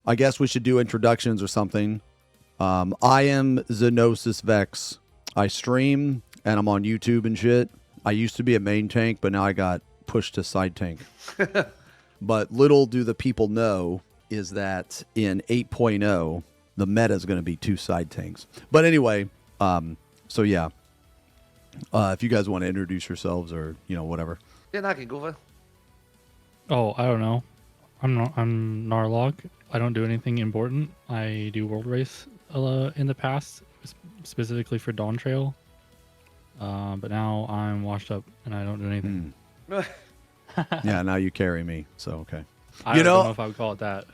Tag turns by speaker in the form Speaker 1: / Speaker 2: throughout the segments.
Speaker 1: I guess we should do introductions or something. I am Xenosys Vex. I stream and I'm on YouTube and shit. I used to be a main tank, but now I got pushed to side tank. But little do the people know is that in 8.0, the meta is going to be 2 side tanks. But anyway, so yeah. If you guys want to introduce yourselves or, whatever.
Speaker 2: Yeah, I can go first.
Speaker 3: Oh, I don't know. I'm Narrlocke. I don't do anything important. I do World Race in the past, specifically for Dawn Trail. But now I'm washed up and I don't do anything.
Speaker 1: Yeah, now you carry me. So, okay.
Speaker 3: I don't know if I would call it that.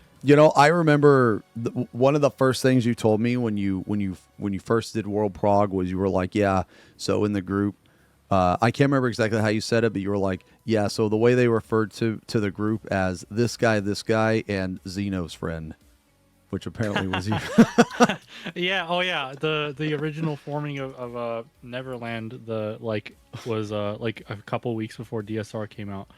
Speaker 1: I remember one of the first things you told me when you first did World Prog was you were like, yeah, so in the group, I can't remember exactly how you said it, but you were like, yeah, so the way they referred to the group as this guy, and Xeno's friend, which apparently was you.
Speaker 3: Yeah, oh yeah, the original forming of Neverland was like a couple weeks before DSR came out.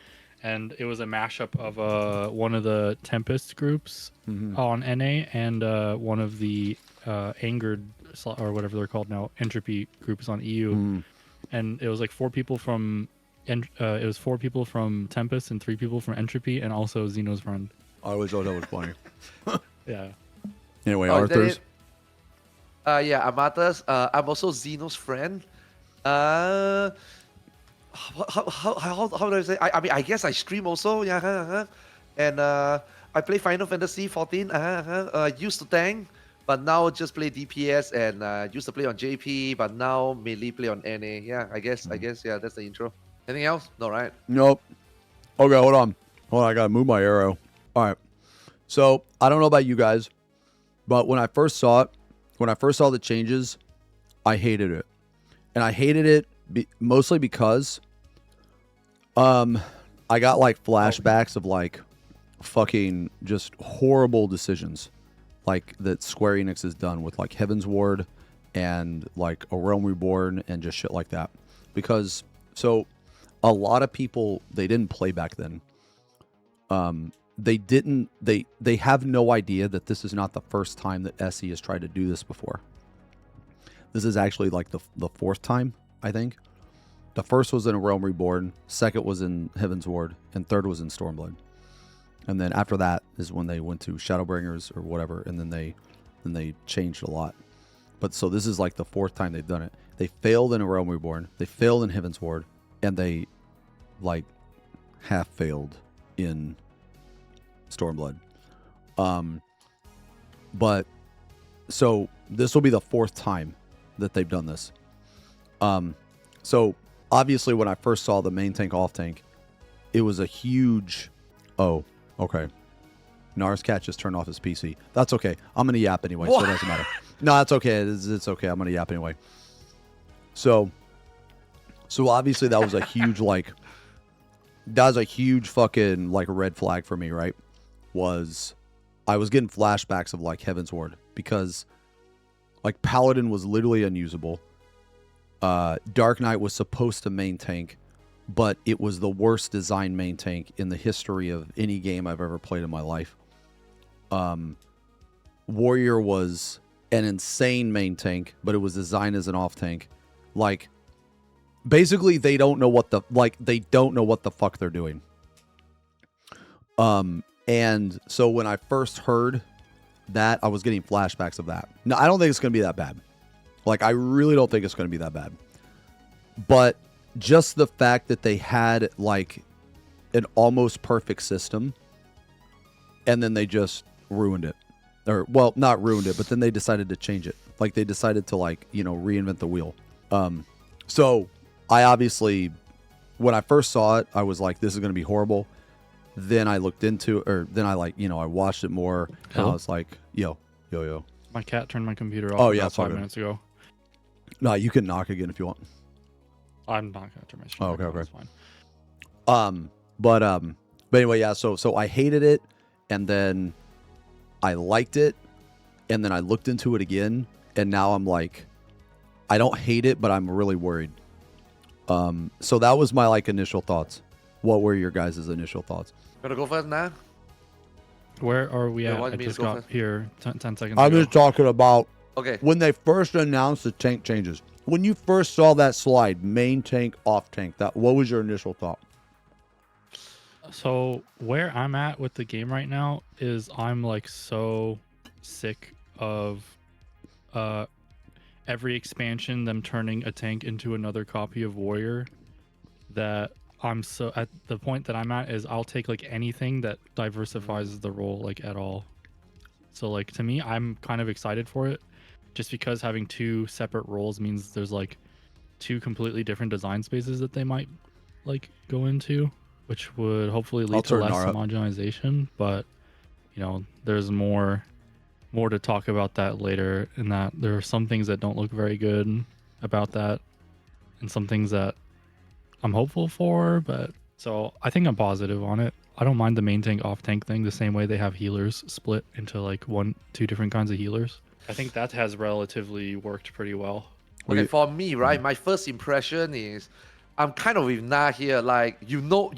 Speaker 3: And it was a mashup of one of the Tempest groups on NA and one of the Angered or whatever they're called now, Entropy groups on EU. And it was like 4 people from Tempest and 3 people from Entropy and also Xeno's friend.
Speaker 1: I always thought that was funny.
Speaker 3: Yeah.
Speaker 1: Anyway, Arthars.
Speaker 2: Yeah, I'm Arthars. I'm also Xeno's friend. How do I say? I mean, I guess I stream also. Yeah, and I play Final Fantasy 14. Used to tank, but now just play DPS and used to play on JP, but now mainly play on NA. Yeah, I guess. Yeah, that's the intro. Anything else? No, right?
Speaker 1: Nope. Okay, hold on. I gotta move my arrow. All right. So I don't know about you guys, but when I first saw the changes, I hated it, and I hated it mostly because I got like flashbacks of like fucking just horrible decisions like that Square Enix has done with like Heaven's Ward and like A Realm Reborn and just shit like that. Because so a lot of people, they didn't play back then. They have no idea that this is not the first time that SE has tried to do this before. This is actually like the 4th time, I think. The first was in A Realm Reborn, second was in Heaven's Ward, and third was in Stormblood. And then after that is when they went to Shadowbringers or whatever, and then they changed a lot. But so this is like the 4th time they've done it. They failed in A Realm Reborn, they failed in Heaven's Ward, and they like half failed in Stormblood. But so this will be the 4th time that they've done this. So obviously when I first saw the main tank off tank, it was a huge, oh, okay. Nars Cat just turned off his PC. That's okay. I'm going to yap anyway, so it doesn't matter. No, that's okay. It's okay. I'm going to yap anyway. So obviously that was a huge, fucking, like, red flag for me, right? I was getting flashbacks of, like, Heaven's Ward because, like, Paladin was literally unusable. Dark Knight was supposed to main tank, but it was the worst designed main tank in the history of any game I've ever played in my life. Warrior was an insane main tank, but it was designed as an off tank. Like, basically, they don't know what the fuck they're doing. And so when I first heard that, I was getting flashbacks of that. No, I don't think it's going to be that bad. Like, I really don't think it's going to be that bad. But just the fact that they had, like, an almost perfect system, and then they just ruined it. Or, well, not ruined it, but then they decided to change it. Like, they decided to, like, reinvent the wheel. So, I obviously, when I first saw it, I was like, this is going to be horrible. Then I looked into, or then I, like, I watched it more, and I was like, yo.
Speaker 3: My cat turned my computer off about 5 minutes ago.
Speaker 1: No, you can knock again if you want.
Speaker 3: I'm not gonna turn my stream.
Speaker 1: Okay.
Speaker 3: That's fine.
Speaker 1: But anyway, yeah. So I hated it, and then I liked it, and then I looked into it again, and now I'm like, I don't hate it, but I'm really worried. So that was my like initial thoughts. What were your guys' initial thoughts?
Speaker 2: Gonna go first now?
Speaker 3: Where are we
Speaker 2: You
Speaker 3: at?
Speaker 2: want
Speaker 3: I
Speaker 2: me to
Speaker 3: just
Speaker 2: go
Speaker 3: got
Speaker 2: first?
Speaker 3: here 10 seconds
Speaker 1: I'm
Speaker 3: ago.
Speaker 1: just talking about
Speaker 2: Okay.
Speaker 1: when they first announced the tank changes. When you first saw that slide, main tank, off tank, what was your initial thought?
Speaker 3: So where I'm at with the game right now is I'm like so sick of every expansion them turning a tank into another copy of warrior, that I'm so at the point that I'm at is I'll take like anything that diversifies the role like at all. So like to me, I'm kind of excited for it just because having two separate roles means there's like two completely different design spaces that they might like go into, which would hopefully
Speaker 1: I'll
Speaker 3: lead to
Speaker 1: turn
Speaker 3: less
Speaker 1: Nara up.
Speaker 3: homogenization. But you know, there's more to talk about that later, in that there are some things that don't look very good about that and some things that I'm hopeful for. But so I think I'm positive on it. I don't mind the main tank off tank thing, the same way they have healers split into like two different kinds of healers. I think that has relatively worked pretty well.
Speaker 2: Okay, for me, right, my first impression is I'm kind of with Na here. Like you know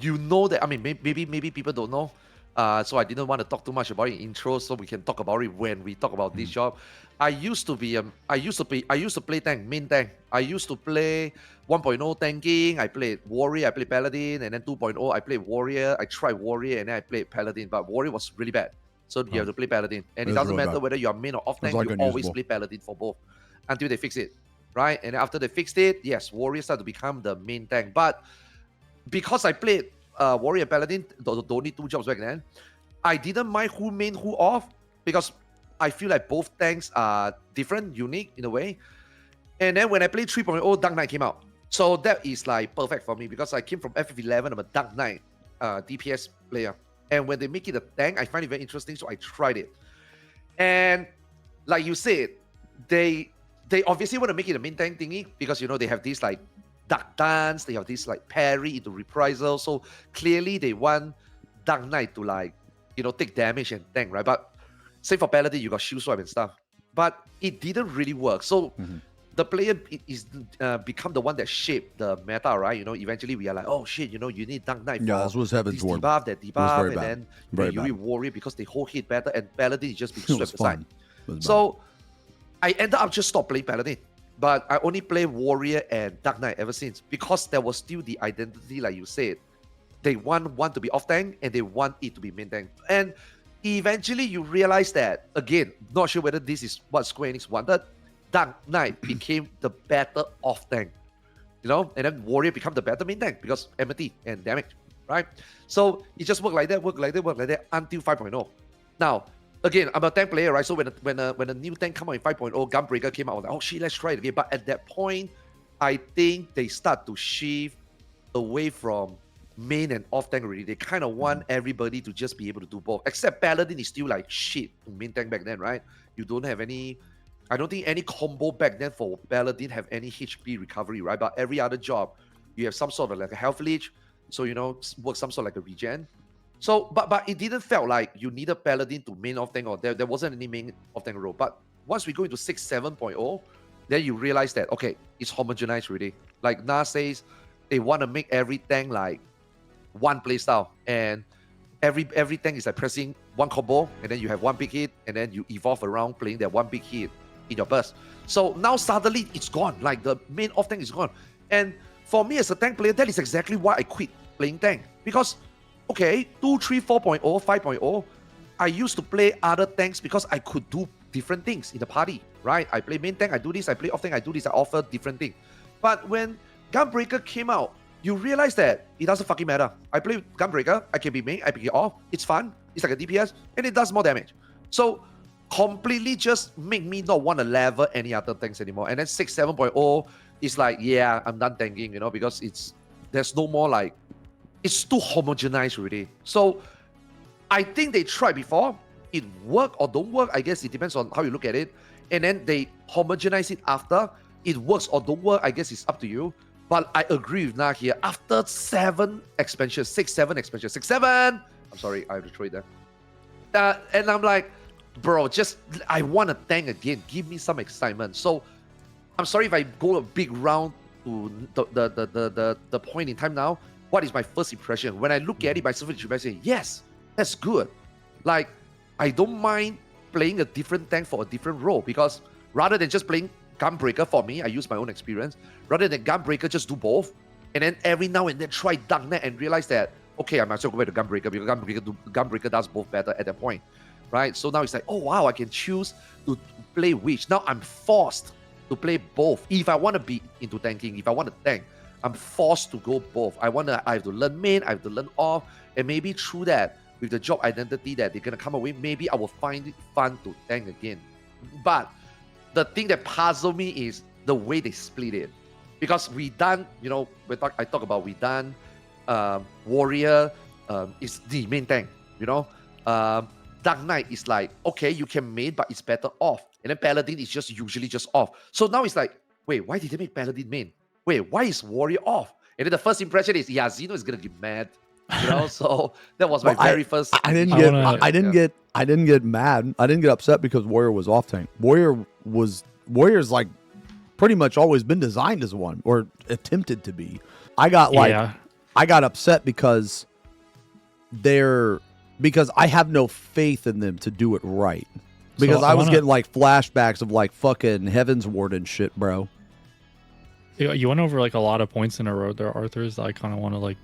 Speaker 2: that. I mean, maybe people don't know. So I didn't want to talk too much about it in intro, so we can talk about it when we talk about this job. I used to play tank, main tank. I used to play 1.0 tanking. I played warrior, I played paladin, and then 2.0 I played warrior. I tried warrior, and then I played paladin, but warrior was really bad. So you have to play paladin, and it
Speaker 1: was
Speaker 2: doesn't
Speaker 1: really
Speaker 2: matter
Speaker 1: bad.
Speaker 2: whether you're main or off
Speaker 1: It was
Speaker 2: tank.
Speaker 1: like
Speaker 2: You always
Speaker 1: unusable.
Speaker 2: play paladin for both until they fix it. Right? And after they fixed it, yes, warriors start to become the main tank. But because I played warrior and paladin, the only two jobs back then, I didn't mind who main, who off, because I feel like both tanks are different, unique in a way. And then when I played 3.0, Dark Knight came out. So that is like perfect for me because I came from FF11, I'm a Dark Knight DPS player. And when they make it a tank, I find it very interesting, so I tried it. And like you said, they obviously want to make it a main tank thingy because, you know, they have this like duck dance, they have this like parry into reprisal. So clearly they want Dark Knight to like, you know, take damage and tank, right? But same for Paladin, you got shield swipe and stuff. But it didn't really work. So the player is become the one that shaped the meta, right? You know, eventually we are like, oh shit, you know, you need Dark Knight for
Speaker 1: Yeah, this was Heaven's
Speaker 2: this
Speaker 1: Ward.
Speaker 2: debuff, that
Speaker 1: very
Speaker 2: debuff, and
Speaker 1: bad.
Speaker 2: then
Speaker 1: Very
Speaker 2: you
Speaker 1: bad.
Speaker 2: warrior because they hold hit better, and Paladin is just being
Speaker 1: It was
Speaker 2: swept aside.
Speaker 1: fun. It was bad.
Speaker 2: So I ended up just stop playing Paladin, but I only play Warrior and Dark Knight ever since because there was still the identity, like you said. They want one to be off tank and they want it to be main tank. And eventually you realize that, again, not sure whether this is what Square Enix wanted, Dark Knight became the better off tank, you know, and then Warrior become the better main tank because enmity and damage, right? So it just worked like that until 5.0. Now, again, I'm a tank player, right? So when a new tank come out in 5.0, Gunbreaker came out, I was like, oh shit, let's try it again. But at that point, I think they start to shift away from main and off tank already. They kind of want everybody to just be able to do both. Except Paladin is still like shit to main tank back then, right? You don't have any, I don't think any combo back then for Paladin have any HP recovery, right? But every other job, you have some sort of like a health leech, so you know, work some sort of like a regen. So, but it didn't feel like you needed Paladin to main off tank, or there wasn't any main off tank role. But once we go into 7.0, then you realize that, okay, it's homogenized already. Like Na says, they want to make every tank like one playstyle, and every tank is like pressing one combo, and then you have one big hit, and then you evolve around playing that one big hit in your burst. So now suddenly it's gone. Like the main off tank is gone. And for me as a tank player, that is exactly why I quit playing tank. Because, okay, 2, 3, 4.0, 5.0, I used to play other tanks because I could do different things in the party, right? I play main tank, I do this, I play off tank, I do this, I offer different things. But when Gunbreaker came out, you realize that it doesn't fucking matter. I play Gunbreaker, I can be main, I pick it off, it's fun, it's like a DPS, and it does more damage. So completely just make me not want to level any other tanks anymore. And then 7.0 is like, yeah, I'm done tanking, you know, because there's no more like, it's too homogenized already. So I think they tried before, it work or don't work, I guess it depends on how you look at it. And then they homogenize it after, it works or don't work, I guess it's up to you. But I agree with Na here. After 7 expansions, 6, 7 expansions, 6, 7. I'm sorry, I have to throw it there. And I'm like, bro, I want to tank again. Give me some excitement. So I'm sorry if I go a big round to the point in time now. What is my first impression? When I look at it, my first impression, yes, that's good. Like, I don't mind playing a different tank for a different role, because rather than just playing Gunbreaker, for me, I use my own experience, rather than Gunbreaker, just do both, and then every now and then try Dark Knight and realize that, okay, I might as well go back to Gunbreaker, because Gunbreaker does both better at that point, right? So now it's like, oh wow, I can choose to play which. Now I'm forced to play both. If I want to be into tanking, if I want to tank, I'm forced to go both. I have to learn main, I have to learn off, and maybe through that, with the job identity that they're gonna come away, maybe I will find it fun to tank again. But the thing that puzzled me is the way they split it, because we done, I talk about we done Warrior is the main tank, Dark Knight is like, okay, you can main, but it's better off, and then Paladin is just usually just off. So now it's like, wait, why did they make Paladin main? Wait, why is Warrior off? And then the first impression is, yeah, Xeno is gonna get mad, So that was my very first.
Speaker 1: I didn't get mad. I didn't get upset because Warrior was off tank. Warrior's like pretty much always been designed as one, or attempted to be. I got upset because I have no faith in them to do it right. Because I was getting like flashbacks of like fucking Heaven's Ward and shit, bro.
Speaker 3: You went over like a lot of points in a row there, Arthars, that I kind of want to like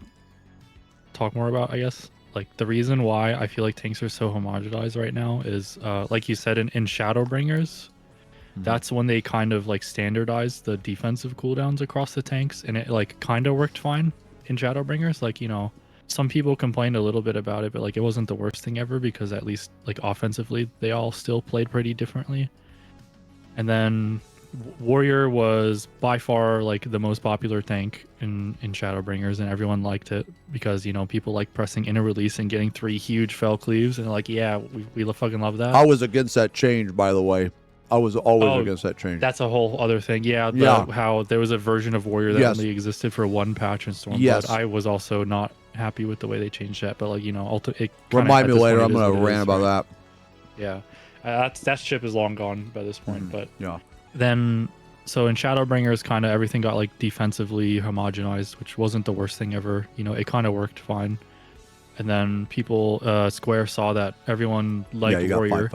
Speaker 3: talk more about, I guess. Like the reason why I feel like tanks are so homogenized right now is like you said in Shadowbringers, that's when they kind of like standardized the defensive cooldowns across the tanks, and it like kind of worked fine in Shadowbringers. Like, some people complained a little bit about it, but like it wasn't the worst thing ever, because at least like offensively they all still played pretty differently. And then Warrior was by far like the most popular tank in Shadowbringers, and everyone liked it because people like pressing inner release and getting 3 huge fell cleaves, and like, yeah, we fucking love that.
Speaker 1: I was against that change, by the way. I was always against that change.
Speaker 3: That's a whole other thing. Yeah, how there was a version of Warrior that only existed for one patch in Stormblood.
Speaker 1: Yes.
Speaker 3: I was also not happy with the way they changed that, but like, it
Speaker 1: remind me later. I'm gonna rant about that.
Speaker 3: Yeah, that ship is long gone by this point. But
Speaker 1: yeah,
Speaker 3: then so in Shadowbringers, kind of everything got like defensively homogenized, which wasn't the worst thing ever. it kind of worked fine. And then people, Square saw that everyone liked Warrior.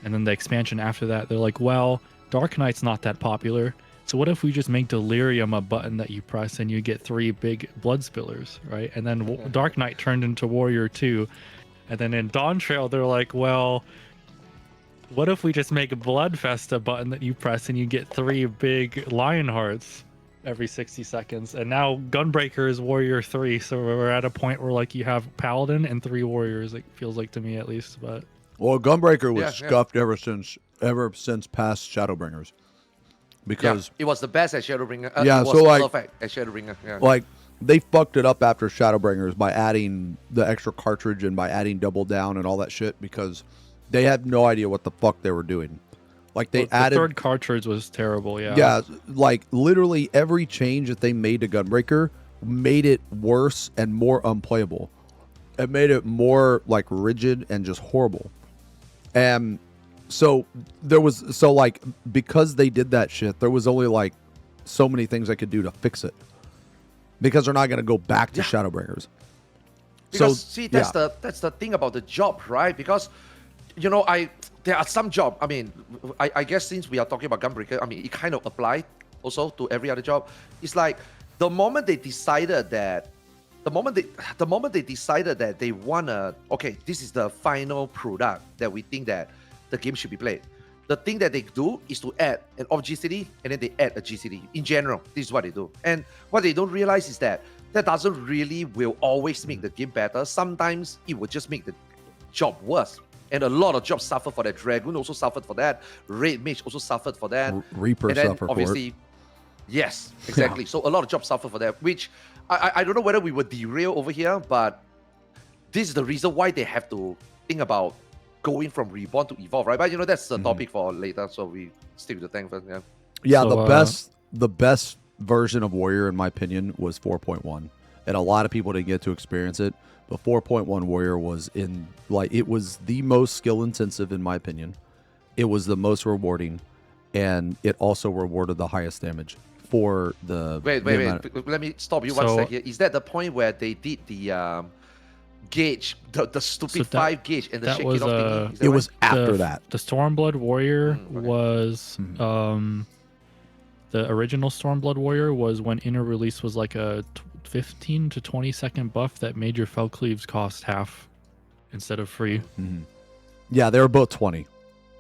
Speaker 3: And then the expansion after that, they're like, well, Dark Knight's not that popular. So what if we just make Delirium a button that you press and you get 3 big blood spillers, right? And then Dark Knight turned into Warrior 2. And then in Dawn Trail, they're like, well, what if we just make Bloodfest a button that you press and you get 3 big Lion Hearts every 60 seconds? And now Gunbreaker is Warrior 3, so we're at a point where like you have Paladin and 3 Warriors, it feels like to me at least. But
Speaker 1: Gunbreaker was scuffed ever since past Shadowbringers, because
Speaker 2: it was the best at Shadowbringer.
Speaker 1: Yeah,
Speaker 2: it was
Speaker 1: so like
Speaker 2: perfect at Shadowbringer. Yeah.
Speaker 1: Like they fucked it up after Shadowbringers by adding the extra cartridge and by adding double down and all that shit, because they had no idea what the fuck they were doing. Like they added,
Speaker 3: the 3rd cartridge was terrible.
Speaker 1: Yeah, like literally every change that they made to Gunbreaker made it worse and more unplayable. It made it more like rigid and just horrible. And so because they did that shit, there was only like so many things I could do to fix it, because they're not going to go back to Shadowbringers.
Speaker 2: Because that's the thing about the job, right? Because there are some job. I mean, I guess since we are talking about Gunbreaker, I mean, it kind of applied also to every other job. It's like the moment they decided that they wanna, okay, this is the final product that we think that the game should be played. The thing that they do is to add an off GCD, and then they add a GCD. In general, this is what they do. And what they don't realize is that doesn't really will always make the game better. Sometimes it will just make the job worse. And a lot of jobs suffer for that. Dragoon also suffered for that. Red Mage also suffered for that.
Speaker 1: Reaper suffered obviously, for it.
Speaker 2: Yes, exactly. So a lot of jobs suffer for that, which I don't know whether we were derailed over here, but this is the reason why they have to think about going from Reborn to Evolve, right? But that's the topic for later, so we stick with the tank first.
Speaker 1: Yeah, so, the best version of Warrior, in my opinion, was 4.1, and a lot of people didn't get to experience it. But 4.1 Warrior was it was the most skill intensive, in my opinion. It was the most rewarding, and it also rewarded the highest damage for the.
Speaker 2: Wait. Let me stop you one second. Is that the point where they did the gauge, the stupid
Speaker 3: So that-
Speaker 2: 5 gauge, and the
Speaker 3: that
Speaker 2: shake
Speaker 3: was,
Speaker 2: it off thingy. Is that
Speaker 1: It was
Speaker 2: right?
Speaker 1: after
Speaker 3: the,
Speaker 1: that.
Speaker 3: The Stormblood Warrior
Speaker 2: Okay.
Speaker 3: was the original Stormblood Warrior was when inner release was like a 15 to 20 second buff that made your fell cleaves cost half instead of free.
Speaker 1: Yeah, they were both 20.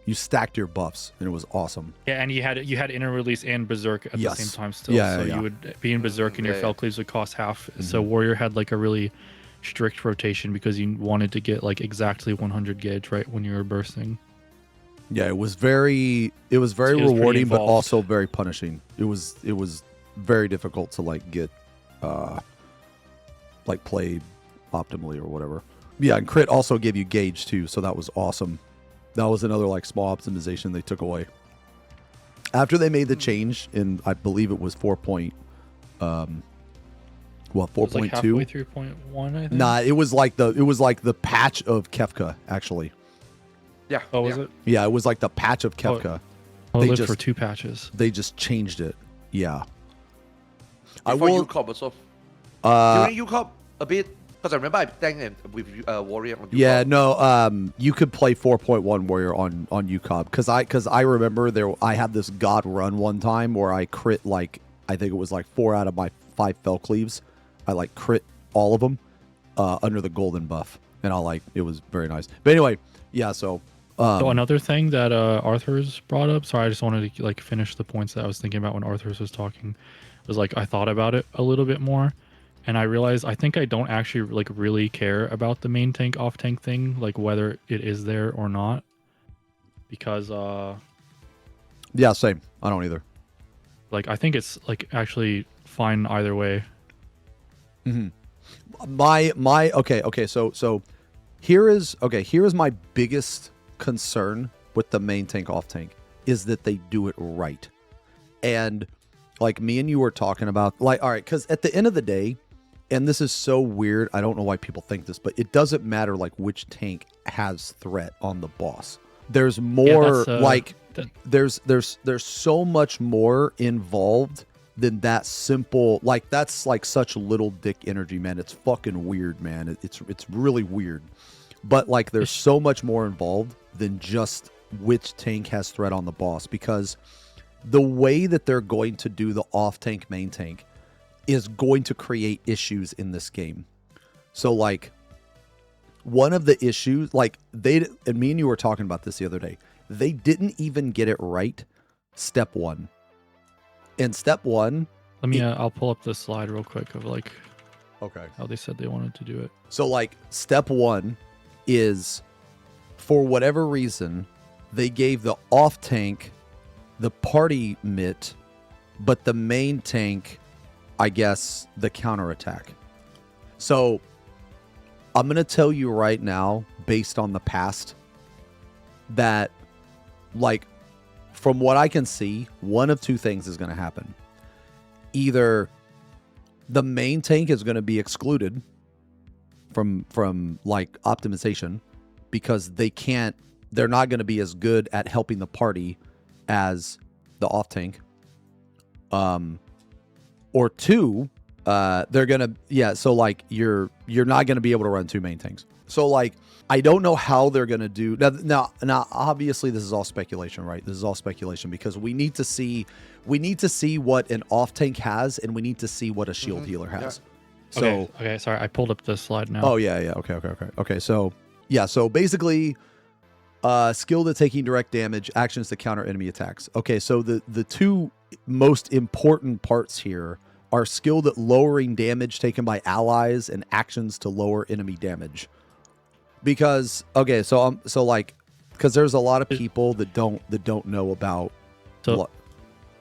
Speaker 1: You stacked your buffs, and it was awesome.
Speaker 3: Yeah, and you had inner release and berserk at
Speaker 1: Yes.
Speaker 3: the same time still.
Speaker 1: Yeah,
Speaker 3: so
Speaker 1: yeah.
Speaker 3: you would be in berserk and your
Speaker 2: Yeah,
Speaker 3: fell
Speaker 2: yeah.
Speaker 3: cleaves would cost half. So warrior had like a really strict rotation because you wanted to get like exactly 100 gauge right when you were bursting.
Speaker 1: Yeah, it was very
Speaker 3: pretty
Speaker 1: rewarding, but
Speaker 3: involved.
Speaker 1: also very punishing. It was very difficult to like get like play optimally or whatever. Yeah, and crit also gave you gauge too, so that was awesome. That was another like small optimization they took away. After they made the change in, I believe it was 4.
Speaker 3: It was like
Speaker 1: 4.2.
Speaker 3: halfway through 0.1, I think.
Speaker 1: Nah, it was like the patch of Kefka actually.
Speaker 2: Yeah.
Speaker 3: Oh, was
Speaker 2: yeah.
Speaker 3: it?
Speaker 1: Yeah, it was like the patch of Kefka.
Speaker 3: Oh, it
Speaker 1: They
Speaker 3: lived
Speaker 1: just-
Speaker 3: for 2 patches.
Speaker 1: They just changed it. Yeah.
Speaker 2: Before UCOP also. During UCOP a bit, because I remember I tanked with Warrior on UCOP.
Speaker 1: Yeah, no, you could play 4.1 Warrior on UCOB because I remember I had this god run one time where I crit like I think it was like 4 out of my 5 fell cleaves. I like crit all of them under the golden buff, and it was very nice. But anyway, yeah. So
Speaker 3: Another thing that Arthars brought up. Sorry, I just wanted to like finish the points that I was thinking about when Arthars was talking. Was like I thought about it a little bit more, and I realized I think I don't actually like really care about the main tank off tank thing, like whether it is there or not, because
Speaker 1: yeah, same. I don't either.
Speaker 3: like I think it's like actually fine either way.
Speaker 1: Okay. So here is my biggest concern with the main tank off tank is that they do it right. And like me and you were talking about, like, all right, because at the end of the day, and this is so weird, I don't know why people think this, but it doesn't matter like which tank has threat on the boss. There's more there's so much more involved than that simple, like that's like such little dick energy, man. It's fucking weird, man. It's really weird. But like there's so much more involved than just which tank has threat on the boss, because the way that they're going to do the off tank main tank is going to create issues in this game. So like one of the issues, like me and you were talking about this the other day, they didn't even get it right step 1. In step 1,
Speaker 3: Let me I'll pull up the slide real quick of like
Speaker 1: okay,
Speaker 3: how they said they wanted to do it.
Speaker 1: so like step 1 is, for whatever reason, they gave the off tank the party mitt, but the main tank, I guess, the counterattack. So I'm going to tell you right now, based on the past, that like from what I can see, one of two things is going to happen. Either the main tank is going to be excluded from like optimization because they're not going to be as good at helping the party as the off tank. Or 2, they're going to, so like you're not going to be able to run 2 main tanks. So like I don't know how they're going to do now obviously this is all speculation, right? This is all speculation because we need to see what an off tank has, and we need to see what a shield healer has.
Speaker 2: Yeah.
Speaker 1: So
Speaker 3: Okay, sorry, I pulled up the slide now.
Speaker 1: oh yeah, okay. So yeah, so basically skilled at taking direct damage, actions to counter enemy attacks. Okay, so the 2 most important parts here are skilled at lowering damage taken by allies and actions to lower enemy damage. Because because there's a lot of people that don't know about
Speaker 3: So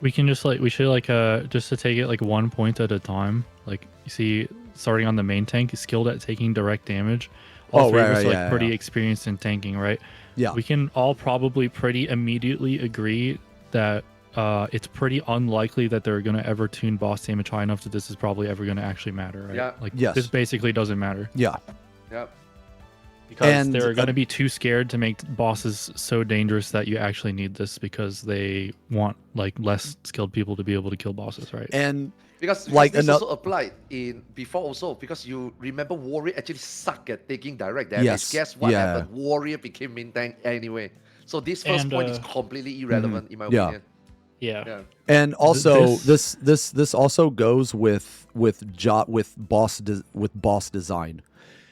Speaker 3: we can just like, we should like just to take it like 1 point at a time. Like you see, starting on the main tank, skilled at taking direct damage. All three of us are like pretty experienced in tanking, right?
Speaker 1: Yeah.
Speaker 3: We can all probably pretty immediately agree that it's pretty unlikely that they're going to ever tune boss damage high enough that this is probably ever going to actually matter, right?
Speaker 2: Yeah.
Speaker 3: Like
Speaker 1: Yes.
Speaker 3: this basically doesn't matter.
Speaker 1: Yeah.
Speaker 2: Yep.
Speaker 3: Because
Speaker 1: And,
Speaker 3: they're going to be too scared to make bosses so dangerous that you actually need this, because they want like less skilled people to be able to kill bosses, right?
Speaker 1: And
Speaker 2: Because
Speaker 1: like
Speaker 2: this
Speaker 1: another,
Speaker 2: also applied in before also, because you remember Warrior actually suck at taking direct damage.
Speaker 1: Yes,
Speaker 2: Guess what
Speaker 1: yeah.
Speaker 2: happened? Warrior became main tank anyway. So this first
Speaker 3: And,
Speaker 2: point is completely irrelevant in my
Speaker 1: yeah.
Speaker 2: opinion.
Speaker 3: Yeah.
Speaker 2: Yeah.
Speaker 1: and also
Speaker 3: this-
Speaker 1: this also goes with boss design.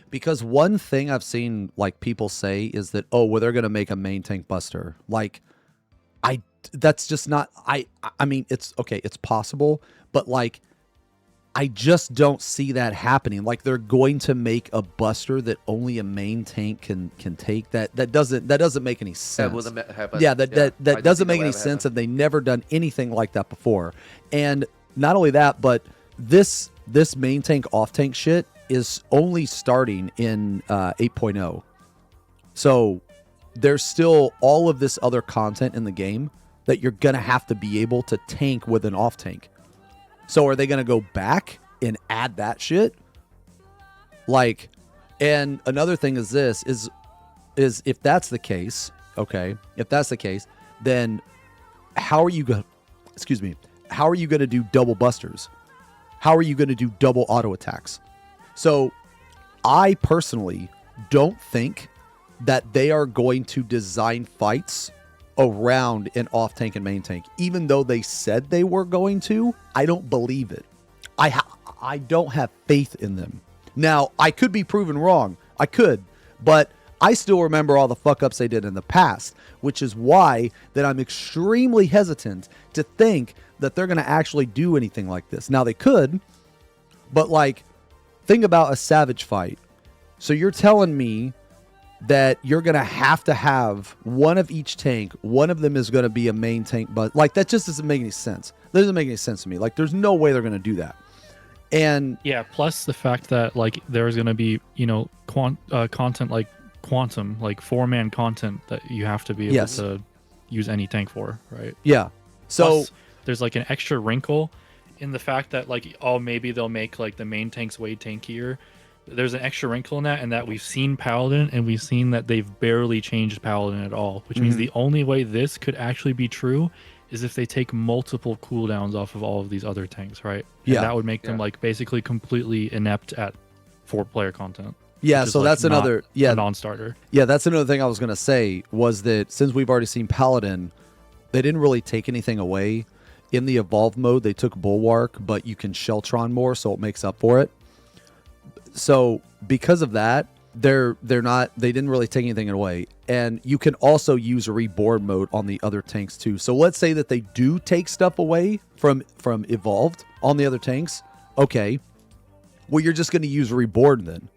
Speaker 1: Because one thing I've seen like people say is that, oh, well, they're going to make a main tank buster. Like, that's just not, I mean, it's okay, it's possible, but like, I just don't see that happening. Like, they're going to make a buster that only a main tank can take. That doesn't make any sense.
Speaker 2: That wouldn't happen.
Speaker 1: Yeah, that
Speaker 2: I don't
Speaker 1: doesn't
Speaker 2: think
Speaker 1: make
Speaker 2: that
Speaker 1: any
Speaker 2: will ever
Speaker 1: sense,
Speaker 2: happen.
Speaker 1: and they never done anything like that before. And not only that, but this main tank off tank shit is only starting in 8.0. So there's still all of this other content in the game that you're gonna have to be able to tank with an off tank. So are they gonna go back and add that shit? Like, and another thing is this is if that's the case, okay, if that's the case, then how are you gonna do double busters? How are you gonna do double auto attacks? So I personally don't think that they are going to design fights around an off tank and main tank. Even though they said they were going to, I don't believe it. I don't have faith in them. Now, I could be proven wrong. I could, but I still remember all the fuck ups they did in the past, which is why that I'm extremely hesitant to think that they're going to actually do anything like this. Now, they could, but like, think about a Savage fight. So you're telling me that you're going to have one of each tank. One of them is going to be a main tank, but like, that just doesn't make any sense. That doesn't make any sense to me. Like, there's no way they're going to do that. And
Speaker 3: Yeah, plus the fact that like there's going to be, content like Quantum, like 4-man content that you have to be able
Speaker 1: Yes.
Speaker 3: to use any tank for, right?
Speaker 1: yeah, so
Speaker 3: Plus, there's like an extra wrinkle in the fact that like, oh, maybe they'll make like the main tanks way tankier. There's an extra wrinkle in that, and that we've seen Paladin, and we've seen that they've barely changed Paladin at all, which means the only way this could actually be true is if they take multiple cooldowns off of all of these other tanks, right? And
Speaker 1: Yeah.
Speaker 3: that would make them
Speaker 2: Yeah.
Speaker 3: like basically completely inept at 4-player content.
Speaker 1: yeah,
Speaker 3: which is,
Speaker 1: so
Speaker 3: like,
Speaker 1: that's
Speaker 3: not
Speaker 1: another
Speaker 3: a non-starter.
Speaker 1: Yeah, that's another thing I was going to say, was that since we've already seen Paladin, they didn't really take anything away. In the evolved mode, they took Bulwark, but you can Sheltron more, so it makes up for it. So because of that, they didn't really take anything away. And you can also use a Reborn mode on the other tanks too. So let's say that they do take stuff away from evolved on the other tanks. Okay, well, you're just going to use Reborn then,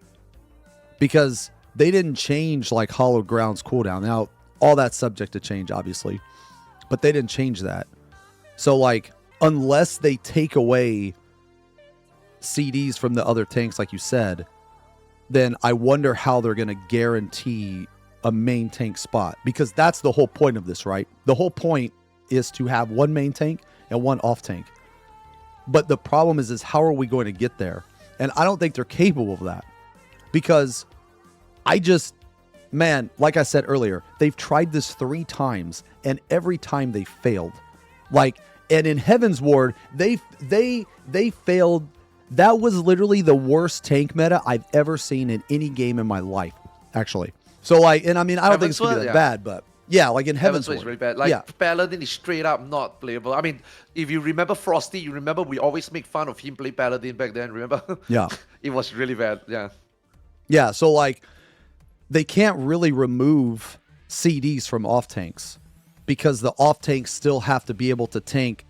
Speaker 1: because they didn't change like Hallowed Ground's cooldown. Now, all that's subject to change, obviously, but they didn't change that. So, like, unless they take away CDs from the other tanks, like you said, then I wonder how they're going to guarantee a main tank spot, because that's the whole point of this, right? The whole point is to have one main tank and one off tank. But the problem is how are we going to get there? And I don't think they're capable of that, because like I said earlier, they've tried this 3 times and every time they failed. Like, and in Heaven's Ward, they failed. That was literally the worst tank meta I've ever seen in any game in my life, actually. So like, and I mean, I don't think it's gonna be that bad, but yeah, like in Heaven's
Speaker 2: Ward
Speaker 1: Ward,
Speaker 2: is really bad. Like,
Speaker 1: yeah,
Speaker 2: Paladin is straight up not playable. I mean, if you remember Frosty, you remember we always make fun of him play Paladin back then, remember?
Speaker 1: yeah,
Speaker 2: It was really bad, yeah.
Speaker 1: yeah. So like, they can't really remove CDs from off tanks, because the off tanks still have to be able to tank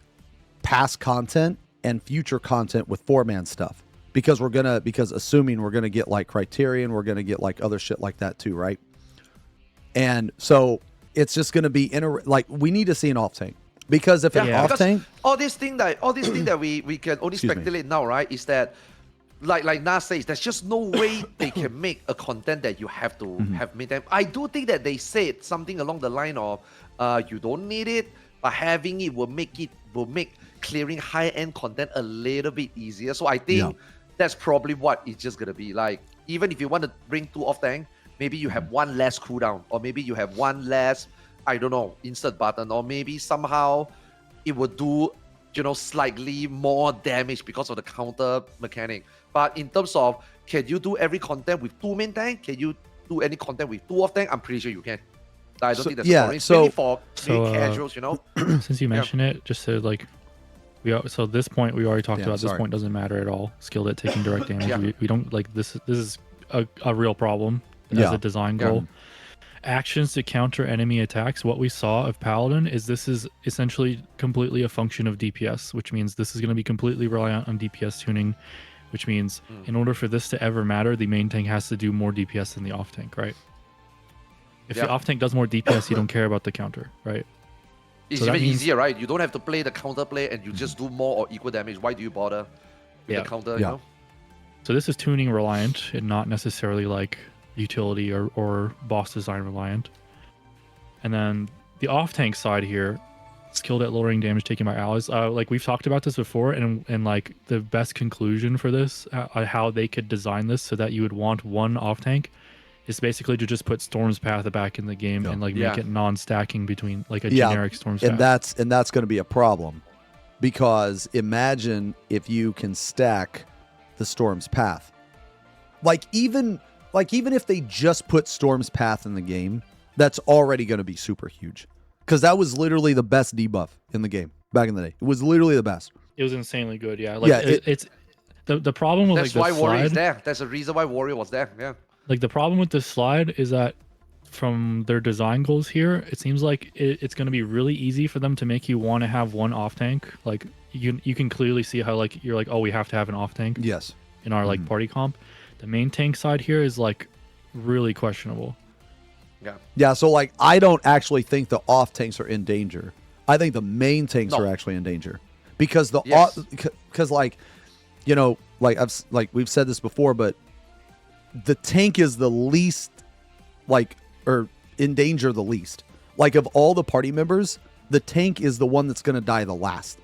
Speaker 1: past content and future content with 4-man stuff, because assuming we're gonna get like Criterion, we're gonna get like other shit like that too, right? And so it's just gonna be like, we need to see an off tank, because if an off
Speaker 2: because
Speaker 1: tank,
Speaker 2: all these things that we can only
Speaker 1: Excuse me.
Speaker 2: speculate now, right? Is that like Nas says, there's just no way they can make a content that you have to have made them. I do think that they said something along the line of, you don't need it, but having it will make clearing high-end content a little bit easier. So I think that's probably what it's just gonna be. Like, even if you want to bring 2 off tank, maybe you have one less cooldown, or maybe you have one less, I don't know, insert button, or maybe somehow it would do, slightly more damage because of the counter mechanic. But in terms of, can you do every content with 2 main tank? Can you do any content with 2 off tank? I'm pretty sure you can. I don't think that's a problem. It's really for casuals,
Speaker 3: Since you mentioned it, just so like, so this point we already talked about. This point doesn't matter at all. Skilled at taking direct damage. We don't like this. This is a real problem as a design goal. Actions to counter enemy attacks. What we saw of Paladin is this is essentially completely a function of DPS, which means this is going to be completely reliant on DPS tuning, which means in order for this to ever matter, the main tank has to do more DPS than the off tank, right? If the off tank does more DPS, you don't care about the counter, right?
Speaker 2: It's even easier, right? You don't have to play the counter play and you just do more or equal damage. Why do you bother with the counter, you know?
Speaker 3: So this is tuning reliant and not necessarily like utility or boss design reliant. And then the off tank side here, skilled at lowering damage taken by allies. Like we've talked about this before, and like the best conclusion for this, how they could design this so that you would want one off tank, is basically to just put Storm's Path back in the game and like make it non-stacking between like a generic Storm's Path.
Speaker 1: And that's going to be a problem, because imagine if you can stack the Storm's Path. Like even if they just put Storm's Path in the game, that's already going to be super huge. Because that was literally the best debuff in the game back in the day. It was literally the best.
Speaker 3: It was insanely good, yeah. Like it's the problem with
Speaker 2: that's
Speaker 3: like
Speaker 2: why Warrior is there. That's the reason why Warrior was there. Yeah.
Speaker 3: Like the problem with this slide is that from their design goals here, it seems like it's going to be really easy for them to make you want to have one off tank. Like you can clearly see how like you're like, oh, we have to have an off tank.
Speaker 1: Yes.
Speaker 3: In our like party comp, the main tank side here is like really questionable.
Speaker 1: Yeah. So like, I don't actually think the off tanks are in danger. I think the main tanks are actually in danger, because because like, like we've said this before, but the tank is the least or in danger the least. Like of all the party members, the tank is the one that's going to die the last.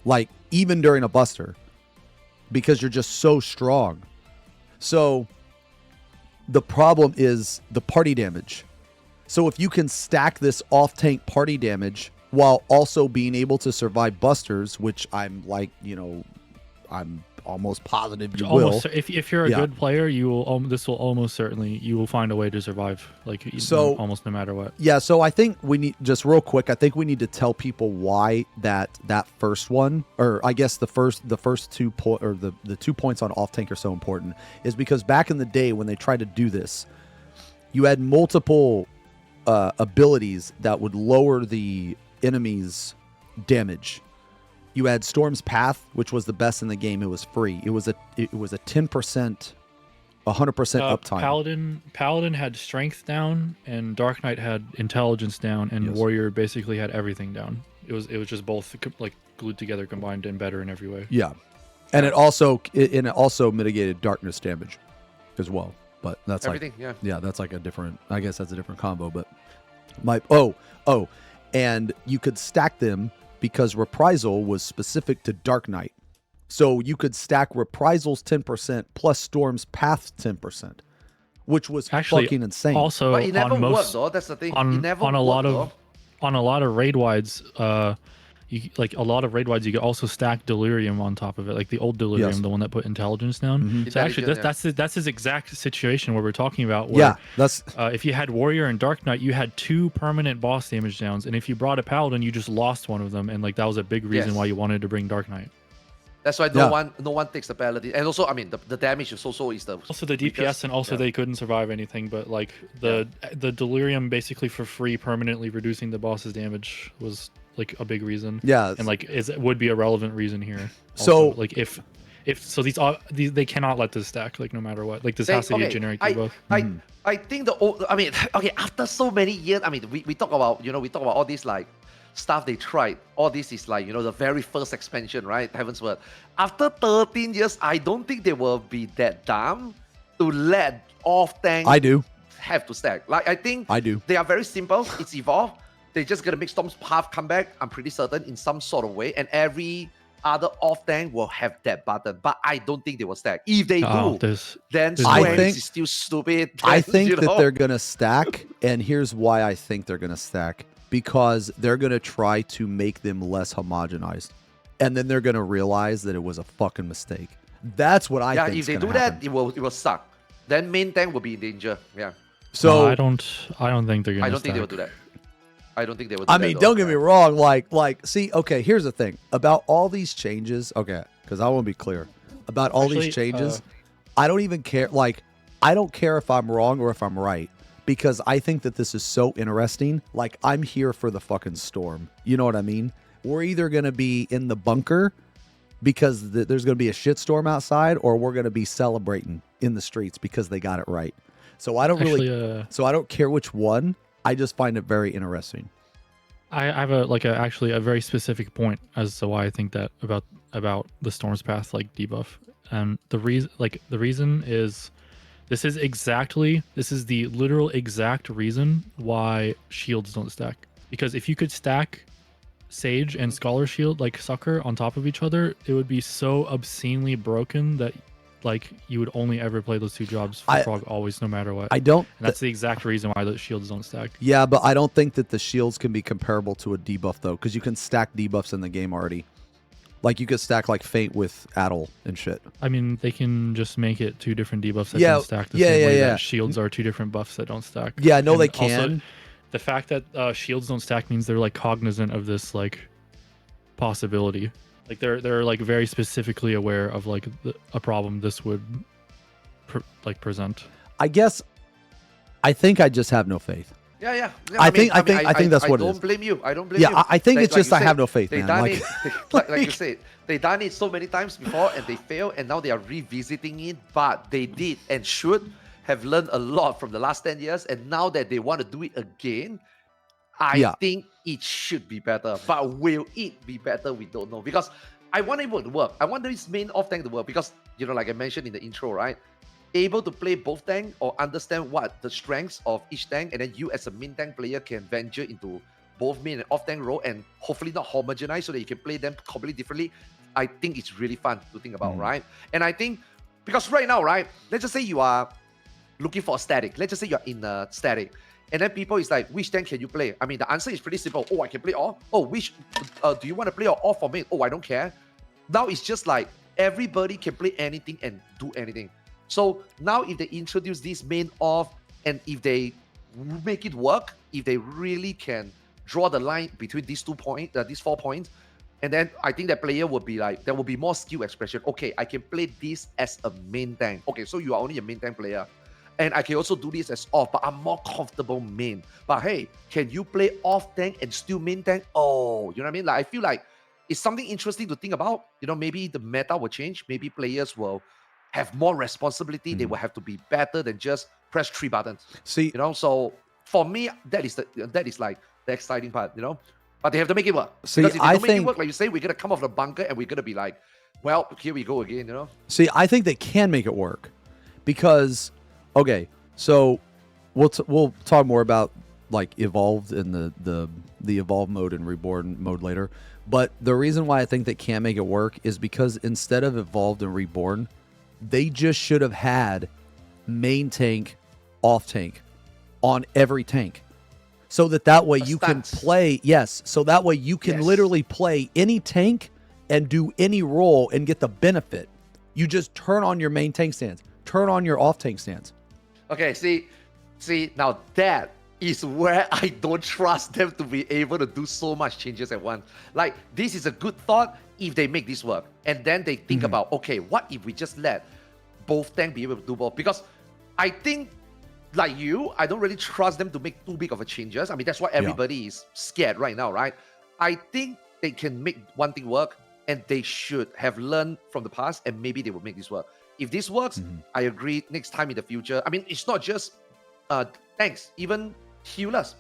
Speaker 1: Like even during a buster, because you're just so strong. So the problem is the party damage. So if you can stack this off tank party damage while also being able to survive busters, which I'm like, I'm almost positive you will.
Speaker 3: If you're a good player, you will. This will almost certainly you will find a way to survive. Like almost no matter what. Yeah.
Speaker 1: So I think we need, just real quick, I think we need to tell people why that first one, or I guess the first 2 or the 2 points on off tank are so important, is because back in the day when they tried to do this, you had multiple abilities that would lower the enemy's damage. You had Storm's Path, which was the best in the game. It was free. It was a 10%, 100% uptime.
Speaker 3: Paladin had strength down, and Dark Knight had intelligence down, and Warrior basically had everything down. It was just both like glued together, combined, and better in every way.
Speaker 1: Yeah, and it also mitigated darkness damage as well. But that's
Speaker 2: everything.
Speaker 1: That's like a different. I guess that's a different combo. But and you could stack them, because Reprisal was specific to Dark Knight. So you could stack Reprisal's 10% plus Storm's Path 10%, which was actually fucking insane.
Speaker 3: Also,
Speaker 2: but it never worked, though. That's the thing.
Speaker 3: On a lot of raid wides, you could also stack Delirium on top of it, like the old Delirium, the one that put intelligence down. So actually, that's his exact situation where we're talking about. Where,
Speaker 1: that's
Speaker 3: if you had Warrior and Dark Knight, you had 2 permanent boss damage downs, and if you brought a Paladin, you just lost one of them, and like that was a big reason why you wanted to bring Dark Knight.
Speaker 2: That's why no one takes the Paladin, and also the damage is also the
Speaker 3: DPS, and also they couldn't survive anything, but like the Delirium basically for free permanently reducing the boss's damage was like a big reason. And like would be a relevant reason here. Also, so like if these they cannot let this stack, like no matter what. Like this has to be a generic debuff.
Speaker 2: I think after so many years, we talk about all these like stuff they tried. All this is like, the very first expansion, right? Heaven's Word. After 13 years, I don't think they will be that dumb to let off tank have to stack. Like I think they are very simple. It's evolved. They're just gonna make Storm's Path come back, I'm pretty certain, in some sort of way. And every other off tank will have that button, but I don't think they will stack. If they
Speaker 3: Oh,
Speaker 2: do, then
Speaker 3: there's
Speaker 1: I
Speaker 2: Swanks
Speaker 1: think-
Speaker 2: is still stupid.
Speaker 1: I
Speaker 2: Then,
Speaker 1: think
Speaker 2: you
Speaker 1: that
Speaker 2: know,
Speaker 1: they're gonna stack, and here's why I think they're gonna stack. Because they're gonna try to make them less homogenized, and then they're gonna realize that it was a fucking mistake. That's what I
Speaker 2: yeah,
Speaker 1: think.
Speaker 2: if they do that, it will suck. Then main tank will be in danger. Yeah,
Speaker 1: So
Speaker 3: I don't think they're gonna.
Speaker 2: I don't think they will
Speaker 3: stack.
Speaker 2: do that. I don't think they will do
Speaker 1: I
Speaker 2: that.
Speaker 1: mean,
Speaker 2: though.
Speaker 1: don't get me wrong. Like, see, okay, here's the thing about all these changes. Okay, because I want to be clear about all
Speaker 3: Actually,
Speaker 1: these changes. I don't even care. Like, I don't care if I'm wrong or if I'm right, because I think that this is so interesting. Like, I'm here for the fucking storm. You know what I mean? We're either gonna be in the bunker because there's gonna be a shitstorm outside, or we're gonna be celebrating in the streets because they got it right. So I don't
Speaker 3: Actually,
Speaker 1: really. So I don't care which one. I just find it very interesting.
Speaker 3: I have actually a very specific point as to why I think that about the Storm's Path like debuff, and the reason is this is the literal exact reason why shields don't stack. Because if you could stack Sage and Scholar Shield like Sucker on top of each other, it would be so obscenely broken that like you would only ever play those two jobs for Frog always, no matter what.
Speaker 1: I don't.
Speaker 3: And that's the exact reason why the shields don't stack.
Speaker 1: Yeah, but I don't think that the shields can be comparable to a debuff though, because you can stack debuffs in the game already. Like you could stack like Feint with Addle and shit.
Speaker 3: I mean, they can just make it two different debuffs that
Speaker 1: Yeah,
Speaker 3: can stack the
Speaker 1: yeah,
Speaker 3: same
Speaker 1: yeah,
Speaker 3: way
Speaker 1: yeah.
Speaker 3: that shields are two different buffs that don't stack.
Speaker 1: Yeah, no,
Speaker 3: And
Speaker 1: they
Speaker 3: also,
Speaker 1: can.
Speaker 3: the fact that shields don't stack means they're like cognizant of this like possibility. Like they're like very specifically aware of like a problem this would present.
Speaker 1: I guess. I think I just have no faith.
Speaker 2: Yeah.
Speaker 1: I think that's what it is.
Speaker 2: I don't blame you. I don't blame you.
Speaker 1: Yeah, I think it's
Speaker 2: Like
Speaker 1: just
Speaker 2: you
Speaker 1: I have
Speaker 2: said,
Speaker 1: no faith,
Speaker 2: they
Speaker 1: man.
Speaker 2: done
Speaker 1: Like,
Speaker 2: it, like you said, they done it so many times before and they failed, and now they are revisiting it. But they did and should have learned a lot from the last 10 years, and now that they want to do it again, I think it should be better. But will it be better? We don't know, because I want it to work. I want this main off tank to work because, you know, like I mentioned in the intro, right? Able to play both tank or understand what the strengths of each tank, and then you as a main tank player can venture into both main and off tank role and hopefully not homogenize so that you can play them completely differently. I think it's really fun to think about, right? And I think because right now, right, let's just say you are looking for a static. Let's just say you're in a static. And then people is like, which tank can you play? I mean, the answer is pretty simple. Oh, I can play all. Oh, which do you want to play all for main? Oh, I don't care. Now it's just like everybody can play anything and do anything. So now if they introduce this main off, and if they make it work, if they really can draw the line between these 4 points, and then I think that player will be like, there will be more skill expression. Okay, I can play this as a main tank. Okay, so you are only a main tank player. And I can also do this as off, but I'm more comfortable main. But hey, can you play off tank and still main tank? Oh, you know what I mean? Like, I feel like it's something interesting to think about. You know, maybe the meta will change. Maybe players will have more responsibility. They will have to be better than just press 3 buttons.
Speaker 1: see,
Speaker 2: You know, so for me, that is like the exciting part, you know? But they have to make it work.
Speaker 1: See,
Speaker 2: because if they
Speaker 1: I
Speaker 2: don't make it
Speaker 1: think-
Speaker 2: work, like you say, we're gonna come off the bunker and we're gonna be like, well, here we go again, you know?
Speaker 1: see, I think they can make it work, because, okay, so we'll talk more about like evolved and the evolved mode and reborn mode later. But the reason why I think they can make it work is because instead of evolved and reborn, they just should have had main tank, off tank on every tank, so that way you can play. Yes, so that way you can literally play any tank and do any role and get the benefit. You just turn on your main tank stance, turn on your off tank stance.
Speaker 2: Okay, see, now that is where I don't trust them to be able to do so much changes at once. Like, this is a good thought if they make this work. And then they think about, okay, what if we just let both tank be able to do both? Because I think, like you, I don't really trust them to make too big of a changes. I mean, that's why everybody is scared right now, right? I think they can make one thing work, and they should have learned from the past, and maybe they will make this work. If this works, I agree, next time in the future, I mean, it's not just tanks, even healers,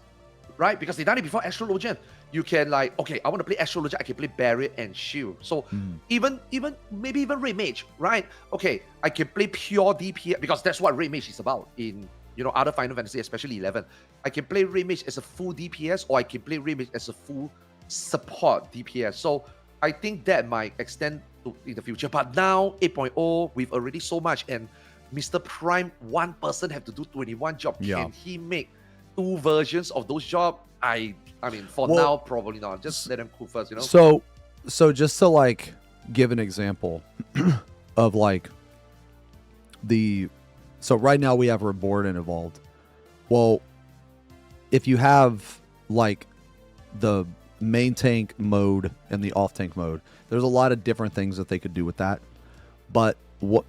Speaker 2: right? Because they done it before Astrologian. You can like, okay, I want to play Astrologian, I can play Barrier and Shield. So maybe even Red Mage, right? Okay, I can play pure DPS, because that's what Red Mage is about in, you know, other Final Fantasy, especially 11. I can play Red Mage as a full DPS, or I can play Red Mage as a full support DPS. So I think that might extend to in the future. But now 8.0, we've already so much, and Mr. Prime, one person have to do 21 jobs.
Speaker 1: Yeah.
Speaker 2: Can he make 2 versions of those jobs? I mean, for
Speaker 1: Well,
Speaker 2: now, probably not. Just let them cool first, you know?
Speaker 1: So just to like give an example of like so right now we have Reborn and Evolved. Well, if you have like the main tank mode and the off tank mode, there's a lot of different things that they could do with that. But what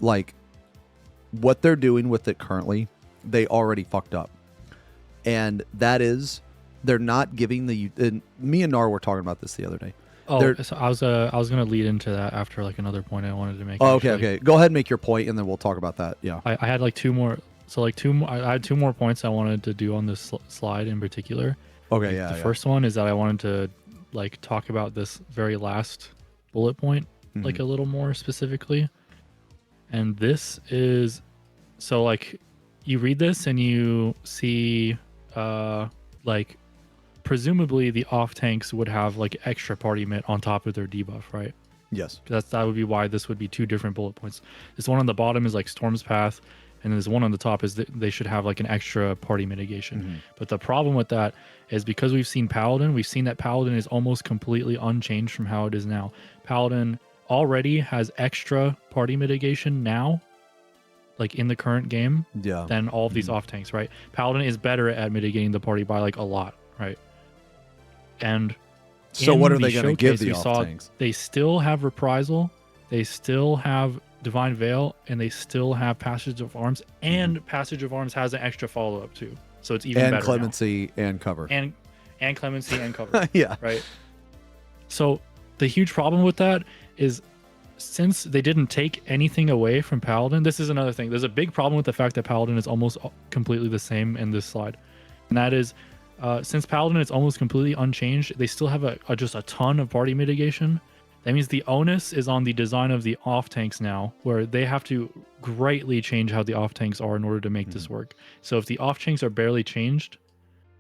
Speaker 1: they're doing with it currently, they already fucked up. And that is, they're not giving and me and Nar were talking about this the other day.
Speaker 3: Oh, so I was gonna lead into that after like another point I wanted to make.
Speaker 1: Oh, okay. Go ahead and make your point, and then we'll talk about that. Yeah.
Speaker 3: I had like 2 more. So like 2 more. I had 2 more points I wanted to do on this slide in particular.
Speaker 1: Okay. Yeah.
Speaker 3: The first one is that I wanted to like talk about this very last bullet point like a little more specifically. And this is, so like you read this and you see like presumably the off tanks would have like extra party mitt on top of their debuff, right?
Speaker 1: Yes.
Speaker 3: That would be why this would be 2 different bullet points. This one on the bottom is like Storm's Path, and this one on the top is that they should have like an extra party mitigation. But the problem with that is because we've seen Paladin, we've seen that Paladin is almost completely unchanged from how it is now. Paladin already has extra party mitigation now, like in the current game, than all of these off tanks, right? Paladin is better at mitigating the party by like a lot, right? And
Speaker 1: so what are they going to give the off tanks?
Speaker 3: They still have Reprisal, they still have Divine Veil, and they still have Passage of Arms, and Passage of Arms has an extra follow-up too. So it's even better.
Speaker 1: And Clemency and Cover.
Speaker 3: And Clemency and Cover.
Speaker 1: Yeah.
Speaker 3: Right? So the huge problem with that is since they didn't take anything away from Paladin, this is another thing. There's a big problem with the fact that Paladin is almost completely the same in this slide. And that is, since Paladin is almost completely unchanged, they still have just a ton of party mitigation. That means the onus is on the design of the off tanks now, where they have to greatly change how the off tanks are in order to make this work. So if the off tanks are barely changed,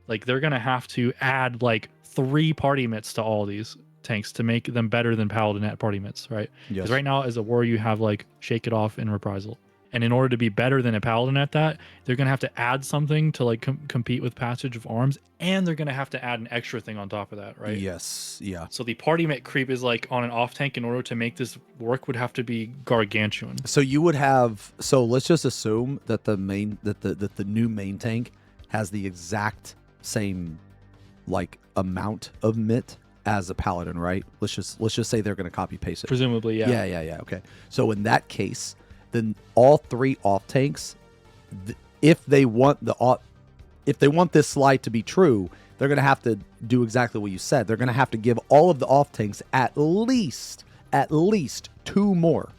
Speaker 3: like they're going to have to add like 3 party mitts to all these tanks to make them better than Paladin at party mitts, right? Because right now as a warrior you have like Shake It Off and Reprisal. And in order to be better than a Paladin at that, they're going to have to add something to like compete with Passage of Arms, and they're going to have to add an extra thing on top of that, right?
Speaker 1: Yes, yeah.
Speaker 3: So the party mitt creep is like on an off tank in order to make this work would have to be gargantuan.
Speaker 1: So you would have, so let's just assume that the new main tank has the exact same like amount of mitt as a Paladin, right? Let's just say they're going to copy paste it.
Speaker 3: Presumably, yeah.
Speaker 1: Yeah. Okay. So in that case, then all 3 off tanks, if they want this slide to be true, they're going to have to do exactly what you said. They're going to have to give all of the off tanks at least 2 more,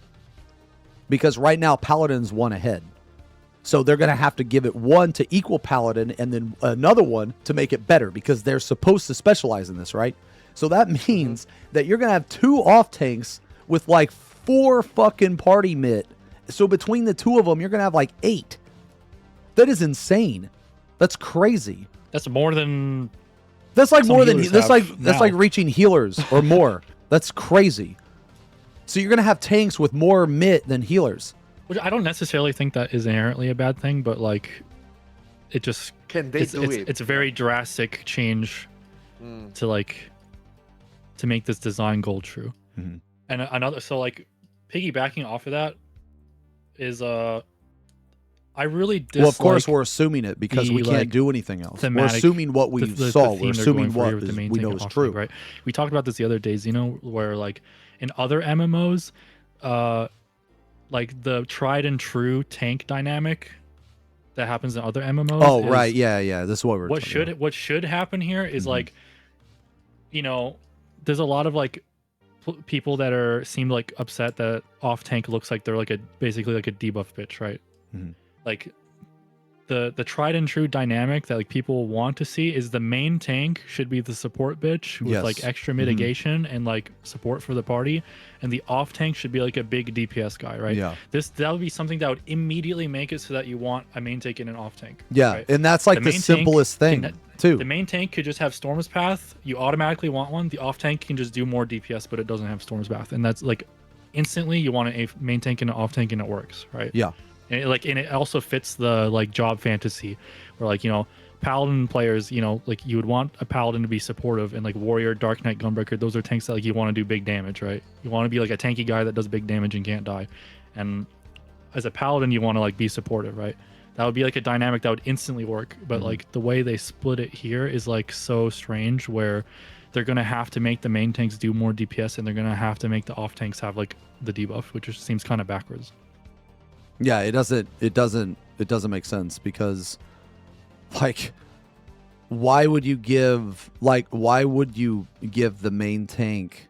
Speaker 1: because right now Paladin's 1 ahead. So they're going to have to give it 1 to equal Paladin, and then another 1 to make it better, because they're supposed to specialize in this, right? So that means that you're going to have 2 off tanks with like 4 fucking party mitt. So between the 2 of them, you're going to have like 8. That is insane. That's crazy.
Speaker 3: That's more than...
Speaker 1: That's like more than... That's like reaching healers or more. That's crazy. So you're going to have tanks with more mitt than healers.
Speaker 3: Which I don't necessarily think that is inherently a bad thing, but like... It just...
Speaker 2: Can they do it?
Speaker 3: It's a very drastic change to like... to make this design goal true. And another... So like, piggybacking off of that, is I really dislike.
Speaker 1: Well, of course, we're assuming it because we can't do anything else. We're assuming what we saw. We're assuming what we know is true.
Speaker 3: Right? We talked about this the other day, Xeno, where like in other MMOs, like the tried and true tank dynamic that happens in other MMOs.
Speaker 1: Oh, right, yeah. This is what we're.
Speaker 3: What should happen here is like, you know, there's a lot of like people that seem like upset that off tank looks like they're like basically like a debuff bitch, right? Like the tried and true dynamic that like people want to see is the main tank should be the support bitch with like
Speaker 1: Yes.
Speaker 3: extra mitigation and like support for the party, and the off tank should be like a big DPS guy, right?
Speaker 1: Yeah.
Speaker 3: That would be something that would immediately make it so that you want a main tank and an off tank.
Speaker 1: Yeah,
Speaker 3: right?
Speaker 1: and that's like the
Speaker 3: main tank
Speaker 1: simplest thing too.
Speaker 3: The main tank could just have Storm's Path. You automatically want one. The off tank can just do more DPS, but it doesn't have Storm's Path, and that's like instantly you want a main tank and an off tank, and it works, right?
Speaker 1: Yeah.
Speaker 3: And it also fits the like job fantasy where like, you know, paladin players, you know, like you would want a paladin to be supportive, and like warrior, dark knight, gunbreaker, those are tanks that like you want to do big damage, right? You want to be like a tanky guy that does big damage and can't die. And as a paladin, you want to like be supportive, right? That would be like a dynamic that would instantly work. But like the way they split it here is like so strange, where they're gonna have to make the main tanks do more DPS, and they're gonna have to make the off tanks have like the debuff, which just seems kind of backwards.
Speaker 1: Yeah, it doesn't make sense, because like why would you give the main tank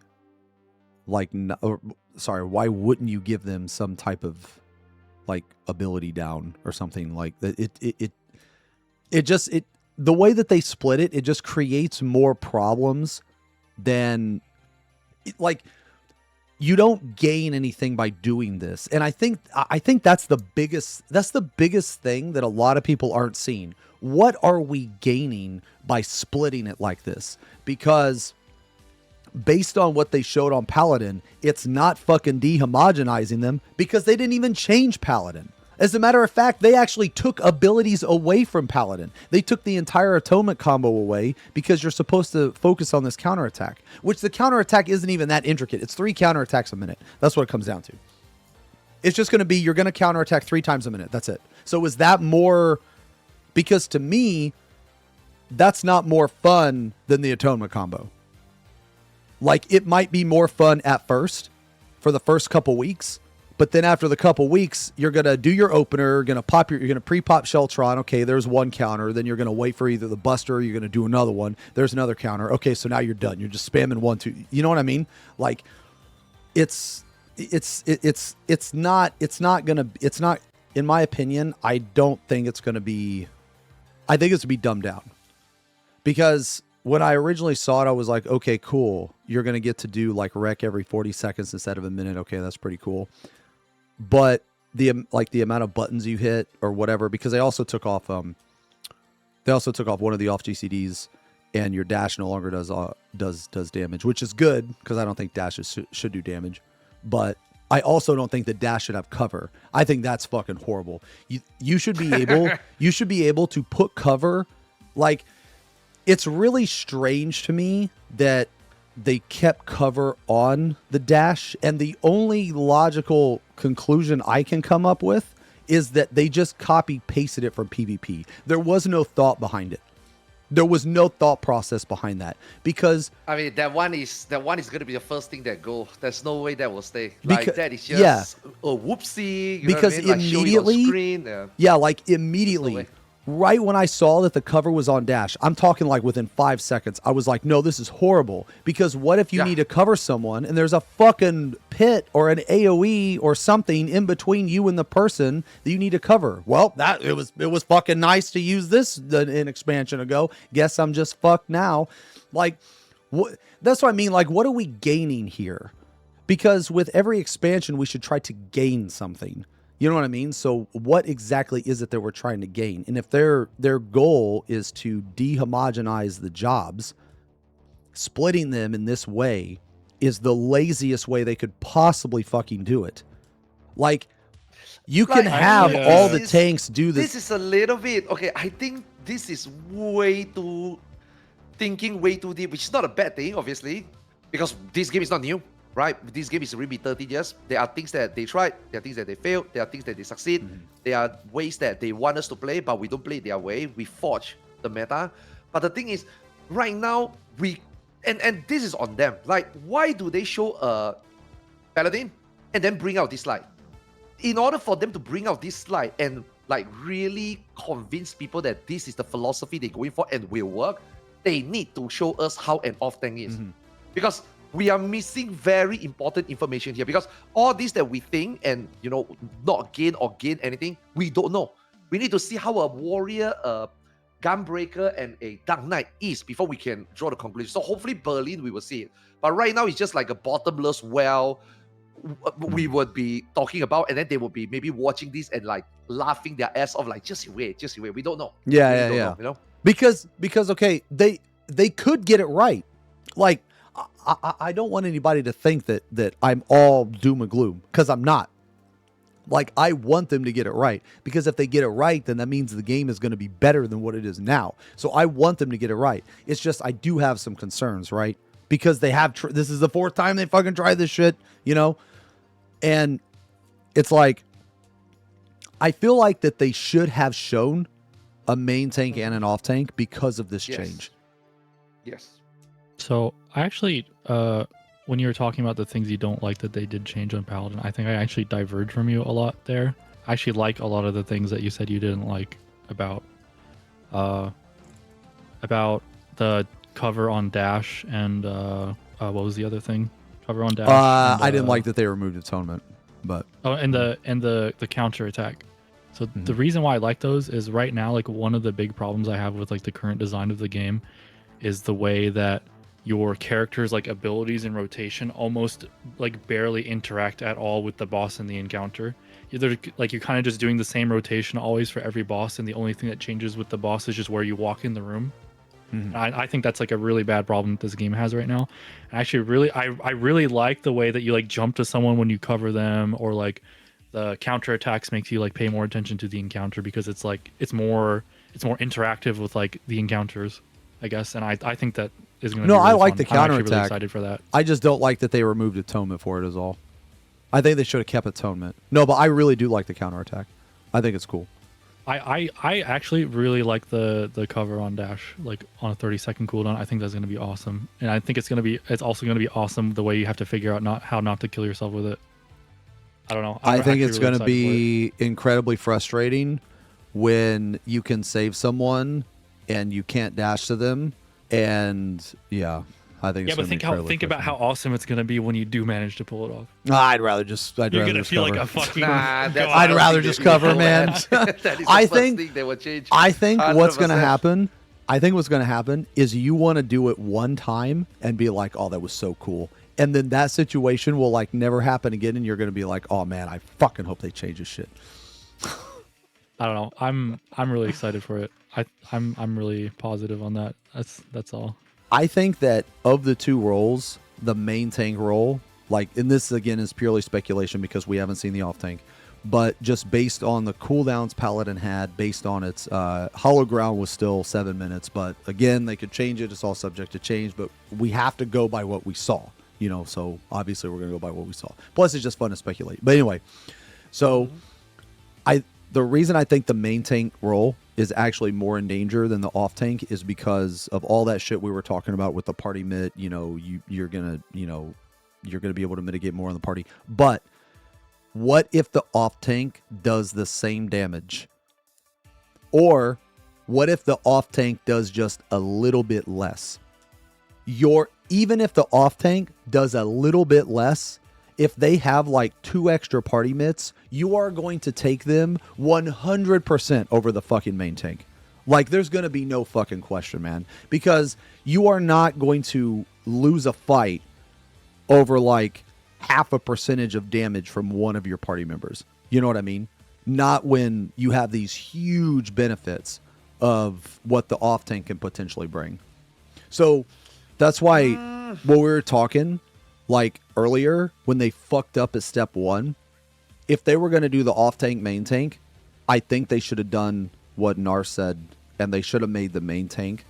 Speaker 1: like why wouldn't you give them some type of like ability down or something like that? The way that they split it just creates more problems than like you don't gain anything by doing this. And I think that's the biggest thing that a lot of people aren't seeing. What are we gaining by splitting it like this? Because based on what they showed on Paladin, it's not fucking dehomogenizing them, because they didn't even change Paladin. As a matter of fact, they actually took abilities away from Paladin. They took the entire atonement combo away, because you're supposed to focus on this counterattack, which the counterattack isn't even that intricate. It's 3 counterattacks a minute. That's what it comes down to. It's just going to be, you're going to counterattack 3 times a minute. That's it. So is that more? Because to me, that's not more fun than the atonement combo. Like, it might be more fun at first for the first couple weeks, but then after the couple weeks, you're going to do your opener, you're going to pre-pop Sheltron. Okay, there's one counter. Then you're going to wait for either the Buster, or you're going to do another one. There's another counter. Okay, so now you're done. You're just spamming 1, 2. You know what I mean? Like, it's not, in my opinion, I don't think it's going to be, I think it's to be dumbed down. Because when I originally saw it, I was like, okay, cool. You're going to get to do like rec every 40 seconds instead of a minute. Okay, that's pretty cool. But the amount of buttons you hit or whatever, because they also took off one of the off GCDs, and your dash no longer does damage, which is good, because I don't think dashes should do damage. But I also don't think the dash should have cover. I think that's fucking horrible. You should be able to put cover. Like, it's really strange to me that they kept cover on the dash, and the only logical conclusion I can come up with is that they just copy pasted it from PvP. There was no thought behind it. There was no thought process behind that, because
Speaker 2: I mean, that one is going to be the first thing that go. There's no way that will stay. Like, that is just a whoopsie. You
Speaker 1: because
Speaker 2: know what I mean? Like,
Speaker 1: immediately,
Speaker 2: screen,
Speaker 1: like immediately, right when I saw that the cover was on dash, I'm talking like within 5 seconds, I was like, no, this is horrible. Because what if you need to cover someone and there's a fucking pit or an AoE or something in between you and the person that you need to cover? Well, it was fucking nice to use this an expansion ago. Guess I'm just fucked now. Like, that's what I mean. Like, what are we gaining here? Because with every expansion, we should try to gain something. You know what I mean? So what exactly is it that we're trying to gain? And if their goal is to dehomogenize the jobs, splitting them in this way is the laziest way they could possibly fucking do it. Like, you can have all the tanks do this.
Speaker 2: This is a little bit, okay, I think this is thinking way too deep, which is not a bad thing, obviously, because this game is not new. Right, this game is already 30 years. There are things that they tried, there are things that they failed, there are things that they succeed. There are ways that they want us to play, but we don't play their way. We forge the meta. But the thing is, right now, and this is on them. Like, why do they show a Paladin and then bring out this slide? In order for them to bring out this slide and like really convince people that this is the philosophy they're going for and will work, they need to show us how an off tank is. Because we are missing very important information here, because all this that we think and, you know, not gain or gain anything, we don't know. We need to see how a warrior, a gunbreaker, and a dark knight is before we can draw the conclusion. So hopefully Berlin, we will see it. But right now, it's just like a bottomless well we would be talking about, and then they would be maybe watching this and like laughing their ass off, like just wait. We don't know.
Speaker 1: Yeah,
Speaker 2: We
Speaker 1: yeah,
Speaker 2: don't
Speaker 1: yeah.
Speaker 2: know, you know?
Speaker 1: Because okay, they could get it right. Like I don't want anybody to think that I'm all doom and gloom, because I'm not. Like, I want them to get it right, because if they get it right, then that means the game is going to be better than what it is now. So I want them to get it right. It's just I do have some concerns, right? Because they have this is the fourth time they fucking tried this shit, you know? And it's like, I feel like that they should have shown a main tank and an off tank because of this change.
Speaker 2: Yes.
Speaker 3: So I actually, when you were talking about the things you don't like that they did change on Paladin, I think I actually diverged from you a lot there. I actually like a lot of the things that you said you didn't like about the cover on dash and what was the other thing? Cover on dash.
Speaker 1: I didn't like that they removed atonement, but
Speaker 3: and the counter attack. So the reason why I like those is right now, like, one of the big problems I have with like the current design of the game is the way that your character's like abilities and rotation almost like barely interact at all with the boss in the encounter. Either like you're kind of just doing the same rotation always for every boss, and the only thing that changes with the boss is just where you walk in the room. I think that's like a really bad problem that this game has right now. And actually, I really like the way that you like jump to someone when you cover them, or like the counter attacks makes you like pay more attention to the encounter, because it's like it's more interactive with like the encounters, I guess. And I think that is going to be really
Speaker 1: I like
Speaker 3: fun.
Speaker 1: the
Speaker 3: I'm actually
Speaker 1: counterattack.
Speaker 3: really excited for that.
Speaker 1: I just don't like that they removed atonement for it is all. I think they should have kept atonement. No, but I really do like the counterattack. I think it's cool.
Speaker 3: I actually really like the cover on dash, like on a 30-second cooldown. I think that's going to be awesome. And I think it's also going to be awesome the way you have to figure out how not to kill yourself with it. I don't know.
Speaker 1: I think it's going to be incredibly frustrating when you can save someone and you can't dash to them. And yeah, I think it's
Speaker 3: but think about how awesome it's going to be when you do manage to pull it off.
Speaker 1: I'd rather just
Speaker 3: You're going to feel like a fucking
Speaker 1: I'd rather just cover, man.
Speaker 2: That is
Speaker 1: I
Speaker 2: the
Speaker 1: think
Speaker 2: first thing they will change.
Speaker 1: I think what's going to
Speaker 2: 100%.
Speaker 1: happen, is you want to do it one time and be like, "Oh, that was so cool." And then that situation will like never happen again, and you're going to be like, "Oh man, I fucking hope they change this shit."
Speaker 3: I don't know. I'm really excited for it. I'm really positive on that. That's all.
Speaker 1: I think that of the two roles, the main tank role, like, and this again is purely speculation because we haven't seen the off tank, but just based on the cooldowns Paladin had, based on its hollow ground was still 7 minutes, but again, they could change it. It's all subject to change, but we have to go by what we saw, you know, so obviously we're going to go by what we saw. Plus, it's just fun to speculate. But anyway, so the reason I think the main tank role is actually more in danger than the off tank is because of all that shit we were talking about with the party mid. You know, you're gonna be able to mitigate more on the party. But what if the off tank does the same damage? Or what if the off tank does just a little bit less? Even if the off tank does a little bit less, if they have like 2 extra party mitts, you are going to take them 100% over the fucking main tank. Like, there's going to be no fucking question, man. Because you are not going to lose a fight over like half a percentage of damage from one of your party members. You know what I mean? Not when you have these huge benefits of what the off tank can potentially bring. So that's why when we were talking like earlier, when they fucked up at step 1, if they were going to do the off tank main tank, I think they should have done what Nar said, and they should have made the main tank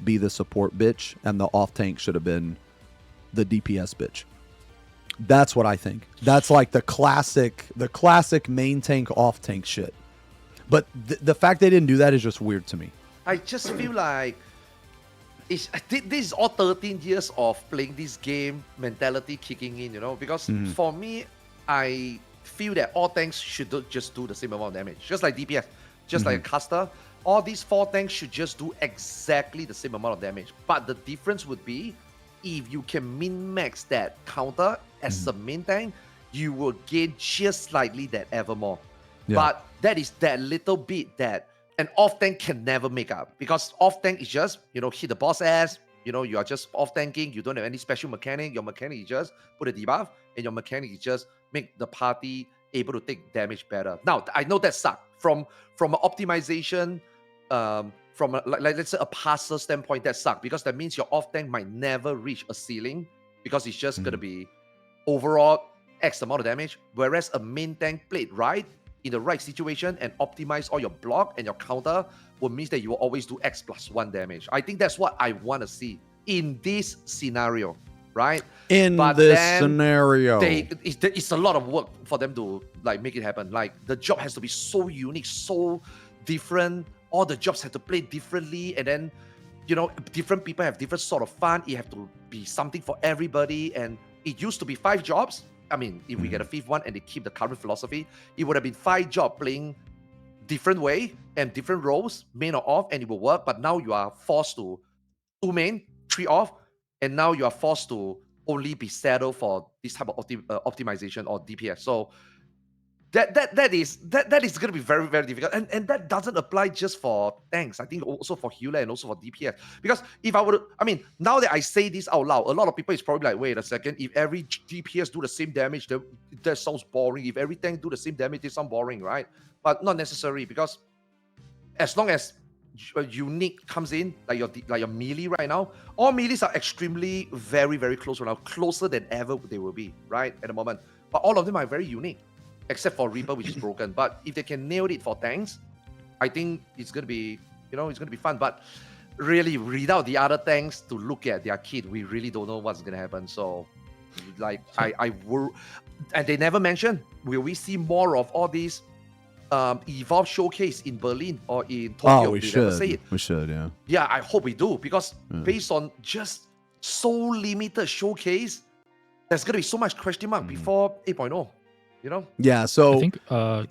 Speaker 1: be the support bitch, and the off tank should have been the DPS bitch. That's what I think. That's like the classic main tank off tank shit. But the fact they didn't do that is just weird to me.
Speaker 2: I just feel like this is all 13 years of playing this game mentality kicking in, you know, because for me, I feel that all tanks should just do the same amount of damage, just like DPS, just like a caster. All these 4 tanks should just do exactly the same amount of damage. But the difference would be if you can min-max that counter as a main tank, you will gain just slightly that evermore. Yeah. But that is that little bit that an off tank can never make up, because off tank is just, hit the boss ass. You are just off tanking. You don't have any special mechanic. Your mechanic is just put a debuff, and your mechanic is just make the party able to take damage better. Now, I know that sucks from an optimization, from let's say a passer standpoint, that sucks, because that means your off tank might never reach a ceiling, because it's just gonna be overall X amount of damage. Whereas a main tank played right in the right situation and optimize all your block and your counter will mean that you will always do X plus 1 damage. I think that's what I want to see in this scenario, right?
Speaker 1: But this scenario,
Speaker 2: it's a lot of work for them to like make it happen. Like the job has to be so unique, so different. All the jobs have to play differently, and then different people have different sort of fun. It have to be something for everybody. And it used to be 5 jobs. I mean, if we get a 5th one and they keep the current philosophy, it would have been 5 jobs playing different way and different roles, main or off, and it will work. But now you are forced to 2 main, 3 off, and now you are forced to only be settled for this type of optimization or DPS. So that is going to be very, very difficult, and that doesn't apply just for tanks. I think also for healer and also for DPS. Because if I were to, I mean, now that I say this out loud, a lot of people is probably like, wait a second, if every DPS do the same damage, that sounds boring. If every tank do the same damage, it sounds boring, right? But not necessary, because as long as a unique comes in, like your melee right now, all melees are extremely very, very close right now, closer than ever they will be, right, at the moment. But all of them are very unique, except for Reaper, which is broken. But if they can nail it for tanks, I think it's gonna be, it's gonna be fun. But really, without the other tanks to look at their kit, we really don't know what's gonna happen. So, like, I will, and they never mention, will we see more of all these Evolve showcase in Berlin or in Tokyo?
Speaker 1: Oh, we should. Say it. We should, yeah.
Speaker 2: Yeah, I hope we do, because based on just so limited showcase, there's gonna be so much question mark before 8.0.
Speaker 1: Yeah, so
Speaker 3: I think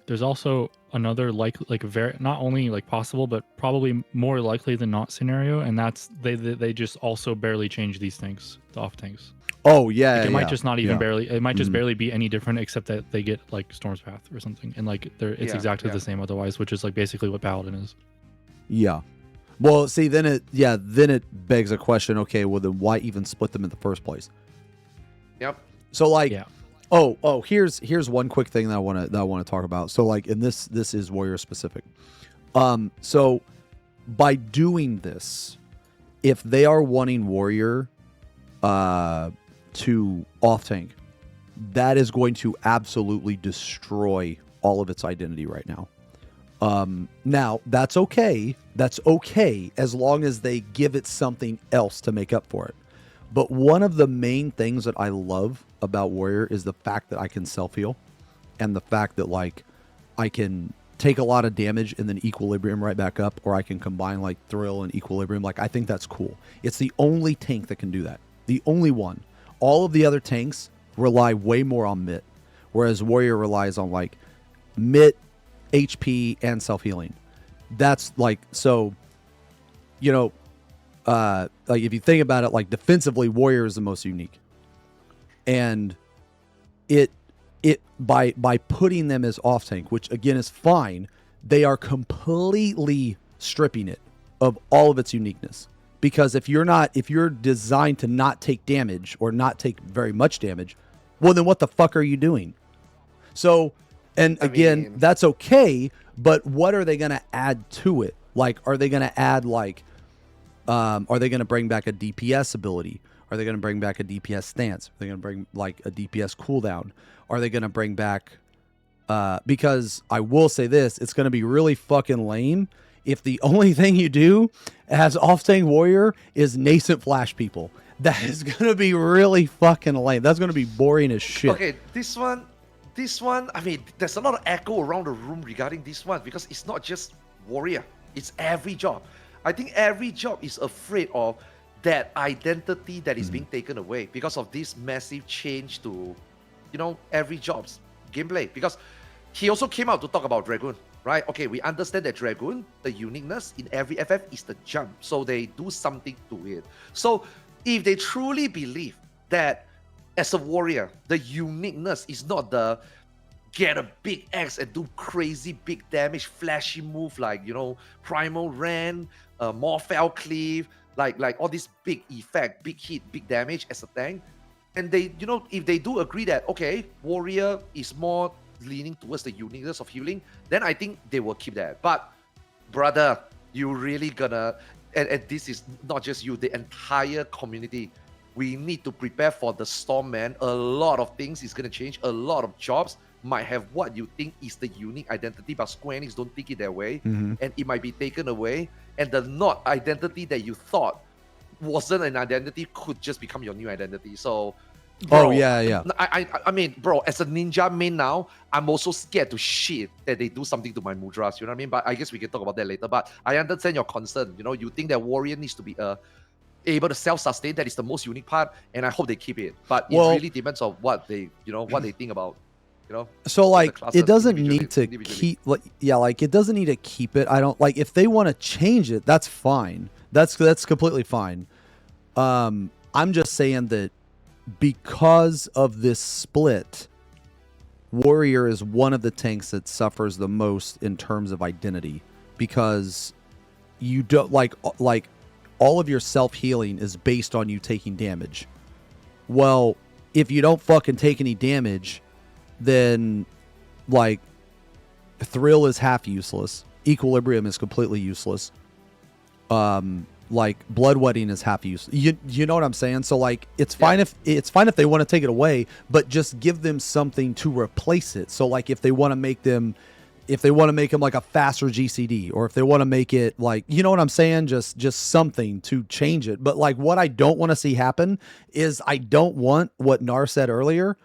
Speaker 3: there's also another like very not only like possible but probably more likely than not scenario, and that's they just also barely change these things, the off tanks.
Speaker 1: Oh yeah,
Speaker 3: like it might just not even barely. It might just barely be any different, except that they get like Storm's Path or something, and like it's exactly the same otherwise, which is like basically what Paladin is.
Speaker 1: Yeah. Well, see, then it begs a question. Okay, well then why even split them in the first place?
Speaker 2: Yep.
Speaker 1: So like, oh, here's one quick thing that I want to talk about. So like, and this is warrior specific. So by doing this, if they are wanting warrior, to off tank, that is going to absolutely destroy all of its identity right now. Now that's okay. That's okay as long as they give it something else to make up for it. But one of the main things that I love about warrior is the fact that I can self-heal, and the fact that like I can take a lot of damage and then equilibrium right back up, or I can combine like thrill and equilibrium. Like I think that's cool. It's the only tank that can do that. The only one. All of the other tanks rely way more on MIT, whereas warrior relies on like MIT, HP, and self-healing. That's like, so, like if you think about it, like defensively, warrior is the most unique, and it by putting them as off tank, which again is fine, they are completely stripping it of all of its uniqueness. Because if you're designed to not take damage or not take very much damage, well then what the fuck are you doing? So, and again, that's okay, but what are they going to add to it? Like, are they going to add like, are they going to bring back a DPS ability? Are they going to bring back a DPS stance? Are they going to bring like a DPS cooldown? Are they going to bring back, because I will say this, it's going to be really fucking lame if the only thing you do as off-tank warrior is nascent flash people. That is going to be really fucking lame. That's going to be boring as shit.
Speaker 2: Okay, this one, I mean, there's a lot of echo around the room regarding this one, because it's not just warrior. It's every job. I think every job is afraid of that identity that is being taken away because of this massive change to, every job's gameplay. Because he also came out to talk about Dragoon. Right? Okay, we understand that Dragoon, the uniqueness in every FF is the jump. So they do something to it. So if they truly believe that as a warrior, the uniqueness is not the get a big X and do crazy big damage, flashy move like, you know, Primal Ran, Morphel Cleave, like all this big effect, big hit, big damage as a tank. And they, you know, if they do agree that, okay, Warrior is more leaning towards the uniqueness of healing, then I think they will keep that. But, brother, you really gonna, and this is not just you, the entire community, we need to prepare for the storm, man. A lot of things is gonna change. A lot of jobs might have what you think is the unique identity, but Square Enix don't think it that way.
Speaker 1: Mm-hmm.
Speaker 2: And it might be taken away. And the not identity that you thought wasn't an identity could just become your new identity. So, bro,
Speaker 1: Oh yeah.
Speaker 2: I mean, bro, as a ninja main now, I'm also scared to shit that they do something to my mudras. You know what I mean? But I guess we can talk about that later. But I understand your concern. You know, you think that warrior needs to be able to self-sustain. That is the most unique part, and I hope they keep it. But it really depends on what they, you know, what they think about. You know,
Speaker 1: so like it doesn't need to
Speaker 2: individually.
Speaker 1: keep like it doesn't need to keep it. I don't like if they want to change it, that's fine. That's completely fine. I'm just saying that because of this split, Warrior is one of the tanks that suffers the most in terms of identity, because you don't like all of your self-healing is based on you taking damage. Well, if you don't fucking take any damage, then like Thrill is half useless, Equilibrium is completely useless, like Bloodwetting is half useless. You know what I'm saying? So like it's fine if they want to take it away, but just give them something to replace it. So like if they want to make them like a faster GCD, or if they want to make it like, you know what I'm saying, just something to change it. But like what I don't want to see happen is I don't want what Nar said earlier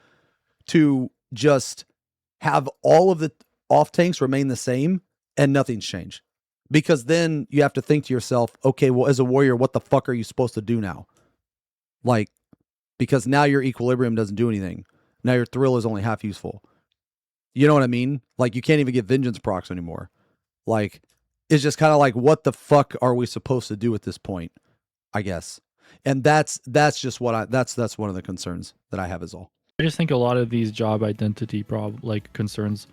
Speaker 1: to just have all of the off tanks remain the same and nothing's changed. Because then you have to think to yourself, okay, well, as a warrior, what the fuck are you supposed to do now? Like, because now your Equilibrium doesn't do anything. Now your Thrill is only half useful. You know what I mean? Like, you can't even get Vengeance procs anymore. Like, it's just kind of like, what the fuck are we supposed to do at this point? I guess. And that's just what that's one of the concerns that I have is all.
Speaker 3: I just think a lot of these job identity concerns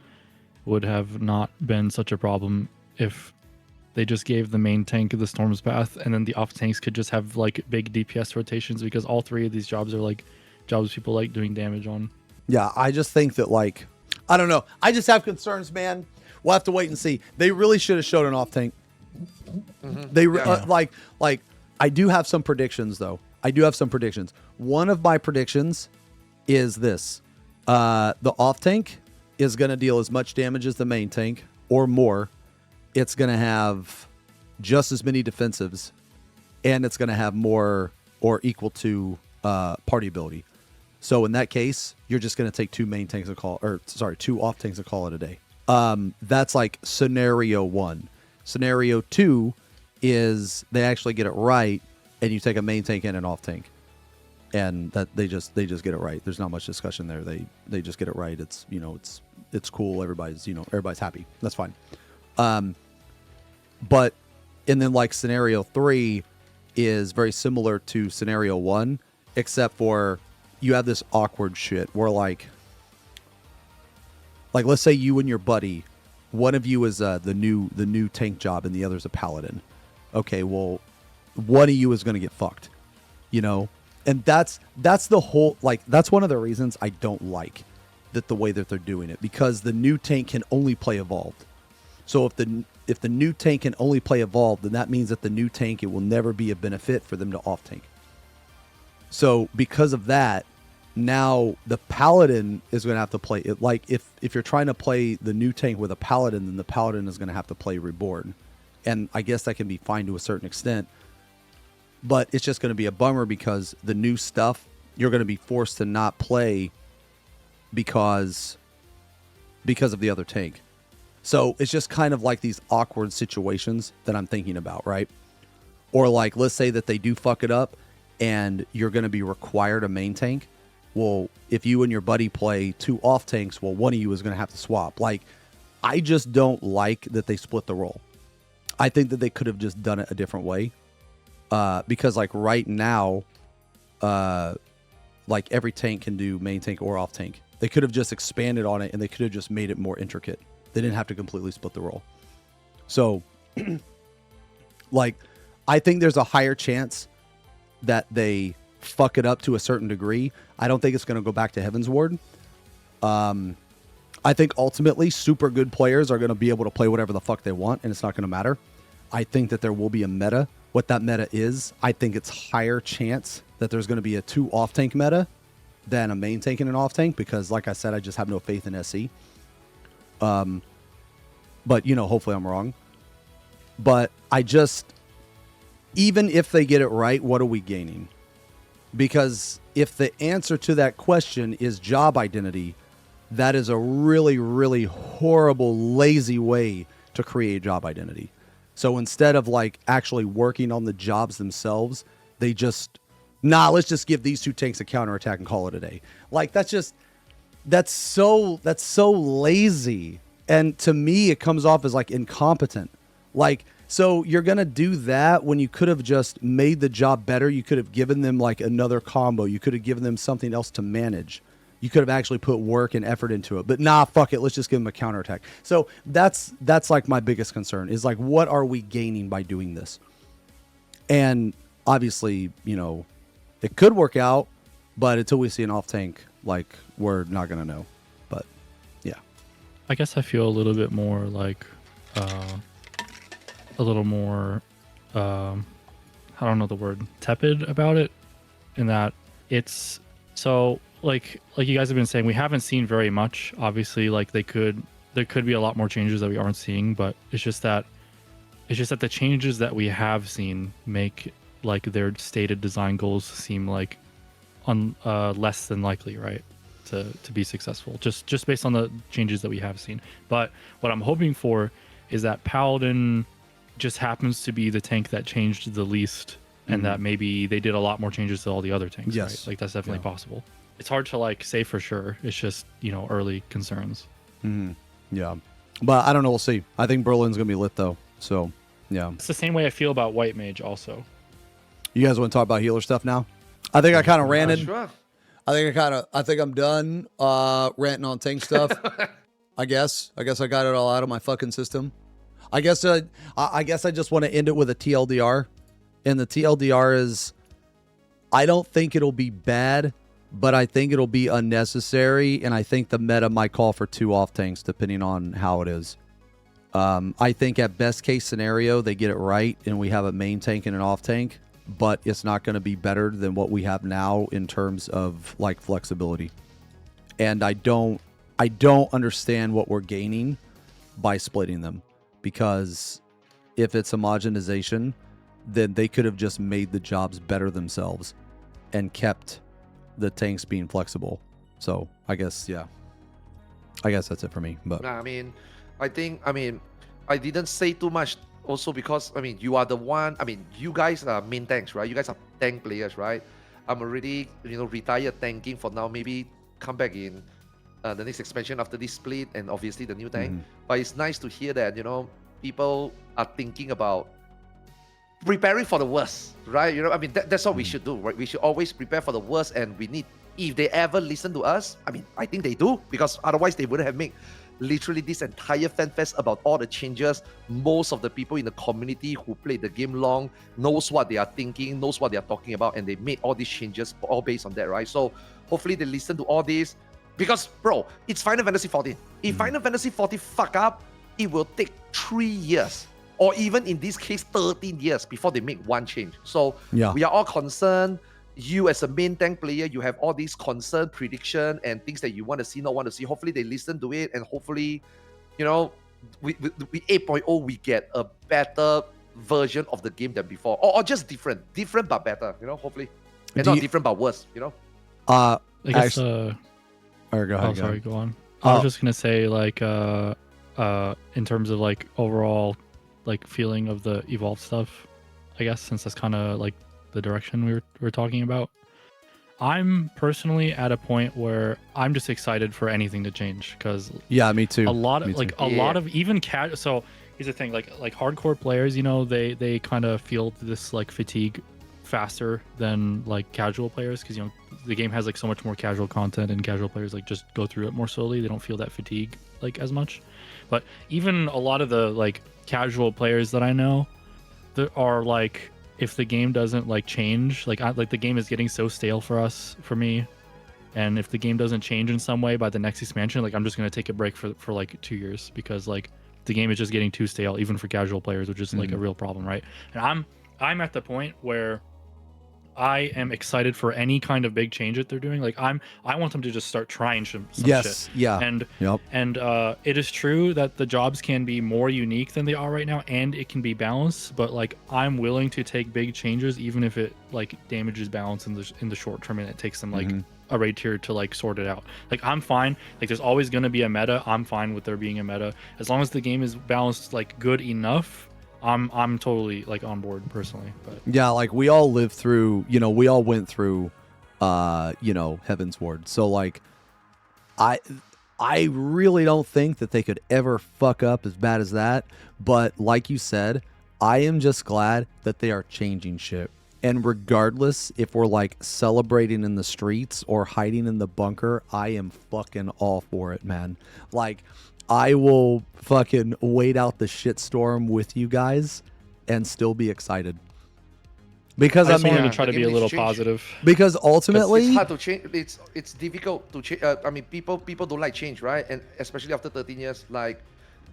Speaker 3: would have not been such a problem if they just gave the main tank the Storm's Path, and then the off tanks could just have like big DPS rotations, because all three of these jobs are like jobs people like doing damage on.
Speaker 1: Yeah, I just think that like, I don't know. I just have concerns, man. We'll have to wait and see. They really should have showed an off tank. Mm-hmm. They like I do have some predictions though. I do have some predictions. One of my predictions is this: the off tank is going to deal as much damage as the main tank or more. It's going to have just as many defensives, and it's going to have more or equal to party ability. So in that case, you're just going to take two off tanks and call it a day. That's like scenario one. Scenario two is they actually get it right, and you take a main tank and an off tank, and that they just get it right. There's not much discussion there. They just get it right. It's, you know, it's cool. Everybody's happy. That's fine. But and then like scenario 3 is very similar to scenario 1, except for you have this awkward shit where like let's say you and your buddy, one of you is the new tank job and the other's a paladin. Okay, well, one of you is going to get fucked, you know? And that's the whole, like, that's one of the reasons I don't like that the way that they're doing it, because the new tank can only play evolved. So if the new tank can only play evolved, then that means that the new tank, it will never be a benefit for them to off tank. So because of that, now the paladin is going to have to play it. Like if you're trying to play the new tank with a paladin, then the paladin is going to have to play Reborn. And I guess that can be fine to a certain extent, but it's just going to be a bummer because the new stuff you're going to be forced to not play because of the other tank. So it's just kind of like these awkward situations that I'm thinking about, right? Or like, let's say that they do fuck it up and you're going to be required a main tank. Well, if you and your buddy play two off tanks, well, one of you is going to have to swap. Like, I just don't like that they split the role. I think that they could have just done it a different way. Because like right now, like like every tank can do main tank or off tank. They could have just expanded on it and they could have just made it more intricate. They didn't have to completely split the role. So, like, I think there's a higher chance that they fuck it up to a certain degree. I don't think it's going to go back to Heaven's Ward. I think ultimately super good players are going to be able to play whatever the fuck they want, and it's not going to matter. I think that there will be a meta. What that meta is, I think it's higher chance that there's going to be a 2 off-tank meta than a main tank and an off-tank, because like I said, I just have no faith in SC. But, you know, hopefully I'm wrong. But I just, even if they get it right, what are we gaining? Because if the answer to that question is job identity, that is a really, really horrible, lazy way to create job identity. So instead of like actually working on the jobs themselves, they just, let's just give these 2 tanks a counterattack and call it a day. Like that's so lazy. And to me, it comes off as like incompetent. Like, so you're going to do that when you could have just made the job better. You could have given them like another combo. You could have given them something else to manage. You could have actually put work and effort into it. But fuck it. Let's just give them a counterattack. So that's like my biggest concern is like, what are we gaining by doing this? And obviously, you know, it could work out, but until we see an off tank, like, we're not going to know. But yeah.
Speaker 3: I guess I feel a little bit more like, a little more, I don't know the word, tepid about it, in that it's so like you guys have been saying, we haven't seen very much. Obviously, like there could be a lot more changes that we aren't seeing, but it's just that the changes that we have seen make like their stated design goals seem like less than likely, right? To be successful, just based on the changes that we have seen. But what I'm hoping for is that Paladin just happens to be the tank that changed the least, and that maybe they did a lot more changes to all the other tanks.
Speaker 1: Yes.
Speaker 3: Right? Like that's definitely possible. It's hard to like say for sure. It's just, you know, early concerns.
Speaker 1: Yeah, but I don't know. We'll see. I think Berlin's gonna be lit though. So yeah,
Speaker 3: It's the same way I feel about White Mage also.
Speaker 1: you guys want to talk about healer stuff now? I think I kind of ranted.
Speaker 2: Sure.
Speaker 1: I think I'm done ranting on tank stuff. I guess I got it all out of my fucking system. I guess I just want to end it with a TLDR. And the TLDR is, I don't think it'll be bad, but I think it'll be unnecessary, and I think the meta might call for 2 off tanks depending on how it is. I think at best case scenario they get it right and we have a main tank and an off tank, but it's not going to be better than what we have now in terms of like flexibility. And I don't understand what we're gaining by splitting them, because if it's homogenization, then they could have just made the jobs better themselves and kept the tanks being flexible. So I guess that's it for me. But
Speaker 2: Nah, I didn't say too much also because, you are the one, you guys are main tanks, right? You guys are tank players, right? I'm already, retired tanking for now, maybe come back in the next expansion after this split and obviously the new tank. But it's nice to hear that, people are thinking about preparing for the worst, right? That's what we should do, right? We should always prepare for the worst, and we need, if they ever listen to us, I think they do, because otherwise they wouldn't have made literally this entire fan fest about all the changes. Most of the people in the community who played the game long knows what they are thinking, knows what they are talking about, and they made all these changes all based on that, right? So hopefully they listen to all this, because bro, it's Final Fantasy 14. If Final Fantasy 14 fuck up, it will take 3 years, or even in this case 13 years before they make one change. So we are all concerned. You as a main tank player, you have all these concern, prediction, and things that you want to see, not want to see. Hopefully they listen to it, and hopefully, we 8.0, we get a better version of the game than before, or just different but better, hopefully, and not different but worse,
Speaker 3: I guess.
Speaker 1: Or go ahead.
Speaker 3: Sorry, go on. I was just gonna say, like, in terms of like overall, like feeling of the evolved stuff, I guess, since that's kind of like the direction we were talking about. I'm personally at a point where I'm just excited for anything to change, because
Speaker 1: me too.
Speaker 3: A lot of even so here's the thing, like hardcore players, they kind of feel this like fatigue faster than like casual players, because you know the game has like so much more casual content, and casual players like just go through it more slowly. They don't feel that fatigue like as much. But even a lot of the like casual players that I know, that are like, if the game doesn't like change, like the game is getting so stale for me, and if the game doesn't change in some way by the next expansion, like I'm just gonna take a break for like 2 years, because like the game is just getting too stale, even for casual players, which is like a real problem, right? And I'm at the point where I am excited for any kind of big change that they're doing. Like I want them to just start trying some
Speaker 1: Yes,
Speaker 3: shit.
Speaker 1: yeah.
Speaker 3: And
Speaker 1: Yep.
Speaker 3: and it is true that the jobs can be more unique than they are right now, and it can be balanced. But like I'm willing to take big changes, even if it like damages balance in the short term, and it takes them like a raid tier to like sort it out. Like I'm fine. Like there's always gonna be a meta. I'm fine with there being a meta as long as the game is balanced like good enough. I'm totally like on board personally. But
Speaker 1: Yeah, like we all lived through, we all went through Heaven's Ward. So like I really don't think that they could ever fuck up as bad as that, but like you said, I am just glad that they are changing shit. And regardless if we're like celebrating in the streets or hiding in the bunker, I am fucking all for it, man. Like I will fucking wait out the shitstorm with you guys and still be excited. Because
Speaker 3: I just wanted
Speaker 2: yeah,
Speaker 3: to try to
Speaker 2: the
Speaker 3: be a
Speaker 2: game
Speaker 3: little
Speaker 2: needs change.
Speaker 3: positive.
Speaker 1: because ultimately,
Speaker 2: It's hard to change. It's difficult to change. I mean, people don't like change, right? And especially after 13 years, like,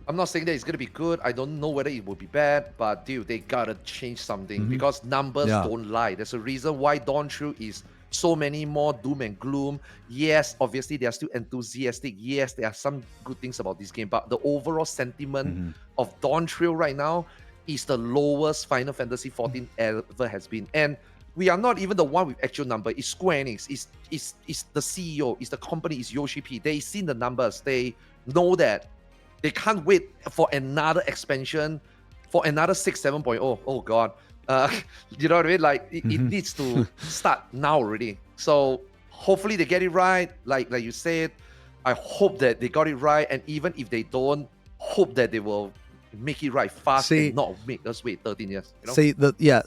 Speaker 2: I'm not saying that it's gonna be good. I don't know whether it will be bad, but dude, they gotta change something because numbers
Speaker 1: Yeah.
Speaker 2: don't lie. There's a reason why Dawn Trail is so many more doom and gloom. Yes, obviously they are still enthusiastic. Yes, there are some good things about this game, but the overall sentiment of Dawn Trail right now is the lowest Final Fantasy 14 ever has been. And we are not even the one with actual number. It's Square Enix. It's the CEO. It's the company. It's yoshi-p. They seen the numbers. They know that they can't wait for another expansion, for another 6, 7.0. Oh God. You know what I mean? Like it needs to start now already. So hopefully they get it right. Like you said, I hope that they got it right. And even if they don't, hope that they will make it right fast and not make us wait 13 years. You know?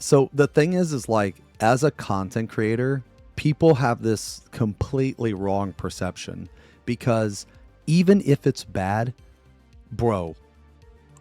Speaker 1: So the thing is like, as a content creator, people have this completely wrong perception, because even if it's bad, bro,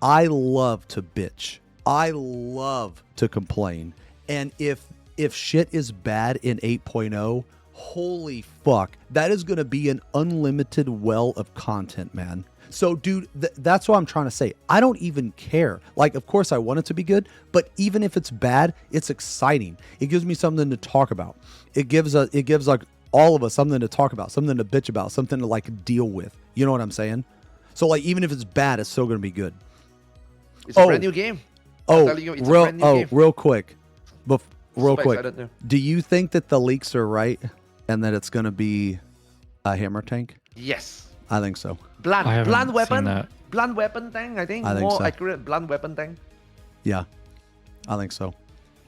Speaker 1: I love to bitch. I love to complain. And if shit is bad in 8.0, holy fuck, that is going to be an unlimited well of content, man. So, dude, that's what I'm trying to say. I don't even care. Like, of course, I want it to be good, but even if it's bad, it's exciting. It gives me something to talk about. It gives like all of us something to talk about, something to bitch about, something to like deal with. You know what I'm saying? So, like, even if it's bad, it's still going to be good.
Speaker 2: It's a brand new game.
Speaker 1: Real quick. Real quick.
Speaker 2: Excited, yeah.
Speaker 1: Do you think that the leaks are right and that it's going to be a hammer tank?
Speaker 2: Yes.
Speaker 1: I think so.
Speaker 2: Blunt weapon tank. I think more
Speaker 1: so.
Speaker 2: accurate blunt weapon tank.
Speaker 1: Yeah, I think so.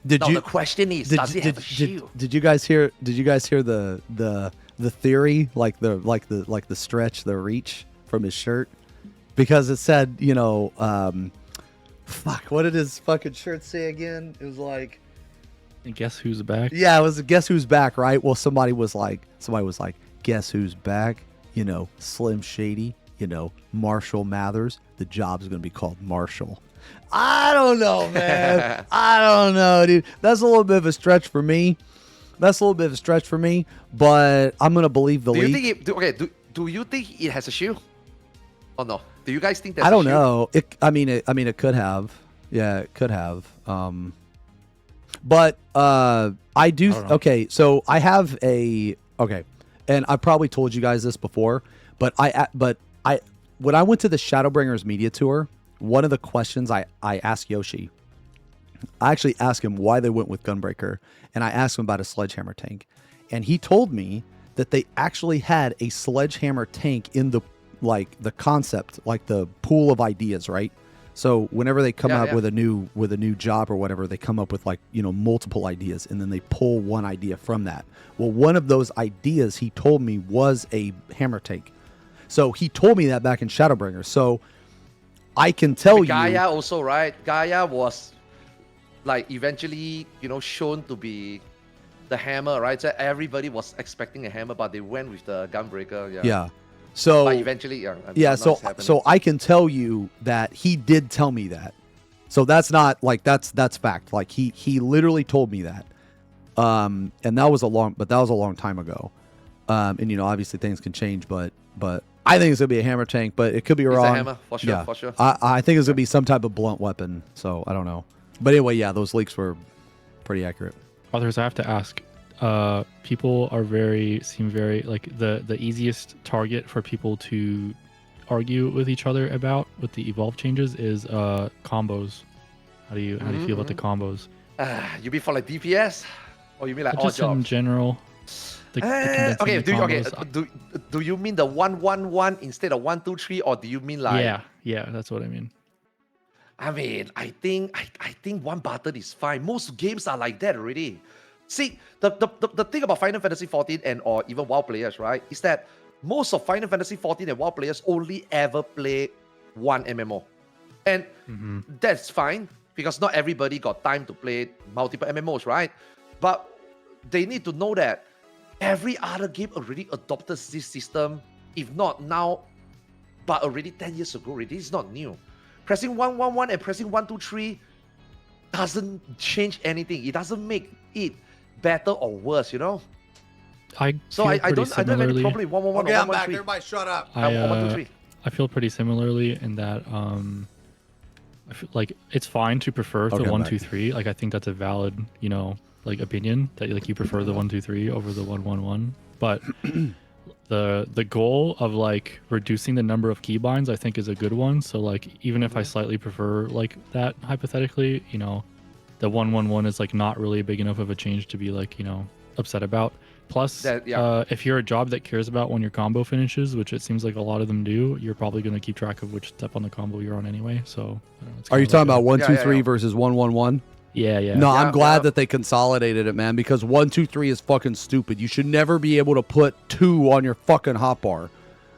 Speaker 2: The question is, does it have a shield?
Speaker 1: Did you guys hear? Did you guys hear the theory, like the stretch, the reach from his shirt? Because it said, fuck, what did his fucking shirt say again? It was like,
Speaker 3: and guess who's back?
Speaker 1: yeah, it was guess who's back, right? Well, somebody was like, guess who's back? Slim Shady, Marshall Mathers. The job's going to be called Marshall. I don't know, man. I don't know, dude. That's a little bit of a stretch for me. But I'm going to believe the leak.
Speaker 2: Do you think it has a shield? Or no? Do you guys think that's
Speaker 1: I don't
Speaker 2: a shield?
Speaker 1: know. It could have. Yeah, it could have. But I do. Okay, so I have and I probably told you guys this before, but when I went to the Shadowbringers media tour, one of the questions I asked Yoshi, I actually asked him why they went with Gunbreaker, and I asked him about a sledgehammer tank, and he told me that they actually had a sledgehammer tank in the concept, like the pool of ideas, right? So whenever they come out with a new job or whatever, they come up with multiple ideas, and then they pull one idea from that. Well, one of those ideas he told me was a hammer tank. So he told me that back in Shadowbringers. So I can tell you,
Speaker 2: Gaia also, right? Gaia was like eventually, shown to be the hammer, right? So everybody was expecting a hammer, but they went with the gunbreaker. Yeah.
Speaker 1: Yeah. So
Speaker 2: But eventually, yeah.
Speaker 1: yeah,
Speaker 2: now it's happening.
Speaker 1: so I can tell you that he did tell me that. So that's not like that's fact. Like he literally told me that. And that was a long time ago. And obviously things can change, but I think it's gonna be a hammer tank, but it could be wrong.
Speaker 2: It's a hammer for sure.
Speaker 1: Yeah.
Speaker 2: For sure.
Speaker 1: I think it's gonna be some type of blunt weapon. So I don't know. But anyway, yeah, those leaks were pretty accurate.
Speaker 3: Others, I have to ask. People seem very like the easiest target for people to argue with each other about with the evolve changes is combos. How do you feel about the combos?
Speaker 2: You mean for like DPS, or you mean like all
Speaker 3: Just in
Speaker 2: jobs?
Speaker 3: general.
Speaker 2: Okay.
Speaker 3: Do
Speaker 2: Do you mean the 1-1-1 instead of 1-2-3, or do you mean like?
Speaker 3: Yeah, that's what I mean.
Speaker 2: I mean, I think one button is fine. Most games are like that already. See, the thing about Final Fantasy 14 or even WoW players, right, is that most of Final Fantasy 14 and WoW players only ever play one MMO. And that's fine, because not everybody got time to play multiple MMOs, right? But they need to know that every other game already adopted this system, if not now, but already 10 years ago already. It's not new. Pressing 1-1-1 and pressing 1-2-3 doesn't change anything. It doesn't make it better or worse,
Speaker 3: I feel
Speaker 2: I don't have any problem with 1-1-1 or 1-1-3.
Speaker 1: Okay, I'm back. Everybody shut up.
Speaker 2: 1-2-3.
Speaker 3: I feel pretty similarly in that I feel like it's fine to prefer the
Speaker 1: Okay,
Speaker 3: 1-2-3. Like I think that's a valid, like opinion that like you prefer the 1-2-3 over the 1-1-1. But the goal of like reducing the number of keybinds I think is a good one. So like even if I slightly prefer like that hypothetically, the 1-1-1 is like not really big enough of a change to be like, upset about. Plus, if you're a job that cares about when your combo finishes, which it seems like a lot of them do, you're probably going to keep track of which step on the combo you're on anyway. So,
Speaker 1: Are you talking about 1-2-3 versus 1-1-1?
Speaker 3: Yeah.
Speaker 1: No, I'm glad that they consolidated it, man, because 1-2-3 is fucking stupid. You should never be able to put 2 on your fucking hotbar.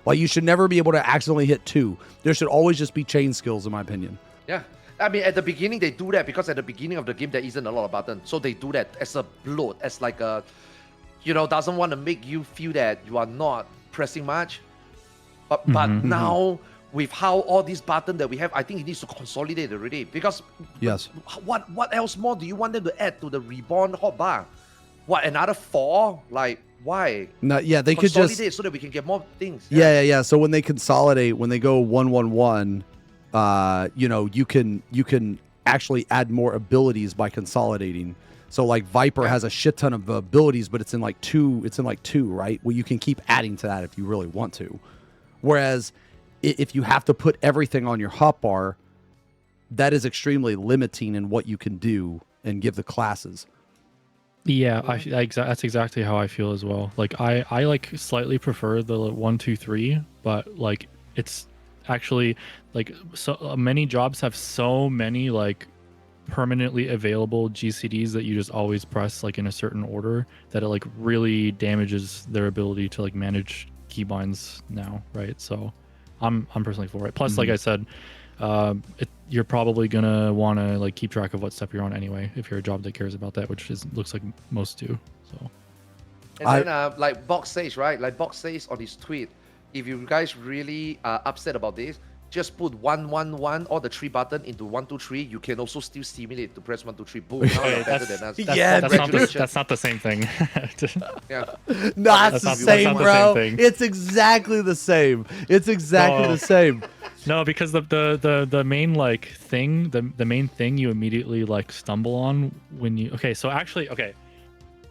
Speaker 1: Like, you should never be able to accidentally hit 2. There should always just be chain skills, in my opinion.
Speaker 2: Yeah. I mean, at the beginning, they do that because at the beginning of the game, there isn't a lot of buttons. So they do that as a bloat, as like a, doesn't want to make you feel that you are not pressing much. But now, with how all these buttons that we have, I think it needs to consolidate already. Because
Speaker 1: yes,
Speaker 2: what else more do you want them to add to the Reborn hotbar? What, another 4? Like, why?
Speaker 1: No, yeah, they could just
Speaker 2: consolidate so that we can get more things.
Speaker 1: Yeah. So when they consolidate, when they go 1-1-1, you can actually add more abilities by consolidating. So like Viper has a shit ton of abilities, but it's in like two, right? Well, you can keep adding to that if you really want to. Whereas if you have to put everything on your hotbar, that is extremely limiting in what you can do and give the classes.
Speaker 3: Yeah, that's exactly how I feel as well. Like I like slightly prefer the 1-2-3, but like it's actually like so many jobs have so many like permanently available GCDs that you just always press like in a certain order that it like really damages their ability to like manage keybinds now, right? So I'm personally for it. Plus, like I said, you're probably gonna want to like keep track of what step you're on anyway if you're a job that cares about that, which looks like most do. So
Speaker 2: and then like Box says, right? Like Box says on his tweet, if you guys really are upset about this, just put 1-1-1 or the 3 button into 1-2-3. You can also still stimulate to press 1-2-3. Boom! Now you're better than us.
Speaker 3: That's not the same thing.
Speaker 2: Yeah.
Speaker 1: No, it's the same, bro. It's exactly the same. It's exactly the same.
Speaker 3: No, because the main like thing, the main thing you immediately like stumble on when you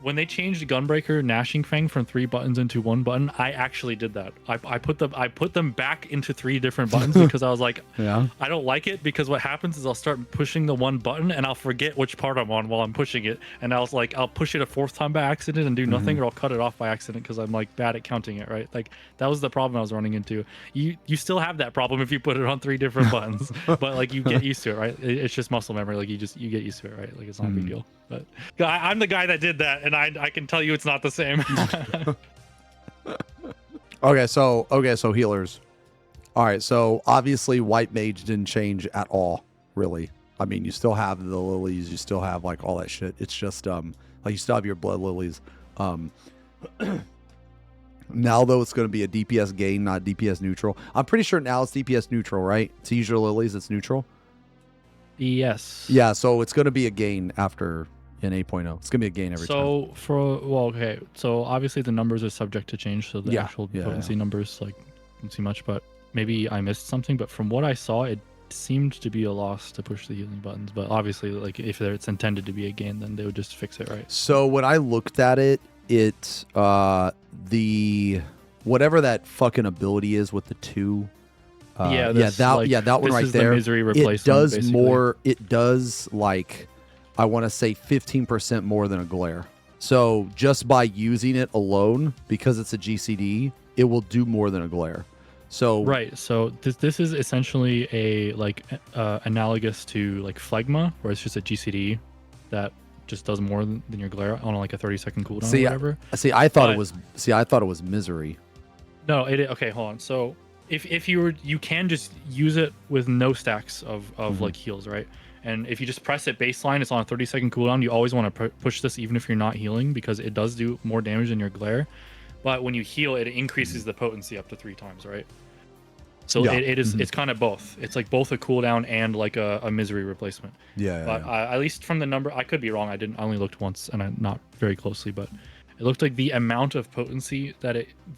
Speaker 3: when they changed Gunbreaker Gnashing Fang from 3 buttons into 1 button, I actually did that. I put them back into 3 different buttons because I was like, I don't like it, because what happens is I'll start pushing the 1 button and I'll forget which part I'm on while I'm pushing it, and I was like, I'll push it a 4th time by accident and do nothing, or I'll cut it off by accident because I'm like bad at counting it, right? Like that was the problem I was running into. You still have that problem if you put it on 3 different buttons, but like you get used to it, right? It's just muscle memory. Like you get used to it, right? Like it's not a big deal. But I'm the guy that did that, and I can tell you it's not the same.
Speaker 1: Okay, so healers. All right, so obviously White Mage didn't change at all, really. I mean, you still have the lilies, you still have like all that shit. It's just like you still have your blood lilies. Now though, it's going to be a DPS gain, not DPS neutral. I'm pretty sure now it's DPS neutral, right? To use your lilies, it's neutral.
Speaker 3: Yes.
Speaker 1: Yeah, so it's going to be a gain after in 8.0. It's going to be a gain every time.
Speaker 3: Okay. So obviously the numbers are subject to change, so the actual potency numbers like don't see much, but maybe I missed something. But from what I saw, it seemed to be a loss to push the healing buttons. But obviously, like if it's intended to be a gain, then they would just fix it, right?
Speaker 1: So when I looked at it, the whatever that fucking ability is with the 2. That one right there.
Speaker 3: The misery replacement,
Speaker 1: it does
Speaker 3: basically.
Speaker 1: more. It does like I want to say 15% more than a glare. So just by using it alone, because it's a GCD, it will do more than a glare. So
Speaker 3: right. So this is essentially a like analogous to like phlegma, where it's just a GCD that just does more than your glare on like a 30-second cooldown or whatever.
Speaker 1: I thought it was misery.
Speaker 3: No, okay, hold on. So if you can just use it with no stacks of like heals, right? And if you just press it baseline, it's on a 30-second cooldown. You always want to push this even if you're not healing, because it does do more damage than your glare. But when you heal, it increases the potency up to 3 times, right? So it's kind of both. It's like both a cooldown and like a misery replacement. But at least from the number, I could be wrong. I only looked once and I'm not very closely, but it looked like the amount of potency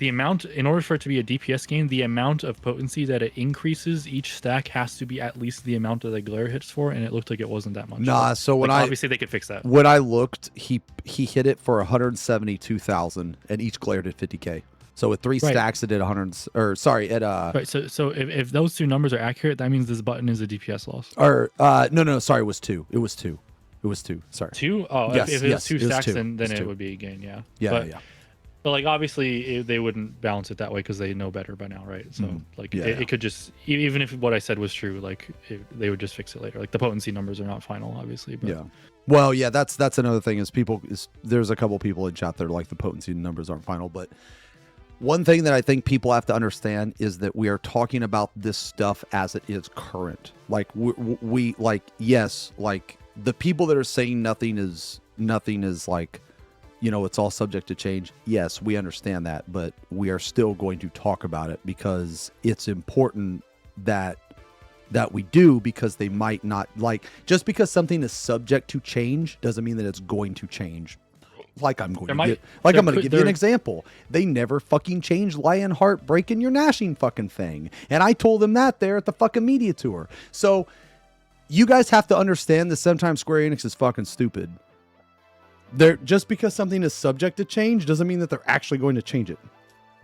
Speaker 3: in order for it to be a DPS gain, the amount of potency that it increases each stack has to be at least the amount that the glare hits for, and it looked like it wasn't that much.
Speaker 1: Nah, so when
Speaker 3: obviously they could fix that.
Speaker 1: When I looked, he hit it for 172,000, and each glare did 50k. So with 3 stacks, it did 100. Or sorry, it
Speaker 3: Right. So if those 2 numbers are accurate, that means this button is a DPS loss.
Speaker 1: Or no, sorry, it was 2. It was 2. Sorry.
Speaker 3: 2? Oh,
Speaker 1: yes,
Speaker 3: if it was 2 stacks,
Speaker 1: 2.
Speaker 3: then it would be a gain. Yeah.
Speaker 1: Yeah.
Speaker 3: But like obviously they wouldn't balance it that way because they know better by now, right? So it could just, even if what I said was true, like they would just fix it later. Like the potency numbers are not final, obviously. But.
Speaker 1: Yeah. Well, yeah, that's another thing is there's a couple people in chat that are like the potency numbers aren't final, but one thing that I think people have to understand is that we are talking about this stuff as it is current. Like we like, yes, like the people that are saying nothing is like, it's all subject to change. Yes, we understand that, but we are still going to talk about it because it's important that we do, because they might not, like, just because something is subject to change doesn't mean that it's going to change. Like I'm going to give you an example. They never fucking changed Lionheart breaking your gnashing fucking thing. And I told them that there at the fucking media tour. So you guys have to understand that sometimes Square Enix is fucking stupid. Just because something is subject to change doesn't mean that they're actually going to change it.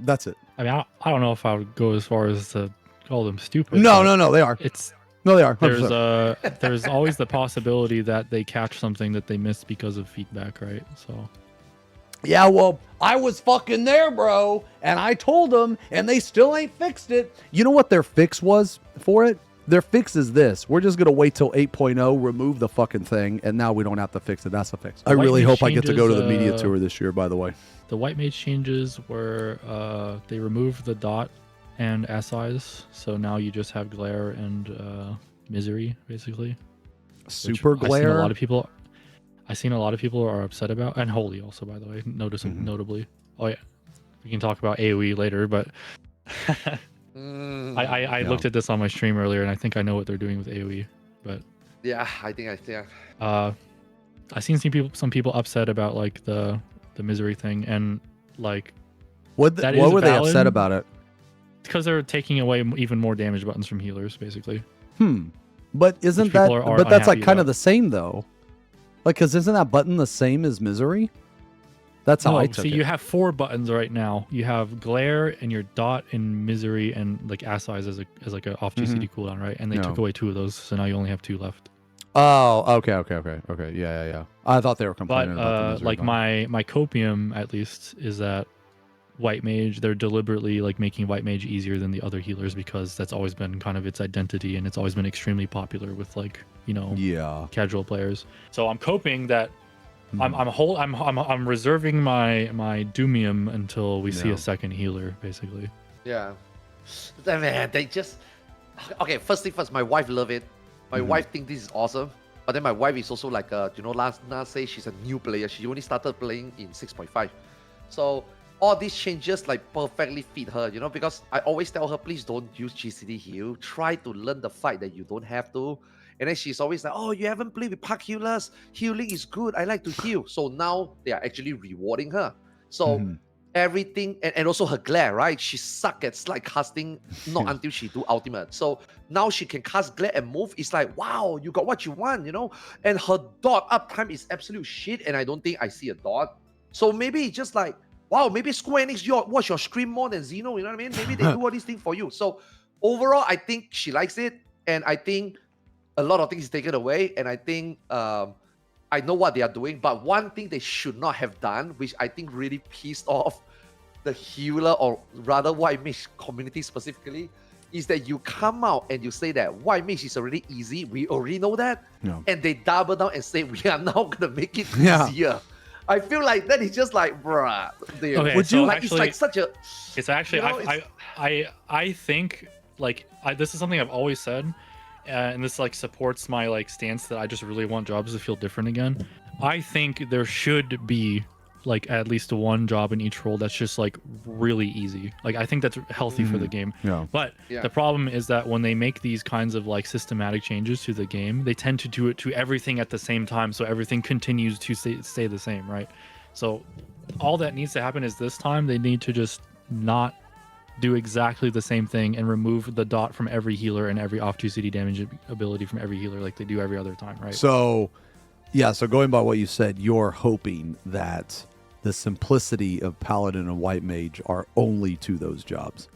Speaker 1: That's it.
Speaker 3: I mean, I don't know if I would go as far as to call them stupid.
Speaker 1: No, they are. No, they are.
Speaker 3: 100%. There's always the possibility that they catch something that they missed because of feedback, right? So
Speaker 1: yeah, well, I was fucking there, bro, and I told them, and they still ain't fixed it. You know what their fix was for it? Their fix is this. We're just going to wait till 8.0, remove the fucking thing, and now we don't have to fix it. That's the fix. I really hope I get to go to the media tour this year, by the way.
Speaker 3: The white mage changes were they removed the dot and SIs, so now you just have glare and misery, basically.
Speaker 1: Super glare?
Speaker 3: I've seen a lot of people are upset about, and holy also, by the way, notably. Oh yeah, we can talk about AoE later, but I looked at this on my stream earlier, and I think I know what they're doing with AoE. But
Speaker 2: yeah, I think.
Speaker 3: I've seen some people upset about like the misery thing, and like
Speaker 1: what were they upset about it?
Speaker 3: Because they're taking away even more damage buttons from healers, basically.
Speaker 1: But isn't that? But that's like kind of the same though. Like, because isn't that button the same as misery? That's how I took it.
Speaker 3: You have 4 buttons right now. You have glare and your dot and misery and like SIs as like a off GCD cooldown, right? And they took away 2 of those, so now you only have 2 left.
Speaker 1: Oh, okay. Yeah. I thought they were complaining about the misery
Speaker 3: like button. my copium at least is that white mage, they're deliberately like making white mage easier than the other healers because that's always been kind of its identity, and it's always been extremely popular with like casual players. So I'm coping that I'm reserving my Doomium until we see a second healer, basically.
Speaker 2: Yeah, man, they just okay. First thing first, my wife love it. My wife thinks this is awesome, but then my wife is also like, last say she's a new player. She only started playing in 6.5. So all these changes like perfectly fit her, because I always tell her, please don't use GCD heal. Try to learn the fight that you don't have to. And then she's always like, oh, you haven't played with park healers. Healing is good. I like to heal. So now they are actually rewarding her. So everything, and also her glare, right? She suck at slide casting, not until she do ultimate. So now she can cast glare and move. It's like, wow, you got what you want, And her dot uptime is absolute shit, and I don't think I see a dot. So maybe it's just like, wow, maybe Square Enix watch your stream more than Xeno, you know what I mean? Maybe they do all these things for you. So overall, I think she likes it, and I think a lot of things is taken away, and I think I know what they are doing, but one thing they should not have done, which I think really pissed off the healer, or rather White Mage community specifically, is that you come out and you say that White Mage is already easy, we already know that, and they double down and say we are now going to make it easier. I feel like that is just like, bruh.
Speaker 3: Okay, so
Speaker 2: like,
Speaker 3: actually,
Speaker 2: it's like such a...
Speaker 3: It's actually, I think, like, this is something I've always said, and this like supports my like stance that I just really want jobs to feel different again. I think there should be like at least one job in each role that's just like really easy. Like I think that's healthy for the game. But the problem is that when they make these kinds of like systematic changes to the game, they tend to do it to everything at the same time, so everything continues to stay the same, right? So all that needs to happen is this time they need to just not do exactly the same thing and remove the dot from every healer and every off 2 CD damage ability from every healer like they do every other time, right?
Speaker 1: So yeah, so going by what you said, you're hoping that the simplicity of Paladin and White Mage are only to those jobs.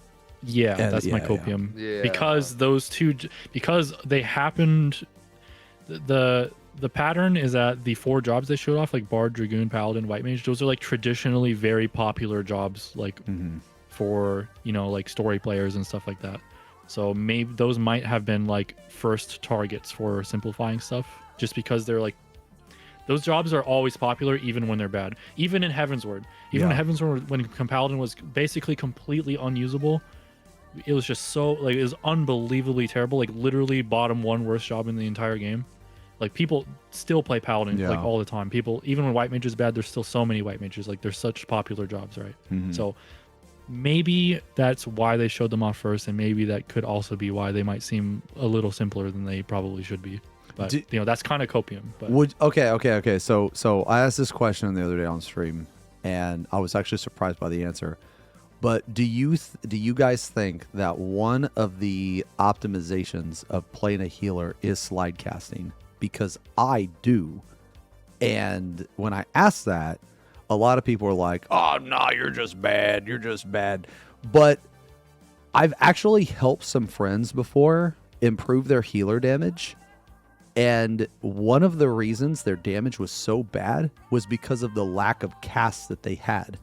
Speaker 3: Yeah, that's my copium.
Speaker 2: Yeah.
Speaker 3: Because those two, because they happened, the pattern is that the 4 jobs they showed off, like Bard, Dragoon, Paladin, White Mage, those are like traditionally very popular jobs, like for, like story players and stuff like that. So maybe those might have been like first targets for simplifying stuff, just because they're like, those jobs are always popular even when they're bad. Even in Heavensward. Even in Heavensward, when Paladin was basically completely unusable, it was just so, like, it was unbelievably terrible. Like, literally bottom 1 worst job in the entire game. Like, people still play Paladin, like, all the time. People, even when White Mage is bad, there's still so many White Mages. Like, they're such popular jobs, right? So, maybe that's why they showed them off first, and maybe that could also be why they might seem a little simpler than they probably should be. But that's kind of copium. But
Speaker 1: Okay. So I asked this question the other day on stream, and I was actually surprised by the answer. But do you guys think that one of the optimizations of playing a healer is slide casting? Because I do, and when I asked that, a lot of people are like, "Oh no, you're just bad. You're just bad." But I've actually helped some friends before improve their healer damage. And one of the reasons their damage was so bad was because of the lack of casts that they had.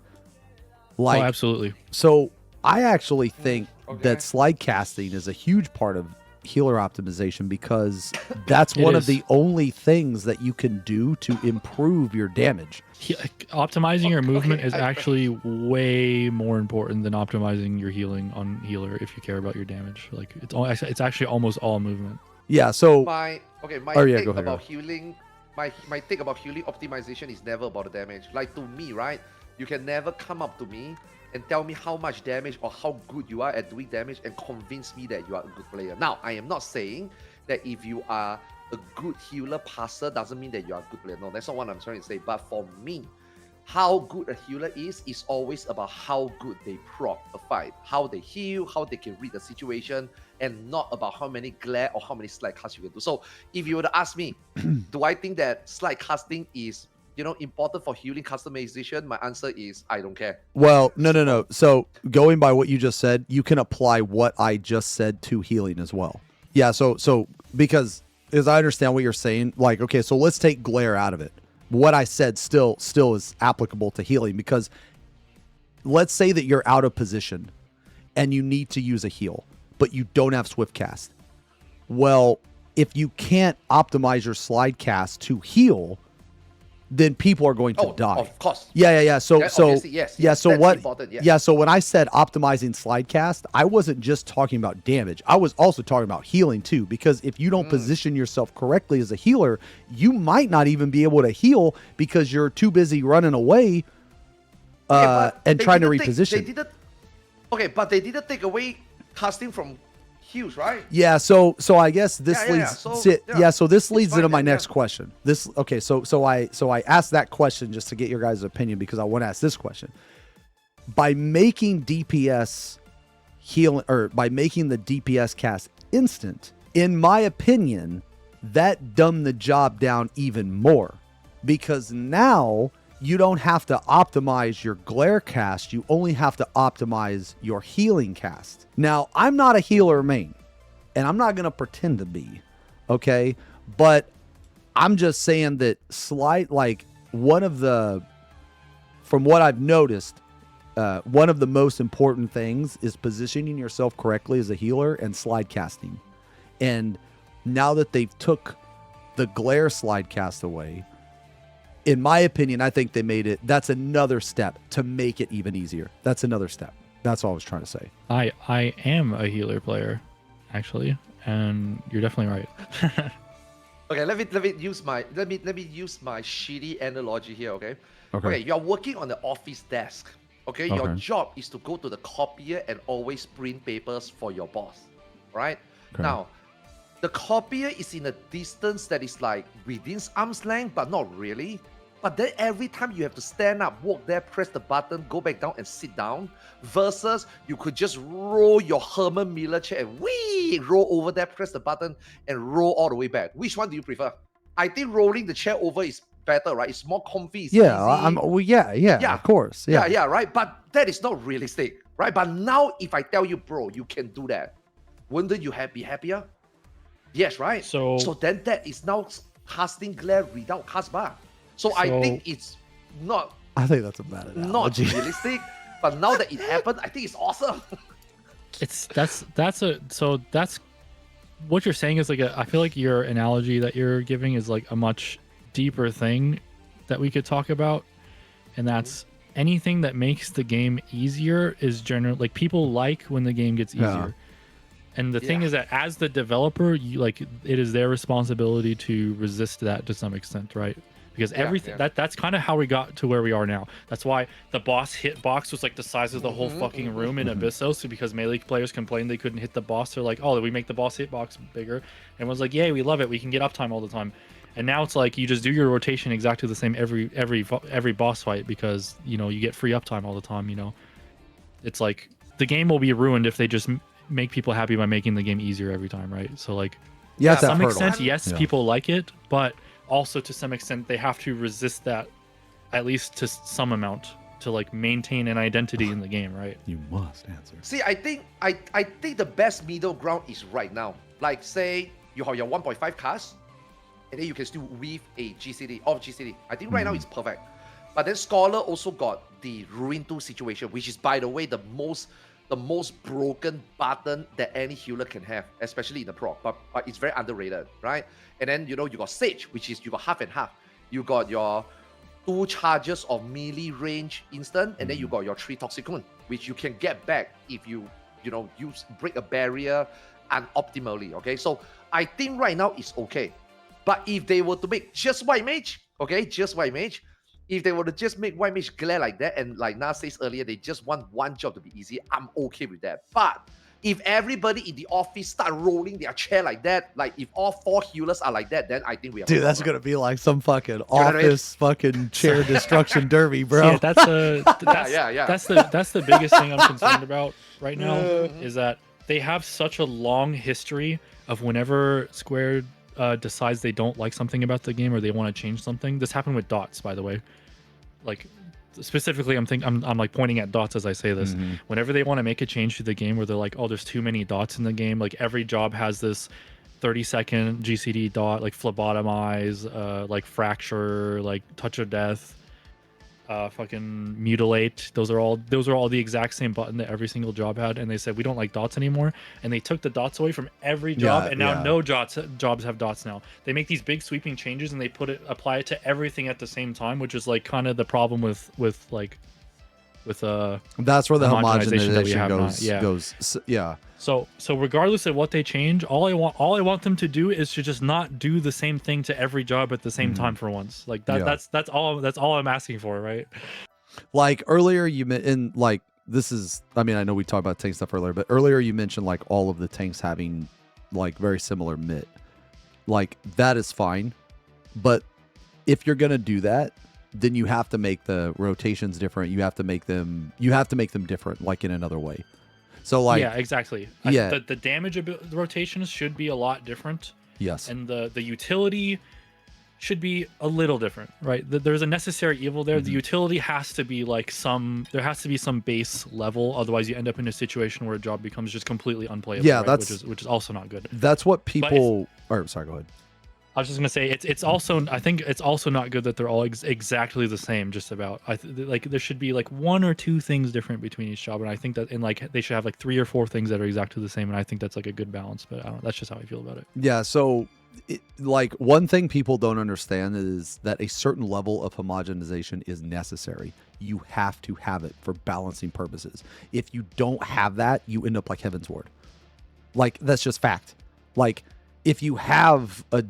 Speaker 1: Like,
Speaker 3: absolutely.
Speaker 1: So I actually think that slide casting is a huge part of healer optimization, because that's one of the only things that you can do to improve your damage.
Speaker 3: Optimizing your movement is actually way more important than optimizing your healing on healer if you care about your damage. Like, it's actually almost all movement.
Speaker 1: Yeah, so
Speaker 2: my take about healing, my take about healing optimization is never about the damage. Like, to me, right, you can never come up to me and tell me how much damage or how good you are at doing damage and convince me that you are a good player. Now, I am not saying that if you are a good healer passer doesn't mean that you are a good player. No, that's not what I'm trying to say. But for me, how good a healer is always about how good they proc a fight, how they heal, how they can read the situation, and not about how many glare or how many slide casts you can do. So if you were to ask me, do I think that slide casting is, important for healing customization? My answer is I don't care.
Speaker 1: Well, no. So going by what you just said, you can apply what I just said to healing as well. Yeah, so because as I understand what you're saying, like, okay, so let's take glare out of it. What I said still is applicable to healing, because let's say that you're out of position and you need to use a heal, but you don't have swift cast. Well, if you can't optimize your slide cast to heal, then people are going to die.
Speaker 2: Of course.
Speaker 1: Yeah. So
Speaker 2: obviously, yes.
Speaker 1: So
Speaker 2: that's
Speaker 1: what?
Speaker 2: important, yes.
Speaker 1: Yeah. So when I said optimizing slide cast, I wasn't just talking about damage. I was also talking about healing too, because if you don't position yourself correctly as a healer, you might not even be able to heal because you're too busy running away and trying to reposition.
Speaker 2: But they didn't take away casting from heals, right?
Speaker 1: Yeah, so I guess this leads. So this leads into my next question. So I asked that question just to get your guys' opinion because I want to ask this question. By making DPS heal, or by making the DPS cast instant, in my opinion, that dumbed the job down even more, because now you don't have to optimize your glare cast. You only have to optimize your healing cast. Now, I'm not a healer main, and I'm not going to pretend to be, okay? But I'm just saying that from what I've noticed, one of the most important things is positioning yourself correctly as a healer and slide casting. And now that they've took the glare slide cast away, in my opinion, I think they made it. That's another step to make it even easier. That's another step. That's all I was trying to say.
Speaker 3: I am a healer player, actually, and you're definitely right.
Speaker 2: Okay, let me use my shitty analogy here. Okay, you are working on the office desk. Okay, your job is to go to the copier and always print papers for your boss, right? Okay. Now, the copier is in a distance that is like within arm's length, but not really. But then every time you have to stand up, walk there, press the button, go back down and sit down, versus you could just roll your Herman Miller chair and roll over there, press the button and roll all the way back. Which one do you prefer? I think rolling the chair over is better, right? It's more comfy. It's easy.
Speaker 1: Of course.
Speaker 2: Yeah, right? But that is not realistic, right? But now if I tell you, bro, you can do that, wouldn't you be happier? Yes, right? So then that is now casting glare without cast bar. So I think it's not...
Speaker 1: I think that's a bad analogy.
Speaker 2: Not realistic, but now that it happened, I think it's awesome.
Speaker 3: That's what you're saying is I feel like your analogy that you're giving is like a much deeper thing that we could talk about. And that's anything that makes the game easier is generally like people like when the game gets easier. Yeah. And the thing is that as the developer, it is their responsibility to resist that to some extent, right? Because everything that's kind of how we got to where we are now. That's why the boss hitbox was like the size of the whole fucking room in Abyssos, because Melee players complained they couldn't hit the boss. They're like, oh, we make the boss hitbox bigger. And was like, yay, we love it. We can get uptime all the time. And now it's like you just do your rotation exactly the same every boss fight, because you get free uptime all the time. It's like the game will be ruined if they just make people happy by making the game easier every time, right? So to some extent, yes, people like it, but also to some extent they have to resist that, at least to some amount, to maintain an identity in the game, right?
Speaker 1: You must answer.
Speaker 2: See, I think the best middle ground is right now. Like, say you have your 1.5 cast, and then you can still weave a GCD off GCD. I think right now it's perfect. But then Scholar also got the Ruin 2 situation, which is, by the way, the most broken button that any healer can have, especially in the pro. But it's very underrated, right? And then you got Sage, which is you got half and half. You got your 2 charges of melee range instant, and then you got your 3 Toxic Wound, which you can get back if you break a barrier unoptimally. Okay, so I think right now it's okay. But if they were to make just White Mage, if they were to just make White Mage glare like that, and like Nas says earlier, they just want one job to be easy, I'm okay with that. But if everybody in the office start rolling their chair like that, like if all 4 healers are like that, then I think we have...
Speaker 1: Dude, that's going to be like some fucking office fucking chair destruction derby, bro.
Speaker 3: Yeah, that's the biggest thing I'm concerned about right now, is that they have such a long history of whenever Square decides they don't like something about the game or they want to change something. This happened with Dots, by the way. Like, specifically, I'm like pointing at Dots as I say this. Whenever they want to make a change to the game where they're like, oh, there's too many dots in the game, like every job has this 30-second GCD dot, like phlebotomize, like fracture, like touch of death. fucking mutilate. Those are all the exact same button that every single job had, and they said we don't like dots anymore, and they took the dots away from every job, and now no jobs have dots now. They make these big sweeping changes and they apply it to everything at the same time, which is like kind of the problem with
Speaker 1: that's where the
Speaker 3: homogenization that we have
Speaker 1: goes. Yeah.
Speaker 3: So regardless of what they change, all I want them to do is to just not do the same thing to every job at the same time for once. Like that's all I'm asking for, right?
Speaker 1: Like earlier you in like this is I mean I know we talked about tank stuff earlier, but earlier you mentioned like all of the tanks having like very similar mitt. Like that is fine, but if you're gonna do that, then you have to make the rotations different. You have to make them different, like in another way. So like
Speaker 3: yeah, exactly.
Speaker 1: Yeah,
Speaker 3: the damage rotations should be a lot different.
Speaker 1: Yes,
Speaker 3: and the utility should be a little different, right? There's a necessary evil there. The utility has to be like there has to be some base level, otherwise you end up in a situation where a job becomes just completely unplayable.
Speaker 1: Yeah,
Speaker 3: right? which is also not good.
Speaker 1: That's what people. Or sorry, go ahead.
Speaker 3: I was just gonna say it's also I think it's also not good that they're all exactly the same. Just about like there should be like 1 or 2 things different between each job, and I think that like they should have like 3 or 4 things that are exactly the same, and I think that's like a good balance. But I don't know, that's just how I feel about it.
Speaker 1: Yeah. So like one thing people don't understand is that a certain level of homogenization is necessary. You have to have it for balancing purposes. If you don't have that, you end up like Heaven's Ward. Like that's just fact. Like if you have a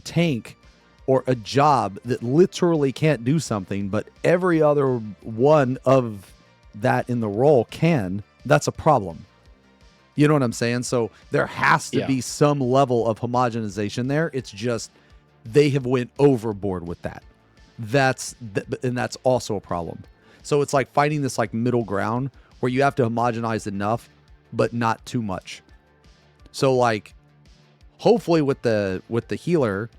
Speaker 1: tank or a job that literally can't do something, but every other one of that in the role can, that's a problem. You know what I'm saying? So there has to be some level of homogenization there. It's just they have went overboard with that. And that's also a problem. So it's like finding this like middle ground where you have to homogenize enough, but not too much. So like hopefully with the healer,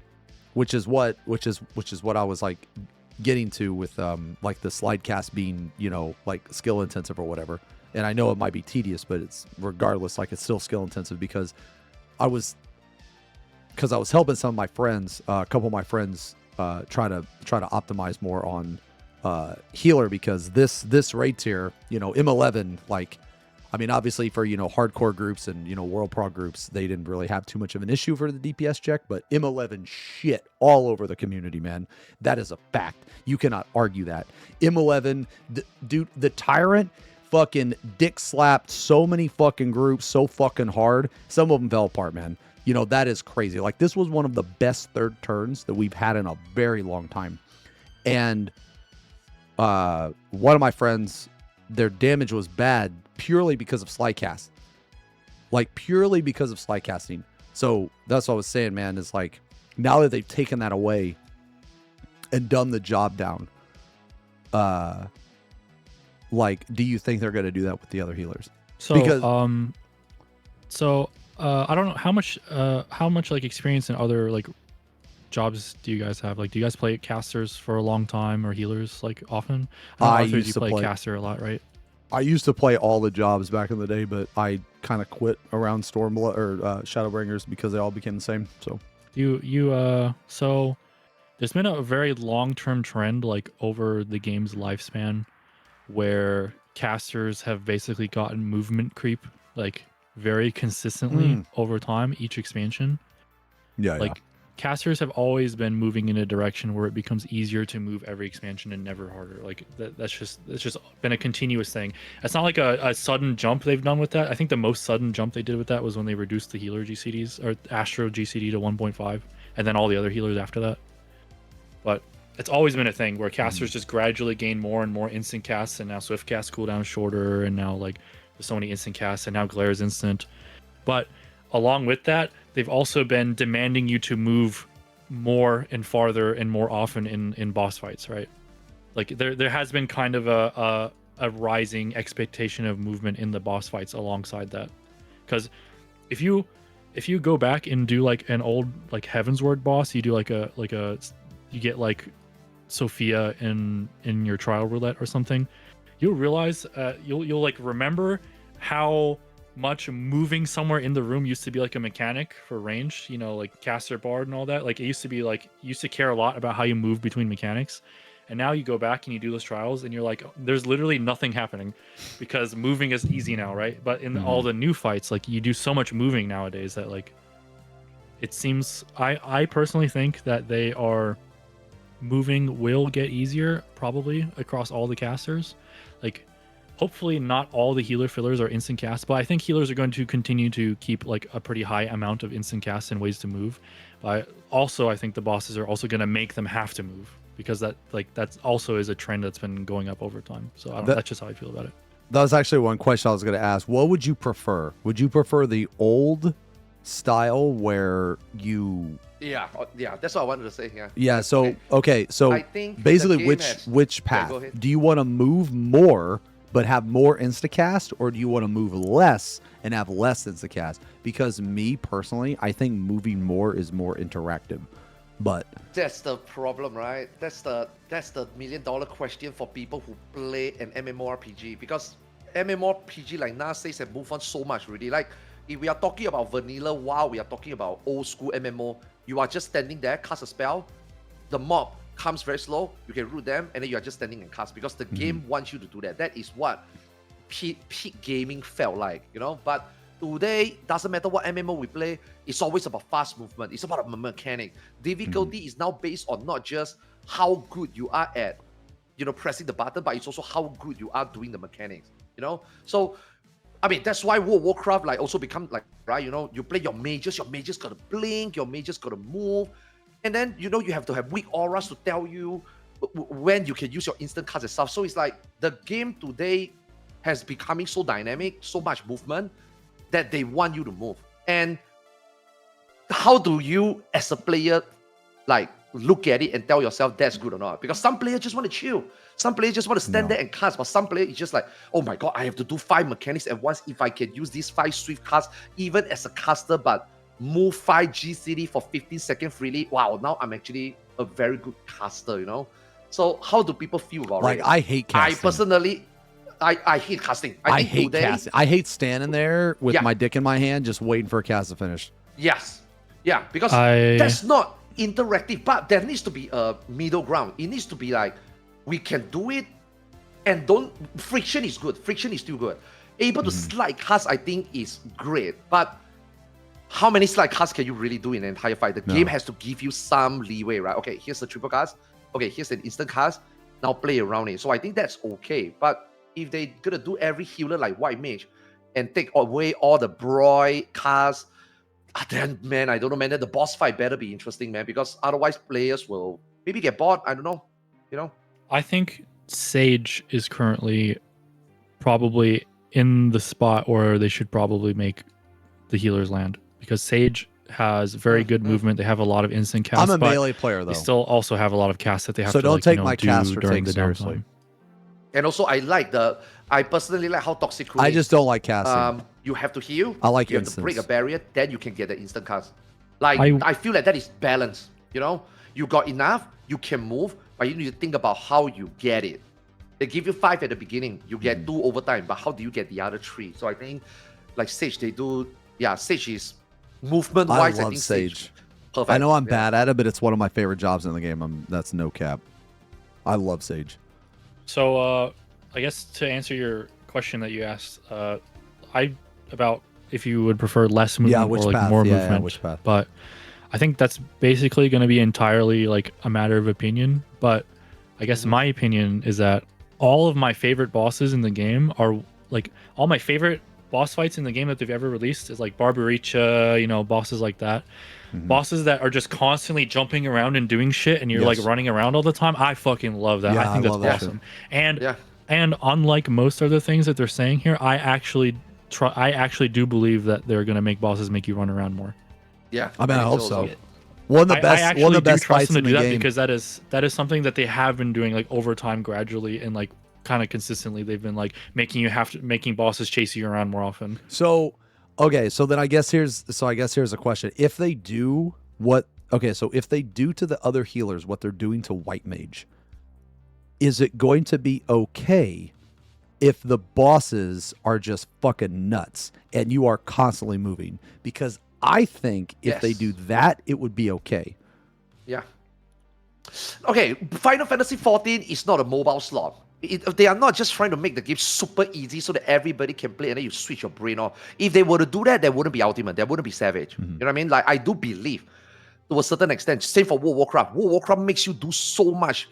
Speaker 1: which is what I was like getting to with like the slide cast being, you know, like skill intensive or whatever. And I know it might be tedious, but it's regardless, like it's still skill intensive because I was helping some of my friends, a couple of my friends try to optimize more on healer, because this raid tier, you know, M11, like I mean, obviously for, you know, hardcore groups and, you know, world pro groups, they didn't really have too much of an issue for the DPS check, but M11 shit all over the community, man. That is a fact. You cannot argue that. M11, dude, the Tyrant fucking dick slapped so many fucking groups so fucking hard. Some of them fell apart, man. You know, that is crazy. Like, this was one of the best third turns that we've had in a very long time. And one of my friends, their damage was bad purely because of slide cast. Like, purely because of slide casting. So that's what I was saying, man, is like, now that they've taken that away and done the job down, like, do you think they're going to do that with the other healers?
Speaker 3: So,
Speaker 1: because,
Speaker 3: I don't know how much like experience in other like jobs do you guys have? Like, do you guys play casters for a long time or healers like often?
Speaker 1: I
Speaker 3: used
Speaker 1: used
Speaker 3: to
Speaker 1: to play
Speaker 3: caster a lot, right?
Speaker 1: I used to play all the jobs back in the day, but I kind of quit around Stormblood or Shadowbringers because they all became the same. So so there's been a very long-term trend like over the game's lifespan where casters have basically gotten movement creep like very consistently over time, each expansion. Like casters have always been moving in a direction where it becomes easier to move every expansion and never harder. Like that's just been a continuous thing. It's not like a sudden jump they've done with that. I think the most sudden jump they did with that was when they reduced the healer GCDs or Astro GCD to 1.5 and then all the other healers after that. But it's always been a thing where casters just gradually gain more and more instant casts, and now swift cast cooldown shorter, and now like there's so many instant casts, and now glare is instant. But along with that, they've also been demanding you to move more and farther and more often in boss fights, right? Like there has been kind of a rising expectation of movement in the boss fights alongside that. Because if you go back and do like an old like Heavensward boss, you do you get like Sophia in your trial roulette or something, you'll realize you'll like remember how much moving somewhere in the room used to be like a mechanic for range, you know, like caster bard and all that. Like it used to be like, you used to care a lot about how you move between mechanics.
Speaker 3: And now you go back and you do those trials, and you're like, there's literally nothing happening, because moving is easy now, right? But in all the new fights, like you do so much moving nowadays that like, it seems I personally think that they are moving will get easier probably across all the casters. Like, hopefully not all the healer fillers are instant cast, but I think healers are going to continue to keep like a pretty high amount of instant casts and ways to move. But also I think the bosses are also going to make them have to move, because that's also is a trend that's been going up over time. So I don't, that's just how I feel about it.
Speaker 1: That was actually one question I was going to ask. What would you prefer? Would you prefer the old style where you...
Speaker 2: Yeah, that's what I wanted to say.
Speaker 1: Yeah. So okay. So
Speaker 2: I think
Speaker 1: basically, which path do you want to move more but have more instacast, or do you want to move less and have less instacast? Because me personally, I think moving more is more interactive. But
Speaker 2: that's the problem, right? That's the $1 million question for people who play an MMORPG, because MMORPG like Nas says have moved on so much already. Like, if we are talking about vanilla WoW, we are talking about old school MMO. You are just standing there, cast a spell, the mob comes very slow, you can root them, and then you are just standing and cast, because the game wants you to do that. That is what peak gaming felt like, you know. But today, doesn't matter what MMO we play, it's always about fast movement. It's about a mechanic. Difficulty is now based on not just how good you are at, you know, pressing the button, but it's also how good you are doing the mechanics, you know. So I mean, that's why World of Warcraft like also become like, right, you know, you play your mages gotta blink, your mages gotta move, and then, you know, you have to have weak auras to tell you when you can use your instant cards and stuff. So it's like the game today has becoming so dynamic, so much movement, that they want you to move. And how do you as a player like look at it and tell yourself that's good or not? Because some players just want to chill. Some players just want to stand there and cast, but some players is just like, oh my god, I have to do 5 mechanics at once. If I can use these 5 swift casts, even as a caster, but move 5 GCD for 15 seconds freely, wow, now I'm actually a very good caster, you know? So how do people feel about it?
Speaker 1: like, I hate casting.
Speaker 2: I personally, I hate casting.
Speaker 1: I hate casting. I hate standing there with my dick in my hand just waiting for a cast to finish.
Speaker 2: Yes. Yeah, because that's not interactive, but there needs to be a middle ground. It needs to be like, we can do it, and don't... Friction is good. Friction is still good. Able to slide cast, I think, is great. But how many slide casts can you really do in an entire fight? The game has to give you some leeway, right? Okay, here's the triple cast. Okay, here's an instant cast. Now play around it. So I think that's okay. But if they gonna do every healer like White Mage and take away all the Broy casts, then, man, I don't know, man. Then the boss fight better be interesting, man, because otherwise players will maybe get bored. I don't know, you know?
Speaker 3: I think Sage is currently probably in the spot where they should probably make the healers land, because Sage has very good movement. They have a lot of instant casts.
Speaker 1: I'm a melee player, though.
Speaker 3: They still also have a lot of casts that they have
Speaker 1: so
Speaker 3: to
Speaker 1: don't
Speaker 3: like,
Speaker 1: take
Speaker 3: you know,
Speaker 1: my
Speaker 3: do
Speaker 1: caster
Speaker 3: during
Speaker 1: take
Speaker 3: the
Speaker 1: seriously.
Speaker 3: downtime.
Speaker 2: And also, I personally like how toxic Queen
Speaker 1: I just don't like casting.
Speaker 2: You have to heal.
Speaker 1: I like
Speaker 2: you have to break a barrier, then you can get the instant cast. Like, I feel like that is balance, you know? You got enough, you can move, but you need to think about how you get it. They give you 5 at the beginning, you get 2 over time, but how do you get the other 3? So I think, like Sage, they do... Yeah, Sage is movement-wise, I think Sage. Perfect.
Speaker 1: I know I'm bad at it, but it's one of my favorite jobs in the game. That's no cap. I love Sage.
Speaker 3: So, I guess to answer your question that you asked, about if you would prefer less movement or like more movement.
Speaker 1: Which path?
Speaker 3: But I think that's basically going to be entirely like a matter of opinion. But I guess my opinion is that all of my favorite bosses in the game are like all my favorite boss fights in the game that they've ever released is like Barbaricha, you know, bosses like that. Bosses that are just constantly jumping around and doing shit and you're like running around all the time. I fucking love that. I think that's awesome. And unlike most other things that they're saying here, I actually do believe that they're going to make bosses make you run around more.
Speaker 2: Yeah.
Speaker 1: I mean, I hope so. One of the best fights in the game,
Speaker 3: because that is something that they have been doing like over time gradually and like kind of consistently. They've been like making bosses chase you around more often.
Speaker 1: So okay, so then I guess here's a question. If they do if they do to the other healers what they're doing to White Mage, is it going to be okay if the bosses are just fucking nuts and you are constantly moving? Because I think if they do that, it would be okay.
Speaker 2: Yeah. Okay, Final Fantasy XIV is not a mobile slot. They are not just trying to make the game super easy so that everybody can play and then you switch your brain off. If they were to do that, there wouldn't be Ultimate, there wouldn't be Savage. You know what I mean? Like, I do believe to a certain extent, same for World of Warcraft. World of Warcraft makes you do so much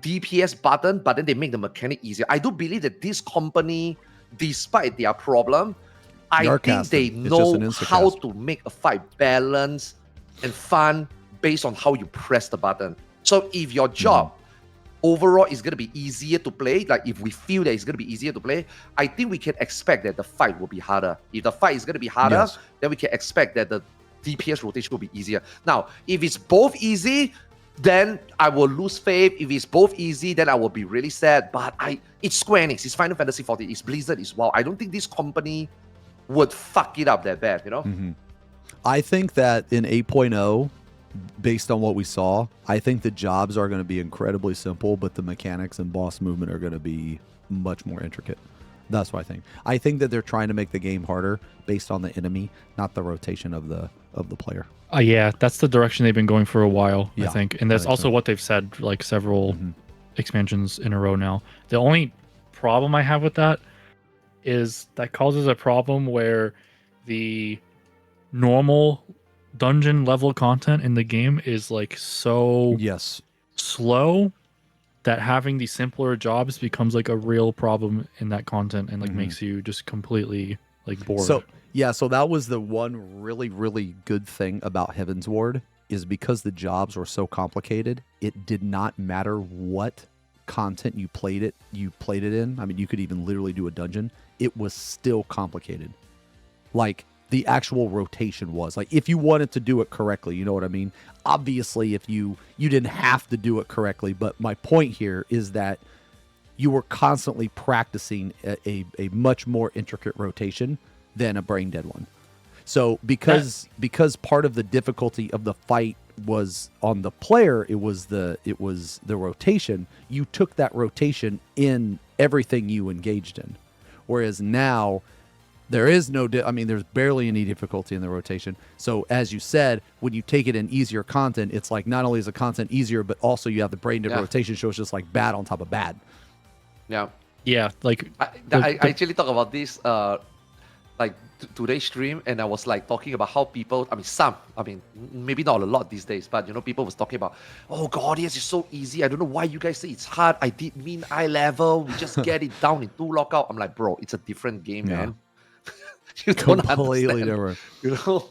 Speaker 2: DPS button, but then they make the mechanic easier. I do believe that this company, despite their problem, I think
Speaker 1: Narcasting.
Speaker 2: they
Speaker 1: It's just an
Speaker 2: know
Speaker 1: instacast.
Speaker 2: how to make a fight balanced and fun based on how you press the button. So if your job overall is going to be easier to play, like if we feel that it's going to be easier to play, I think we can expect that the fight will be harder. If the fight is going to be harder,
Speaker 1: Yes.
Speaker 2: then we can expect that the DPS rotation will be easier. Now, if it's both easy, then I will lose faith. If it's both easy, then I will be really sad. But it's Square Enix, it's Final Fantasy XIV, it's Blizzard, it's WoW. I don't think this company would fuck it up that bad, you know?
Speaker 1: I think that in 8.0, based on what we saw, I think the jobs are going to be incredibly simple, but the mechanics and boss movement are going to be much more intricate. That's what I think. I think that they're trying to make the game harder based on the enemy, not the rotation of the player.
Speaker 3: Yeah, that's the direction they've been going for a while, I
Speaker 1: Yeah,
Speaker 3: think. And that's
Speaker 1: think
Speaker 3: also
Speaker 1: so.
Speaker 3: what they've said like several expansions in a row now. The only problem I have with that is that causes a problem where the normal dungeon level content in the game is like so
Speaker 1: Yes.
Speaker 3: slow that having the simpler jobs becomes like a real problem in that content and like makes you just completely like bored.
Speaker 1: So that was the one really, really good thing about Heaven's Ward is because the jobs were so complicated, it did not matter what content you played it in. I mean, you could even literally do a dungeon. It was still complicated. Like the actual rotation was like if you wanted to do it correctly, you know what I mean? Obviously, if you didn't have to do it correctly, but my point here is that you were constantly practicing a much more intricate rotation than a brain dead one. So because part of the difficulty of the fight was on the player, it was the rotation. You took that rotation in everything you engaged in, whereas now there is no. There's barely any difficulty in the rotation. So as you said, when you take it in easier content, it's like not only is the content easier, but also you have the brain dead rotation. So it's just like bad on top of bad.
Speaker 2: Yeah.
Speaker 3: Yeah, like
Speaker 2: I actually talk about this like today's stream, and I was like talking about how people, maybe not a lot these days, but you know, people was talking about, oh god, yes, it's so easy. I don't know why you guys say it's hard. I did mean eye level. We just get it down in 2 lockout. I'm like, bro, it's a different game, man. You don't
Speaker 1: Completely
Speaker 2: understand,
Speaker 1: different.
Speaker 2: you know?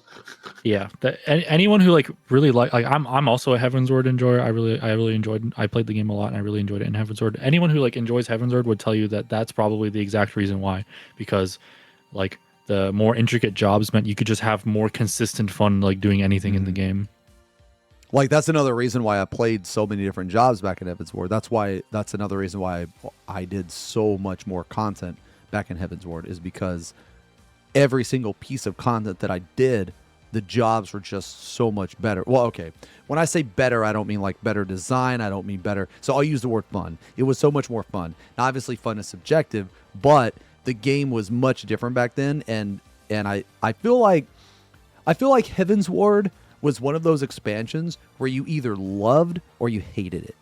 Speaker 3: yeah, anyone who like really like I'm also a Heaven's Ward enjoyer. I really enjoyed. I played the game a lot and I really enjoyed it in Heaven's Ward. Anyone who like enjoys Heaven's Ward would tell you that that's probably the exact reason why, because like the more intricate jobs meant you could just have more consistent fun like doing anything in the game.
Speaker 1: Like that's another reason why I played so many different jobs back in Heaven's Ward. That's another reason why I did so much more content back in Heaven's Ward, is because every single piece of content that I did, the jobs were just so much better. Well, okay. When I say better, I don't mean like better design. I don't mean better. So I'll use the word fun. It was so much more fun. Now, obviously fun is subjective, but the game was much different back then. And I feel like Heaven's Ward was one of those expansions where you either loved or you hated it.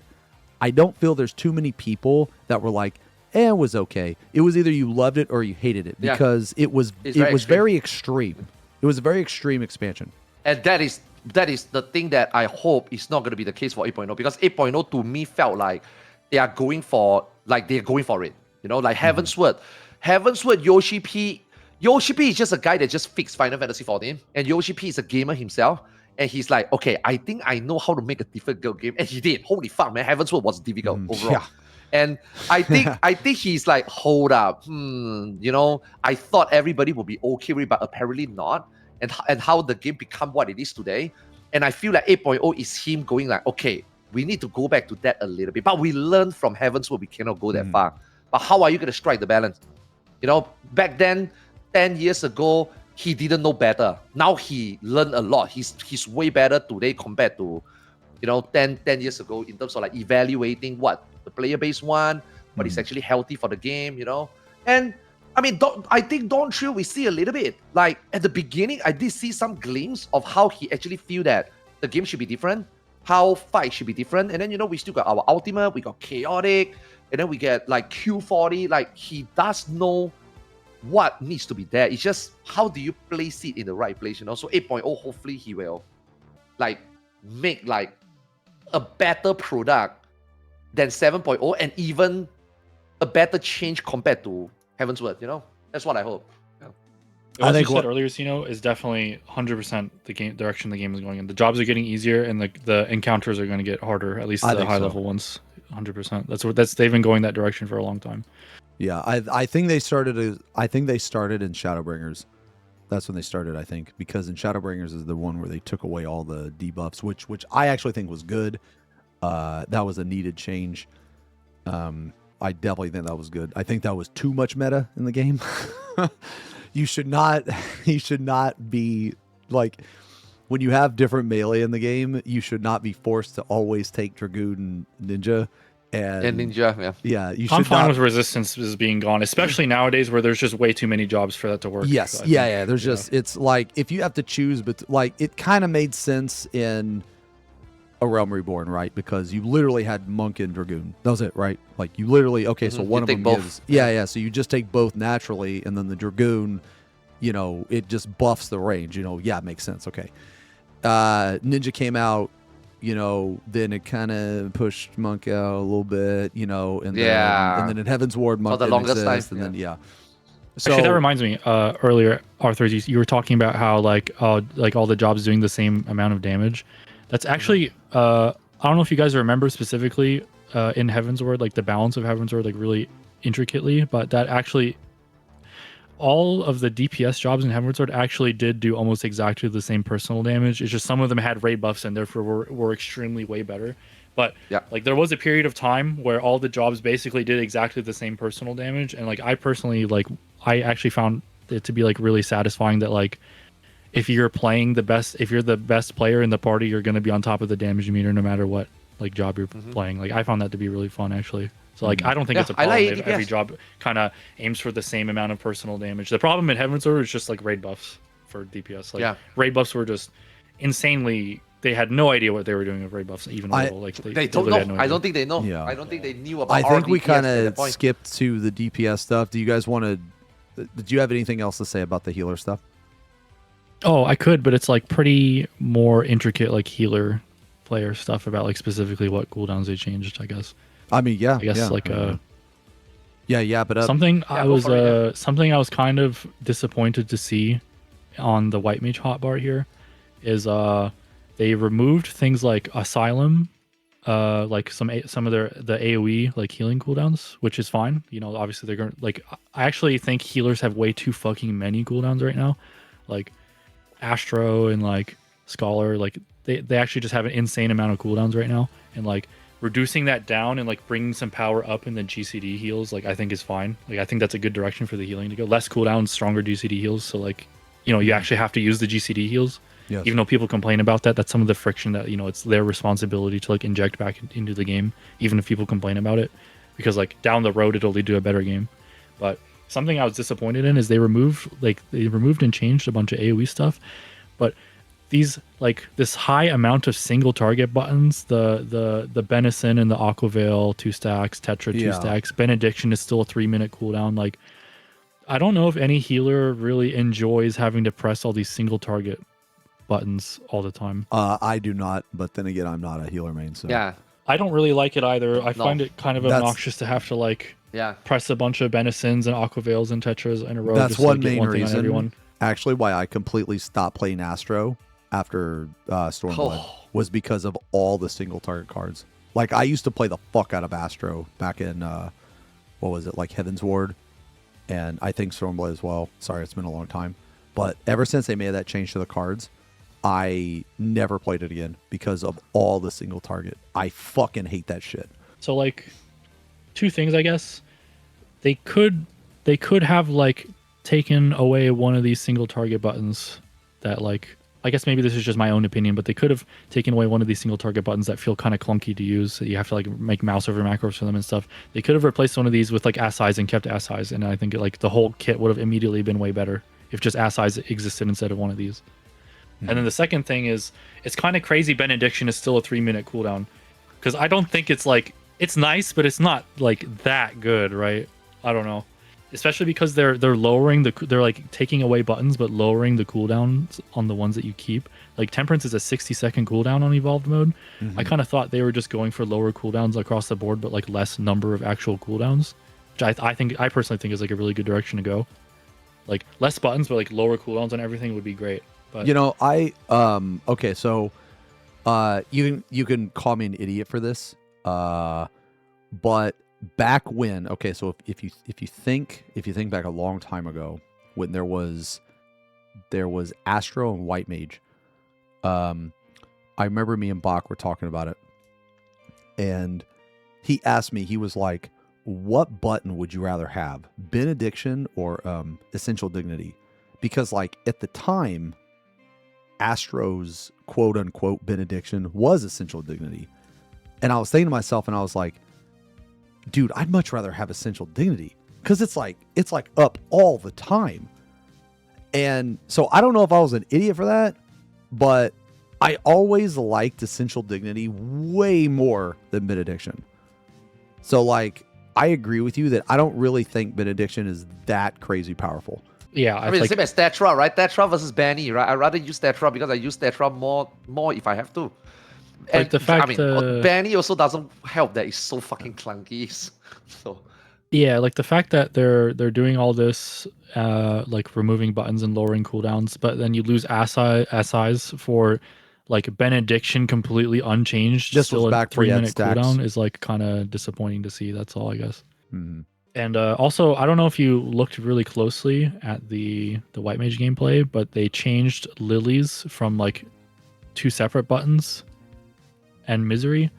Speaker 1: I don't feel there's too many people that were like, it was okay. It was either you loved it or you hated it, because it was very extreme. It was a very extreme expansion.
Speaker 2: And that is the thing that I hope is not going to be the case for 8.0, because 8.0 to me felt like they're going for it. You know, like Heaven's Word, yoshi-p. Yoshi-p is just a guy that just fixed Final Fantasy XIV, and yoshi-p is a gamer himself. And he's like, okay, I think I know how to make a difficult game. And he did. Holy fuck, man. Heaven's Word was difficult overall.
Speaker 1: Yeah.
Speaker 2: And I think he's like, hold up. You know, I thought everybody would be okay with it, but apparently not. And how the game become what it is today. And I feel like 8.0 is him going like, okay, we need to go back to that a little bit. But we learned from Heaven's Word we cannot go that far. But how are you going to strike the balance? You know, back then, 10 years ago, he didn't know better. Now he learned a lot. He's way better today compared to, you know, 10 years ago in terms of like evaluating what the player base want, what is actually healthy for the game, you know. And I mean, I think Dawn Trail we see a little bit. Like at the beginning, I did see some glimpse of how he actually feel that the game should be different. how fight should be different. And then, you know, we still got our ultimate, we got chaotic, and then we get like Q40. Like, he does know what needs to be there. It's just how do you place it in the right place, you know? So 8.0, hopefully he will like make like a better product than 7.0 and even a better change compared to Heaven's Word, you know? That's what I hope. Yeah.
Speaker 3: What you said earlier, Xeno, is definitely 100% the game direction the game is going in. The jobs are getting easier, and the encounters are going to get harder. At least the high level ones, 100%. They've been going that direction for a long time.
Speaker 1: Yeah, I think they started in Shadowbringers. That's when they started, I think, because in Shadowbringers is the one where they took away all the debuffs, which I actually think was good. That was a needed change. I definitely think that was good. I think that was too much meta in the game. You should not be like, when you have different melee in the game, you should not be forced to always take Dragoon and Ninja. And
Speaker 2: Ninja,
Speaker 1: yeah, you should.
Speaker 3: I'm fine with resistance is being gone, especially nowadays where there's just way too many jobs for that to work.
Speaker 1: Yes,
Speaker 3: so
Speaker 1: yeah. There's just, it's like, if you have to choose, but like, it kind of made sense in A Realm Reborn, right? Because you literally had Monk and Dragoon. That was it, right? Like, you literally, okay, so one of them gives, yeah. So you just take both naturally, and then the Dragoon, you know, it just buffs the range. You know, yeah, it makes sense. Okay, Ninja came out. You know, then it kind of pushed Monk out a little bit, you know, and then in Heaven's Ward, Monk didn't exist, and then So
Speaker 3: actually, that reminds me. Earlier, Arthur, you were talking about how like all the jobs doing the same amount of damage. That's actually I don't know if you guys remember specifically in Heaven's Ward, like the balance of Heaven's Ward, like really intricately, but that actually, all of the DPS jobs in Heaven's Ward actually did do almost exactly the same personal damage. It's just some of them had raid buffs and therefore were extremely way better. But like, there was a period of time where all the jobs basically did exactly the same personal damage, and like, I personally, like, I actually found it to be like really satisfying that like, if you're playing the best, if you're the best player in the party, you're going to be on top of the damage meter no matter what like job you're playing. Like, I found that to be really fun actually. So like, I don't think it's a problem if every job kind of aims for the same amount of personal damage. The problem in Heaven's Ward is just like raid buffs for DPS. Like, raid buffs were just insanely. They had no idea what they were doing with raid buffs, even a little. Like,
Speaker 2: they don't know. No, I don't think they know. Yeah. I don't think they knew about.
Speaker 1: I think we kind of skipped to the DPS stuff. Do you guys want to? Do you have anything else to say about the healer stuff?
Speaker 3: Oh, I could, but it's like pretty more intricate, like healer player stuff about like specifically what cooldowns they changed, I guess.
Speaker 1: I mean, yeah.
Speaker 3: I guess like
Speaker 1: but
Speaker 3: something I was kind of disappointed to see on the White Mage hotbar here is they removed things like Asylum, like some of the AoE like healing cooldowns, which is fine. You know, obviously they're going to, like, I actually think healers have way too fucking many cooldowns right now. Like Astro and like Scholar, like they actually just have an insane amount of cooldowns right now, and like reducing that down and like bringing some power up in the GCD heals, like, I think is fine. Like, I think that's a good direction for the healing to go. Less cooldowns, stronger GCD heals. So like, you know, you actually have to use the GCD heals. Yes. Even though people complain about that, that's some of the friction that, you know, it's their responsibility to like inject back into the game, even if people complain about it, because like down the road it'll lead to a better game. But something I was disappointed in is they removed and changed a bunch of AoE stuff, but these, like, this high amount of single target buttons, the Benison and the Aquavale 2 stacks, Tetra 2 stacks, Benediction is still a 3-minute cooldown. Like, I don't know if any healer really enjoys having to press all these single target buttons all the time.
Speaker 1: I do not, but then again, I'm not a healer main, so
Speaker 2: yeah,
Speaker 3: I don't really like it either. I find it kind of obnoxious to have to like press a bunch of Benisons and Aquavales and Tetras in a row.
Speaker 1: That's
Speaker 3: just
Speaker 1: one
Speaker 3: to get
Speaker 1: main
Speaker 3: one thing on everyone.
Speaker 1: reason, actually, why I completely stopped playing Astro after Stormblood was because of all the single target cards. Like, I used to play the fuck out of Astro back in what was it, like Heaven's Ward, and I think Stormblood as well. Sorry, it's been a long time, but ever since they made that change to the cards, I never played it again because of all the single target. I fucking hate that shit.
Speaker 3: So like, two things, I guess. They could have like taken away one of these single target buttons that, like, I guess maybe this is just my own opinion, but they could have taken away one of these single target buttons that feel kind of clunky to use. So you have to like make mouse over macros for them and stuff. They could have replaced one of these with like Assay's and kept Assay's, and I think like the whole kit would have immediately been way better if just Assay's existed instead of one of these. And then the second thing is, it's kind of crazy Benediction is still a 3-minute cooldown. Because I don't think it's like, it's nice, but it's not like that good, right? I don't know. Especially because they're lowering they're like taking away buttons, but lowering the cooldowns on the ones that you keep. Like Temperance is a 60-second cooldown on evolved mode. I kind of thought they were just going for lower cooldowns across the board, but like less number of actual cooldowns, which I personally think is like a really good direction to go. Like less buttons, but like lower cooldowns on everything would be great. But
Speaker 1: You know, okay, so you can call me an idiot for this, but back when, okay, so if you think back a long time ago when there was Astro and White Mage, I remember me and Bach were talking about it, and he asked me, he was like, what button would you rather have, Benediction or Essential Dignity? Because like at the time, Astro's quote unquote Benediction was Essential Dignity, and I was thinking to myself, and I was like, dude, I'd much rather have Essential Dignity because it's like up all the time. And so I don't know if I was an idiot for that, but I always liked Essential Dignity way more than Benediction. So like, I agree with you that I don't really think Benediction is that crazy powerful.
Speaker 3: yeah,
Speaker 2: I mean, the same as Tetra, right? Tetra versus Banny, right? I'd rather use Tetra because I use Tetra more if I have to. And
Speaker 3: the fact,
Speaker 2: I mean, Banny also doesn't help that it's so fucking clunky. So
Speaker 3: yeah, like the fact that they're doing all this, like removing buttons and lowering cooldowns, but then you lose SIs for like Benediction completely unchanged.
Speaker 1: This
Speaker 3: still
Speaker 1: was back
Speaker 3: a 3-minute
Speaker 1: stacks.
Speaker 3: cooldown is like kind of disappointing to see. That's all, I guess.
Speaker 1: Mm-hmm.
Speaker 3: And also, I don't know if you looked really closely at the White Mage gameplay, but they changed Lilies from like 2 separate buttons and Misery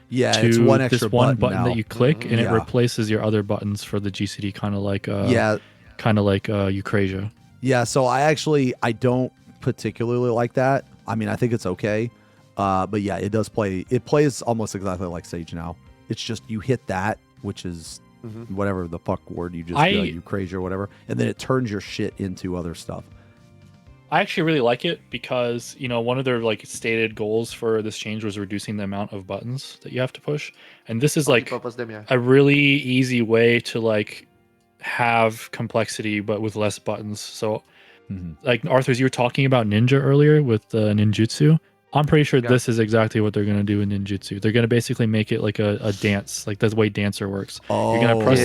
Speaker 1: Yeah,
Speaker 3: to
Speaker 1: it's one extra
Speaker 3: this one button
Speaker 1: now.
Speaker 3: that you click, and it
Speaker 1: Yeah.
Speaker 3: replaces your other buttons for the GCD, kind of like
Speaker 1: Yeah,
Speaker 3: Eucrasia.
Speaker 1: yeah. So I don't particularly like that. I mean, I think it's okay, but yeah, it does play. It plays almost exactly like Sage now. It's just you hit that, which is whatever the fuck word you just Eucrasia or whatever, and then it turns your shit into other stuff.
Speaker 3: I actually really like it because, you know, one of their like stated goals for this change was reducing the amount of buttons that you have to push. And this is like a really easy way to like have complexity, but with less buttons. So like Arthurs, you were talking about ninja earlier with the ninjutsu. I'm pretty sure this is exactly what they're going to do in ninjutsu. They're going to basically make it like a dance, like that's the way Dancer works.
Speaker 1: Oh,
Speaker 3: you're going to press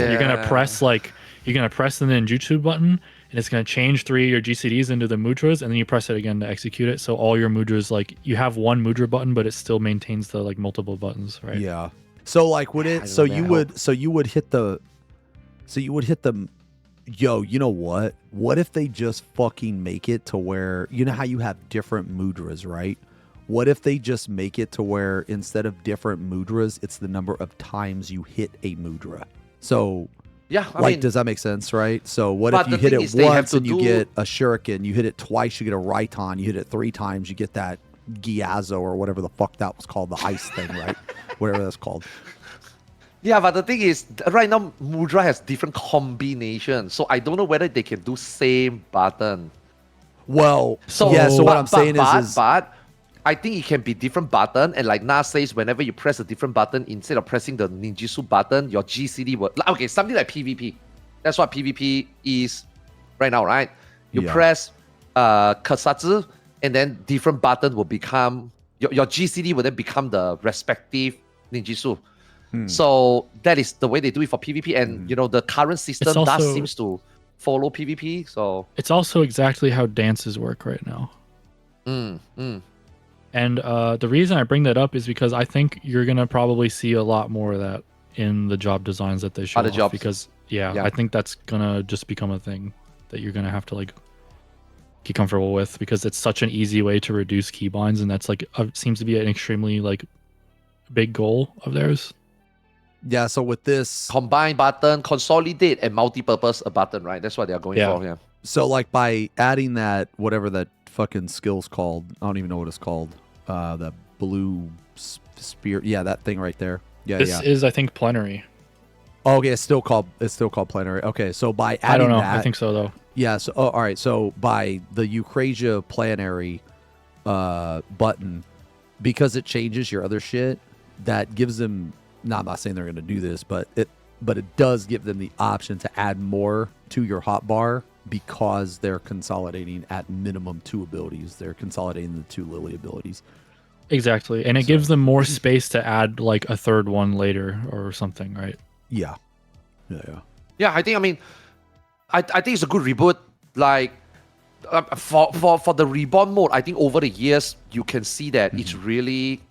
Speaker 3: the ninjutsu button, and it's going to change 3 of your GCDs into the mudras, and then you press it again to execute it. So all your mudras, like you have one mudra button, but it still maintains the like multiple buttons, right?
Speaker 1: Yeah. So like would it? So you would hit the. Yo, you know what? What if they just fucking make it to where, you know how you have different mudras, right? What if they just make it to where instead of different mudras, it's the number of times you hit a mudra? So,
Speaker 2: yeah, I mean,
Speaker 1: does that make sense, right? So what if you hit it once and you get a shuriken, you hit it twice, you get a Raiton, you hit it 3 times, you get that Gyazo or whatever the fuck that was called, the ice thing, right? Whatever that's called.
Speaker 2: Yeah, but the thing is, right now, Mudra has different combinations. So I don't know whether they can do same button.
Speaker 1: Well, so what I'm saying is...
Speaker 2: But I think it can be different button. And like Nas says, whenever you press a different button, instead of pressing the ninjutsu button, your GCD will... Okay, something like PvP. That's what PvP is right now, right? You press Kasatsu, and then different button will become... Your GCD will then become the respective ninjutsu. So that is the way they do it for PvP, and you know the current system does seems to follow PvP. So
Speaker 3: it's also exactly how dances work right now. And the reason I bring that up is because I think you're gonna probably see a lot more of that in the job designs that they show off, because I think that's gonna just become a thing that you're gonna have to like get comfortable with, because it's such an easy way to reduce keybinds, and that's like seems to be an extremely like big goal of theirs.
Speaker 1: Yeah, so with this...
Speaker 2: Combine button, consolidate, and multi-purpose a button, right? That's what they are going for, yeah.
Speaker 1: So like by adding that, whatever that fucking skill's called, I don't even know what it's called, the blue spear, that thing right there. This
Speaker 3: is, I think, plenary.
Speaker 1: Oh, okay, it's still called plenary. Okay, so by adding
Speaker 3: I don't know.
Speaker 1: that...
Speaker 3: I think so, though.
Speaker 1: Yeah, so, all right, so by the Eucrasia plenary, button, because it changes your other shit, that gives them, no, I'm not saying they're going to do this, but it does give them the option to add more to your hotbar because they're consolidating at minimum 2 abilities. They're consolidating the 2 Lily abilities.
Speaker 3: Exactly. And it gives them more space to add like a 3rd one later or something, right?
Speaker 1: Yeah.
Speaker 2: Yeah, I think it's a good reboot. Like for the Reborn mode, I think over the years you can see that it's really.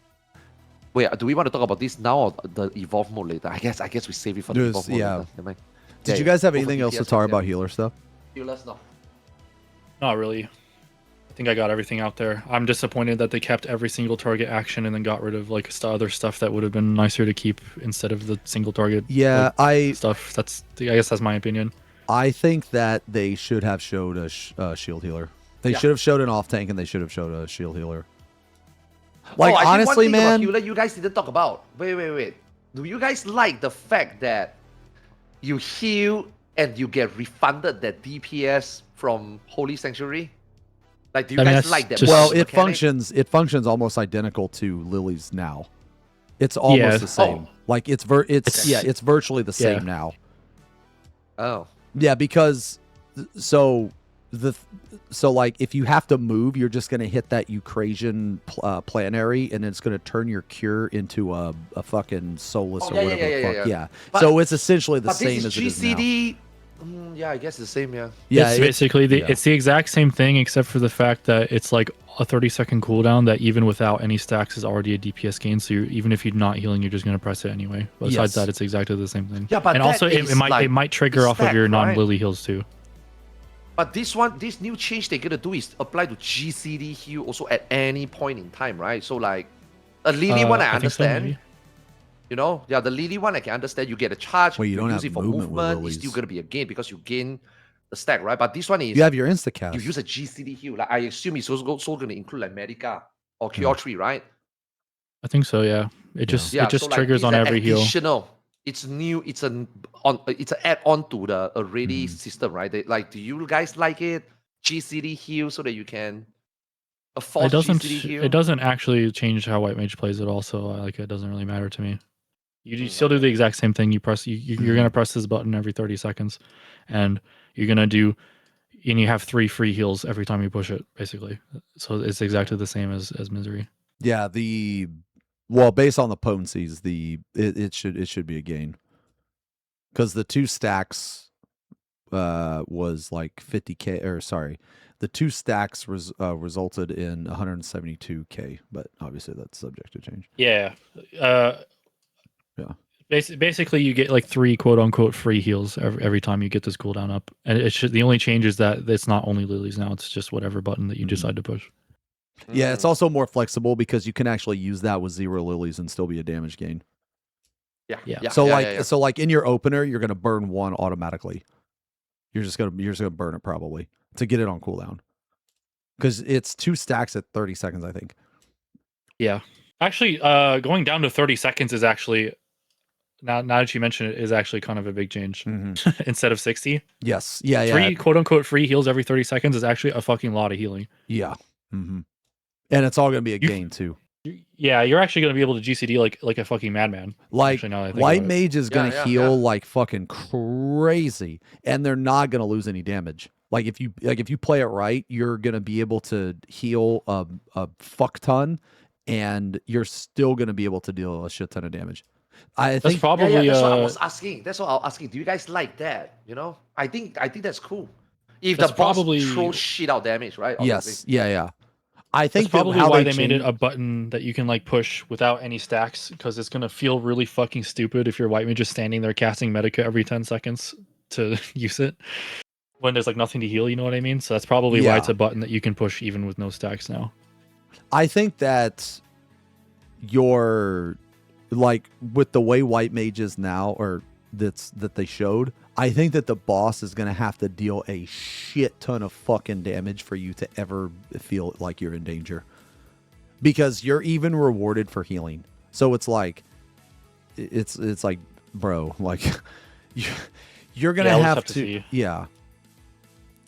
Speaker 2: Wait, do we want to talk about this now or the Evolve mode later? I guess we save it for the Evolve mode later. Never mind.
Speaker 1: Did you guys have anything else to talk about healer stuff?
Speaker 2: Healers, no.
Speaker 3: Not really. I think I got everything out there. I'm disappointed that they kept every single target action and then got rid of like other stuff that would have been nicer to keep instead of the single target.
Speaker 1: Yeah,
Speaker 3: stuff. I guess that's my opinion.
Speaker 1: I think that they should have showed a shield healer. They should have showed an off tank and they should have showed a shield healer. Like, honestly, man,
Speaker 2: healer you guys didn't talk about. Wait. Do you guys like the fact that you heal and you get refunded that DPS from Holy Sanctuary? Like, do you guys like that?
Speaker 1: Well, it functions almost identical to Lily's now. It's almost the same. Like it's virtually the same now.
Speaker 2: Oh.
Speaker 1: Yeah, because so like if you have to move, you're just gonna hit that Ukrasian planetary, and it's gonna turn your cure into a fucking soulless or whatever the fuck. Yeah. So it's essentially the same as it is now.
Speaker 2: Yeah, I guess it's the same. Yeah.
Speaker 1: Yeah.
Speaker 3: It's basically it's the exact same thing except for the fact that it's like a 30-second cooldown that even without any stacks is already a DPS gain. So even if you're not healing, you're just gonna press it anyway. But besides that, it's exactly the same thing.
Speaker 2: Yeah, but
Speaker 3: and also it might trigger off of your non-Lily heals too.
Speaker 2: But this new change they're gonna do is apply to GCD heal also at any point in time, right? So like a Lily one, I understand.
Speaker 3: So,
Speaker 2: you know, the Lily one I can understand. You get a charge.
Speaker 1: Well, you don't
Speaker 2: use
Speaker 1: have
Speaker 2: it for movement. It's still gonna be a gain because you gain the stack, right? But this one is
Speaker 1: you have your insta cast.
Speaker 2: You use a GCD heal. Like I assume it's also gonna include like Medica or Cure Tree, right?
Speaker 3: I think so. Yeah. It just triggers on every heal.
Speaker 2: It's new. It's an add-on to the already system, right? Do you guys like it? GCD heal so that you can afford GCD heal.
Speaker 3: It doesn't actually change how White Mage plays at all. So like it doesn't really matter to me. You still do the exact same thing. You press. You're gonna press this button every 30 seconds, and you're gonna do. And you have 3 free heals every time you push it, basically. So it's exactly the same as Misery.
Speaker 1: Yeah, based on the potencies, it should be a gain. Because the 2 stacks was like 50k, or sorry, the 2 stacks resulted in 172k, but obviously that's subject to change.
Speaker 3: Yeah. Basically, you get like 3 quote unquote free heals every time you get this cooldown up, and the only change is that it's not only Lilies now; it's just whatever button that you decide to push.
Speaker 1: Yeah, it's also more flexible because you can actually use that with 0 Lilies and still be a damage gain.
Speaker 2: Yeah.
Speaker 1: So like in your opener, you're gonna burn 1 automatically. You're just gonna burn it probably to get it on cooldown because it's 2 stacks at 30 seconds, I think.
Speaker 3: Yeah, actually, going down to 30 seconds is actually. Now that you mention it, is actually kind of a big change. Instead of 60.
Speaker 1: Yes. Yeah.
Speaker 3: 3 quote unquote free heals every 30 seconds is actually a fucking lot of healing.
Speaker 1: Yeah. And it's all going to be a gain too.
Speaker 3: Yeah, you're actually going to be able to GCD like a fucking madman.
Speaker 1: Like
Speaker 3: actually,
Speaker 1: White Mage is going to heal like fucking crazy, and they're not going to lose any damage. Like if you play it right, you're going to be able to heal a fuck ton, and you're still going to be able to deal a shit ton of damage. I think
Speaker 3: probably
Speaker 2: that's what I was asking. That's what I was asking. Do you guys like that? You know, I think that's cool. If the boss throws shit out damage, right?
Speaker 1: Obviously. Yes. Yeah. I think
Speaker 3: that's probably why they made it a button that you can like push without any stacks, because it's gonna feel really fucking stupid if your White Mage just standing there casting Medica every 10 seconds to use it when there's like nothing to heal. You know what I mean? So that's probably why it's a button that you can push even with no stacks now.
Speaker 1: I think that like with the way White Mage is now, or that they showed, I think that the boss is going to have to deal a shit ton of fucking damage for you to ever feel like you're in danger, because you're even rewarded for healing. So it's like bro, like you're going to have to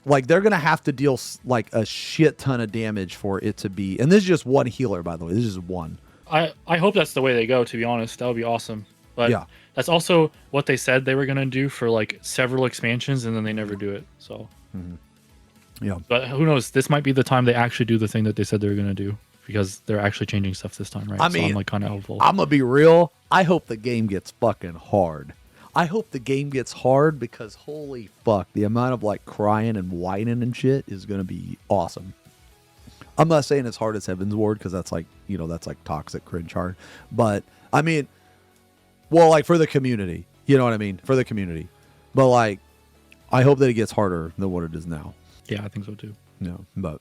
Speaker 1: Like, they're going to have to deal like a shit ton of damage for it to be. And this is just one healer, by the way. This is just one.
Speaker 3: I hope that's the way they go, to be honest. That would be awesome. But
Speaker 1: Yeah.
Speaker 3: that's also what they said they were going to do for like several expansions, and then they never do it. So,
Speaker 1: Yeah.
Speaker 3: but who knows? This might be the time they actually do the thing that they said they were going to do, because they're actually changing stuff this time, right?
Speaker 1: I
Speaker 3: So
Speaker 1: mean,
Speaker 3: I'm like kind of hopeful.
Speaker 1: I'm going to be real. I hope the game gets fucking hard. I hope the game gets hard because holy fuck, the amount of like crying and whining and shit is going to be awesome. I'm not saying it's hard as Heaven's Ward because that's like, you know, that's like toxic cringe hard. But I mean, well, like for the community, you know what I mean? For the community. But like, I hope that it gets harder than what it is now.
Speaker 3: Yeah, I think so too.
Speaker 1: No, but.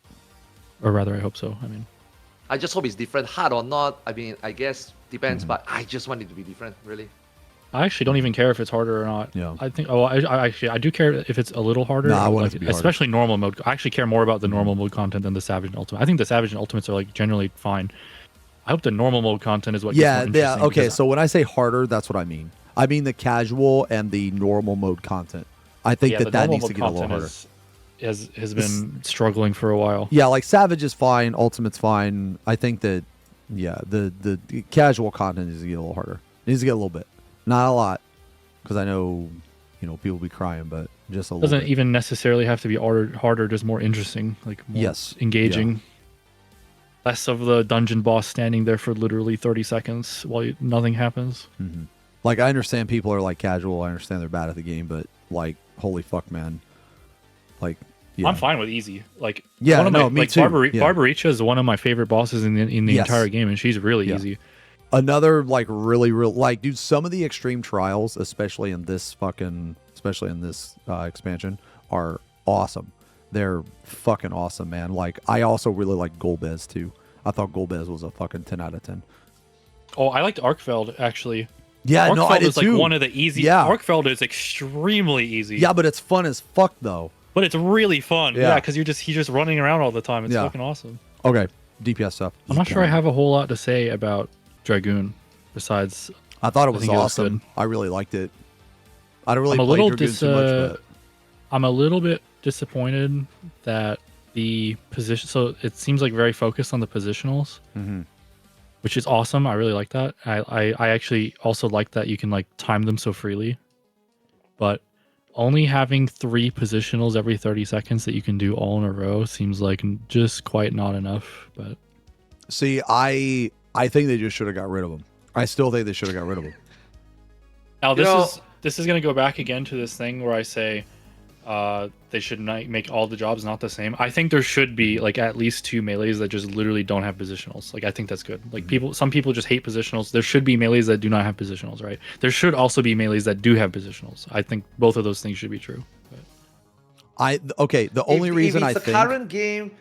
Speaker 3: Or rather, I hope so. I mean,
Speaker 2: I just hope it's different, hard or not. I mean, I guess depends, but I just want it to be different, really.
Speaker 3: I actually don't even care if it's harder or not.
Speaker 1: Yeah.
Speaker 3: I think. Oh, I actually I do care if it's a little harder.
Speaker 1: No, I want it
Speaker 3: like,
Speaker 1: to be harder.
Speaker 3: especially normal mode. I actually care more about the normal mode content than the Savage and Ultimate. I think the Savage and Ultimates are like generally fine. I hope the normal mode content is what.
Speaker 1: Yeah,
Speaker 3: gets more
Speaker 1: yeah.
Speaker 3: interesting,
Speaker 1: Okay,
Speaker 3: because
Speaker 1: so when I say harder, that's what I mean. I mean the casual and the normal mode content. I think
Speaker 3: the
Speaker 1: that
Speaker 3: normal
Speaker 1: needs to
Speaker 3: mode
Speaker 1: get a little
Speaker 3: content
Speaker 1: harder.
Speaker 3: has been struggling for a while.
Speaker 1: Yeah, like Savage is fine, Ultimate's fine. I think that, yeah, the casual content needs to get a little harder. It needs to get a little bit, not a lot, because I know, you know, people be crying, but just a little.
Speaker 3: Doesn't
Speaker 1: bit.
Speaker 3: even necessarily have to be harder, just more interesting, like more
Speaker 1: Yes,
Speaker 3: engaging.
Speaker 1: yeah.
Speaker 3: Less of the dungeon boss standing there for literally 30 seconds while nothing happens.
Speaker 1: Mm-hmm. Like, I understand people are like casual. I understand they're bad at the game, but like, holy fuck, man. Like, yeah.
Speaker 3: I'm fine with easy. Like,
Speaker 1: Yeah,
Speaker 3: one of
Speaker 1: no,
Speaker 3: my,
Speaker 1: me
Speaker 3: like
Speaker 1: too. Yeah.
Speaker 3: Barbaricha is one of my favorite bosses in the
Speaker 1: Yes.
Speaker 3: entire game, and she's really
Speaker 1: Yeah.
Speaker 3: easy.
Speaker 1: Another like really like, dude, some of the extreme trials, especially in this expansion, are awesome. They're fucking awesome, man. Like, I also really like Golbez too. I thought Golbez was a fucking 10 out of 10.
Speaker 3: Oh, I liked Arkfeld actually.
Speaker 1: Yeah,
Speaker 3: Arkfeld
Speaker 1: no, I did
Speaker 3: is like
Speaker 1: too.
Speaker 3: one of the easy.
Speaker 1: Yeah.
Speaker 3: Arkfeld is extremely easy.
Speaker 1: Yeah, but it's fun as fuck though.
Speaker 3: but it's really fun.
Speaker 1: Yeah.
Speaker 3: Yeah, because he's just running around all the time. It's
Speaker 1: Yeah.
Speaker 3: fucking awesome.
Speaker 1: Okay, DPS stuff.
Speaker 3: I'm not sure I have a whole lot to say about Dragoon besides.
Speaker 1: I thought it was
Speaker 3: think it was
Speaker 1: awesome.
Speaker 3: good.
Speaker 1: I really liked it. I don't really
Speaker 3: I'm a
Speaker 1: play
Speaker 3: little
Speaker 1: Dragoon too much, but
Speaker 3: I'm a little bit disappointed that the position. So it seems like very focused on the positionals, which is awesome. I really like that. I actually also like that you can like time them so freely, but only having 3 positionals every 30 seconds that you can do all in a row seems like just quite not enough. But
Speaker 1: see, I think they just should have got rid of them. I still think they should have got rid of them.
Speaker 3: now
Speaker 2: You know-
Speaker 3: this is going to go back again to this thing where I say they should not make all the jobs not the same. I think there should be like at least 2 melees that just literally don't have positionals. Like I think that's good. Like some people just hate positionals. There should be melees that do not have positionals, right? There should also be melees that do have positionals. I think both of those things should be true. But
Speaker 1: The only reason
Speaker 2: if
Speaker 1: I
Speaker 2: it's
Speaker 1: think
Speaker 2: the current game,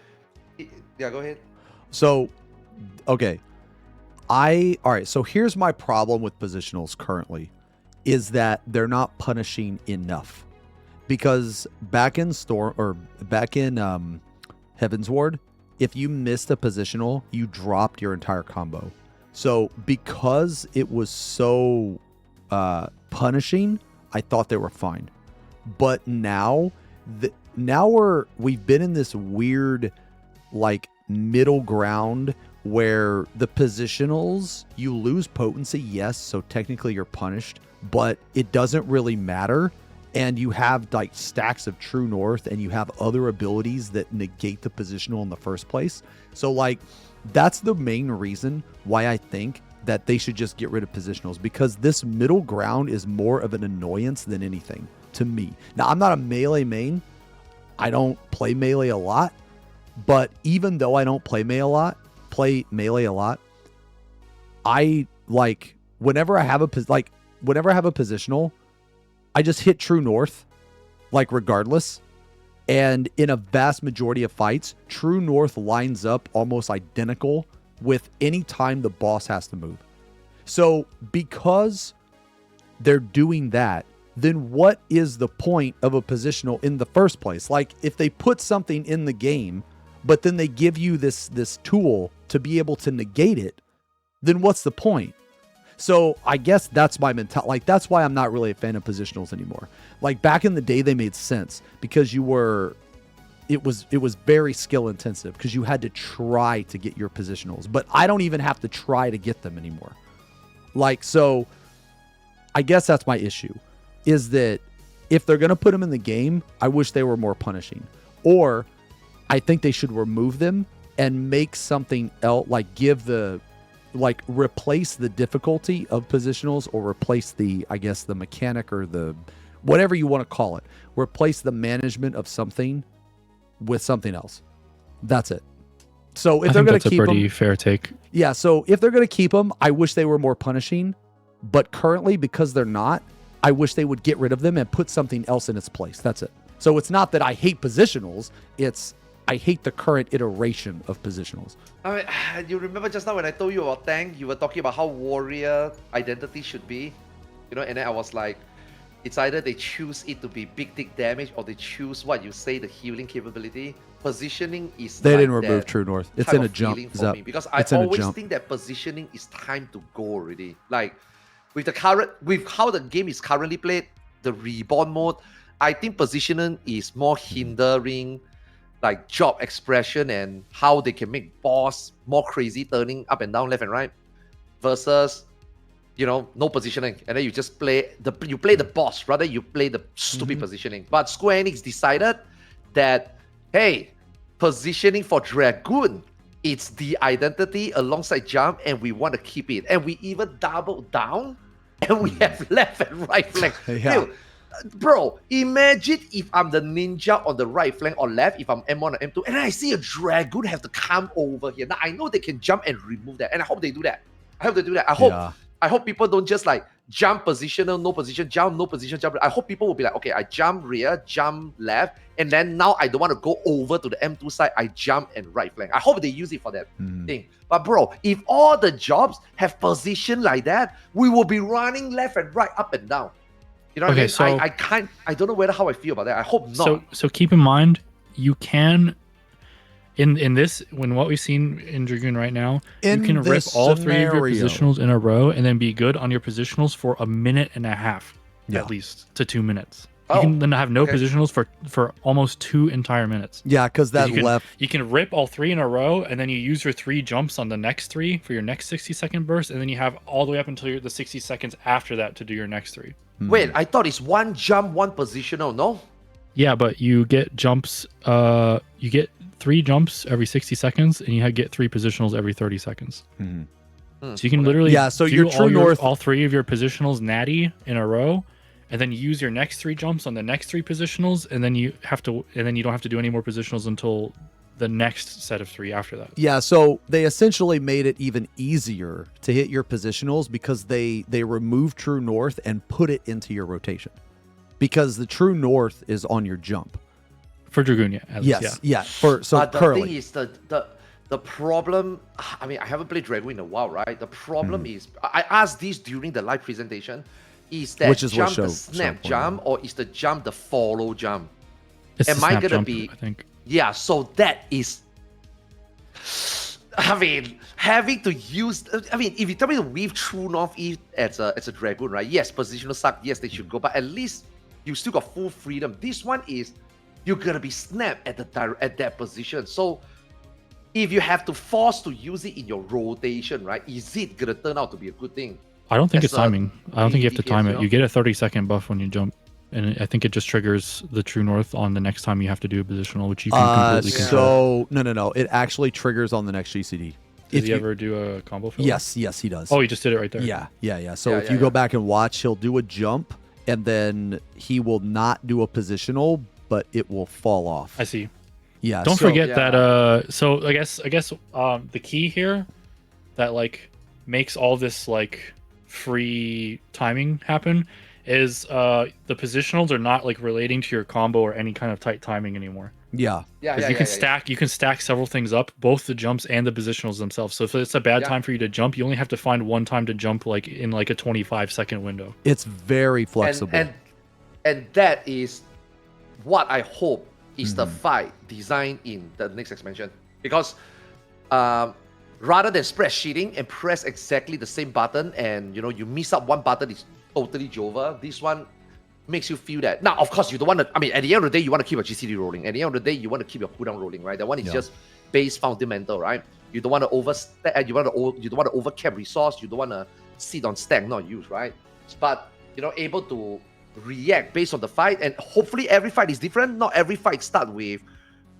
Speaker 2: yeah, go ahead.
Speaker 1: so, okay, all right. So here's my problem with positionals currently, is that they're not punishing enough. Because back in Heaven's Ward, if you missed a positional, you dropped your entire combo. So because it was so punishing, I thought they were fine. But now, we've been in this weird like middle ground where the positionals, you lose potency, yes, so technically you're punished, but it doesn't really matter. And you have like stacks of True North, and you have other abilities that negate the positional in the first place. So like, that's the main reason why I think that they should just get rid of positionals, because this middle ground is more of an annoyance than anything to me. Now, I'm not a melee main. I don't play melee a lot, but even though I don't play melee a lot, I like whenever I have a positional, I just hit True North, like regardless. And in a vast majority of fights, True North lines up almost identical with any time the boss has to move. So because they're doing that, then what is the point of a positional in the first place? Like, if they put something in the game, but then they give you this tool to be able to negate it, then what's the point? So I guess that's my mentality. Like, that's why I'm not really a fan of positionals anymore. Like, back in the day, they made sense because you were it was very skill intensive because you had to try to get your positionals. But I don't even have to try to get them anymore. Like, so I guess that's my issue, is that if they're going to put them in the game, I wish they were more punishing. Or I think they should remove them and make something else, like replace the difficulty of positionals, or replace the, I guess, the mechanic, or the, whatever you want to call it. Replace the management of something with something else. That's it. So if they're going to keep them,
Speaker 3: that's a pretty fair take.
Speaker 1: Yeah, so if they're going to keep them, I wish they were more punishing. But currently, because they're not, I wish they would get rid of them and put something else in its place. That's it. So it's not that I hate positionals, it's I hate the current iteration of positionals.
Speaker 2: I mean, you remember just now when I told you about tank, you were talking about how warrior identity should be, you know, and then I was like, it's either they choose it to be big tick damage, or they choose what you say, the healing capability. Positioning is
Speaker 1: They
Speaker 2: like
Speaker 1: didn't remove
Speaker 2: that
Speaker 1: True North. It's
Speaker 2: type
Speaker 1: in a
Speaker 2: of
Speaker 1: jump.
Speaker 2: feeling for
Speaker 1: Zep.
Speaker 2: me, because I
Speaker 1: It's in a
Speaker 2: always
Speaker 1: jump.
Speaker 2: think that positioning is time to go already. Like with how the game is currently played, the Reborn mode, I think positioning is more hindering like job expression and how they can make boss more crazy, turning up and down, left and right, versus, you know, no positioning, and then you just play the boss, rather you play the stupid positioning. But Square Enix decided that, hey, positioning for Dragoon, it's the identity alongside jump, and we want to keep it. And we even doubled down, and we have left and right flank.
Speaker 1: Yeah.
Speaker 2: Dude, bro, imagine if I'm the ninja on the right flank or left, if I'm M1 or M2, and I see a Dragoon have to come over here. Now, I know they can jump and remove that, and I hope they do that. I hope people don't just like jump positional, no position, jump, no position, jump. I hope people will be like, okay, I jump rear, jump left, and then now I don't want to go over to the M2 side, I jump and right flank. I hope they use it for that thing. But bro, if all the jobs have position like that, we will be running left and right, up and down. You know what I mean?
Speaker 3: So
Speaker 2: I don't know whether how I feel about that. I hope not.
Speaker 3: So keep in mind, you can in this, when what we've seen in Dragoon right now, you can rip all three of your positionals in a row and then be good on your positionals for a minute and a half, at least, to 2 minutes. You can then have no positionals for almost 2 entire minutes.
Speaker 1: Yeah, because that
Speaker 3: you can rip all 3 in a row, and then you use your 3 jumps on the next 3 for your next 60-second burst, and then you have all the way up until the 60 seconds after that to do your next 3.
Speaker 2: Wait, I thought it's 1 jump, 1 positional, no?
Speaker 3: Yeah, but you get jumps, you get 3 jumps every 60 seconds, and you get 3 positionals every 30 seconds. So you can literally
Speaker 1: so
Speaker 3: do
Speaker 1: your True North,
Speaker 3: all 3 of your positionals natty in a row, and then use your next 3 jumps on the next 3 positionals, and then you don't have to do any more positionals until the next set of 3 after that.
Speaker 1: Yeah, so they essentially made it even easier to hit your positionals because they removed True North and put it into your rotation. Because the True North is on your jump.
Speaker 3: For Dragoon, yeah.
Speaker 2: The
Speaker 1: currently.
Speaker 2: thing is, the problem, I mean, I haven't played Dragoon in a while, right? The problem is, I asked this during the live presentation, is that jump the snap jump, or is the jump the follow jump?
Speaker 3: It's
Speaker 2: Am
Speaker 3: the
Speaker 2: I
Speaker 3: snap
Speaker 2: gonna
Speaker 3: jump,
Speaker 2: be?
Speaker 3: I think.
Speaker 2: Yeah, so that is, I mean, having to use, I mean, if you tell me to weave True North as a Dragoon, right? Yes, positional suck, yes, they should go, but at least you still got full freedom. This one is, you're gonna be snapped at that position. So if you have to force to use it in your rotation, right? Is it gonna turn out to be a good thing?
Speaker 3: I don't think it's timing. I don't think you have to
Speaker 2: DPS,
Speaker 3: time
Speaker 2: you
Speaker 3: it.
Speaker 2: know?
Speaker 3: You get a 30-second buff when you jump, and I think it just triggers the True North on the next time you have to do a positional, which you can completely control.
Speaker 1: So no, it actually triggers on the next GCD.
Speaker 3: Did he ever do a combo fill?
Speaker 1: Yes, he does.
Speaker 3: Oh, he just did it right there.
Speaker 1: Yeah. So if you go back and watch, he'll do a jump, and then he will not do a positional, but it will fall off.
Speaker 3: I see.
Speaker 1: Yeah.
Speaker 3: Don't forget that. So I guess the key here that like makes all this like free timing happen is the positionals are not like relating to your combo or any kind of tight timing anymore.
Speaker 1: Yeah.
Speaker 3: You can stack several things up, both the jumps and the positionals themselves. So if it's a bad time for you to jump, you only have to find one time to jump like in like a 25-second window.
Speaker 1: It's very flexible.
Speaker 2: And that is what I hope is the fight designed in the next expansion. Because rather than spreadsheeting and press exactly the same button and you miss up one button, it's totally Jova. This one, makes you feel that. Now, of course, you don't want to. I mean, at the end of the day, you want to keep your GCD rolling. At the end of the day, you want to keep your cooldown rolling, right? That one is just base fundamental, right? You don't want to overstack. You don't want to overcap resource. You don't want to sit on stack, not use, right? But able to react based on the fight, and hopefully every fight is different. Not every fight start with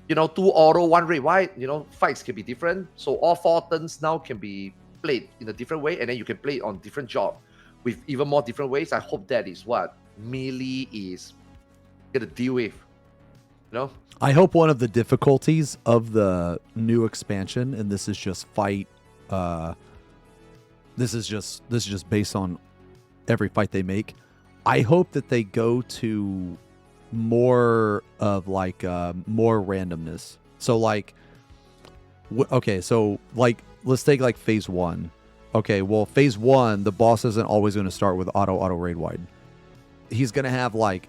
Speaker 2: 2 auto, 1 red white. Fights can be different. So all 4 turns now can be played in a different way, and then you can play it on different job with even more different ways. I hope that is what Melee is gonna deal with.
Speaker 1: I hope one of the difficulties of the new expansion, and this is just fight, this is just based on every fight they make. I hope that they go to more of like more randomness. So like, okay, so like let's take like phase 1. Okay, well phase 1, the boss isn't always going to start with auto raid wide. He's going to have like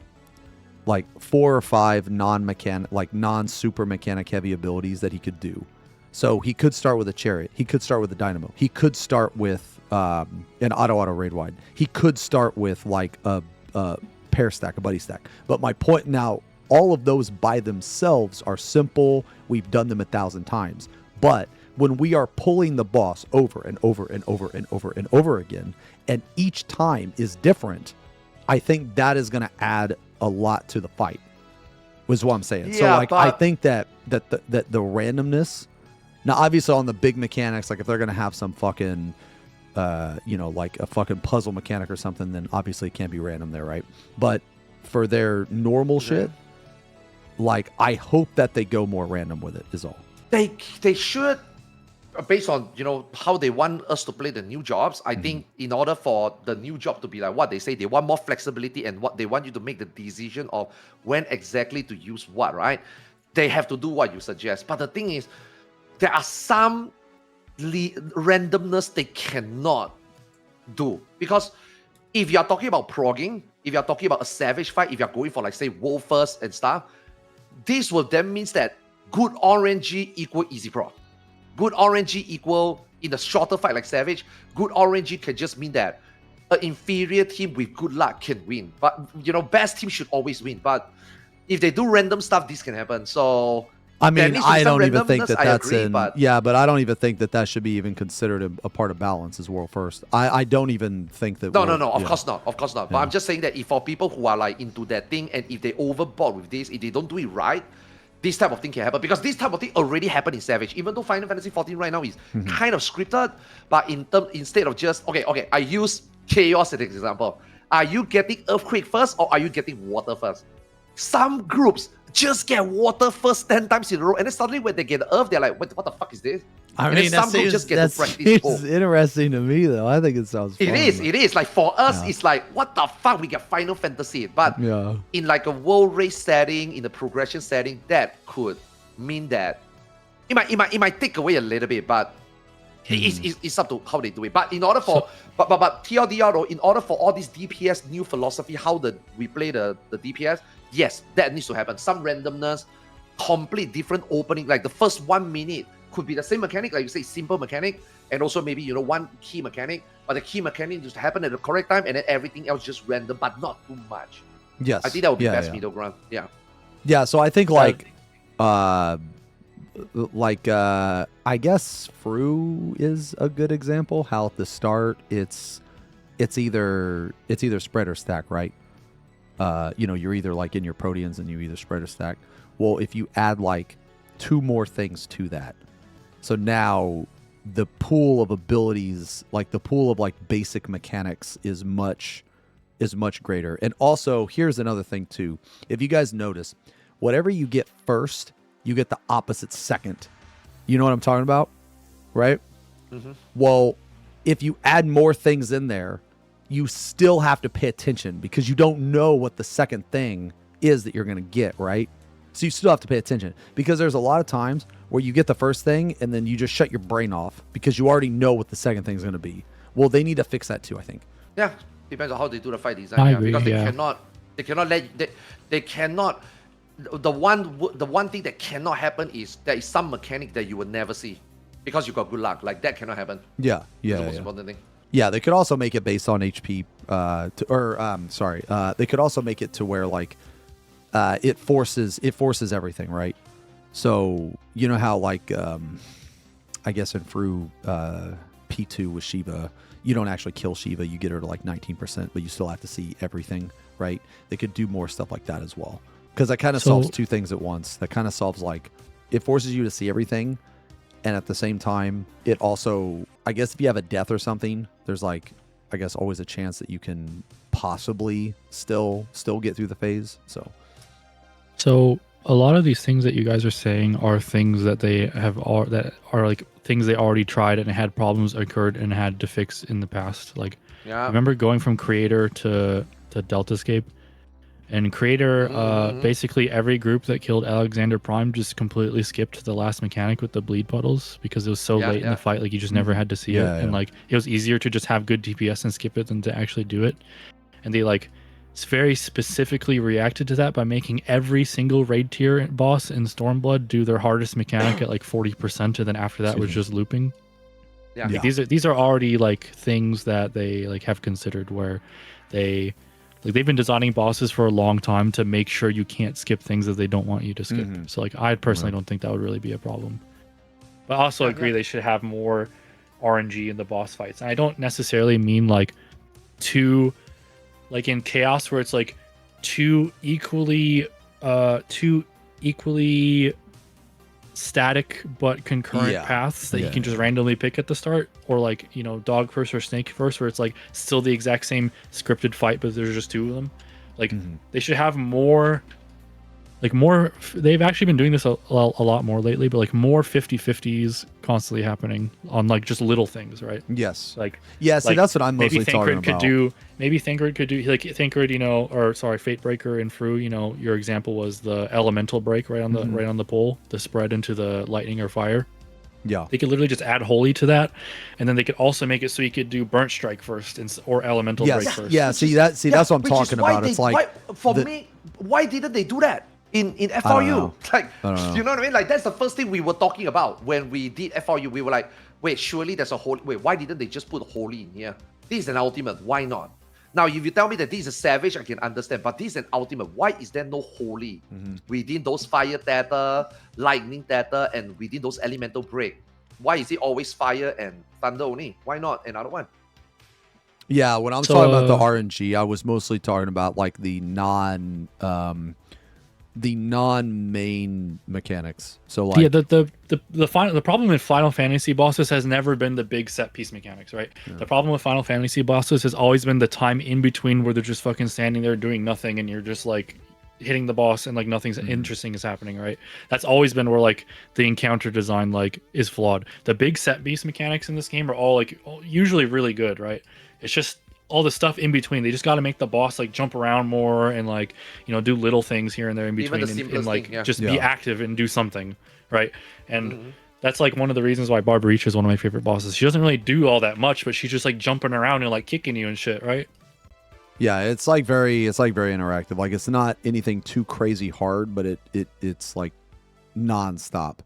Speaker 1: 4 or 5 non-super mechanic heavy abilities that he could do. So he could start with a chariot. He could start with a dynamo. He could start with an auto raid wide. He could start with like a pair stack, a buddy stack. But my point now, all of those by themselves are simple. We've done them 1,000 times. But when we are pulling the boss over and over and over and over and over again, and each time is different, I think that is going to add a lot to the fight, was what I'm saying.
Speaker 2: Yeah,
Speaker 1: so like, I think that the randomness, now obviously on the big mechanics, like if they're going to have some fucking, like a fucking puzzle mechanic or something, then obviously it can't be random there, right? But for their normal shit, like I hope that they go more random with it is all.
Speaker 2: They should, based on how they want us to play the new jobs. I think in order for the new job to be like what they say, they want more flexibility, and what they want you to make the decision of when exactly to use what, right? They have to do what you suggest. But the thing is, there are some randomness they cannot do, because if you're talking about progging, if you're talking about a savage fight, if you're going for like say wolf first and stuff, this will then means that good RNG equal easy prog. Good RNG equal in a shorter fight like savage. Good RNG can just mean that an inferior team with good luck can win. But best team should always win. But if they do random stuff, this can happen. So
Speaker 1: I mean, I don't even think that that's
Speaker 2: agree, but
Speaker 1: I don't even think that should be even considered a part of balance as world first. I don't even think that.
Speaker 2: No, of course not. But I'm just saying that if for people who are like into that thing, and if they overboard with this, if they don't do it right, this type of thing can happen, because this type of thing already happened in Savage. Even though Final Fantasy XIV right now is kind of scripted, but instead of just okay, I use Chaos as an example. Are you getting Earthquake first, or are you getting Water first? Some groups just get Water first 10 times in a row, and then suddenly when they get Earth, they're like, what the fuck is this?
Speaker 1: I
Speaker 2: and
Speaker 1: mean,
Speaker 2: some groups just get to practice both.
Speaker 1: Interesting to me, though. I think it sounds fun.
Speaker 2: It is. Like for us, it's like, what the fuck? We get Final Fantasy. But in like a world race setting, in a progression setting, that could mean that it might take away a little bit, but it's up to how they do it. But in order for but TLDR though, in order for all this DPS new philosophy, how we play the DPS, yes, that needs to happen. Some randomness, complete different opening. Like the first 1 minute could be the same mechanic, like you say, simple mechanic, and also maybe one key mechanic, but the key mechanic just happen at the correct time, and then everything else just random, but not too much.
Speaker 1: Yes,
Speaker 2: I think that would be best middle ground.
Speaker 1: Yeah. So I think I guess Fru is a good example. How at the start it's either spread or stack, right? You're either like in your Proteans and you either spread or stack. Well, if you add like 2 more things to that, so now the pool of abilities, like the pool of like basic mechanics is much greater. And also, here's another thing too. If you guys notice, whatever you get first, you get the opposite second. You know what I'm talking about? Right? Well, if you add more things in there, you still have to pay attention, because you don't know what the second thing is that you're going to get, right? So you still have to pay attention, because there's a lot of times where you get the first thing and then you just shut your brain off because you already know what the second thing is going to be. Well, they need to fix that too, I think.
Speaker 2: Yeah, depends on how they do the fight design.
Speaker 3: I agree,
Speaker 2: because they cannot the one thing that cannot happen is there is some mechanic that you will never see because you got good luck. Like that cannot happen.
Speaker 1: Yeah.
Speaker 2: That's the most important thing.
Speaker 1: Yeah, they could also make it based on HP, they could also make it to where like it forces everything, right? So you know how like I guess in Fru P2 with Shiva, you don't actually kill Shiva, you get her to like 19%, but you still have to see everything, right? They could do more stuff like that as well, because that kind of solves two things at once. That kind of solves like it forces you to see everything. And at the same time, it also, I guess if you have a death or something, there's like, I guess always a chance that you can possibly still get through the phase.
Speaker 3: So a lot of these things that you guys are saying are things that they have that are like things they already tried and had problems occurred and had to fix in the past. Like,
Speaker 2: Yeah.
Speaker 3: remember going from Creator to Deltascape? And Creator, basically every group that killed Alexander Prime just completely skipped the last mechanic with the bleed puddles because it was so late in the fight, like you just never had to see it. And like it was easier to just have good DPS and skip it than to actually do it. And they like very specifically reacted to that by making every single raid tier boss in Stormblood do their hardest mechanic at like 40%, and then after that was just looping.
Speaker 2: Yeah.
Speaker 3: Like, these are already like things that they like have considered where they've been designing bosses for a long time to make sure you can't skip things that they don't want you to skip. So like I personally don't think that would really be a problem. But I also agree they should have more RNG in the boss fights. And I don't necessarily mean like two, like in Chaos where it's like two equally static but concurrent paths that you can just randomly pick at the start, or like, you know, dog first or snake first, where it's like still the exact same scripted fight but there's just two of them. Like they should have more, like more, they've actually been doing this a lot more lately, but like more 50-50s constantly happening on like just little things, right?
Speaker 1: Yes.
Speaker 3: Like
Speaker 1: see, that's what I'm mostly talking about.
Speaker 3: Maybe Thancred could do, like Thancred, you know, or sorry, Fatebreaker and Fru, you know, your example was the elemental break right on the pole, the spread into the lightning or fire.
Speaker 1: Yeah.
Speaker 3: They could literally just add holy to that, and then they could also make it so you could do burnt strike first or elemental break first.
Speaker 1: Yeah, that's what I'm talking about. It's like
Speaker 2: why didn't they do that in FRU? Like, you know what I mean? Like that's the first thing we were talking about when we did FRU. We were like, wait, surely there's a holy. Wait, why didn't they just put holy in here? This is an ultimate. Why not? Now, if you tell me that this is a savage, I can understand. But this is an ultimate. Why is there no holy within those fire tether, lightning tether, and within those elemental break? Why is it always fire and thunder only? Why not another one?
Speaker 1: Yeah, when I'm talking about the RNG, I was mostly talking about like the non-main mechanics. So like
Speaker 3: the problem with Final Fantasy bosses has never been the big set piece mechanics, right? The problem with Final Fantasy bosses has always been the time in between where they're just fucking standing there doing nothing and you're just like hitting the boss and like nothing's interesting is happening, right? That's always been where like the encounter design like is flawed. The big set piece mechanics in this game are all like usually really good, right? It's just all the stuff in between. They just got to make the boss like jump around more and like, you know, do little things here and there in between and like just be active and do something, right? And that's like one of the reasons why Barbara Reach is one of my favorite bosses. She doesn't really do all that much, but she's just like jumping around and like kicking you and shit, right?
Speaker 1: Yeah, it's like very interactive. Like it's not anything too crazy hard, but it's like nonstop,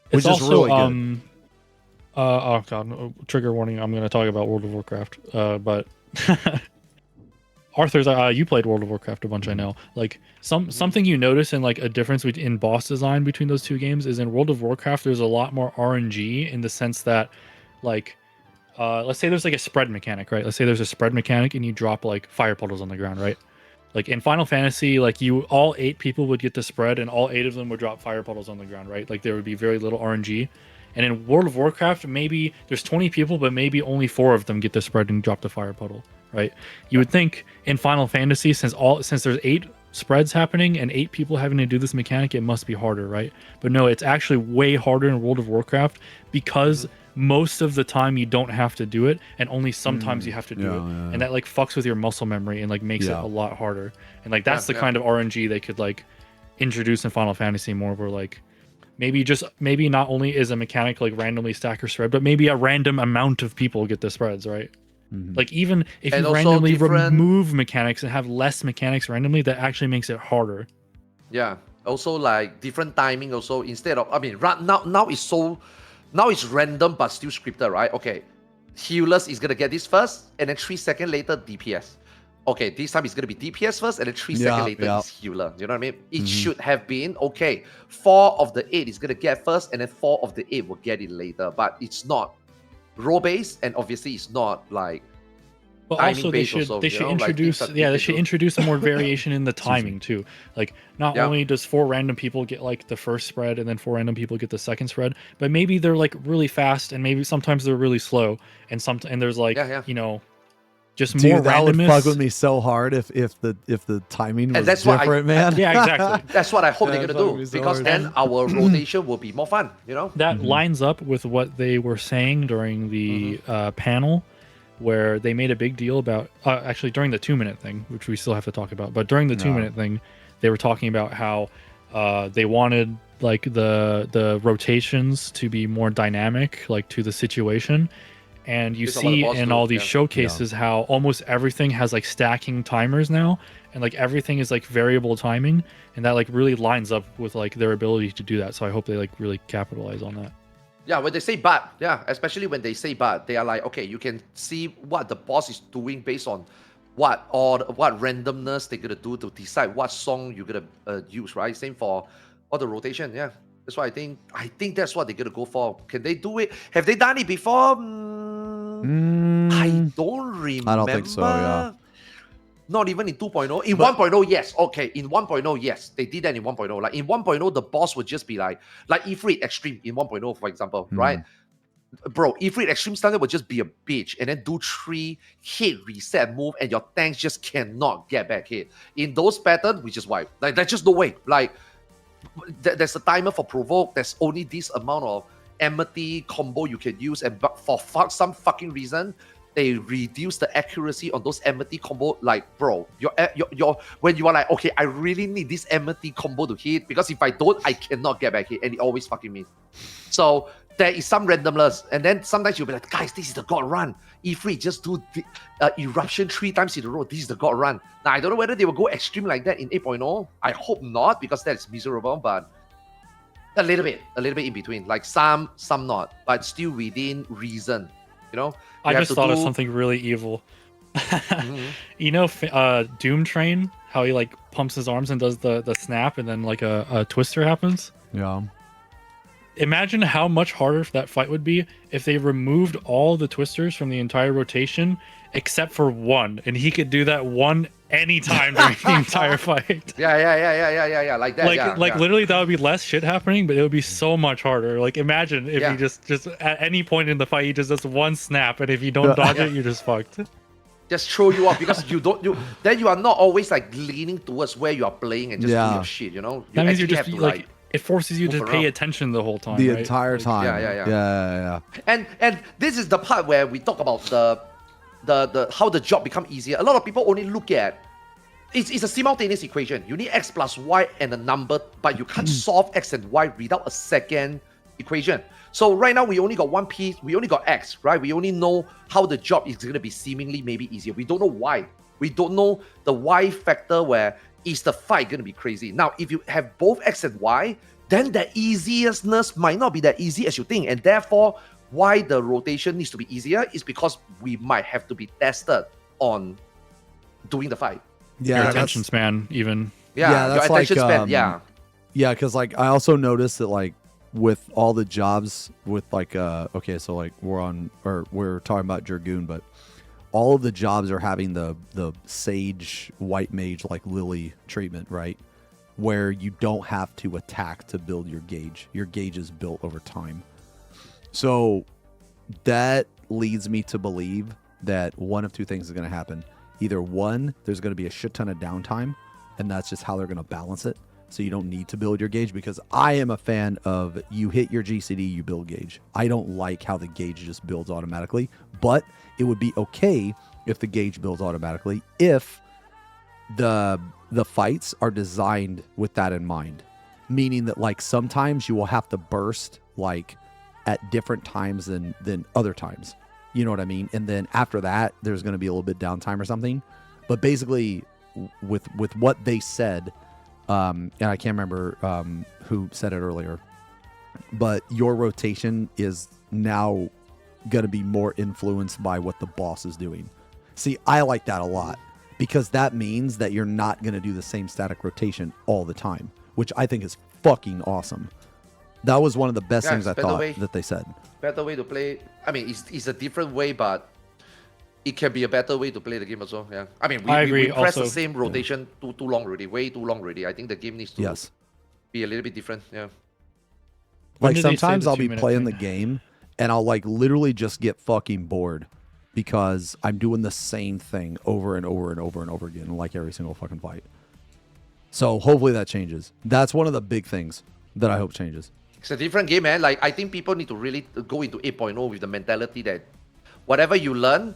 Speaker 1: which is really good.
Speaker 3: Oh god, trigger warning. I'm going to talk about World of Warcraft, but Arthars, you played World of Warcraft a bunch, I know. Like something you notice in like a difference in boss design between those two games is in World of Warcraft there's a lot more RNG in the sense that like let's say there's like a spread mechanic, right? Let's say there's a spread mechanic and you drop like fire puddles on the ground, right? Like in Final Fantasy, like all 8 people would get the spread and all 8 of them would drop fire puddles on the ground, right? Like there would be very little RNG. And in World of Warcraft, maybe there's 20 people, but maybe only 4 of them get the spread and drop the fire puddle, right? You would think in Final Fantasy, since there's 8 spreads happening and 8 people having to do this mechanic, it must be harder, right? But no, it's actually way harder in World of Warcraft because most of the time you don't have to do it, and only sometimes you have to do it, and that like fucks with your muscle memory and like makes it a lot harder. And like that's the kind of RNG they could like introduce in Final Fantasy more, where like maybe not only is a mechanic like randomly stack or spread, but maybe a random amount of people get the spreads, right? Like even if you randomly remove mechanics and have less mechanics randomly, that actually makes it harder.
Speaker 2: Yeah. Also like different timing also, instead of, I mean, now it's random but still scripted, right? Okay. healers is gonna get this first, and then 3 seconds later DPS. Okay, this time it's gonna be DPS first, and then 3 seconds later is healer. You know what I mean? It should have been okay. 4 of the 8 is gonna get first, and then 4 of the 8 will get it later. But it's not role based, and obviously it's not like.
Speaker 3: But also they should introduce they should introduce more variation in the timing too. Like not only does 4 random people get like the first spread and then 4 random people get the second spread, but maybe they're like really fast and maybe sometimes they're really slow and there's like you know just more
Speaker 1: that
Speaker 3: randomness.
Speaker 1: Would fuck with me so hard if the timing was different, man.
Speaker 3: Yeah, exactly.
Speaker 2: That's what I hope they're gonna do because then our rotation will be more fun. You know
Speaker 3: that lines up with what they were saying during the panel, where they made a big deal about actually during the 2-minute thing, which we still have to talk about, but during the 2-minute thing they were talking about how they wanted like the rotations to be more dynamic, like to the situation. And you see in all these showcases how almost everything has like stacking timers now, and like everything is like variable timing, and that like really lines up with like their ability to do that. So I hope they like really capitalize on that.
Speaker 2: Yeah, when they say especially when they say they are like, okay, you can see what the boss is doing based on what randomness they're gonna do to decide what song you're gonna use, right? Same for all the rotation, That's why I think that's what they're gonna go for. Can they do it? Have they done it before? I don't remember.
Speaker 1: I don't think so, yeah.
Speaker 2: Not even in 2.0. In 1.0, yes. Okay, in 1.0, yes. They did that in 1.0. Like in 1.0, the boss would just be like Ifrit Extreme in 1.0, for example, right? Bro, Ifrit Extreme Standard would just be a bitch and then do 3 hit reset move and your tanks just cannot get back hit. In those patterns, we just wipe. Like, there's just no way. Like, there's a timer for provoke. There's only this amount of amity combo you can use, and for some fucking reason, they reduce the accuracy on those amity combo. Like, bro, your when you are like, okay, I really need this amity combo to hit because if I don't, I cannot get back hit, and it always fucking miss. So there is some randomness, and then sometimes you'll be like, guys, this is the god run. Ifrit just do the, eruption 3 times in a row. This is the god run. Now I don't know whether they will go extreme like that in 8.0. I hope not because that's miserable, but a little bit in between. Like some not, but still within reason. You know.
Speaker 3: I just thought of something really evil. You know, Doom Train, how he like pumps his arms and does the snap, and then like a twister happens.
Speaker 1: Yeah.
Speaker 3: Imagine how much harder that fight would be if they removed all the twisters from the entire rotation except for one, and he could do that one anytime during the entire fight.
Speaker 2: Yeah. Like that.
Speaker 3: Like literally, that would be less shit happening, but it would be so much harder. Like imagine if he just at any point in the fight he just does one snap, and if you don't dodge it, you're just fucked.
Speaker 2: Just throw you off because then you are not always like leaning towards where you are playing and just do your shit. You know,
Speaker 3: that means you just have to, like it forces you to pay attention the whole time.
Speaker 1: The entire time.
Speaker 2: Yeah. And this is the part where we talk about the how the job become easier. A lot of people only look at it's a simultaneous equation. You need x plus y and a number, but you can't solve x and y without a second equation. So right now we only got one piece. We only got x, right? We only know how the job is going to be seemingly maybe easier. We don't know why. We don't know the y factor where is the fight going to be crazy. Now, if you have both x and y, then the easiestness might not be that easy as you think. And therefore, why the rotation needs to be easier is because we might have to be tested on doing the fight.
Speaker 3: Yeah, your attention span even.
Speaker 2: Yeah,
Speaker 1: that's
Speaker 2: your attention span,
Speaker 1: Yeah, because like I also noticed that like with all the jobs with like okay, so like we're talking about Dragoon, but all of the jobs are having the Sage White Mage like Lily treatment, right? Where you don't have to attack to build your gauge. Your gauge is built over time. So that leads me to believe that one of two things is going to happen. Either one, there's going to be a shit ton of downtime, and that's just how they're going to balance it. So you don't need to build your gauge, because I am a fan of you hit your GCD, you build gauge. I don't like how the gauge just builds automatically, but it would be okay if the gauge builds automatically if the fights are designed with that in mind. Meaning that like sometimes you will have to burst like at different times than other times. You know what I mean? And then after that, there's going to be a little bit downtime or something. But basically, with what they said, and I can't remember who said it earlier, but your rotation is now going to be more influenced by what the boss is doing. See, I like that a lot because that means that you're not going to do the same static rotation all the time, which I think is fucking awesome. That was one of the best things I thought that they said.
Speaker 2: Better way to play. I mean, it's a different way, but it can be a better way to play the game as well. Yeah. I mean,
Speaker 3: I agree.
Speaker 2: We press
Speaker 3: Also,
Speaker 2: the same rotation too long already, way too long already. I think the game needs to be a little bit different. Yeah.
Speaker 1: Like sometimes I'll be playing the game and I'll like literally just get fucking bored because I'm doing the same thing over and over and over and over again, like every single fucking fight. So hopefully that changes. That's one of the big things that I hope changes.
Speaker 2: It's a different game, man. Like I think people need to really go into 8.0 with the mentality that whatever you learn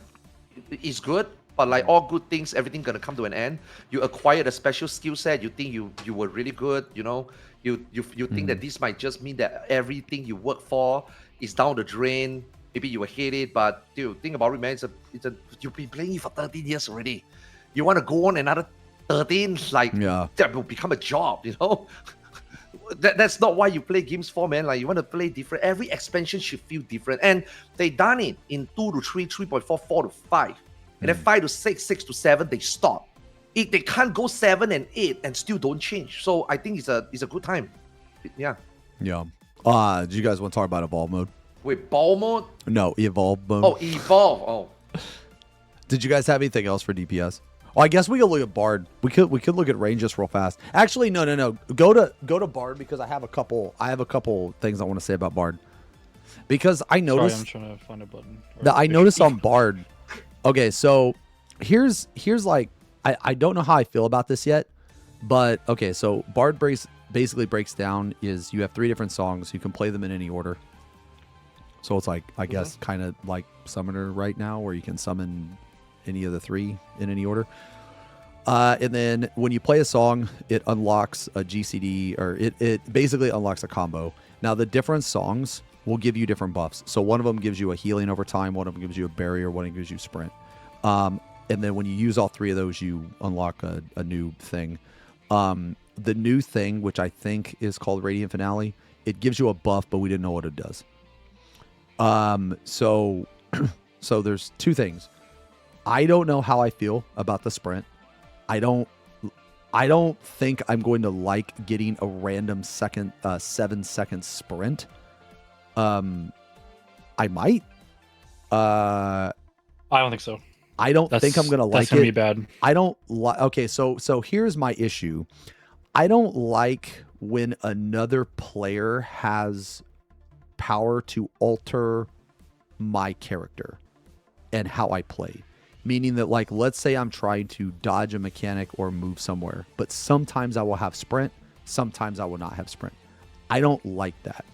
Speaker 2: is good, but like all good things, everything gonna come to an end. You acquired a special skill set. You think you were really good. You know, you think that this might just mean that everything you work for is down the drain. Maybe you will hate it, but dude, think about it, man. You've been playing it for 13 years already. You want to go on another 13? Like that will become a job. You know. That's not why you play games for, man. Like you want to play different. Every expansion should feel different, and they done it in 2 to 3, 3.4, 4 to 5, and then 5 to 6, 6 to 7. They stop. They can't go 7 and 8 and still don't change. So I think it's a good time. Yeah.
Speaker 1: Yeah. Did you guys want to talk about evolve mode?
Speaker 2: Wait, ball mode?
Speaker 1: No, evolve mode.
Speaker 2: Oh, evolve. Oh.
Speaker 1: Did you guys have anything else for DPS? Oh, I guess we could look at Bard. We could look at range just real fast. Actually, no. Go to Bard because I have a couple things I want to say about Bard. Because I noticed
Speaker 3: Sorry, I'm trying to find a button.
Speaker 1: that I noticed on Bard. Okay, so here's like I don't know how I feel about this yet, but okay, so Bard basically breaks down is you have 3 different songs. You can play them in any order. So it's like I guess kind of like Summoner right now, where you can summon any of the 3 in any order. And then when you play a song, it unlocks a GCD, or it basically unlocks a combo. Now the different songs will give you different buffs. So one of them gives you a healing over time, one of them gives you a barrier, one of them gives you sprint. And then when you use all 3 of those, you unlock a new thing. The new thing, which I think is called Radiant Finale, it gives you a buff, but we didn't know what it does. So there's 2 things. I don't know how I feel about the sprint. I don't think I'm going to like getting a random 7-second sprint. I might.
Speaker 3: I don't think so.
Speaker 1: I don't think I'm gonna like it.
Speaker 3: That's gonna be bad.
Speaker 1: I don't like. Okay, so here's my issue. I don't like when another player has power to alter my character and how I play. Meaning that, like, let's say I'm trying to dodge a mechanic or move somewhere, but sometimes I will have sprint, sometimes I will not have sprint. I don't like that.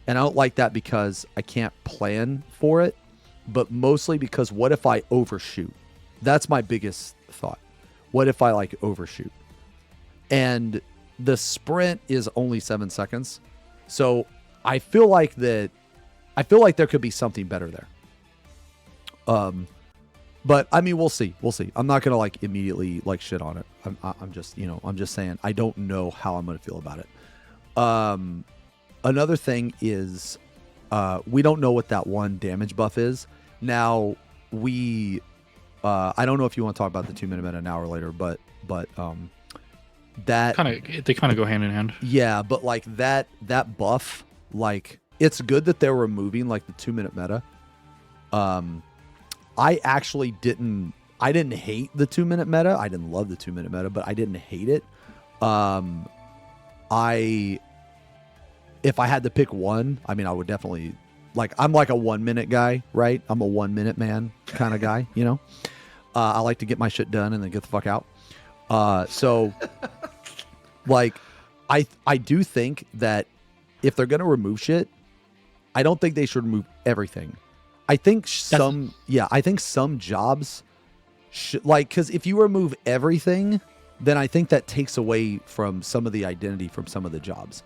Speaker 1: And I don't like that because I can't plan for it, but mostly because what if I overshoot? That's my biggest thought. What if I, like, overshoot? And the sprint is only 7 seconds. So I feel like there could be something better there. But I mean, we'll see. I'm not gonna like immediately like shit on it. I'm just saying I don't know how I'm gonna feel about it. Another thing is, we don't know what that 1 damage buff is. Now I don't know if you want to talk about the 2-minute meta now or later, but that
Speaker 3: they kind of go hand in hand.
Speaker 1: Yeah, but like that buff, like it's good that they're removing like the 2-minute meta. I actually didn't hate the 2-minute meta. I didn't love the 2-minute meta, but I didn't hate it. If I had to pick one, I mean, I would definitely I'm like a 1-minute guy, right? I'm a 1-minute man kind of guy, you know? I like to get my shit done and then get the fuck out. So like I do think that if they're going to remove shit, I don't think they should remove everything. I think some jobs should, like, because if you remove everything, then I think that takes away from some of the identity from some of the jobs.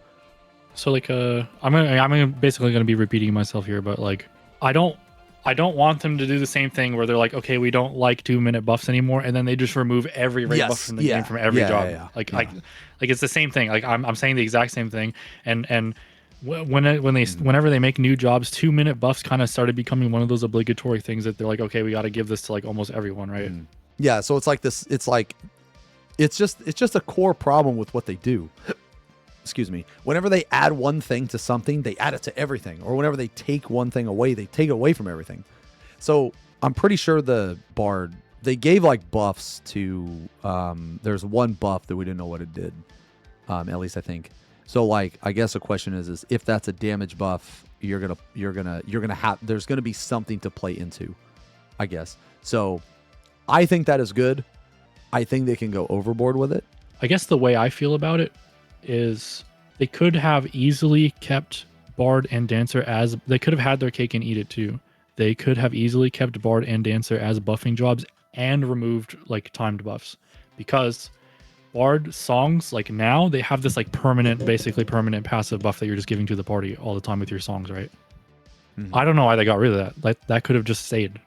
Speaker 3: So like I'm basically gonna be repeating myself here, but like I don't want them to do the same thing where they're like, okay, we don't like 2-minute buffs anymore, and then they just remove every rate buff from the game from every job. Like it's the same thing. Like I'm saying the exact same thing, and Whenever they make new jobs, 2-minute buffs kind of started becoming one of those obligatory things that they're like, okay, we got to give this to like almost everyone, right?
Speaker 1: Yeah, so it's like this. It's just a core problem with what they do. Excuse me. Whenever they add one thing to something, they add it to everything. Or whenever they take one thing away, they take it away from everything. So I'm pretty sure the Bard, they gave like buffs to, there's one buff that we didn't know what it did. At least I think. So like, I guess the question is if that's a damage buff, you're gonna have, there's gonna be something to play into, I guess. So I think that is good. I think they can go overboard with it.
Speaker 3: I guess the way I feel about it is they could have easily kept Bard and Dancer as, they could have had their cake and eat it too. They could have easily kept Bard and Dancer as buffing jobs and removed like timed buffs, because Bard songs, like now they have this like basically permanent passive buff that you're just giving to the party all the time with your songs, right? I don't know why they got rid of that. Like that could have just stayed.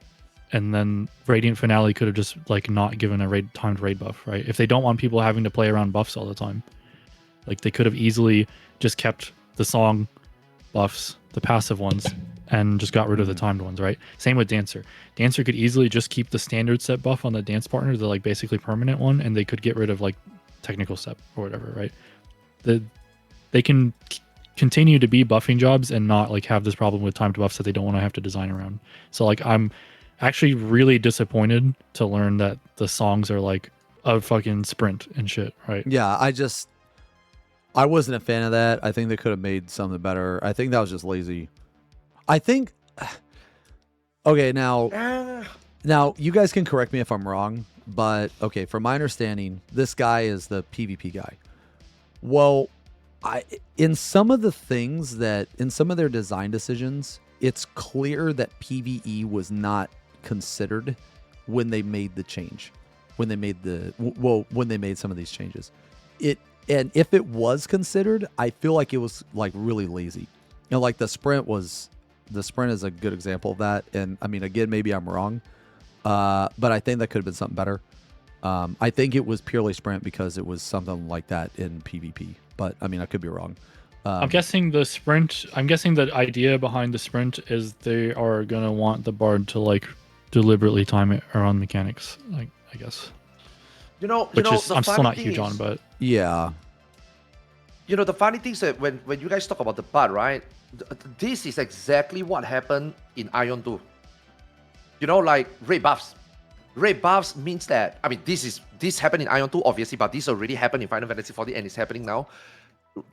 Speaker 3: And then Radiant Finale could have just like not given a timed raid buff, right? If they don't want people having to play around buffs all the time. Like they could have easily just kept the song buffs, the passive ones, and just got rid of the timed ones, right? Same with Dancer. Dancer could easily just keep the standard set buff on the dance partner, the like basically permanent one, and they could get rid of like technical step or whatever, right? They can continue to be buffing jobs and not like have this problem with timed buffs that they don't want to have to design around. So like I'm actually really disappointed to learn that the songs are like a fucking sprint and shit, right?
Speaker 1: Yeah, I wasn't a fan of that. I think they could have made something better. I think that was just lazy. I think okay, now you guys can correct me if I'm wrong, but okay, from my understanding, this guy is the PvP guy. Well, in some of their design decisions, it's clear that PvE was not considered when they made the change. When they made some of these changes. And if it was considered, I feel like it was like really lazy. You know, like the sprint is a good example of that. And I mean, again, maybe I'm wrong, but I think that could have been something better. I think it was purely sprint because it was something like that in PvP. But I mean, I could be wrong.
Speaker 3: I'm guessing the idea behind the sprint is they are gonna want the Bard to like deliberately time it around mechanics. Like I guess. I'm still not huge on, but
Speaker 1: yeah.
Speaker 2: The funny thing is that when you guys talk about the Bard, right? This is exactly what happened in Ion 2. Like raid buffs. Raid buffs means that, I mean, this happened in Ion 2, obviously, but this already happened in Final Fantasy 40 and it's happening now.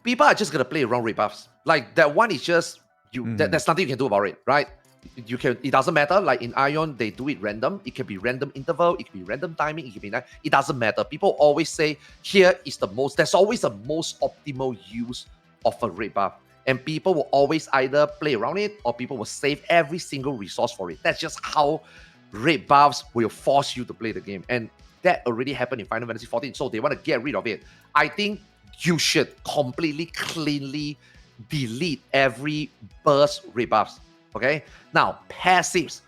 Speaker 2: People are just gonna play around raid buffs. Like that one is just there's nothing you can do about it, right? It doesn't matter. Like in Ion, they do it random. It can be random interval, it can be random timing, it doesn't matter. People always say there's always the most optimal use of a raid buff. And people will always either play around it or people will save every single resource for it. That's just how raid buffs will force you to play the game. And that already happened in Final Fantasy 14, so they want to get rid of it. I think you should completely, cleanly delete every burst raid buffs. Okay? Now, passives.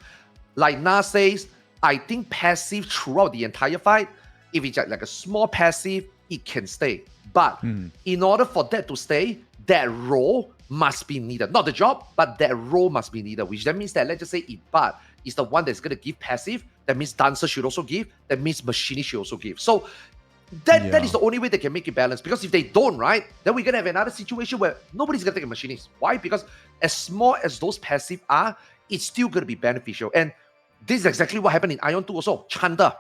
Speaker 2: Like Na says, I think passive throughout the entire fight, if it's like a small passive, it can stay. But in order for that to stay, that role must be needed. Not the job, but that role must be needed, which that means that, let's just say if Bard is the one that's going to give passive, that means Dancer should also give, that means Machinist should also give. So that is the only way they can make it balanced. Because if they don't, right, then we're going to have another situation where nobody's going to take a Machinist. Why? Because as small as those passive are, it's still going to be beneficial. And this is exactly what happened in Ion 2 also. Chanda.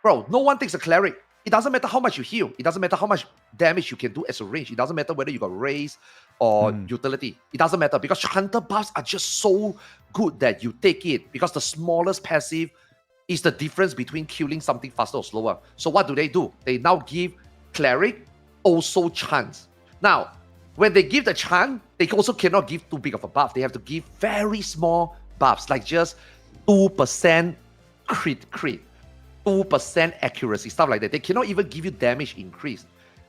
Speaker 2: Bro, no one takes a Cleric. It doesn't matter how much you heal. It doesn't matter how much damage you can do as a range. It doesn't matter whether you got raise or utility. It doesn't matter because Hunter buffs are just so good that you take it because the smallest passive is the difference between killing something faster or slower. So what do? They now give Cleric also chance. Now, when they give the chance, they also cannot give too big of a buff. They have to give very small buffs, like just 2% crit, 2% accuracy, stuff like that. They cannot even give you damage increase.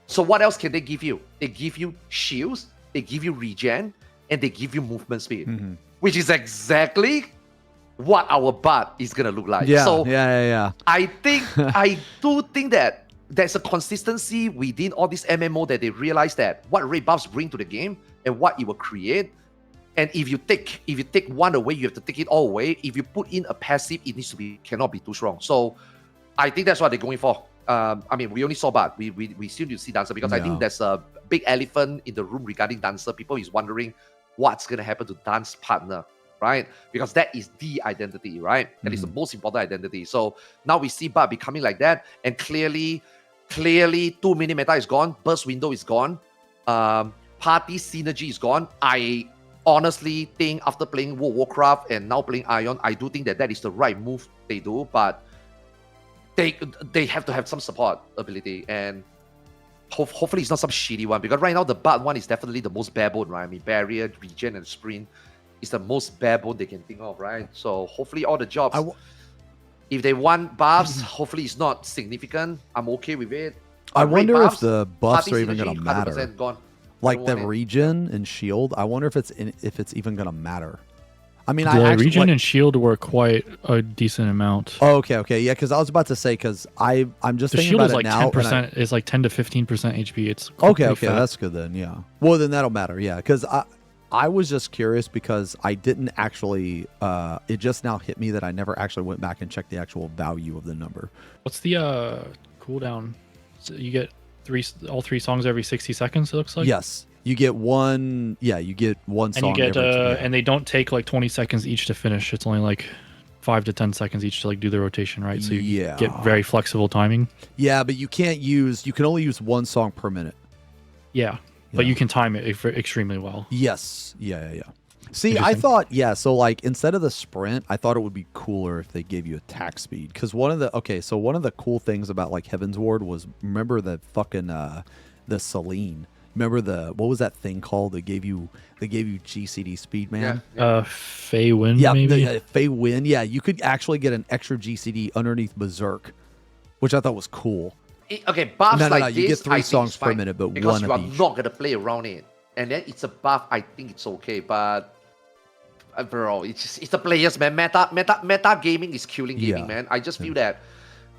Speaker 2: So what else can they give you? They give you shields, they give you regen, and they give you movement speed, which is exactly what our Bard is gonna look like.
Speaker 1: Yeah,
Speaker 2: so
Speaker 1: yeah.
Speaker 2: I do think that there's a consistency within all this MMO that they realize that what raid buffs bring to the game and what it will create. And if you take one away, you have to take it all away. If you put in a passive, it cannot be too strong. So I think that's what they're going for. I mean, we only saw Bard. We still need to see Dancer because I think there's a big elephant in the room regarding Dancer. People is wondering what's going to happen to Dance partner, right? Because that is the identity, right? That is the most important identity. So now we see Bard becoming like that, and clearly 2-minute meta is gone, burst window is gone, party synergy is gone. I honestly think after playing World of Warcraft and now playing Ion, I do think that is the right move they do, but they have to have some support ability, and hopefully it's not some shitty one, because right now the Bard one is definitely the most barebone, right? I mean, barrier, regen, and sprint is the most barebone they can think of, right? So hopefully all the jobs, if they want buffs, hopefully it's not significant. I'm okay with it.
Speaker 1: I wonder
Speaker 2: buffs,
Speaker 1: if the buffs are even
Speaker 2: synergy,
Speaker 1: going to matter.
Speaker 2: Gone.
Speaker 1: Like the regen and shield, I wonder if it's even going to matter. I mean,
Speaker 3: the regen and shield were quite a decent amount.
Speaker 1: Oh, okay, yeah. Because I was about to say, because I'm just
Speaker 3: the
Speaker 1: thinking
Speaker 3: shield
Speaker 1: about
Speaker 3: is
Speaker 1: it
Speaker 3: like
Speaker 1: now.
Speaker 3: 10%. It's like 10 to 15% HP. It's
Speaker 1: okay. That's good then. Yeah. Well, then that'll matter. Yeah, because I was just curious because I didn't actually. It just now hit me that I never actually went back and checked the actual value of the number.
Speaker 3: What's the cooldown? So you get all three songs every 60 seconds. It looks like.
Speaker 1: Yes. You get one, you get one song.
Speaker 3: And you get, and they don't take like 20 seconds each to finish. It's only like 5 to 10 seconds each to like do the rotation, right? So you get very flexible timing.
Speaker 1: Yeah, but you can only use one song per minute.
Speaker 3: Yeah, but you can time it extremely well.
Speaker 1: Yes. Yeah. See, I thought, so like instead of the sprint, I thought it would be cooler if they gave you attack speed. Because one of the cool things about like Heaven's Ward was, remember the fucking, the Celine. Remember what was that thing called that gave you GCD speed, man?
Speaker 3: Fey Wind, maybe?
Speaker 1: Fey Wind. Yeah, you could actually get an extra GCD underneath Berserk, which I thought was cool.
Speaker 2: Okay, buffs
Speaker 1: no,
Speaker 2: like this,
Speaker 1: you get 3 songs per minute, but
Speaker 2: because
Speaker 1: one of each.
Speaker 2: you are not gonna play around it, and then it's a buff. I think it's okay, but bro, it's the players, man. Meta gaming is killing gaming, man. I just feel that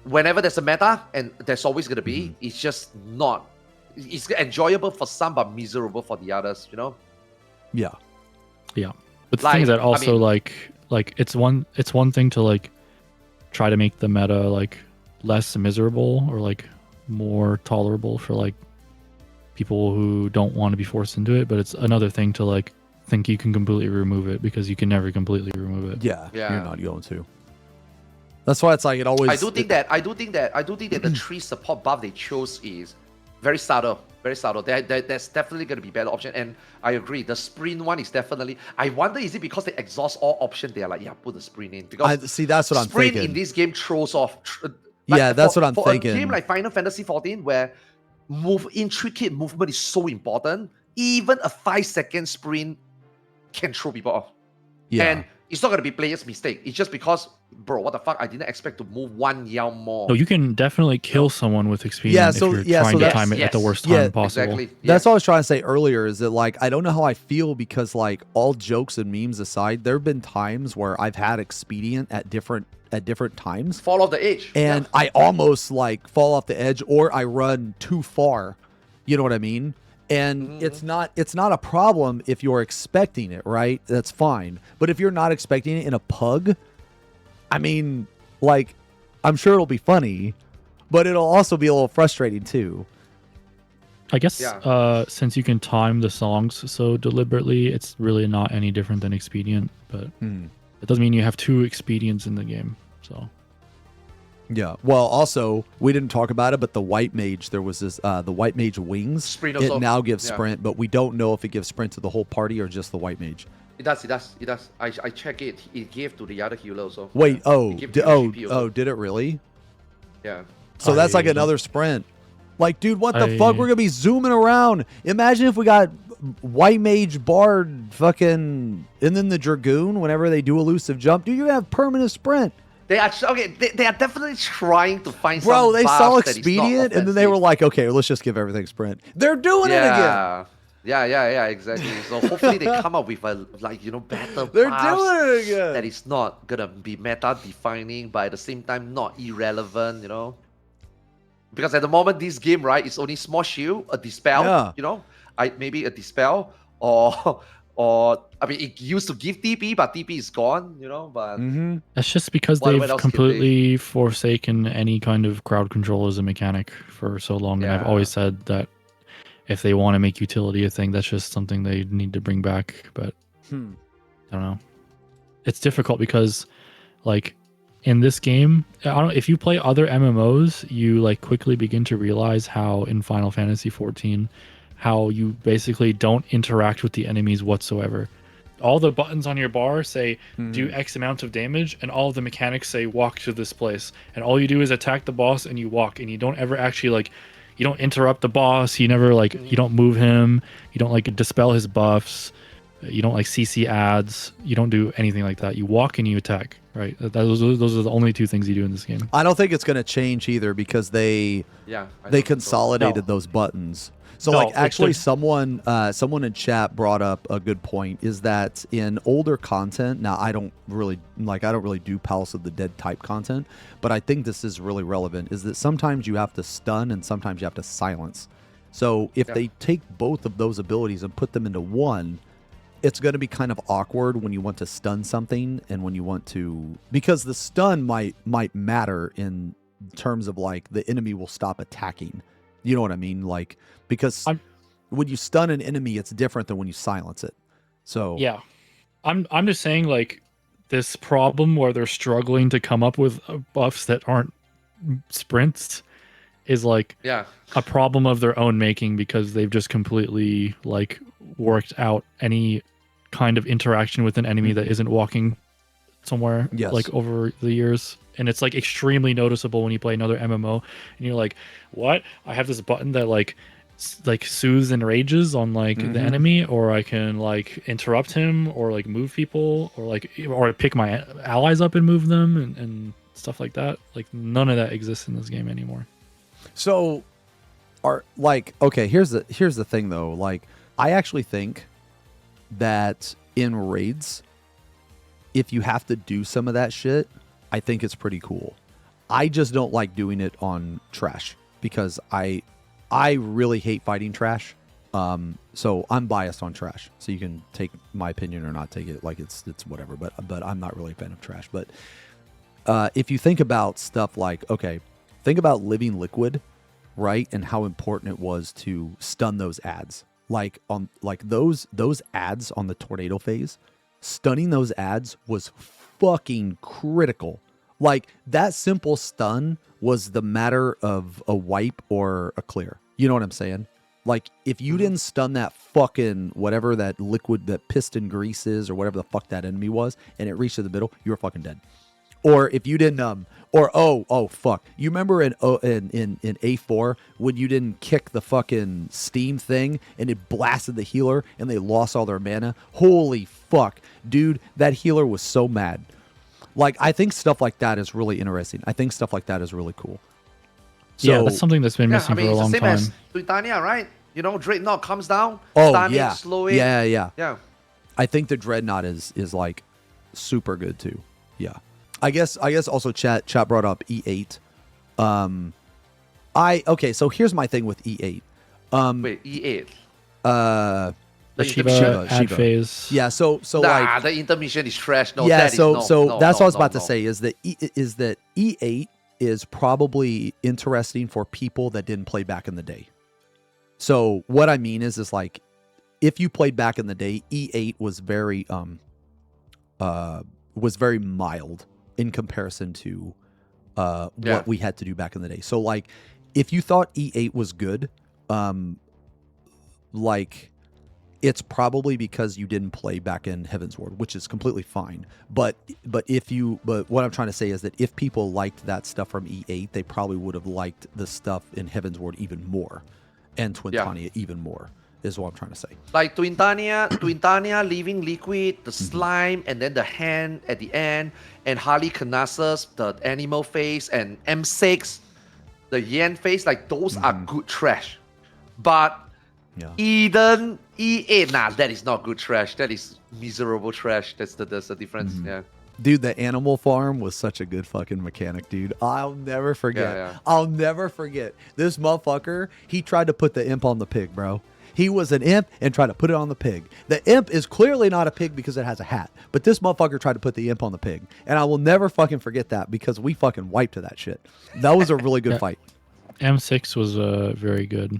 Speaker 2: whenever there's a meta, and there's always gonna be, it's just not. It's enjoyable for some, but miserable for the others. You know?
Speaker 1: Yeah.
Speaker 3: But the thing is that also like it's one thing to like try to make the meta like less miserable or like more tolerable for like people who don't want to be forced into it, but it's another thing to like think you can completely remove it, because you can never completely remove it.
Speaker 1: Yeah. You're not going to. That's why it's like it always.
Speaker 2: I do think that the 3 support buff they chose is very subtle. There's definitely going to be better option, and I agree. The sprint one is definitely. I wonder, is it because they exhaust all options? They're like, put the sprint in, because
Speaker 1: that's what I'm thinking.
Speaker 2: Sprint in this game throws off.
Speaker 1: That's what I'm thinking.
Speaker 2: For a game like Final Fantasy XIV, where intricate movement is so important, even a 5-second sprint can throw people off.
Speaker 1: Yeah.
Speaker 2: And it's not going to be players' mistake. It's just because, bro, what the fuck? I didn't expect to move 1 yao more.
Speaker 3: No, you can definitely kill someone with experience if you're trying to time it at the worst time possible.
Speaker 2: Exactly.
Speaker 1: That's what I was trying to say earlier, is that like I don't know how I feel, because like all jokes and memes aside, there have been times where I've had expedient at different times.
Speaker 2: Fall off the edge.
Speaker 1: And I almost like fall off the edge, or I run too far. You know what I mean? And it's not a problem if you're expecting it, right? That's fine. But if you're not expecting it in a pug, I mean, like, I'm sure it'll be funny, but it'll also be a little frustrating too.
Speaker 3: I guess since you can time the songs so deliberately, it's really not any different than expedient, but it doesn't mean you have 2 expedients in the game. So
Speaker 1: yeah. Well, also, we didn't talk about it, but the White Mage, there was this, the White Mage Wings.
Speaker 2: Sprint
Speaker 1: it
Speaker 2: also.
Speaker 1: now gives sprint, but we don't know if it gives sprint to the whole party or just the White Mage.
Speaker 2: It does. I check it. It gave to the other healer also.
Speaker 1: Wait, did it really?
Speaker 2: Yeah.
Speaker 1: So that's like another sprint. Like, dude, what the fuck? We're going to be zooming around. Imagine if we got White Mage, Bard, fucking, and then the Dragoon, whenever they do elusive jump. Dude, you're going to have permanent sprint.
Speaker 2: They are They are definitely trying to find some.
Speaker 1: Bro, they saw
Speaker 2: buffs
Speaker 1: expedient, and then they were like, "Okay, let's just give everything sprint." They're doing it again.
Speaker 2: Yeah, exactly. So hopefully they come up with a better.
Speaker 1: They're
Speaker 2: buffs
Speaker 1: doing it again.
Speaker 2: That is not gonna be meta defining, but at the same time not irrelevant. Because at the moment, this game, right, it's only small shield, a dispel,
Speaker 1: Yeah.
Speaker 2: you know, maybe a dispel, or I mean, it used to give TP, but TP is gone, you know. But
Speaker 1: Mm-hmm.
Speaker 3: That's just because
Speaker 2: What
Speaker 3: they've
Speaker 2: else can
Speaker 3: completely forsaken any kind of crowd control as a mechanic for so long. And I've
Speaker 2: Yeah.
Speaker 3: always said that if they want to make utility a thing, that's just something they need to bring back. But I don't know. It's difficult because, like, in this game, I don't. If you play other MMOs, you like quickly begin to realize how in Final Fantasy 14, how you basically don't interact with the enemies whatsoever. All the buttons on your bar say do X amount of damage, and all of the mechanics say walk to this place. And all you do is attack the boss and you walk, and you don't ever actually like, you don't interrupt the boss. You never like, you don't move him. You don't like dispel his buffs. You don't like CC ads. You don't do anything like that. You walk and you attack, right? Those are the only two things you do in this game.
Speaker 1: I don't think it's going to change either because they consolidated
Speaker 3: No.
Speaker 1: those buttons. So
Speaker 3: No,
Speaker 1: like
Speaker 3: it's
Speaker 1: actually
Speaker 3: just-
Speaker 1: someone in chat brought up a good point, is that in older content, now I don't really do Palace of the Dead type content, but I think this is really relevant, is that sometimes you have to stun and sometimes you have to silence. So if they take both of those abilities and put them into one, it's going to be kind of awkward when you want to stun something and when you want to, because the stun might matter in terms of like the enemy will stop attacking. You know what I mean? Like, because when you stun an enemy, it's different than when you silence it. So
Speaker 3: yeah, I'm just saying, like, this problem where they're struggling to come up with buffs that aren't sprints is like a problem of their own making, because they've just completely like worked out any kind of interaction with an enemy that isn't walking somewhere like over the years. And it's like extremely noticeable when you play another MMO and you're like, what? I have this button that like soothes and rages on like the enemy, or I can like interrupt him, or like move people, or I pick my allies up and move them and stuff like that. Like none of that exists in this game anymore.
Speaker 1: So here's the thing though. Like, I actually think that in raids, if you have to do some of that shit, I think it's pretty cool. I just don't like doing it on trash because I really hate fighting trash. So I'm biased on trash. So you can take my opinion or not take it, like it's whatever. But I'm not really a fan of trash. But if you think about stuff like, think about Living Liquid, right, and how important it was to stun those ads. Like on those ads on the tornado phase, stunning those ads was fucking critical. Like, that simple stun was the matter of a wipe or a clear. You know what I'm saying? Like, if you didn't stun that fucking whatever that liquid, that piston grease is, or whatever the fuck that enemy was, and it reached to the middle, you were fucking dead. Or if you didn't or fuck. You remember in A4 when you didn't kick the fucking steam thing and it blasted the healer and they lost all their mana? Holy fuck. Dude, that healer was so mad. Like, I think stuff like that is really interesting. I think stuff like that is really cool. So,
Speaker 3: yeah, that's something that's been missing for a long time.
Speaker 2: It's the same as Titania, right? You know, Dreadnought comes down,
Speaker 1: oh
Speaker 2: stun
Speaker 1: yeah,
Speaker 2: it, slow it.
Speaker 1: Yeah. I think the Dreadnought is like super good too. Yeah. I guess also chat brought up E8. So here's my thing with E8.
Speaker 2: Wait, E8.
Speaker 3: The Shiva ad phase.
Speaker 1: Yeah, so
Speaker 2: like the intermission is trash. No,
Speaker 1: yeah,
Speaker 2: that is, no,
Speaker 1: that's
Speaker 2: no,
Speaker 1: what I was about to
Speaker 2: no.
Speaker 1: say is that E8 is probably interesting for people that didn't play back in the day. So what I mean is like, if you played back in the day, E8 was very mild in comparison to what we had to do back in the day. So like, if you thought E8 was good, like, it's probably because you didn't play back in Heaven's Ward, which is completely fine. But what I'm trying to say is that if people liked that stuff from E8, they probably would have liked the stuff in Heaven's Ward even more, and Twintania even more, is what I'm trying to say.
Speaker 2: Like Twintania, Living Liquid, the slime, and then the hand at the end, and Harley Canassus, the animal face, and M6, the Yen face, like those are good trash. But Eden, E8, that is not good trash. That is miserable trash. That's the difference. Yeah.
Speaker 1: Dude, the animal farm was such a good fucking mechanic, dude. I'll never forget.
Speaker 2: Yeah.
Speaker 1: I'll never forget. This motherfucker, he tried to put the imp on the pig, bro. He was an imp and tried to put it on the pig. The imp is clearly not a pig because it has a hat. But this motherfucker tried to put the imp on the pig. And I will never fucking forget that because we fucking wiped to that shit. That was a really good fight.
Speaker 3: M6 was very good.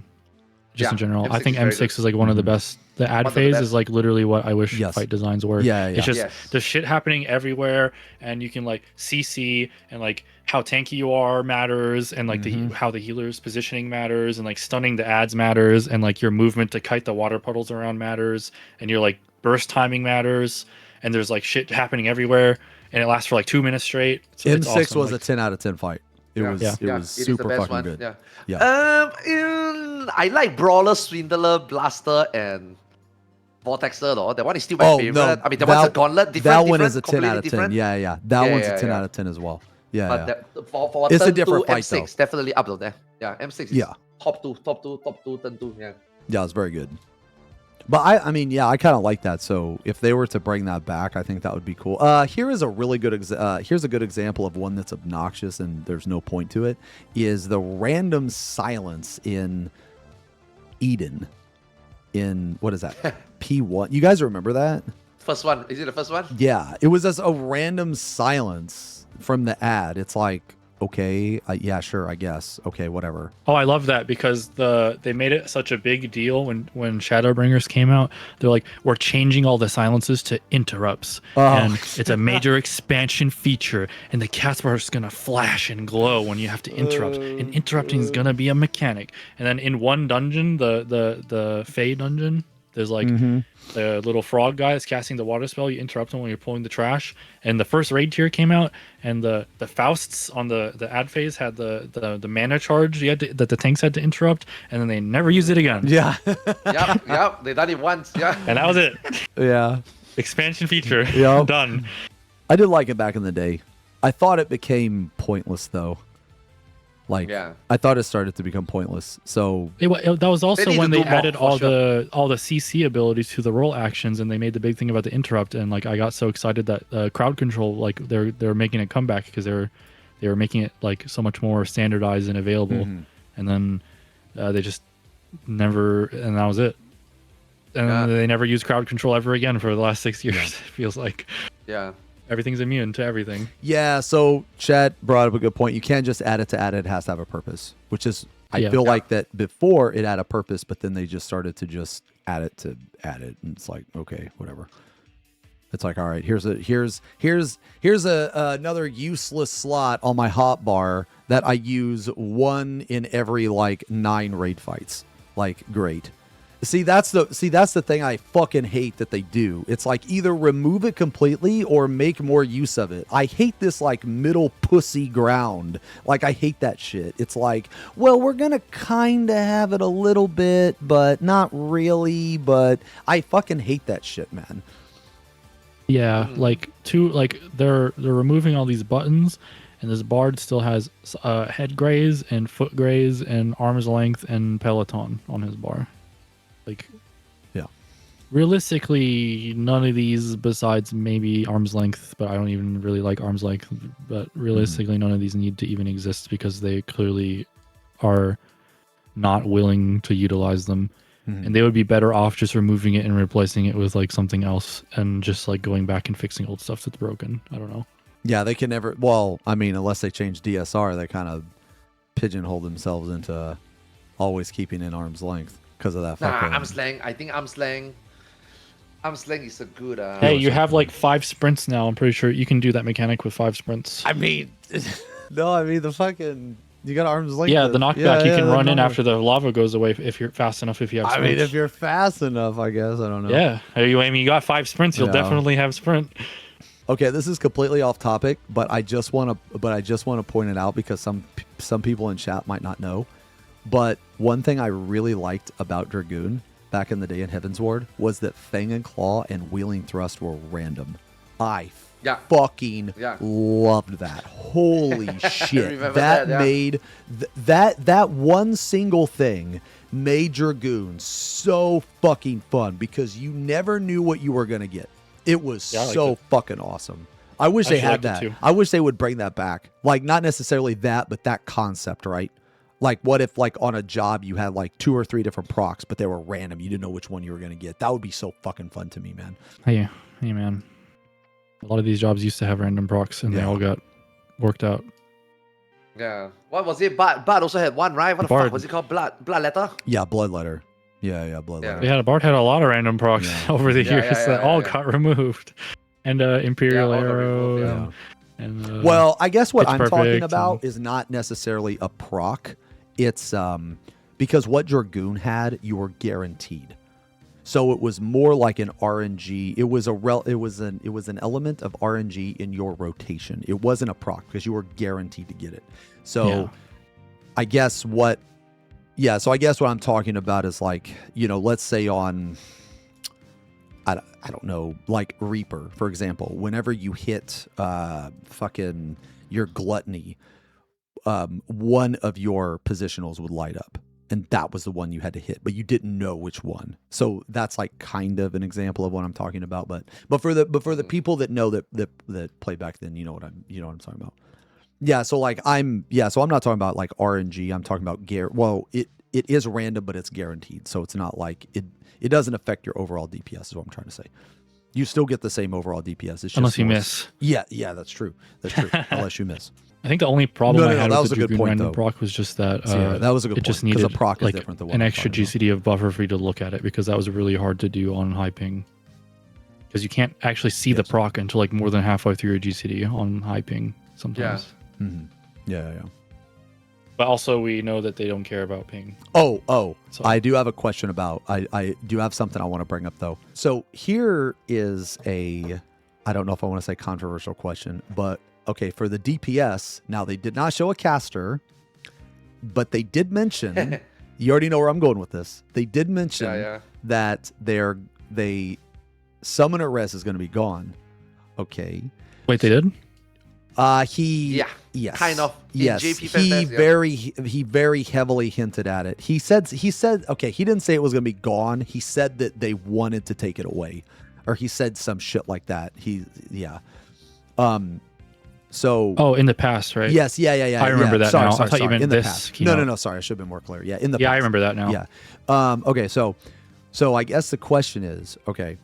Speaker 3: Just in general.
Speaker 2: M6
Speaker 3: I think
Speaker 2: is very
Speaker 3: M6
Speaker 2: good.
Speaker 3: is like one of the best. The ad
Speaker 2: One of the
Speaker 3: phase
Speaker 2: best.
Speaker 3: is like literally what I wish
Speaker 1: Yes.
Speaker 3: fight designs were.
Speaker 1: Yeah.
Speaker 3: It's just
Speaker 2: Yes.
Speaker 3: there's shit happening everywhere, and you can like CC, and like how tanky you are matters, and like how the healer's positioning matters, and like stunning the ads matters, and like your movement to kite the water puddles around matters, and your like burst timing matters, and there's like shit happening everywhere, and it lasts for like 2 minutes straight. So it's
Speaker 1: M6
Speaker 3: awesome.
Speaker 1: was a 10 out of 10 fight. It was
Speaker 2: it is
Speaker 1: super
Speaker 2: the best
Speaker 1: fucking
Speaker 2: one.
Speaker 1: good.
Speaker 2: Yeah.
Speaker 1: Yeah.
Speaker 2: I like Brawler, Swindler, Blaster, and Vortexer though. That one is still my favorite.
Speaker 1: No,
Speaker 2: I mean, that one's a gauntlet.
Speaker 1: That one
Speaker 2: different,
Speaker 1: is a 10 out of 10.
Speaker 2: completely different.
Speaker 1: Yeah. That one's a 10
Speaker 2: yeah.
Speaker 1: out of 10 as well. Yeah.
Speaker 2: But for
Speaker 1: It's a
Speaker 2: turn
Speaker 1: different
Speaker 2: two,
Speaker 1: fight,
Speaker 2: M6 definitely up there. Yeah, M6 is
Speaker 1: Yeah.
Speaker 2: top two, turn two. Yeah.
Speaker 1: Yeah, it's very good. But I mean, yeah, I kind of like that. So if they were to bring that back, I think that would be cool. Here is a really good here's a good example of one that's obnoxious and there's no point to it. Is the random silence in Eden. In what is that? P1. You guys remember that?
Speaker 2: First one. Is it the first one?
Speaker 1: Yeah, it was just a random silence from the ad. It's like, okay, yeah, sure, I guess. Okay, whatever.
Speaker 3: Oh, I love that because they made it such a big deal when Shadowbringers came out. They're like, we're changing all the silences to interrupts, and it's a major expansion feature. And the cast bar is gonna flash and glow when you have to interrupt, and interrupting is gonna be a mechanic. And then in one dungeon, the Fae dungeon, there's like the little frog guy that's casting the water spell. You interrupt him when you're pulling the trash. And the first raid tier came out, and the Fausts on the ad phase had the mana charge that the tanks had to interrupt, and then they never used it again.
Speaker 1: Yeah.
Speaker 2: Yep. They done it once. Yeah.
Speaker 3: And that was it.
Speaker 1: Yeah.
Speaker 3: Expansion feature.
Speaker 1: Yep.
Speaker 3: Done.
Speaker 1: I did like it back in the day. I thought it became pointless though. Like,
Speaker 2: Yeah.
Speaker 1: I thought it started to become pointless. So
Speaker 3: That was also
Speaker 2: need
Speaker 3: when
Speaker 2: to
Speaker 3: they
Speaker 2: do more,
Speaker 3: added
Speaker 2: for
Speaker 3: all
Speaker 2: sure.
Speaker 3: the CC abilities to the roll actions, and they made the big thing about the interrupt. And like I got so excited that crowd control, like they're making a comeback because they were making it like so much more standardized and available. And then they just never, and that was it. And they never used crowd control ever again for the last 6 years. It feels like
Speaker 2: Yeah.
Speaker 3: everything's immune to everything.
Speaker 1: yeah, so Chad brought up a good point. You can't just add it to add it. It has to have a purpose, which is, I feel like that before it had a purpose, but then they just started to just add it to add it. And it's like, okay, whatever. It's like, all right, here's another useless slot on my hotbar that I use one in every like 9 raid fights. Like, great. See, that's the thing I fucking hate that they do. It's like either remove it completely or make more use of it. I hate this like middle pussy ground. Like, I hate that shit. It's like, well, we're gonna kind of have it a little bit, but not really. But I fucking hate that shit, man.
Speaker 3: Yeah, like they're removing all these buttons, and this bard still has head graze and foot graze and arm's length and peloton on his bar. Like,
Speaker 1: yeah,
Speaker 3: realistically, none of these besides maybe arm's length, but I don't even really like arm's length. But realistically, none of these need to even exist because they clearly are not willing to utilize them. And they would be better off just removing it and replacing it with like something else and just like going back and fixing old stuff that's broken. I don't know.
Speaker 1: Yeah, they can never. Well, I mean, unless they change DSR, they kind of pigeonhole themselves into always keeping in arm's length because of that.
Speaker 2: Nah,
Speaker 1: fucking...
Speaker 2: arm slang. I think arm slang is a good.
Speaker 3: Hey, you have like 5 sprints now. I'm pretty sure you can do that mechanic with 5 sprints.
Speaker 1: I mean, no, I mean the fucking. You got arms length.
Speaker 3: Yeah, the knockback you can run in after the lava goes away if you're fast enough. If you have.
Speaker 1: I
Speaker 3: sprints.
Speaker 1: mean, if you're fast enough, I guess I don't know.
Speaker 3: Yeah, I mean, you got 5 sprints, you'll definitely have sprint.
Speaker 1: Okay, this is completely off topic, but I just want to point it out because some people in chat might not know. But one thing I really liked about Dragoon back in the day in Heaven's Ward was that Fang and Claw and Wheeling Thrust were random. I fucking loved that. Holy shit. That made that one single thing made Dragoon so fucking fun because you never knew what you were going to get. It was fucking awesome. I wish they
Speaker 3: actually
Speaker 1: had
Speaker 3: liked
Speaker 1: that.
Speaker 3: it too.
Speaker 1: I wish they would bring that back. Like, not necessarily that, but that concept, right? Like, what if, like, on a job you had, like, 2 or 3 different procs, but they were random. You didn't know which one you were going to get. That would be so fucking fun to me, man.
Speaker 3: Hey, man. A lot of these jobs used to have random procs, and they all got worked out.
Speaker 2: Yeah. What was it? Bard also had one, right? What the fuck
Speaker 3: Bard.
Speaker 2: was it called? Blood letter?
Speaker 1: Yeah, Bloodletter. Yeah, Bloodletter.
Speaker 3: Yeah, Bard had a lot of random procs over the years that all got removed. And Imperial
Speaker 2: all got
Speaker 3: Arrow.
Speaker 2: removed,
Speaker 3: And,
Speaker 1: well, I guess what
Speaker 3: Pitch
Speaker 1: I'm talking
Speaker 3: Perfect
Speaker 1: about is not necessarily a proc. It's because what Dragoon had, you were guaranteed. So it was more like an RNG. It was an element of RNG in your rotation. It wasn't a proc because you were guaranteed to get it. So I guess what I'm talking about is like, let's say on I don't know, like Reaper, for example, whenever you hit fucking your gluttony, one of your positionals would light up. And that was the one you had to hit, but you didn't know which one. So that's like kind of an example of what I'm talking about. But for the people that know that played back then, you know what I'm talking about. Yeah. So like I'm not talking about like RNG. I'm talking about it is random, but it's guaranteed. So it's not like it doesn't affect your overall DPS is what I'm trying to say. You still get the same overall DPS. It's just
Speaker 3: unless you miss.
Speaker 1: Yeah, that's true. Unless you miss.
Speaker 3: I think the only problem I had
Speaker 1: that
Speaker 3: with
Speaker 1: was
Speaker 3: the
Speaker 1: a good
Speaker 3: Dragoon
Speaker 1: point,
Speaker 3: random
Speaker 1: though.
Speaker 3: proc was just that
Speaker 1: that was a good
Speaker 3: it just
Speaker 1: point, 'cause
Speaker 3: needed
Speaker 1: a proc is
Speaker 3: like
Speaker 1: different than what
Speaker 3: an
Speaker 1: I'm
Speaker 3: extra
Speaker 1: talking about.
Speaker 3: GCD of buffer for you to look at it, because that was really hard to do on high ping. Because you can't actually see the proc until like more than halfway through your GCD on high ping sometimes.
Speaker 2: Yeah.
Speaker 1: Mm-hmm. Yeah.
Speaker 3: But also we know that they don't care about ping.
Speaker 1: Oh,
Speaker 3: So-
Speaker 1: I do have a question about, I do have something I want to bring up though. So here is I don't know if I want to say controversial question, but okay, for the DPS, now they did not show a caster, but they did mention, you already know where I'm going with this. They did mention that they summoner res is going to be gone. Okay.
Speaker 3: Wait, they did?
Speaker 2: Yes. Kind of. In
Speaker 1: Yes.
Speaker 2: JP Fantasy,
Speaker 1: He very heavily hinted at it. He said okay, he didn't say it was going to be gone. He said that they wanted to take it away, or he said some shit like that. So
Speaker 3: in the past, right?
Speaker 1: yes, yeah.
Speaker 3: I remember that
Speaker 1: sorry,
Speaker 3: now.
Speaker 1: Sorry,
Speaker 3: I thought you meant
Speaker 1: in the
Speaker 3: this
Speaker 1: past.
Speaker 3: keynote.
Speaker 1: No. Sorry, I should have been more clear. Yeah, in the past.
Speaker 3: I remember that now.
Speaker 1: Yeah. Okay. So I guess the question is, okay.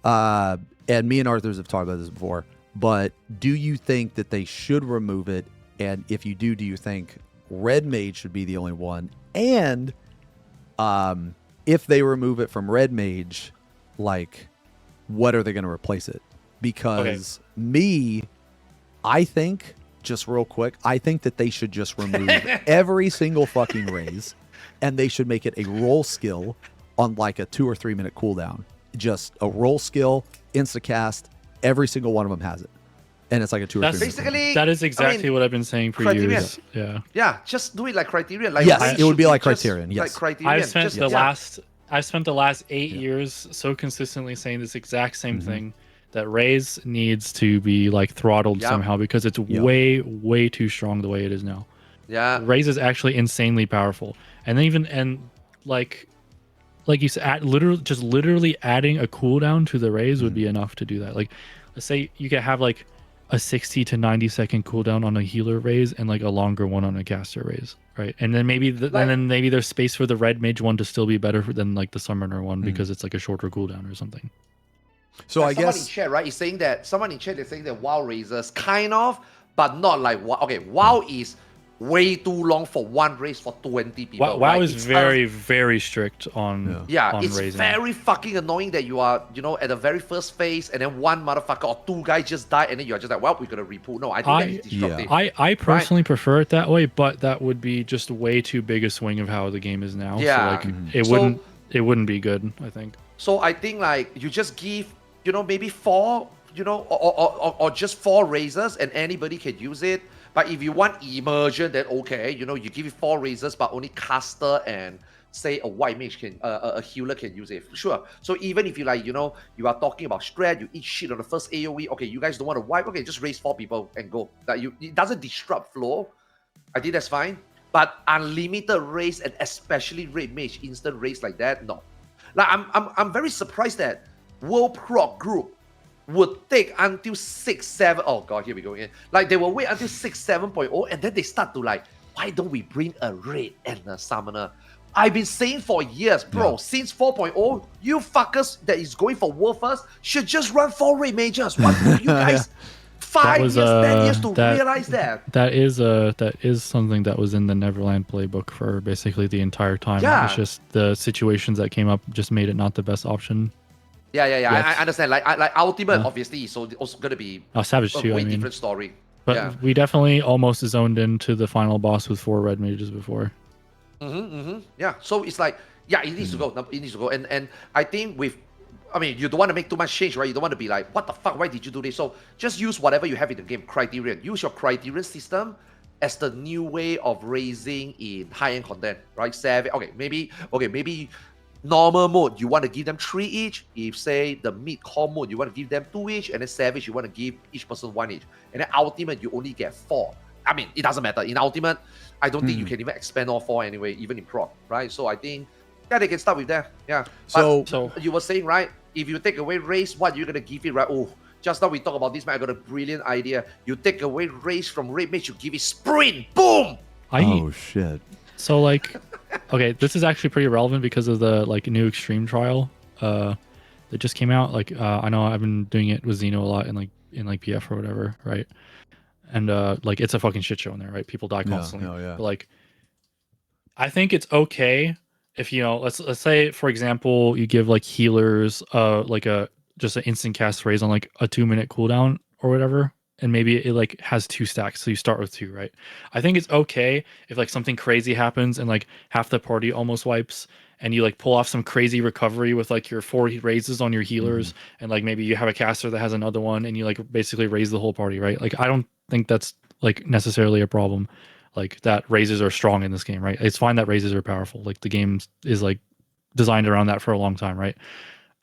Speaker 1: And me and Arthars have talked about this before, but do you think that they should remove it? And if you do you think Red Mage should be the only one? And if they remove it from Red Mage, like, what are they going to replace it? Because I think, just real quick, I think that they should just remove every single fucking raise, and they should make it a roll skill on like a 2 or 3 minute cooldown. Just a roll skill, instacast, every single one of them has it. And it's like a 2 or 3 minute
Speaker 2: basically,
Speaker 3: That is exactly what I've been saying for
Speaker 2: Criterion.
Speaker 3: years. Yeah.
Speaker 2: Yeah, just do it like Criterion. Like
Speaker 1: Yes,
Speaker 2: Raze
Speaker 1: it would
Speaker 2: should
Speaker 1: be like
Speaker 2: just
Speaker 1: Criterion, yes.
Speaker 2: Like Criterion.
Speaker 3: I've spent the last 8
Speaker 1: Yeah.
Speaker 3: years so consistently saying this exact same thing, that Raze needs to be like throttled somehow, because it's way too strong the way it is now.
Speaker 2: Yeah.
Speaker 3: Raze is actually insanely powerful, and like you said, literally adding a cooldown to the Raze would be enough to do that. Like, let's say you could have like a 60 to 90 second cooldown on a healer Raze and like a longer one on a caster Raze, right? And then maybe maybe there's space for the Red Mage one to still be better than like the Summoner one, because it's like a shorter cooldown or something.
Speaker 1: So I
Speaker 2: someone
Speaker 1: guess
Speaker 2: in chat, right, is saying that someone in chat is saying that WoW raises kind of, but not like WoW. Okay, WoW is way too long for one race for 20 people.
Speaker 3: WoW
Speaker 2: right?
Speaker 3: is very, very strict on on
Speaker 2: it's
Speaker 3: raising.
Speaker 2: very fucking annoying that you are, at the very first phase, and then one motherfucker or 2 guys just die, and then you're just like, well, we're gonna repool. No, I think that is destructive.
Speaker 3: I personally prefer it that way, but that would be just way too big a swing of how the game is now.
Speaker 2: Yeah.
Speaker 3: So like it wouldn't be good, I think.
Speaker 2: So I think like you just give, maybe 4, or just 4 razors, and anybody can use it. But if you want immersion, then okay, you give it 4 razors, but only caster and say a white mage can, a healer can use it. Sure. So even if you like, you are talking about strat, you eat shit on the first AOE. Okay, you guys don't want to wipe. Okay, just raise 4 people and go. That it doesn't disrupt flow. I think that's fine. But unlimited raise, and especially red mage instant raise like that, no. Like I'm very surprised that World Proc Group would take until 6, 7. Oh god, here we go again. Like they will wait until 6, 7.0, and then they start to like, why don't we bring a raid and a summoner? I've been saying for years, bro, since 4.0, you fuckers that is going for World First should just run 4 raid majors. What do you guys 5 years, 10 years to realize that?
Speaker 3: That is something that was in the Neverland playbook for basically the entire time.
Speaker 2: Yeah.
Speaker 3: It's just the situations that came up just made it not the best option.
Speaker 2: Yeah.
Speaker 3: Yes.
Speaker 2: I understand. Like Ultimate, obviously, so also gonna be
Speaker 3: Savage
Speaker 2: a
Speaker 3: too.
Speaker 2: way
Speaker 3: I mean,
Speaker 2: different story.
Speaker 3: but we definitely almost zoned into the final boss with 4 red mages before.
Speaker 2: Yeah. So it's like, yeah, it needs to go. It needs to go. And I think I mean, you don't want to make too much change, right? You don't want to be like, what the fuck? Why did you do this? So just use whatever you have in the game. Criterion. Use your criterion system as the new way of raising in high-end content, right? Savage. Okay, maybe normal mode, you want to give them 3 each. If say the mid-core mode, you want to give them 2 each, and then Savage, you want to give each person 1 each. And then Ultimate, you only get 4. I mean, it doesn't matter. In Ultimate, I don't think you can even expand all 4 anyway, even in Prog, right? So I think, yeah, they can start with that. Yeah.
Speaker 1: So
Speaker 2: You were saying, right? If you take away race, what you're gonna give it, right? Oh, just now we talked about this, man. I got a brilliant idea. You take away race from raid mage, you give it sprint. Boom.
Speaker 1: Oh shit.
Speaker 3: So like, okay, this is actually pretty relevant because of the like new extreme trial that just came out. Like, I know I've been doing it with Xeno a lot in PF or whatever, right? And like it's a fucking shit show in there, right? People die constantly. But like, I think it's okay if, you know, let's say for example you give like healers like just an instant cast raise on like a 2-minute cooldown or whatever, and maybe it like has 2 stacks, so you start with 2, right? I think it's okay if like something crazy happens and like half the party almost wipes, and you like pull off some crazy recovery with like your 4 raises on your healers, and like maybe you have a caster that has another one, and you like basically raise the whole party, right? Like I don't think that's like necessarily a problem. Like that raises are strong in this game, right? It's fine that raises are powerful. Like the game is like designed around that for a long time, right?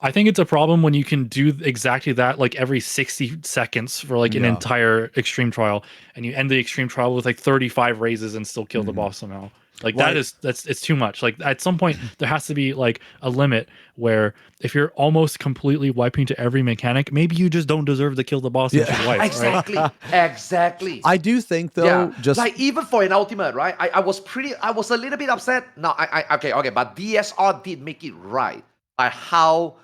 Speaker 3: I think it's a problem when you can do exactly that like every 60 seconds for like an entire extreme trial, and you end the extreme trial with like 35 raises and still kill the boss somehow. Like it's too much. Like at some point there has to be like a limit where if you're almost completely wiping to every mechanic, maybe you just don't deserve to kill the boss and should wipe.
Speaker 2: Exactly.
Speaker 3: Right?
Speaker 2: Exactly.
Speaker 1: I do think though, just
Speaker 2: like even for an Ultimate, right? I was a little bit upset. No, okay, but DSR did make it right by how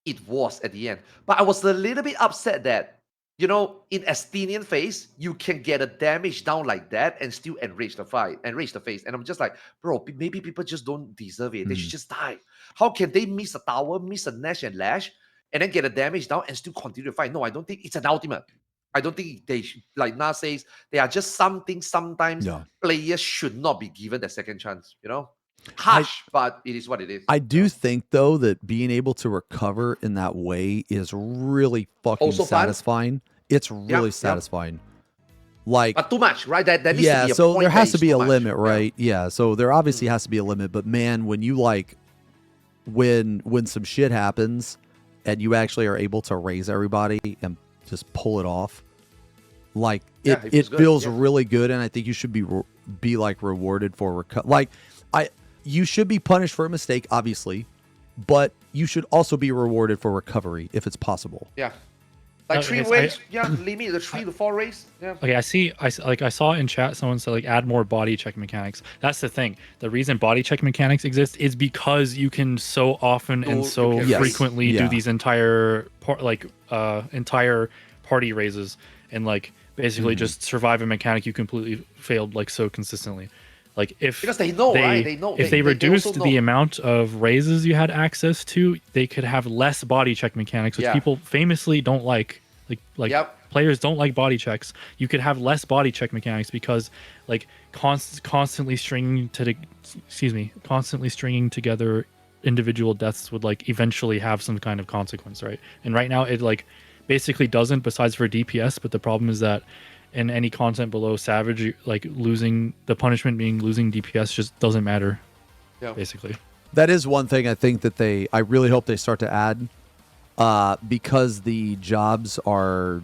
Speaker 2: it was at the end. But I was a little bit upset that, you know, in Asthenian phase, you can get a damage down like that and still enrage the phase. And I'm just like, bro, maybe people just don't deserve it. They should just die. How can they miss a tower, miss a Nash and Lash, and then get a damage down and still continue to fight? No, I don't think it's an Ultimate. I don't think they should, like Na says, they are just something sometimes players should not be given the second chance, you know? Harsh, but it is what it is.
Speaker 1: I do think though that being able to recover in that way is really fucking
Speaker 2: Also
Speaker 1: satisfying.
Speaker 2: fun.
Speaker 1: It's really satisfying. Like,
Speaker 2: but too much, right? That needs to be a
Speaker 1: so
Speaker 2: point
Speaker 1: there has to be a
Speaker 2: much.
Speaker 1: limit, right? Yeah. So there obviously has to be a limit, but man, when you like when some shit happens and you actually are able to raise everybody and just pull it off, like it feels really good, and I think you should be like rewarded for you should be punished for a mistake, obviously, but you should also be rewarded for recovery if it's possible.
Speaker 2: Yeah. Like 3 waves, limit the 3 to 4 race. Yeah.
Speaker 3: Okay, I saw in chat someone said like add more body check mechanics. That's the thing. The reason body check mechanics exist is because you can so often and so frequently do these entire party raises and like basically just survive a mechanic you completely failed like so consistently. Like
Speaker 2: because they know, right? They know.
Speaker 3: If they reduced the amount of raises you had access to, they could have less body check mechanics, which people famously don't like. Players don't like body checks. You could have less body check mechanics because like constantly stringing together individual deaths would like eventually have some kind of consequence, right? And right now it like basically doesn't, besides for DPS. But the problem is that in any content below Savage, like losing DPS just doesn't matter. Basically.
Speaker 1: That is one thing I think that I really hope they start to add, because the jobs are,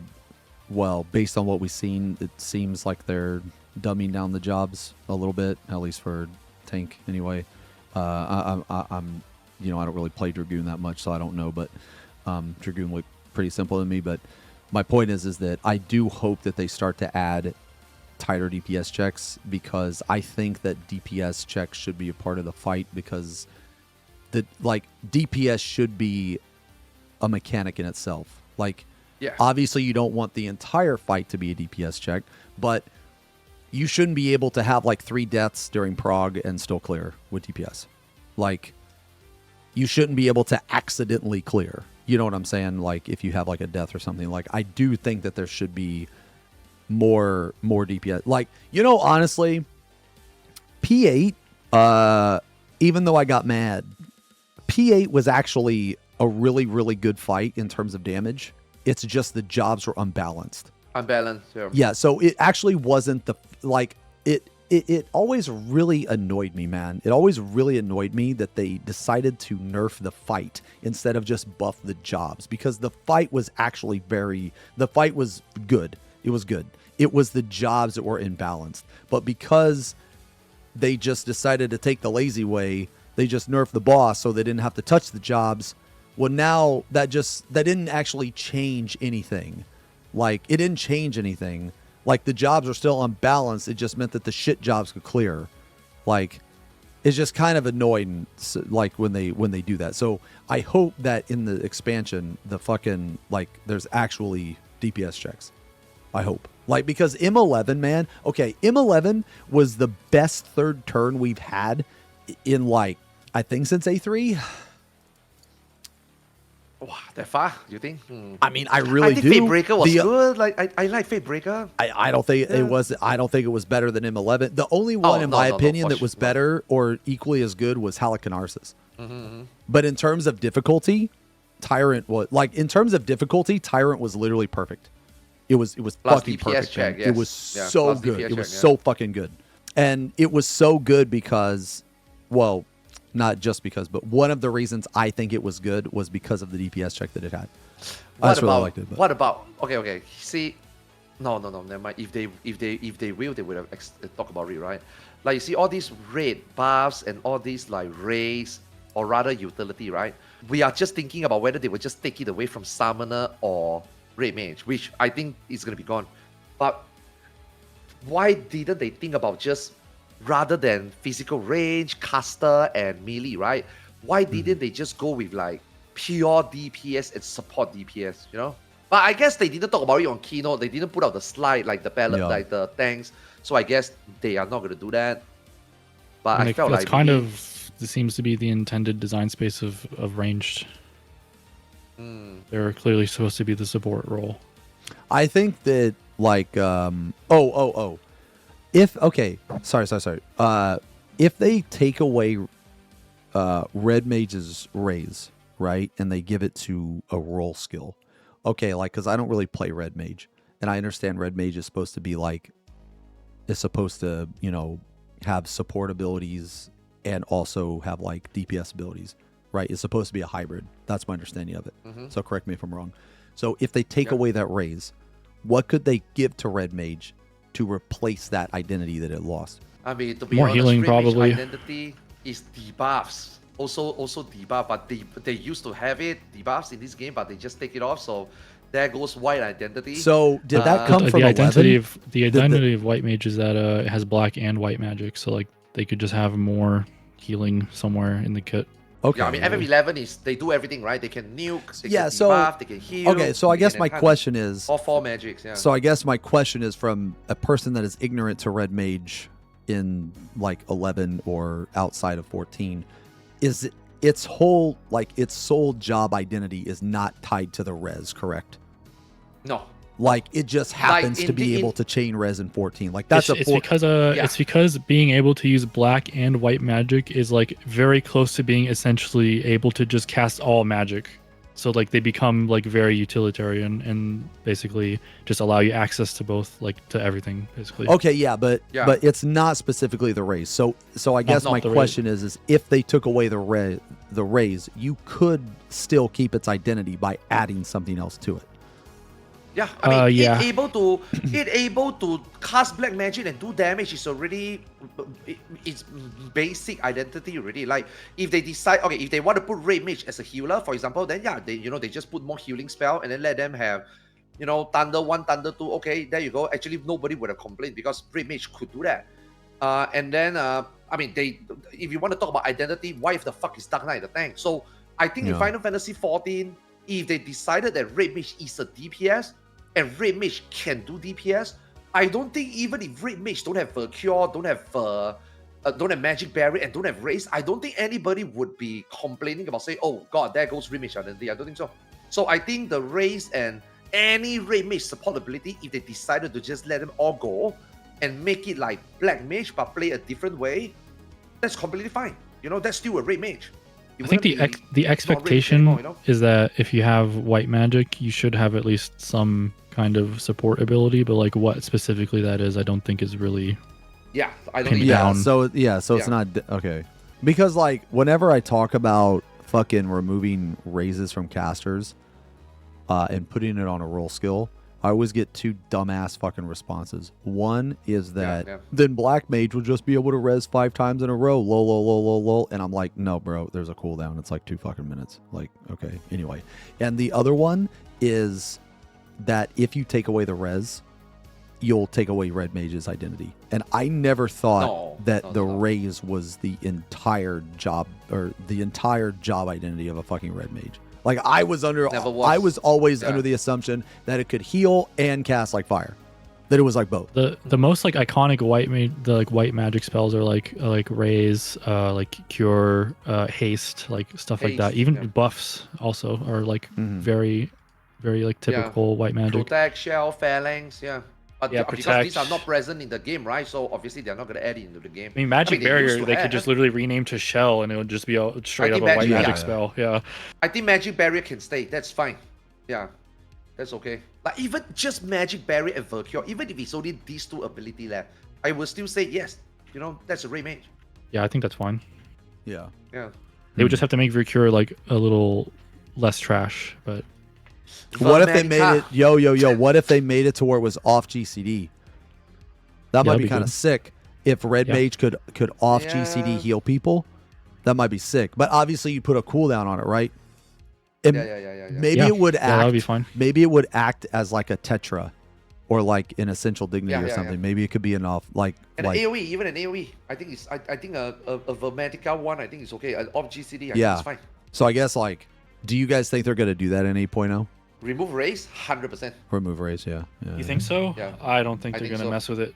Speaker 1: well, based on what we've seen, it seems like they're dumbing down the jobs a little bit, at least for tank anyway. I'm I don't really play Dragoon that much, so I don't know, but Dragoon looked pretty simple to me. But my point is that I do hope that they start to add tighter DPS checks, because I think that DPS checks should be a part of the fight, because DPS should be a mechanic in itself. Like,
Speaker 2: Yeah.
Speaker 1: obviously you don't want the entire fight to be a DPS check, but you shouldn't be able to have like 3 deaths during prog and still clear with DPS. Like, you shouldn't be able to accidentally clear. You know what I'm saying? Like, if you have like a death or something. Like, I do think that there should be more DPS. Like, honestly, P8, even though I got mad, P8 was actually a really, really good fight in terms of damage. It's just the jobs were unbalanced.
Speaker 2: Unbalanced, yeah.
Speaker 1: Yeah, so it actually wasn't it always really annoyed me, man. It always really annoyed me that they decided to nerf the fight instead of just buff the jobs, because the fight was actually the fight was good. It was good. It was the jobs that were imbalanced. But because they just decided to take the lazy way, they just nerfed the boss so they didn't have to touch the jobs. Well, now that didn't actually change anything. Like, it didn't change anything. Like, the jobs are still unbalanced. It just meant that the shit jobs could clear. Like, it's just kind of annoying, like, when they do that. So I hope that in the expansion, the fucking, like, there's actually DPS checks. I hope. Like, because M11, man, okay, M11 was the best third turn we've had in, like, I think since A3.
Speaker 2: Wow, that far, you think?
Speaker 1: I mean, I really
Speaker 2: think
Speaker 1: do.
Speaker 2: Fate Breaker was good. Like, I like Fate Breaker.
Speaker 1: I don't think it was. I don't think it was better than M11. The only one, in my opinion, that was better or equally as good was Halicarnassus. But in terms of difficulty, Tyrant was Tyrant was literally perfect. It was
Speaker 2: Plus
Speaker 1: fucking
Speaker 2: DPS
Speaker 1: perfect.
Speaker 2: check,
Speaker 1: It was
Speaker 2: yes.
Speaker 1: so
Speaker 2: Plus
Speaker 1: good.
Speaker 2: DPS
Speaker 1: It was
Speaker 2: check,
Speaker 1: so fucking good, and it was so good because, well, not just because, but one of the reasons I think it was good was because of the DPS check that it had. I just really liked it. But.
Speaker 2: What about? Okay. See, no, never mind. If they will, they would have talk about it, right? Like, you see all these raid buffs and all these like raids, or rather utility, right? We are just thinking about whether they would just take it away from summoner or raid mage, which I think is gonna be gone. But why didn't they think about just, rather than physical range, caster, and melee, right? Why didn't they just go with like pure DPS and support DPS, But I guess they didn't talk about it on Keynote. They didn't put out the slide like the palette, like the tanks. So I guess they are not going to do that. But I felt
Speaker 3: that's
Speaker 2: like
Speaker 3: kind of this seems to be the intended design space of ranged. They're clearly supposed to be the support role.
Speaker 1: I think that like if they take away Red Mage's raise, right, and they give it to a role skill, okay, like, because I don't really play Red Mage, and I understand Red Mage is supposed to be like, is supposed to, have support abilities and also have like DPS abilities, right? It's supposed to be a hybrid. That's my understanding of it. So correct me if I'm wrong. So if they take away that raise, what could they give to Red Mage to replace that identity that it lost?
Speaker 2: I mean, to be
Speaker 3: More
Speaker 2: honest,
Speaker 3: healing,
Speaker 2: Red Mage
Speaker 3: probably.
Speaker 2: identity is debuffs. Also debuff, but they used to have it debuffs in this game, but they just take it off. So there goes white identity.
Speaker 1: So did that come from
Speaker 3: the identity
Speaker 1: 11?
Speaker 3: of the identity of white mage is that it has black and white magic, so like they could just have more healing somewhere in the kit.
Speaker 1: Okay.
Speaker 2: Yeah, I mean, FF11 is, they do everything, right? They can nuke, they can
Speaker 1: so
Speaker 2: debuff, they can heal.
Speaker 1: okay, so I
Speaker 2: they
Speaker 1: guess
Speaker 2: can
Speaker 1: my
Speaker 2: enhance.
Speaker 1: question is,
Speaker 2: All 4 magics, yeah.
Speaker 1: so I guess my question is from a person that is ignorant to Red Mage in like 11 or outside of 14, is its whole, like, its sole job identity is not tied to the res, correct?
Speaker 2: No.
Speaker 1: Like, it just happens to be able to chain res in 14. Like, that's
Speaker 3: it's because being able to use black and white magic is like very close to being essentially able to just cast all magic. So like they become like very utilitarian and basically just allow you access to both, like to everything basically.
Speaker 1: Okay, yeah, but it's not specifically the raise. So I guess my question is if they took away the raise, you could still keep its identity by adding something else to it.
Speaker 2: Yeah, I mean,
Speaker 3: yeah.
Speaker 2: it able to cast black magic and do damage is already it's basic identity already. Like if they decide, okay, if they want to put red mage as a healer, for example, then yeah, they just put more healing spell and then let them have, thunder 1, thunder 2. Okay, there you go. Actually, nobody would have complained because red mage could do that. And then I mean, if you want to talk about identity, why if the fuck is Dark Knight the tank? So I think in Final Fantasy 14, if they decided that red mage is a DPS. And red mage can do DPS. I don't think even if red mage don't have cure, don't have magic barrier, and don't have race, I don't think anybody would be complaining about saying, "Oh God, there goes red mage identity." I don't think so. So I think the race and any red mage support ability, if they decided to just let them all go and make it like black mage but play a different way, that's completely fine. That's still a red mage.
Speaker 3: I think the expectation anymore, is that if you have white magic, you should have at least some kind of support ability, but like what specifically that is, I don't think is really
Speaker 2: I don't
Speaker 3: down.
Speaker 1: So it's not okay, because like whenever I talk about fucking removing raises from casters and putting it on a roll skill, I always get two dumbass fucking responses. One is that then black mage will just be able to res 5 times in a row, lol, and I'm like, no bro, there's a cooldown, it's like 2 fucking minutes. Like, okay, anyway. And the other one is that if you take away the res, you'll take away red mage's identity. And I never thought that the raise was the entire job or the entire job identity of a fucking red mage. Like I was always under the assumption that it could heal and cast like fire. That it was like both.
Speaker 3: The most like iconic white magic spells are like raise, like cure, haste, like stuff like that. Even buffs also are like very, very like typical white magic.
Speaker 2: Protect, shell, phalanx, But because
Speaker 3: protect.
Speaker 2: these are not present in the game, right? So obviously they're not going to add it into the game.
Speaker 3: I mean, magic barrier they could just literally rename to shell, and it would just be a straight up a white magic spell. Yeah.
Speaker 2: I think magic barrier can stay. That's fine. Yeah, that's okay. Like even just magic barrier and Vercure, even if it's only these 2 ability left, I will still say yes. That's a red mage.
Speaker 3: Yeah, I think that's fine.
Speaker 2: Yeah.
Speaker 3: They would just have to make Vercure like a little less trash, but.
Speaker 1: What if they made it what if they made it to where it was off GCD? That might be kind of sick. If red mage could off GCD heal people, that might be sick. But obviously you put a cooldown on it, right? Maybe it would act.
Speaker 3: That would be fine.
Speaker 1: Maybe it would act as like a tetra, or like an essential dignity or something. Maybe it could be enough. Like
Speaker 2: AOE, even an AOE. I think it's a Vermatica one. I think it's okay. Off GCD, I think it's fine.
Speaker 1: So I guess like, do you guys think they're gonna do that in 8.0?
Speaker 2: Remove race, 100%.
Speaker 1: Remove race, yeah.
Speaker 3: You think so?
Speaker 2: Yeah.
Speaker 3: I don't think they're gonna mess with it.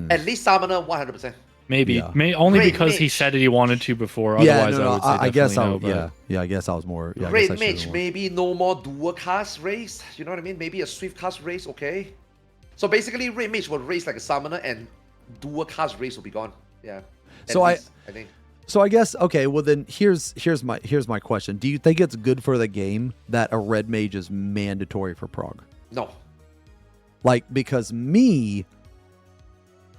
Speaker 2: At least summoner, 100%.
Speaker 3: Maybe, only because he said that he wanted to before. Otherwise, I would say
Speaker 1: I guess
Speaker 3: no,
Speaker 1: I guess I was more. Yeah,
Speaker 2: Red mage, maybe no more dual cast race. You know what I mean? Maybe a swift cast race, okay. So basically, red mage will race like a summoner, and dual cast race will be gone. Yeah.
Speaker 1: So
Speaker 2: I think.
Speaker 1: So I guess okay. Well then, here's my question. Do you think it's good for the game that a red mage is mandatory for prog?
Speaker 2: No.
Speaker 1: Like, because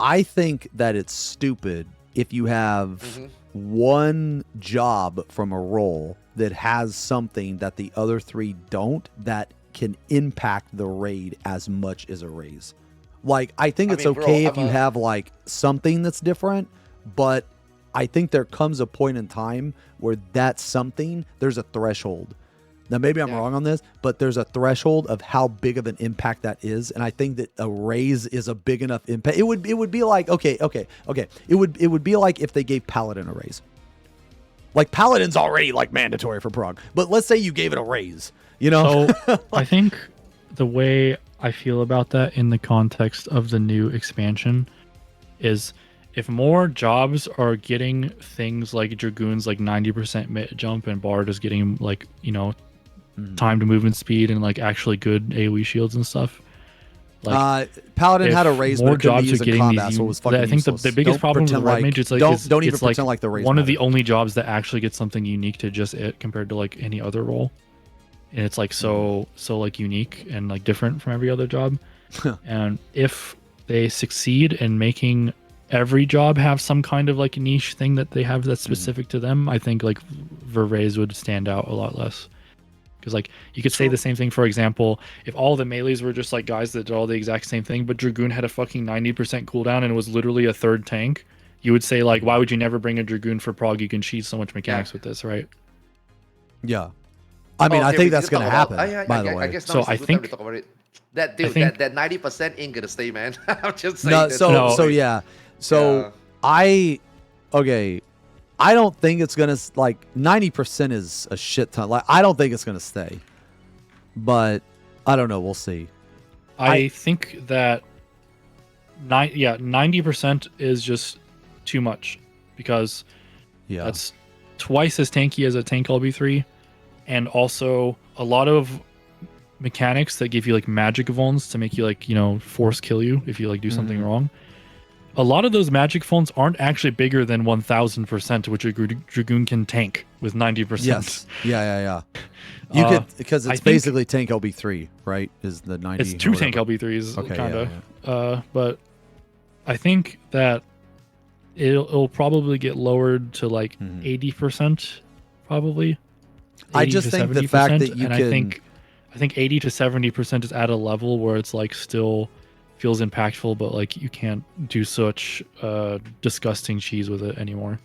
Speaker 1: I think that it's stupid if you have one job from a role that has something that the other 3 don't, that can impact the raid as much as a raise. Like, I think it's okay if you have like something that's different, but I think there comes a point in time where that's something, there's a threshold. Now, maybe I'm wrong on this, but there's a threshold of how big of an impact that is, and I think that a raise is a big enough impact. It would be like okay. It would be like if they gave Paladin a raise. Like Paladin's already like mandatory for prog, but let's say you gave it a raise.
Speaker 3: So I think the way I feel about that in the context of the new expansion is, if more jobs are getting things like Dragoon's like 90% mid jump and Bard is getting like, time to movement speed and like actually good AoE shields and stuff. Like,
Speaker 1: Paladin had a raise,
Speaker 3: more
Speaker 1: but it couldn't be
Speaker 3: jobs
Speaker 1: used
Speaker 3: are
Speaker 1: in
Speaker 3: getting
Speaker 1: combat,
Speaker 3: these.
Speaker 1: so it was fucking
Speaker 3: I think the biggest problem with the red mage is like
Speaker 1: don't even
Speaker 3: it's
Speaker 1: pretend like the raise
Speaker 3: one of the
Speaker 1: mattered.
Speaker 3: only jobs that actually gets something unique to just it compared to like any other role, and it's like so like unique and like different from every other job. And if they succeed in making every job have some kind of like niche thing that they have that's specific to them, I think like Verraise would stand out a lot less. Because like you could say the same thing, for example, if all the melees were just like guys that did all the exact same thing, but Dragoon had a fucking 90% cooldown and was literally a third tank, you would say like, why would you never bring a Dragoon for prog? You can cheat so much mechanics with this, right?
Speaker 1: Yeah. I mean, I think that's going to happen, by the way.
Speaker 2: I guess now
Speaker 3: So
Speaker 2: is a
Speaker 3: I
Speaker 2: good
Speaker 3: think-
Speaker 2: time to talk about it. That dude,
Speaker 3: think-
Speaker 2: that 90% ain't gonna stay, man. I'm just saying.
Speaker 1: No,
Speaker 2: that.
Speaker 1: so yeah. So I don't think it's gonna like 90% is a shit ton. Like I don't think it's gonna stay, but I don't know. We'll see.
Speaker 3: I think that 90% is just too much because
Speaker 1: Yeah,
Speaker 3: that's twice as tanky as a tank LB3, and also a lot of mechanics that give you like magic vulns to make you like, you know, force kill you if you like do something wrong. A lot of those magic vulns aren't actually bigger than 1000%, which a Dragoon can tank with 90%.
Speaker 1: yes, yeah. You could because
Speaker 3: I
Speaker 1: it's
Speaker 3: think-
Speaker 1: basically tank LB3, right? Is the 90?
Speaker 3: It's two tank LB3s,
Speaker 1: Okay,
Speaker 3: kind of.
Speaker 1: yeah.
Speaker 3: But I think that it'll probably get lowered to like 80%, probably.
Speaker 1: I
Speaker 3: 80
Speaker 1: just
Speaker 3: to
Speaker 1: think the fact
Speaker 3: 70%,
Speaker 1: that you
Speaker 3: and
Speaker 1: can.
Speaker 3: I think 80 to 70% is at a level where it's like still feels impactful, but like you can't do such disgusting cheese with it anymore.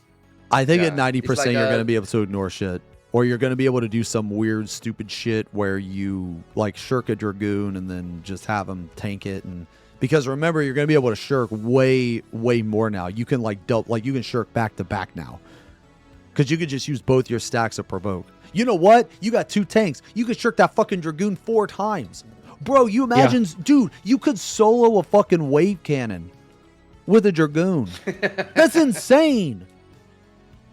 Speaker 1: I think
Speaker 2: Yeah,
Speaker 1: at 90%,
Speaker 2: it's like
Speaker 1: you're
Speaker 2: a-
Speaker 1: going to be able to ignore shit. Or you're going to be able to do some weird, stupid shit where you like shirk a Dragoon and then just have them tank it. And because remember, you're going to be able to shirk way, way more now. You can like you can shirk back to back now. Because you could just use both your stacks of provoke. You know what? You got two tanks. You could shirk that fucking Dragoon 4 times. Bro, you imagine, dude, you could solo a fucking wave cannon with a Dragoon. That's insane.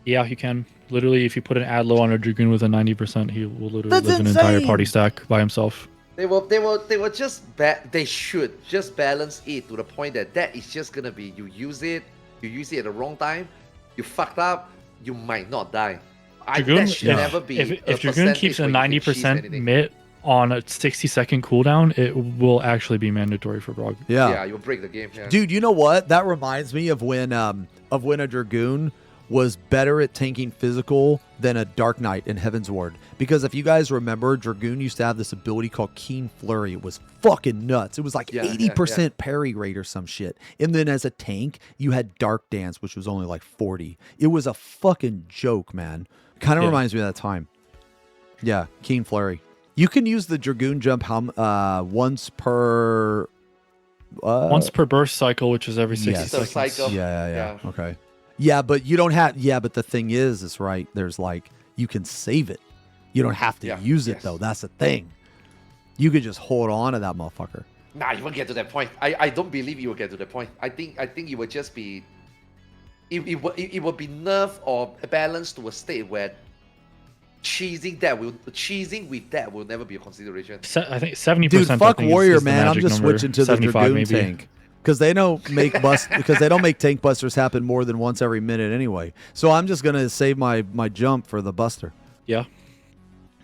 Speaker 3: Yeah, you can. Literally, if you put an Adlo on a Dragoon with a 90%, he will literally
Speaker 1: That's
Speaker 3: live an entire
Speaker 1: insane!
Speaker 3: party stack by himself.
Speaker 2: They will just they should just balance it to the point that is just gonna be you use it at the wrong time, you fucked up, you might not die.
Speaker 3: Dragoon,
Speaker 2: That should never be.
Speaker 3: if Dragoon keeps a 90% MIT on a 60-second cooldown, it will actually be mandatory for Brog.
Speaker 2: Yeah, you'll break the game. Yeah.
Speaker 1: Dude, you know what? That reminds me of when a Dragoon was better at tanking physical than a Dark Knight in Heaven's Ward. Because if you guys remember, Dragoon used to have this ability called Keen Flurry. It was fucking nuts. It was like 80% parry rate or some shit. And then as a tank, you had Dark Dance, which was only like 40. It was a fucking joke, man. Kind of reminds me of that time. Yeah, Keen Flurry. You can use the Dragoon jump once per
Speaker 3: burst cycle, which is every 60
Speaker 1: Yes.
Speaker 3: seconds.
Speaker 2: Cycle.
Speaker 1: Yeah. Okay. Yeah, but you don't have. Yeah, but the thing is right. There's like you can save it. You don't have to use it though. That's the thing. You could just hold on to that motherfucker.
Speaker 2: Nah, you won't get to that point. I don't believe you will get to that point. I think it will just be. It will be nerfed or balanced to a state where cheesing with that will never be a consideration.
Speaker 3: I think 70%.
Speaker 1: Dude, fuck
Speaker 3: I think
Speaker 1: Warrior,
Speaker 3: is the
Speaker 1: man. I'm
Speaker 3: magic
Speaker 1: just
Speaker 3: number.
Speaker 1: switching to the
Speaker 3: 75
Speaker 1: Dragoon
Speaker 3: maybe.
Speaker 1: tank because they don't make because they don't make tank busters happen more than once every minute anyway. So I'm just gonna save my jump for the buster.
Speaker 3: Yeah.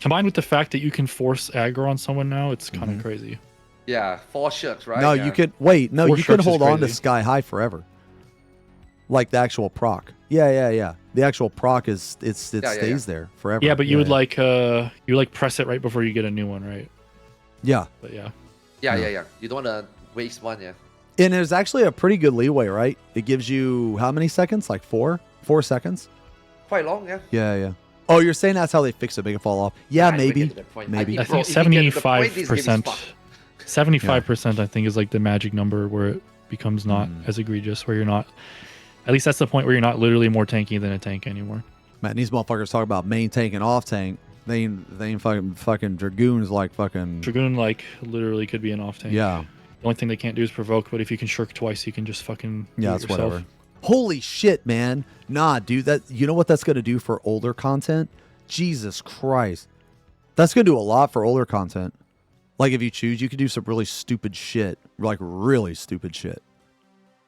Speaker 3: Combined with the fact that you can force aggro on someone now, it's kind of crazy.
Speaker 2: Yeah, 4 shucks, right?
Speaker 1: No,
Speaker 2: yeah.
Speaker 1: you can wait. No,
Speaker 3: Four
Speaker 1: you can
Speaker 3: sharks is
Speaker 1: hold on to
Speaker 3: crazy.
Speaker 1: Sky High forever. Like the actual proc. Yeah. The actual proc it stays there forever.
Speaker 3: Yeah, but you would like press it right before you get a new one, right?
Speaker 1: Yeah.
Speaker 3: But yeah.
Speaker 2: Yeah. You don't want to waste one, yeah.
Speaker 1: And there's actually a pretty good leeway, right? It gives you how many seconds? Like 4 seconds?
Speaker 2: Quite long, yeah.
Speaker 1: Yeah. Oh, you're saying that's how they fix it, make it fall off? Yeah,
Speaker 2: Nah, you won't
Speaker 1: maybe.
Speaker 2: get to that point.
Speaker 1: Maybe.
Speaker 3: I
Speaker 2: Bro,
Speaker 3: think
Speaker 2: if you get to the point, this game is
Speaker 3: 75%.
Speaker 2: fucked.
Speaker 3: 75% I think is like the magic number where it becomes not as egregious, where you're not, at least that's the point where you're not literally more tanky than a tank anymore.
Speaker 1: Man, these motherfuckers talk about main tank and off tank. They ain't fucking Dragoons like fucking.
Speaker 3: Dragoon like literally could be an off tank.
Speaker 1: Yeah.
Speaker 3: The only thing they can't do is provoke, but if you can shirk twice, you can just fucking do
Speaker 1: Yeah,
Speaker 3: it
Speaker 1: it's
Speaker 3: yourself.
Speaker 1: whatever. Holy shit, man. Nah, dude, you know what that's going to do for older content? Jesus Christ. That's going to do a lot for older content. Like if you choose, you could do some really stupid shit. Like really stupid shit.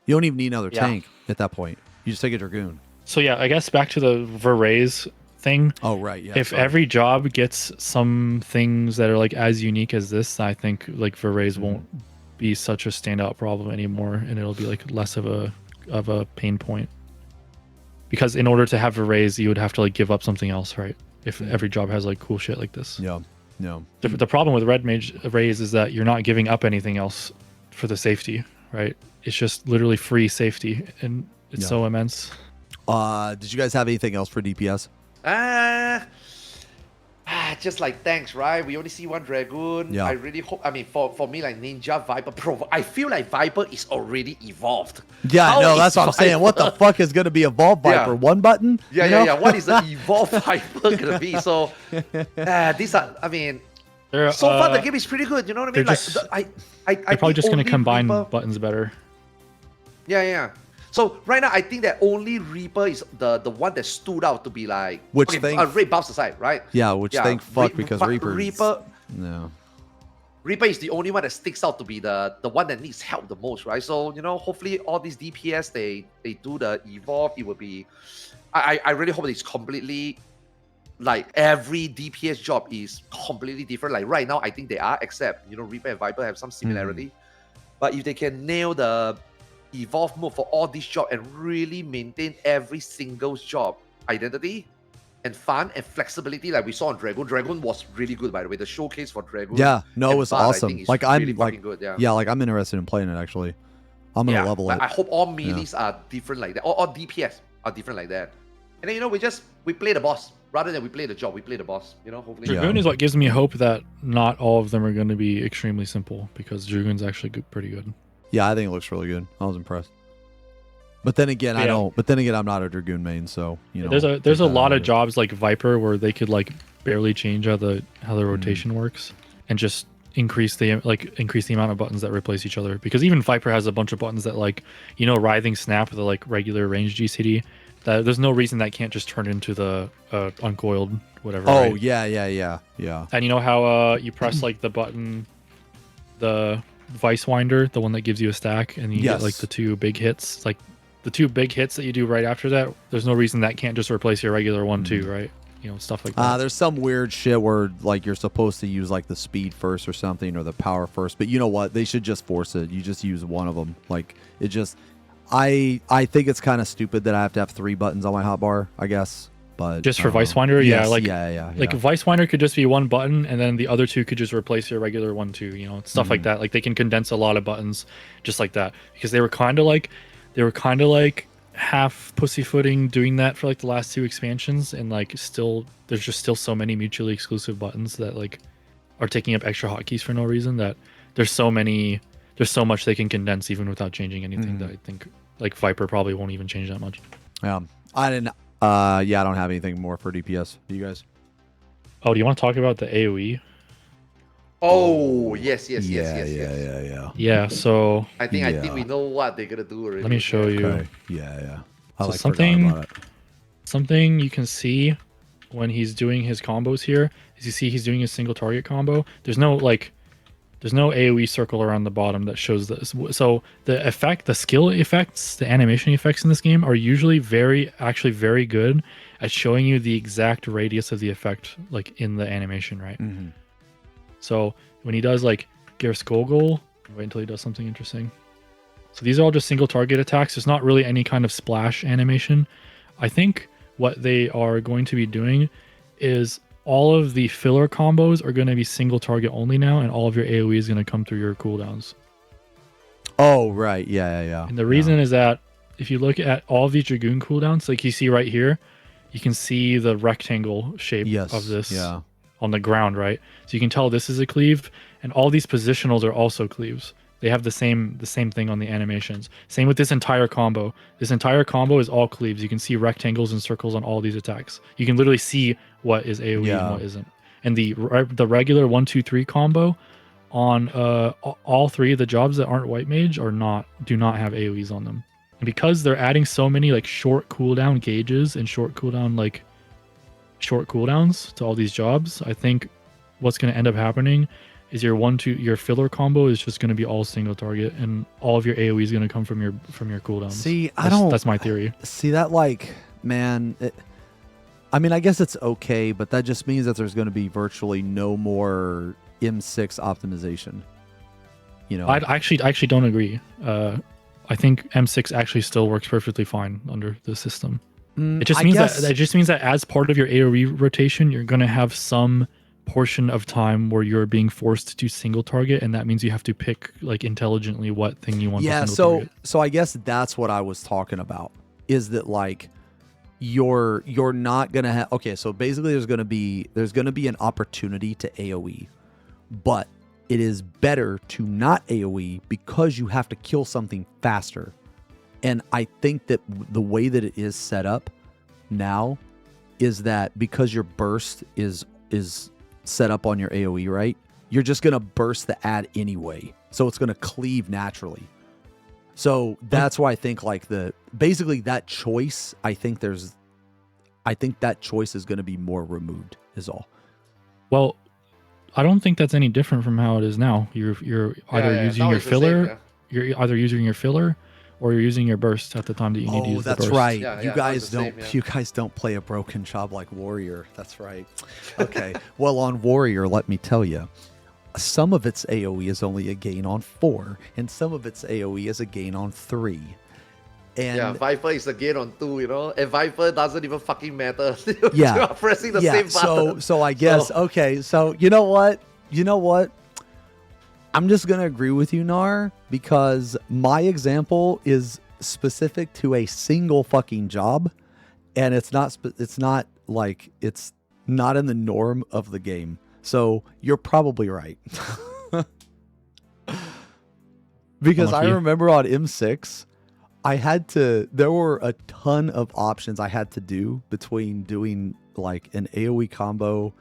Speaker 1: You don't even need another tank at that point. You just take a Dragoon.
Speaker 3: So yeah, I guess back to the Verrays thing.
Speaker 1: Oh, right. Yeah.
Speaker 3: If every job gets some things that are like as unique as this, I think like Verrays won't be such a standout problem anymore, and it'll be like less of a pain point. Because in order to have Verrays, you would have to like give up something else, right? If every job has like cool shit like this.
Speaker 1: Yeah. No.
Speaker 3: The problem with red mage rays is that you're not giving up anything else for the safety, right? It's just literally free safety, and it's so immense.
Speaker 1: Did you guys have anything else for DPS?
Speaker 2: Just like tanks, right? We only see one Dragoon.
Speaker 1: Yeah.
Speaker 2: I really hope, I mean, for me, like Ninja, Viper, Pro, I feel like Viper is already evolved.
Speaker 1: Yeah,
Speaker 2: How
Speaker 1: no,
Speaker 2: is
Speaker 1: that's what I'm saying. What the
Speaker 2: Viper-
Speaker 1: fuck is going to be evolved Viper?
Speaker 2: Yeah.
Speaker 1: One button?
Speaker 2: Yeah,
Speaker 1: You
Speaker 2: yeah,
Speaker 1: know?
Speaker 2: yeah. What is the evolved Viper gonna be? So, these are, I mean,
Speaker 3: They're,
Speaker 2: so far the game is pretty good. You know what I mean?
Speaker 3: they're
Speaker 2: Like,
Speaker 3: just-
Speaker 2: I
Speaker 3: They're probably
Speaker 2: think
Speaker 3: just going to
Speaker 2: only
Speaker 3: combine
Speaker 2: Reaper-
Speaker 3: buttons better.
Speaker 2: Yeah, yeah. So right now, I think that only Reaper is the one that stood out to be like.
Speaker 1: Which
Speaker 2: okay,
Speaker 1: thing-
Speaker 2: Red buffs aside, right?
Speaker 1: Yeah, which thank fuck because
Speaker 2: Reaper.
Speaker 1: No.
Speaker 2: Reaper is the only one that sticks out to be the one that needs help the most, right? So, you know, hopefully all these DPS, they do the evolve. It will be... I really hope it's completely... Like, every DPS job is completely different. Like, right now, I think they are, except, you know, Reaper and Viper have some similarity. But if they can nail the evolve mode for all these jobs and really maintain every single job identity and fun and flexibility like we saw on Dragoon was really good, by the way. The showcase for Dragoon,
Speaker 1: Yeah, no, it was
Speaker 2: Bard, I
Speaker 1: awesome.
Speaker 2: think, is
Speaker 1: Like I'm
Speaker 2: really
Speaker 1: like
Speaker 2: fucking good,
Speaker 1: yeah, like I'm interested in playing it actually. I'm gonna level
Speaker 2: like,
Speaker 1: it.
Speaker 2: I hope all melees are different like that. All DPS are different like that. And then, you know, we play the boss rather than we play the job. We play the boss. You know, hopefully.
Speaker 3: Dragoon is what gives me hope that not all of them are going to be extremely simple, because Dragoon's actually pretty good.
Speaker 1: Yeah, I think it looks really good. I was impressed. But then again, I
Speaker 3: Yeah.
Speaker 1: don't. But then again, I'm not a Dragoon main, so you know.
Speaker 3: There's a
Speaker 1: take that
Speaker 3: lot
Speaker 1: out
Speaker 3: of jobs like Viper where they could like barely change how the rotation works and just increase the amount of buttons that replace each other, because even Viper has a bunch of buttons that, like, you know, writhing snap, the like regular range GCD, that there's no reason that can't just turn into the uncoiled whatever.
Speaker 1: Oh
Speaker 3: right?
Speaker 1: yeah.
Speaker 3: And you know how you press like the button, the Vice Winder, the one that gives you a stack, and you get like the two big hits, like the two big hits that you do right after that. There's no reason that can't just replace your regular one too, right? You know, stuff like that.
Speaker 1: There's some weird shit where like you're supposed to use like the speed first or something, or the power first. But you know what? They should just force it. You just use one of them. Like it just, I think it's kind of stupid that I have to have 3 buttons on my hotbar, I guess. But
Speaker 3: just for Vice Winder, yeah, like
Speaker 1: yeah.
Speaker 3: Vice Winder could just be one button, and then the other 2 could just replace your regular one too. You know, stuff like that. Like they can condense a lot of buttons just like that, because they were kind of like half pussyfooting doing that for like the last 2 expansions, and like there's just still so many mutually exclusive buttons that like are taking up extra hotkeys for no reason, that there's so much they can condense even without changing anything, that I think like Viper probably won't even change that much.
Speaker 1: Yeah, I didn't. I don't have anything more for DPS. Do you guys?
Speaker 3: Oh, do you want to talk about the AoE?
Speaker 2: Oh, yes.
Speaker 3: Yeah, so
Speaker 2: I think we know what they're gonna do already.
Speaker 3: let me show you.
Speaker 1: Okay. Yeah. I
Speaker 3: So
Speaker 1: like
Speaker 3: something-
Speaker 1: forgot about it.
Speaker 3: Something you can see when he's doing his combos here is, you see he's doing his single target combo. There's no AoE circle around the bottom that shows this. So the skill effects, the animation effects in this game are usually actually very good at showing you the exact radius of the effect, like in the animation, right? So when he does like Gerskogel, wait until he does something interesting. So these are all just single target attacks. There's not really any kind of splash animation. I think what they are going to be doing is all of the filler combos are going to be single target only now, and all of your AoE is going to come through your cooldowns.
Speaker 1: Oh, right. Yeah.
Speaker 3: And the reason is that if you look at all of these Dragoon cooldowns, like you see right here, you can see the rectangle shape of this on the ground, right? So you can tell this is a cleave, and all these positionals are also cleaves. They have the same thing on the animations. Same with this entire combo. This entire combo is all cleaves. You can see rectangles and circles on all these attacks. You can literally see what is AoE and what isn't. And the regular 1, 2, 3 combo on all 3 of the jobs that aren't white mage do not have AoEs on them. And because they're adding so many like short cooldown gauges and short cooldowns to all these jobs, I think what's going to end up happening is your filler combo is just going to be all single target, and all of your AoE is going to come from your cooldowns.
Speaker 1: See,
Speaker 3: that's my theory.
Speaker 1: See that, like, man, I mean, I guess it's okay, but that just means that there's going to be virtually no more M6 optimization. You know,
Speaker 3: I actually don't agree. I think M6 actually still works perfectly fine under the system. It just means that as part of your AoE rotation, you're going to have some portion of time where you're being forced to single target, and that means you have to pick like intelligently what thing you want to single target.
Speaker 1: So I guess that's what I was talking about, is that like you're not gonna have, okay, so basically there's gonna be an opportunity to AoE, but it is better to not AoE because you have to kill something faster. And I think that the way that it is set up now is that because your burst is set up on your AoE, right? You're just going to burst the ad anyway. So it's going to cleave naturally. So that's why I think like basically that choice, I think that choice is going to be more removed is all.
Speaker 3: Well, I don't think that's any different from how it is now. You're either using your filler, you're either using your filler or you're using your burst at the time that you need to use the burst.
Speaker 1: Oh, that's right.
Speaker 2: Yeah,
Speaker 1: you guys don't play a broken job like Warrior. That's right. Okay. Well, on Warrior, let me tell you, some of its AoE is only a gain on 4, and some of its AoE is a gain on 3. And
Speaker 2: Viper is a gain on 2, you know, and Viper doesn't even fucking matter.
Speaker 1: Yeah.
Speaker 2: You're pressing the same button.
Speaker 1: So I guess, okay, so you know what? I'm just going to agree with you, Nar, because my example is specific to a single fucking job, and it's not in the norm of the game. So you're probably right. Because I remember on M6, there were a ton of options I had to do between doing like an AoE combo,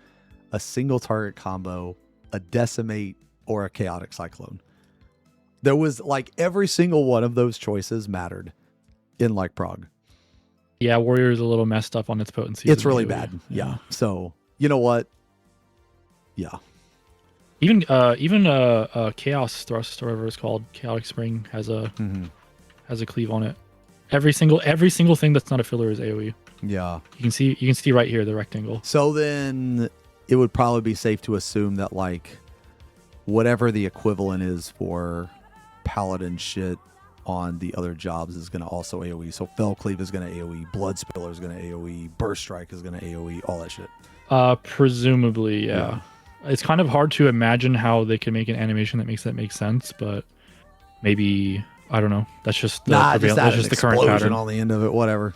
Speaker 1: a single target combo, a decimate, or a chaotic cyclone. There was like every single one of those choices mattered in like Prague.
Speaker 3: Yeah, Warrior is a little messed up on its potency.
Speaker 1: It's really bad. Yeah. So you know what? Yeah.
Speaker 3: Even Chaos Thrust or whatever it's called, Chaotic Spring has a cleave on it. Every single thing that's not a filler is AoE.
Speaker 1: Yeah.
Speaker 3: You can see right here the rectangle.
Speaker 1: So then it would probably be safe to assume that like whatever the equivalent is for paladin shit on the other jobs is going to also AoE. So Fell Cleave is going to AoE, Blood Spiller is going to AoE, Burst Strike is going to AoE, all that shit.
Speaker 3: Presumably, yeah. It's kind of hard to imagine how they can make an animation that makes sense, but maybe, I don't know. That's just the that's just the current pattern
Speaker 1: on the end of it, whatever.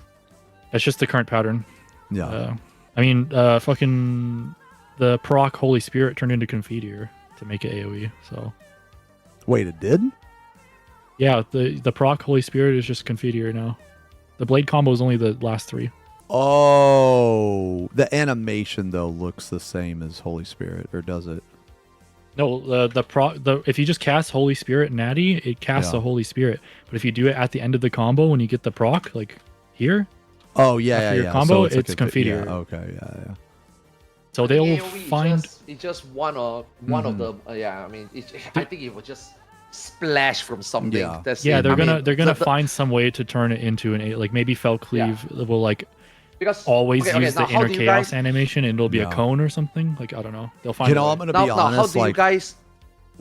Speaker 3: That's just the current pattern.
Speaker 1: Yeah.
Speaker 3: I mean, fucking the proc Holy Spirit turned into Confiteor to make it AoE. So
Speaker 1: wait, it did?
Speaker 3: Yeah, the proc Holy Spirit is just Confiteor now. The blade combo is only the last 3.
Speaker 1: Oh, the animation though looks the same as Holy Spirit, or does it?
Speaker 3: No, if you just cast Holy Spirit Natty, it casts the Holy Spirit. But if you do it at the end of the combo when you get the proc, like here.
Speaker 1: Oh yeah,
Speaker 3: your combo, so it's Confiteor.
Speaker 1: Yeah, okay, yeah.
Speaker 3: So they'll
Speaker 2: AoE
Speaker 3: find.
Speaker 2: It's just one of the. I mean, I think it will just splash from something.
Speaker 1: Yeah,
Speaker 3: they're gonna find some way to turn it into an like maybe Fell Cleave will like always use the inner chaos animation and it'll be a cone or something. Like I don't know. They'll find.
Speaker 1: I'm gonna be honest.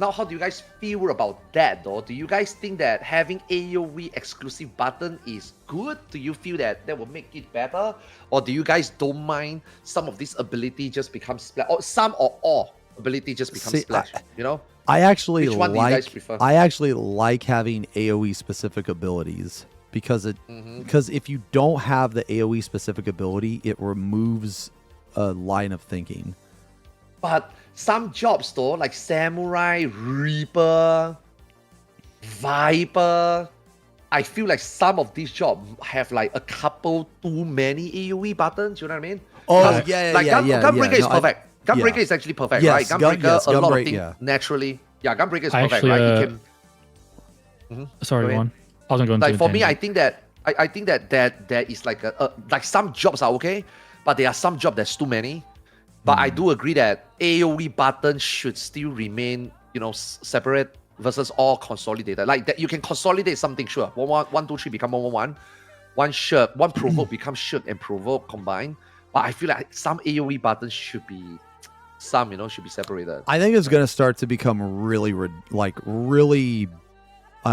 Speaker 2: How do you guys feel about that though? Do you guys think that having AoE exclusive button is good? Do you feel that will make it better? Or do you guys don't mind some of this ability just becomes splash, or some or all ability just becomes splash? You know?
Speaker 1: I actually
Speaker 2: Which one do you guys prefer?
Speaker 1: I actually like having AoE specific abilities because if you don't have the AoE specific ability, it removes a line of thinking.
Speaker 2: But some jobs though, like Samurai, Reaper, Viper, I feel like some of these jobs have like a couple too many AoE buttons. You know what I mean?
Speaker 1: Oh yeah.
Speaker 2: Gunbreaker is perfect. Gunbreaker is actually perfect, right? Gunbreaker, a lot of things naturally. Yeah, Gunbreaker is perfect, right? You can.
Speaker 3: Sorry, Juan. I wasn't going to.
Speaker 2: Like for me, I think that there is like like some jobs are okay, but there are some jobs that's too many. But I do agree that AoE buttons should still remain, separate versus all consolidated. Like that, you can consolidate something, sure. 1, 2, 3 become 1, 1, 1. One provoke becomes shoot and provoke combined. But I feel like some AoE buttons should be, should be separated.
Speaker 1: I think it's gonna start to become really, I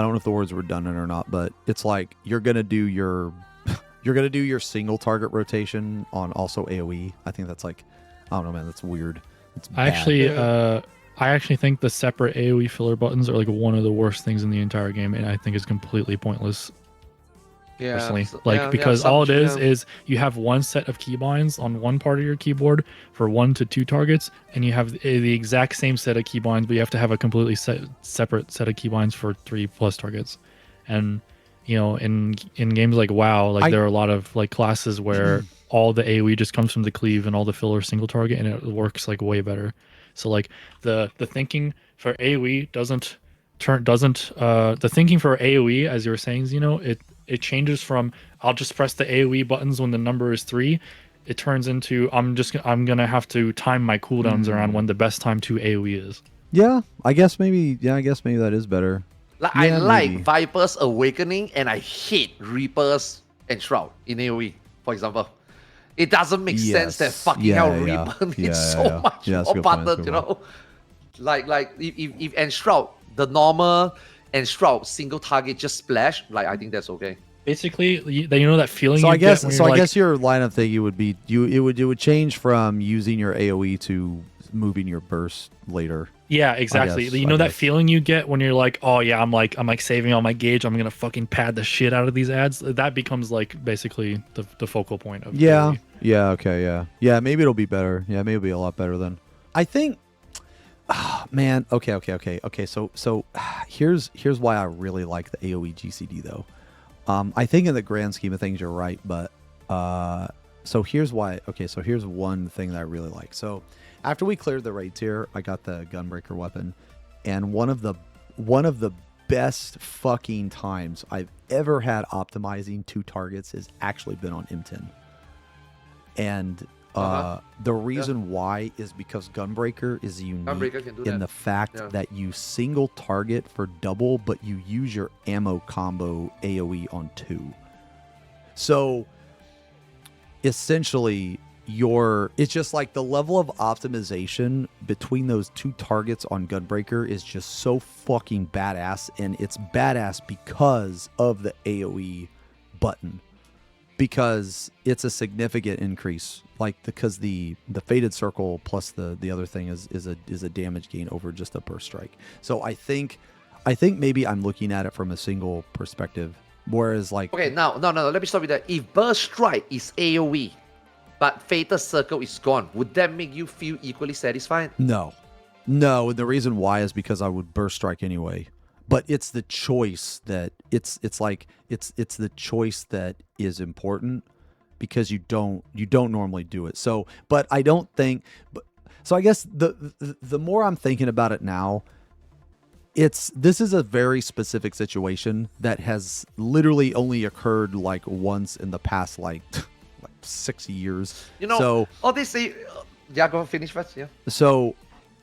Speaker 1: don't know if the word's redundant or not, but it's like you're gonna do your single target rotation on also AoE. I think that's like. I don't know, man. That's weird. It's
Speaker 3: I
Speaker 1: bad.
Speaker 3: actually think the separate AoE filler buttons are like one of the worst things in the entire game, and I think it's completely pointless.
Speaker 2: Yeah,
Speaker 3: Personally,
Speaker 2: so-
Speaker 3: like
Speaker 2: yeah,
Speaker 3: because
Speaker 2: some,
Speaker 3: all it
Speaker 2: yeah.
Speaker 3: is you have one set of keybinds on one part of your keyboard for 1 to 2 targets, and you have the exact same set of keybinds, but you have to have a completely separate set of keybinds for 3+ targets. And in games like WoW, like there are a lot of like classes where all the AoE just comes from the cleave and all the filler single target, and it works like way better. So like the thinking for AoE doesn't the thinking for AoE, as you were saying, it changes from I'll just press the AoE buttons when the number is 3. It turns into I'm gonna have to time my cooldowns around when the best time to AoE is.
Speaker 1: Yeah, I guess maybe that is better.
Speaker 2: Like
Speaker 1: Yeah,
Speaker 2: I like
Speaker 1: maybe.
Speaker 2: Viper's Awakening and I hate Reaper's Enshroud in AoE, for example. It doesn't make sense that
Speaker 1: Yes.
Speaker 2: fucking
Speaker 1: Yeah,
Speaker 2: hell
Speaker 1: yeah.
Speaker 2: Reaper
Speaker 1: Yeah,
Speaker 2: needs
Speaker 1: yeah,
Speaker 2: so
Speaker 1: yeah.
Speaker 2: much
Speaker 1: Yeah, that's a
Speaker 2: more
Speaker 1: good point, that's a
Speaker 2: button,
Speaker 1: good
Speaker 2: you know? Like if Enshroud, the normal Enshroud single target just splash, like I think that's okay.
Speaker 3: Basically, that feeling
Speaker 1: So
Speaker 3: you
Speaker 1: I guess
Speaker 3: get when you're
Speaker 1: I
Speaker 3: like,
Speaker 1: guess your line of thinking would be it would change from using your AoE to moving your burst later.
Speaker 3: yeah, exactly.
Speaker 1: I
Speaker 3: That
Speaker 1: guess.
Speaker 3: feeling you get when you're like, oh yeah, I'm like saving all my gauge. I'm gonna fucking pad the shit out of these ads. That becomes like basically the focal point of
Speaker 1: Yeah.
Speaker 3: AoE.
Speaker 1: Yeah, okay, yeah. Yeah, maybe it'll be better. Yeah, maybe it'll be a lot better then. I think man, okay. So here's why I really like the AoE GCD though. I think in the grand scheme of things you're right, but so here's why. Okay, so here's one thing that I really like. So after we cleared the raid tier, I got the gunbreaker weapon, and one of the best fucking times I've ever had optimizing 2 targets has actually been on M10. And the reason why is because Gunbreaker is unique
Speaker 2: Gunbreaker can do
Speaker 1: in
Speaker 2: that.
Speaker 1: the fact
Speaker 2: Yeah.
Speaker 1: that you single target for double, but you use your ammo combo AoE on 2. So essentially, it's just like the level of optimization between those 2 targets on Gunbreaker is just so fucking badass, and it's badass because of the AoE button. Because it's a significant increase, like because the faded circle plus the other thing is a damage gain over just a burst strike. So I think maybe I'm looking at it from a single perspective, whereas like
Speaker 2: Okay, now, no, let me stop you there. If Burst Strike is AoE, but Fatal Circle is gone, would that make you feel equally satisfied?
Speaker 1: no, and the reason why is because I would burst strike anyway. But it's the choice that it's the choice that is important, because you don't normally do it. So, but I don't think. So I guess the more I'm thinking about it now, this is a very specific situation that has literally only occurred like once in the past like 6 years.
Speaker 2: You know,
Speaker 1: so
Speaker 2: all they say, yeah, go finish first, yeah.
Speaker 1: so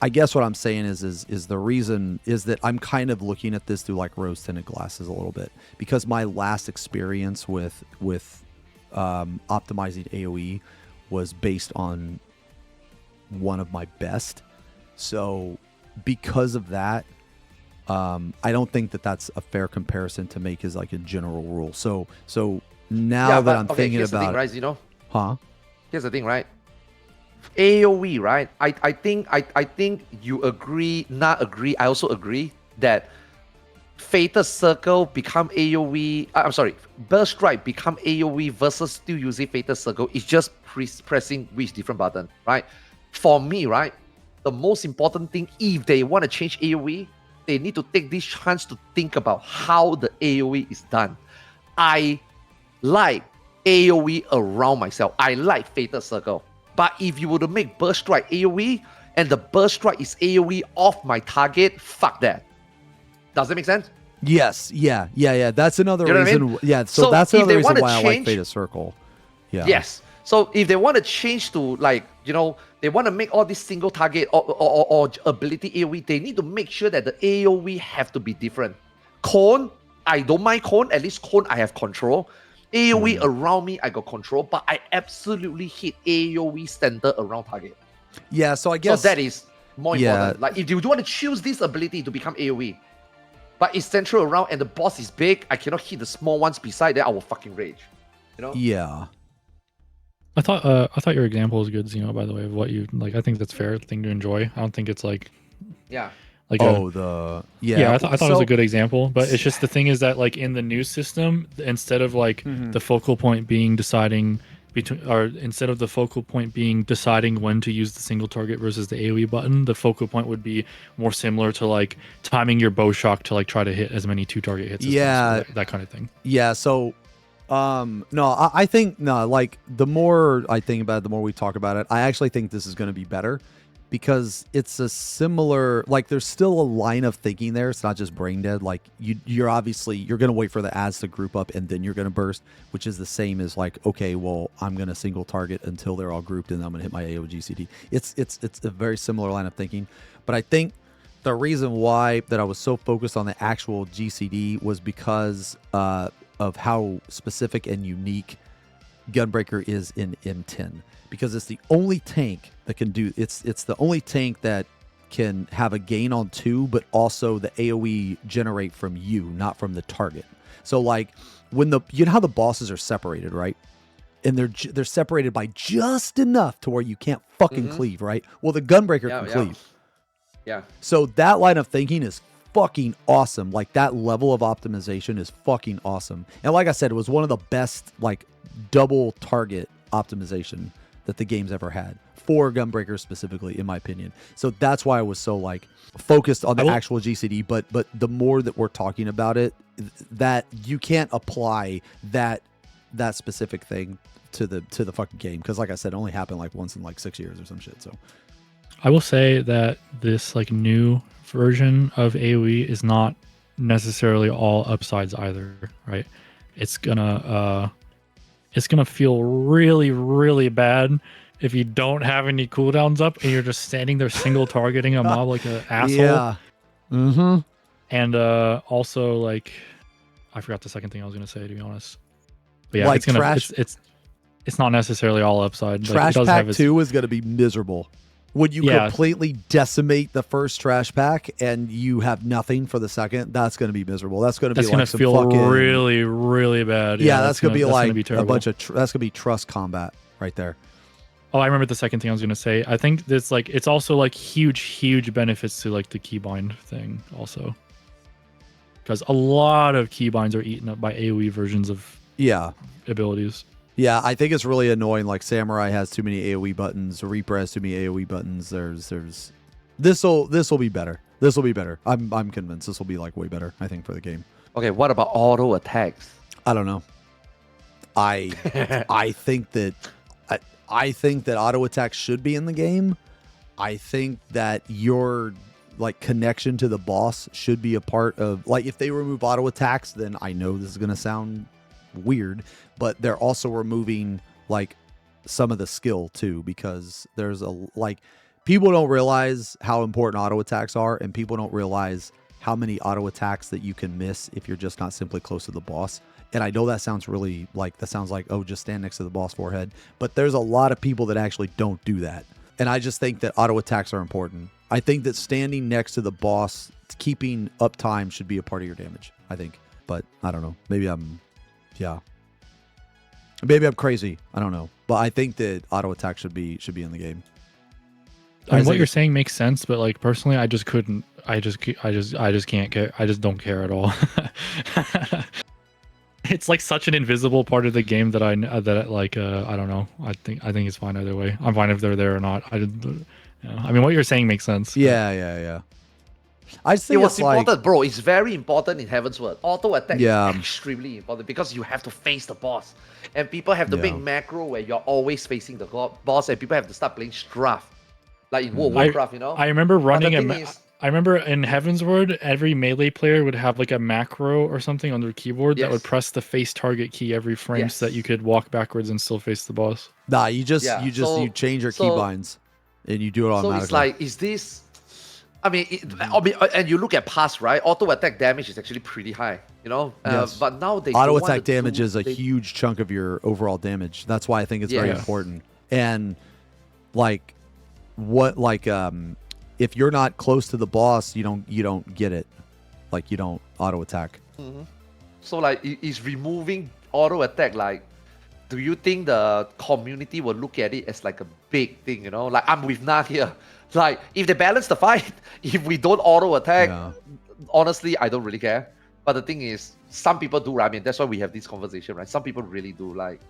Speaker 1: I guess what I'm saying is the reason is that I'm kind of looking at this through like rose-tinted glasses a little bit, because my last experience with optimizing AoE was based on one of my best. So because of that, I don't think that that's a fair comparison to make as like a general rule. So now
Speaker 2: Yeah,
Speaker 1: that
Speaker 2: but,
Speaker 1: I'm
Speaker 2: okay,
Speaker 1: thinking
Speaker 2: here's the
Speaker 1: about
Speaker 2: thing,
Speaker 1: it,
Speaker 2: right, Xeno?
Speaker 1: huh?
Speaker 2: Here's the thing, right? AoE, right? I think you agree, not agree. I also agree that Fatal Circle become AoE. I'm sorry, Burst Strike become AoE versus still using Fatal Circle. It's just pressing which different button, right? For me, right, the most important thing, if they want to change AoE, they need to take this chance to think about how the AoE is done. I like AoE around myself. I like Fatal Circle. But if you were to make Burst Strike AoE and the Burst Strike is AoE off my target, fuck that. Does that make sense?
Speaker 1: Yes, yeah. That's another
Speaker 2: You know what I
Speaker 1: reason.
Speaker 2: mean?
Speaker 1: Yeah,
Speaker 2: So
Speaker 1: that's
Speaker 2: if
Speaker 1: another
Speaker 2: they
Speaker 1: reason
Speaker 2: wanna
Speaker 1: why I like
Speaker 2: change-
Speaker 1: Fatal Circle. Yeah.
Speaker 2: Yes. So if they want to change to like, they want to make all this single target or ability AoE, they need to make sure that the AoE have to be different. Cone, I don't mind Cone. At least Cone, I have control. AoE around me, I got control, but I absolutely hate AoE center around target.
Speaker 1: Yeah, so I guess
Speaker 2: So that is more
Speaker 1: yeah.
Speaker 2: important. Like if you want to choose this ability to become AoE, but it's central around and the boss is big, I cannot hit the small ones beside that, I will fucking rage. You know?
Speaker 1: Yeah.
Speaker 3: I thought your example was good, Xeno, by the way, of what you like. I think that's fair thing to enjoy. I don't think it's like
Speaker 2: Yeah.
Speaker 3: like
Speaker 1: yeah.
Speaker 3: I thought it was a good example, but it's just the thing is that like in the new system, instead of like the focal point being deciding between, or instead of the focal point being deciding when to use the single target versus the AoE button, the focal point would be more similar to like timing your bow shock to like try to hit as many 2-target hits as possible, that kind of thing.
Speaker 1: Yeah, so no, I think no, like the more I think about it, the more we talk about it, I actually think this is going to be better because it's a similar, like there's still a line of thinking there. It's not just brain dead. Like you're obviously you're going to wait for the ads to group up and then you're going to burst, which is the same as like, okay, well, I'm going to single target until they're all grouped and I'm going to hit my AOGCD. It's a very similar line of thinking, but I think the reason why that I was so focused on the actual GCD was because of how specific and unique Gunbreaker is in M10, because it's the only tank that can do it's the only tank that can have a gain on 2, but also the AoE generate from you, not from the target. So like when you know how the bosses are separated, right? And they're separated by just enough to where you can't fucking cleave, right? Well, the Gunbreaker can cleave.
Speaker 2: Yeah.
Speaker 1: So that line of thinking is fucking awesome. Like that level of optimization is fucking awesome. And like I said, it was one of the best like double target optimization that the game's ever had for Gunbreaker specifically, in my opinion. So that's why I was so like focused on the actual GCD. But the more that we're talking about it, that you can't apply that specific thing to the fucking game, because like I said, it only happened like once in like 6 years or some shit. So
Speaker 3: I will say that this like new version of AoE is not necessarily all upsides either, right? It's gonna feel really, really bad if you don't have any cooldowns up and you're just standing there single targeting a mob like an asshole.
Speaker 1: Yeah. Mm-hmm.
Speaker 3: And also like I forgot the second thing I was gonna say, to be honest. But yeah,
Speaker 1: like
Speaker 3: it's gonna it's not necessarily all upside.
Speaker 1: Trash
Speaker 3: like, it does
Speaker 1: pack
Speaker 3: have its,
Speaker 1: 2 is gonna be miserable. When you completely decimate the first trash pack and you have nothing for the second, that's going to be miserable. That's going to be like some
Speaker 3: feel
Speaker 1: fucking
Speaker 3: really, really bad.
Speaker 1: Yeah, that's going to be like
Speaker 3: be
Speaker 1: a bunch of that's going to be trust combat right there.
Speaker 3: Oh, I remember the second thing I was going to say. I think this like it's also like huge benefits to like the keybind thing also, because a lot of keybinds are eaten up by AoE versions of abilities.
Speaker 1: Yeah, I think it's really annoying. Like Samurai has too many AoE buttons, Reaper has too many AoE buttons. There's this'll be better. This will be better. I'm convinced this will be like way better, I think, for the game.
Speaker 2: Okay, what about auto attacks?
Speaker 1: I don't know. I think that I think that auto attacks should be in the game. I think that your like connection to the boss should be a part of, like, if they remove auto attacks, then I know this is gonna sound weird, but they're also removing like some of the skill too, because there's a like people don't realize how important auto attacks are, and people don't realize how many auto attacks that you can miss if you're just not simply close to the boss. And I know that sounds really like oh, just stand next to the boss forehead, but there's a lot of people that actually don't do that. And I just think that auto attacks are important. I think that standing next to the boss, keeping up time should be a part of your damage, I think. But I don't know, maybe I'm crazy. I don't know, but I think that auto attack should be in the game.
Speaker 3: I mean, what you're saying makes sense, but like personally, I just couldn't. I just can't care. I just don't care at all. It's like such an invisible part of the game that I don't know. I think it's fine either way. I'm fine if they're there or not. I mean, what you're saying makes sense.
Speaker 1: Yeah. I think
Speaker 2: what's important, bro. It's very important in Heaven's Word. Auto attack is extremely important because you have to face the boss, and people have to make macro where you're always facing the boss, and people have to start playing Straff, like in World of Warcraft. You know.
Speaker 3: I remember running I remember in Heaven's Word, every melee player would have like a macro or something on their keyboard that would press the face target key every frame so that you could walk backwards and still face the boss.
Speaker 1: Nah, you change your keybinds and you do it automatically.
Speaker 2: So it's like, is this? I mean, and you look at past, right? Auto attack damage is actually pretty high, you know. But now they
Speaker 1: auto attack damage is a huge chunk of your overall damage. That's why I think it's very important. And like, if you're not close to the boss, you don't get it. Like, you don't auto attack.
Speaker 2: Mm-hmm. So like, it's removing auto attack like do you think the community will look at it as like a big thing? You know, like I'm with Na here. Like if they balance the fight, if we don't auto attack, honestly, I don't really care. But the thing is, some people do. Right? I mean, that's why we have this conversation, right? Some people really do like.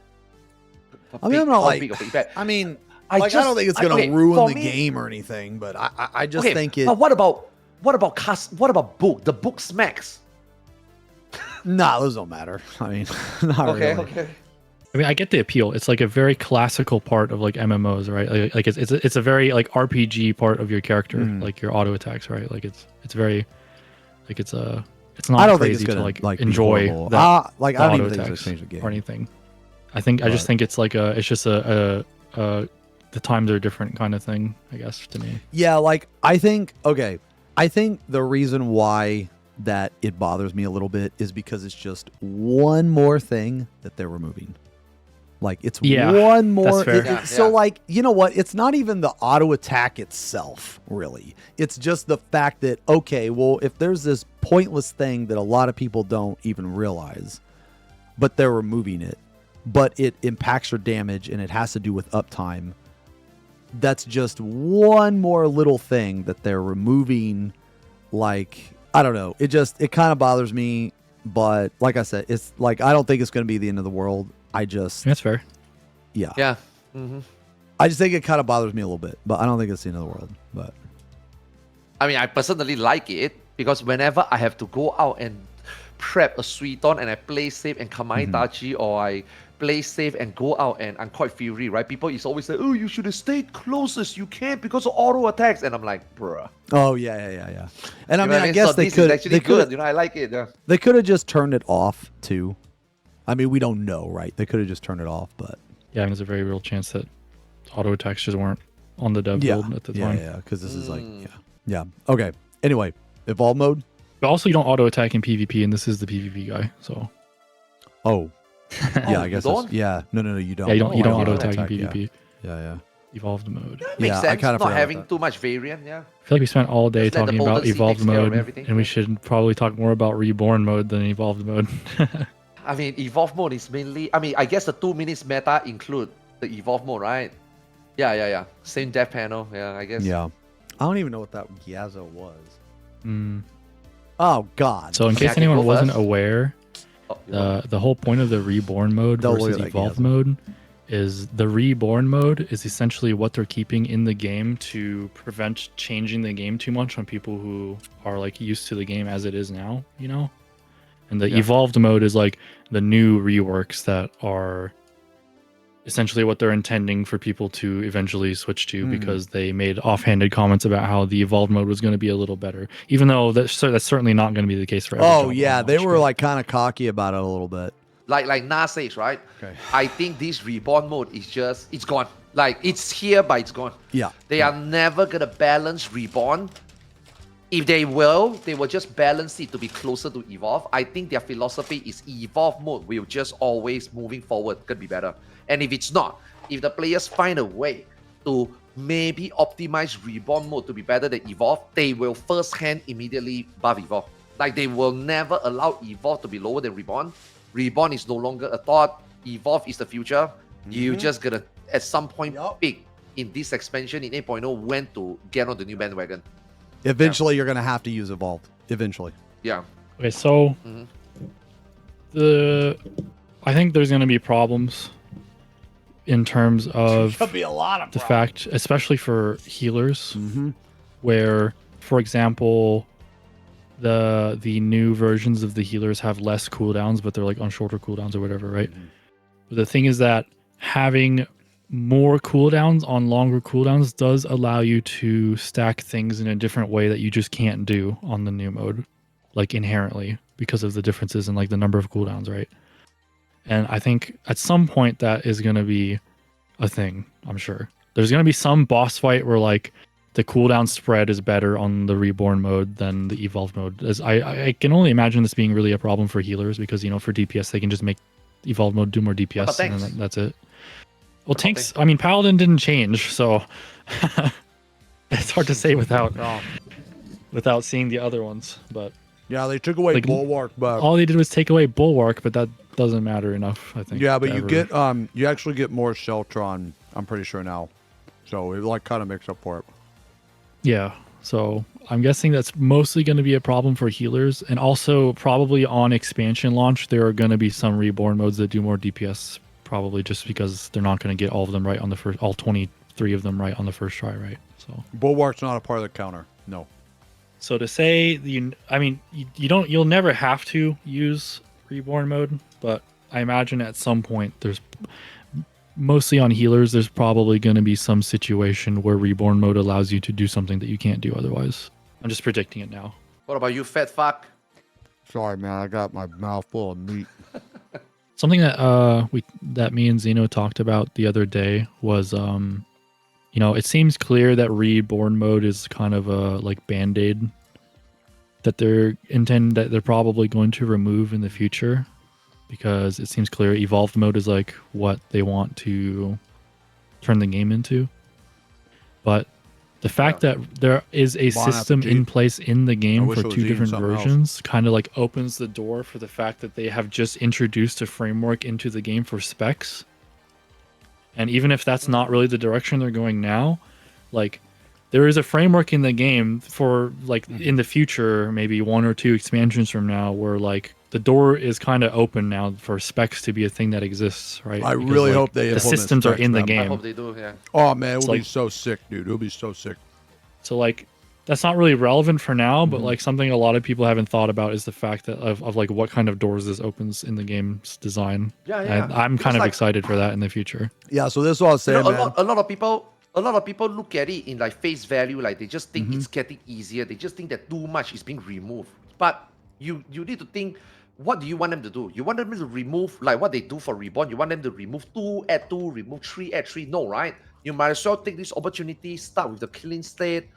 Speaker 1: I mean, I'm not like.
Speaker 2: Big of an effect.
Speaker 1: I mean,
Speaker 2: I
Speaker 1: I don't think it's gonna
Speaker 2: okay,
Speaker 1: ruin
Speaker 2: for
Speaker 1: the
Speaker 2: me-
Speaker 1: game or anything, but I just
Speaker 2: Okay,
Speaker 1: think it.
Speaker 2: But what about cast? What about book? The book smacks.
Speaker 1: Nah, those don't matter. I mean, not
Speaker 2: Okay,
Speaker 1: really.
Speaker 2: okay.
Speaker 3: I mean, I get the appeal. It's like a very classical part of like MMOs, right? Like it's a very like RPG part of your character, like your auto attacks, right? Like it's very like it's not
Speaker 1: I don't think it's
Speaker 3: crazy
Speaker 1: gonna
Speaker 3: to like
Speaker 1: be
Speaker 3: enjoy
Speaker 1: horrible.
Speaker 3: that
Speaker 1: Like
Speaker 3: the
Speaker 1: I don't
Speaker 3: auto
Speaker 1: even think it's
Speaker 3: attacks
Speaker 1: gonna change the game
Speaker 3: or anything. I just think it's like it's just a the times are different kind of thing, I guess, to me.
Speaker 1: Yeah, like I think the reason why that it bothers me a little bit is because it's just one more thing that they're removing. Like it's one more.
Speaker 3: that's fair.
Speaker 1: So like, you know what? It's not even the auto attack itself, really. It's just the fact that, okay, well, if there's this pointless thing that a lot of people don't even realize, but they're removing it, but it impacts your damage and it has to do with uptime. That's just one more little thing that they're removing. Like, I don't know. It kind of bothers me, but like I said, it's like, I don't think it's going to be the end of the world.
Speaker 3: That's fair.
Speaker 1: Yeah.
Speaker 2: Yeah. Mm-hmm.
Speaker 1: I just think it kind of bothers me a little bit, but I don't think it's the end of the world. But
Speaker 2: I mean, I personally like it because whenever I have to go out and prep a Suiton and I play safe and Kamai Tachi, or I play safe and go out and I'm quite fury, right? People is always say, oh, you should have stayed closest you can because of auto attacks. And I'm like, bruh.
Speaker 1: oh yeah. And I
Speaker 2: You know
Speaker 1: mean,
Speaker 2: what
Speaker 1: I guess
Speaker 2: So
Speaker 1: they
Speaker 2: this
Speaker 1: could.
Speaker 2: is actually
Speaker 1: They
Speaker 2: good.
Speaker 1: could.
Speaker 2: You know, I like it. Yeah.
Speaker 1: They could have just turned it off too. I mean, we don't know, right? They could have just turned it off, but
Speaker 3: Yeah, and there's a very real chance that auto attacks just weren't on the dev build at the time.
Speaker 1: Yeah, because this is like, yeah. Okay. Anyway, evolve mode.
Speaker 3: But also, you don't auto attack in PvP, and this is the PvP guy, so
Speaker 1: Oh, yeah. I
Speaker 2: you
Speaker 1: guess.
Speaker 2: don't?
Speaker 1: Yeah. No, you don't.
Speaker 3: yeah, you don't
Speaker 1: Oh,
Speaker 3: auto
Speaker 1: yeah,
Speaker 3: attack in PvP.
Speaker 1: Yeah.
Speaker 3: Evolved mode.
Speaker 2: Makes
Speaker 1: Yeah, I
Speaker 2: sense.
Speaker 1: kinda forgot
Speaker 2: Not
Speaker 1: about
Speaker 2: having
Speaker 1: that.
Speaker 2: too much variant. Yeah.
Speaker 3: I feel like we spent all day
Speaker 2: Just let the
Speaker 3: talking about
Speaker 2: potency
Speaker 3: evolved
Speaker 2: takes care of
Speaker 3: mode,
Speaker 2: everything.
Speaker 3: and we should probably talk more about reborn mode than evolved mode.
Speaker 2: I mean, evolve mode is mainly. I mean, I guess the 2 minutes meta include the evolve mode, right? Yeah. Same death panel. Yeah, I guess.
Speaker 1: Yeah. I don't even know what that Yazo was.
Speaker 3: Mm.
Speaker 1: Oh God.
Speaker 3: So in
Speaker 2: I mean, I
Speaker 3: case
Speaker 2: can
Speaker 3: anyone
Speaker 2: go
Speaker 3: wasn't
Speaker 2: first.
Speaker 3: aware,
Speaker 2: Oh, you want-
Speaker 3: the whole point of the reborn mode
Speaker 1: Don't look
Speaker 3: versus
Speaker 1: at that
Speaker 3: evolved
Speaker 1: Gyazzo.
Speaker 3: mode is the reborn mode is essentially what they're keeping in the game to prevent changing the game too much on people who are like used to the game as it is now, you know? And the evolved mode is like the new reworks that are essentially what they're intending for people to eventually switch to because they made offhanded comments about how the evolved mode was going to be a little better, even though that's certainly not going to be the case for every
Speaker 1: Oh
Speaker 3: job
Speaker 1: yeah,
Speaker 3: on
Speaker 1: they
Speaker 3: launch,
Speaker 1: were
Speaker 3: but-
Speaker 1: like kind of cocky about it a little bit.
Speaker 2: like Nas says, right?
Speaker 1: Okay.
Speaker 2: I think this reborn mode is just it's gone. Like it's here, but it's gone.
Speaker 1: Yeah.
Speaker 2: They are never gonna balance reborn. If they will just balance it to be closer to evolve. I think their philosophy is evolve mode will just always moving forward gonna be better. And if it's not, if the players find a way to maybe optimize reborn mode to be better than evolve, they will first hand immediately buff evolve. Like they will never allow evolve to be lower than reborn. Reborn is no longer a thought. Evolve is the future. You just gonna at some point pick in this expansion in 8.0 when to get on the new bandwagon.
Speaker 1: Eventually, you're gonna have to use evolved. Eventually.
Speaker 2: Yeah.
Speaker 3: Okay, so I think there's going to be problems in terms of
Speaker 1: Could be a lot of
Speaker 3: the fact, especially for healers, where, for example, the new versions of the healers have less cooldowns, but they're like on shorter cooldowns or whatever, right? But the thing is that having more cooldowns on longer cooldowns does allow you to stack things in a different way that you just can't do on the new mode, like inherently, because of the differences in like the number of cooldowns, right? And I think at some point that is going to be a thing, I'm sure. There's going to be some boss fight where like the cooldown spread is better on the reborn mode than the evolved mode. As I can only imagine this being really a problem for healers because, you know, for DPS, they can just make evolved mode do more DPS and then that's it. Well, tanks, I mean, Paladin didn't change, so it's hard to say without seeing the other ones. But
Speaker 1: Yeah, they took away
Speaker 3: Like,
Speaker 1: Bulwark, but
Speaker 3: all they did was take away Bulwark, but that doesn't matter enough, I think.
Speaker 1: yeah, but
Speaker 3: to
Speaker 1: you
Speaker 3: ever-
Speaker 1: get you actually get more Sheltron. I'm pretty sure now, so it like kind of makes up for it.
Speaker 3: Yeah, so I'm guessing that's mostly going to be a problem for healers, and also probably on expansion launch there are going to be some reborn modes that do more DPS, probably just because they're not going to get all of them right on the first, all 23 of them right on the first try, right? So
Speaker 1: Bulwark's not a part of the counter. No.
Speaker 3: So to say you'll never have to use reborn mode, but I imagine at some point there's mostly on healers, there's probably going to be some situation where reborn mode allows you to do something that you can't do otherwise. I'm just predicting it now.
Speaker 2: What about you, fat fuck?
Speaker 1: Sorry, man. I got my mouth full of meat.
Speaker 3: Something that me and Xeno talked about the other day was it seems clear that reborn mode is kind of a like band-aid that they're probably going to remove in the future, because it seems clear evolved mode is like what they want to turn the game into. But the fact that there is a system in place in the game for two different versions kind of like opens the door for the fact that they have just introduced a framework into the game for specs. And even if that's not really the direction they're going now, like there is a framework in the game for like in the future, maybe 1 or 2 expansions from now, where like the door is kind of open now for specs to be a thing that exists, right?
Speaker 1: I really hope they
Speaker 3: the
Speaker 1: implement
Speaker 3: systems are
Speaker 1: specs,
Speaker 3: in the
Speaker 1: man.
Speaker 3: game.
Speaker 2: I hope they do, yeah.
Speaker 1: Oh man, it would be
Speaker 3: like-
Speaker 1: so sick, dude. It would be so sick.
Speaker 3: So like that's not really relevant for now, but like something a lot of people haven't thought about is the fact that of like what kind of doors this opens in the game's design.
Speaker 2: Yeah, yeah.
Speaker 3: And I'm
Speaker 2: Because,
Speaker 3: kind of
Speaker 2: like,
Speaker 3: excited for that in the future.
Speaker 1: Yeah, so this is what I was
Speaker 2: You
Speaker 1: saying,
Speaker 2: know,
Speaker 1: man.
Speaker 2: a lot of people look at it in like face value, like they just think it's getting easier. They just think that too much is being removed. But you need to think, what do you want them to do? You want them to remove like what they do for Reborn? You want them to remove 2, add 2, remove 3, add 3? No, right? You might as well take this opportunity, start with the clean state,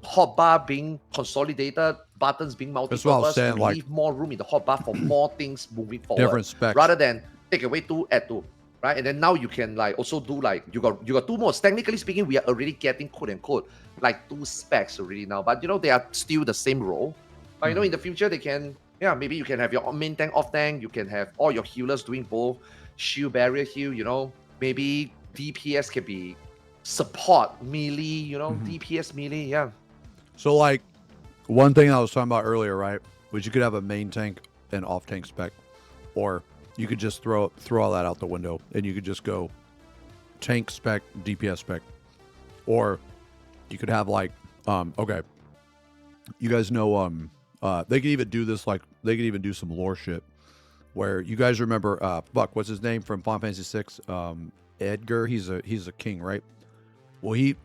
Speaker 2: hotbar being consolidated, buttons being
Speaker 1: That's what I was
Speaker 2: multi-purpose,
Speaker 1: saying,
Speaker 2: and
Speaker 1: like-
Speaker 2: leave more room in the hotbar for more things moving forward.
Speaker 1: Different specs.
Speaker 2: Rather than take away 2, add 2. Right, and then now you can like also do like you got 2 modes. Technically speaking, we are already getting quote unquote like 2 specs already now, but they are still the same role. But in the future they can, maybe you can have your main tank, off tank. You can have all your healers doing both shield, barrier heal. Maybe DPS can be support melee. DPS melee. Yeah.
Speaker 1: So like one thing I was talking about earlier, right? Was you could have a main tank and off tank spec, or you could just throw all that out the window and you could just go tank spec, DPS spec. Or you could have like okay. You guys know they could even do this, like they could even do some lore shit where you guys remember what's his name from Final Fantasy VI? Edgar, he's a king, right? Well he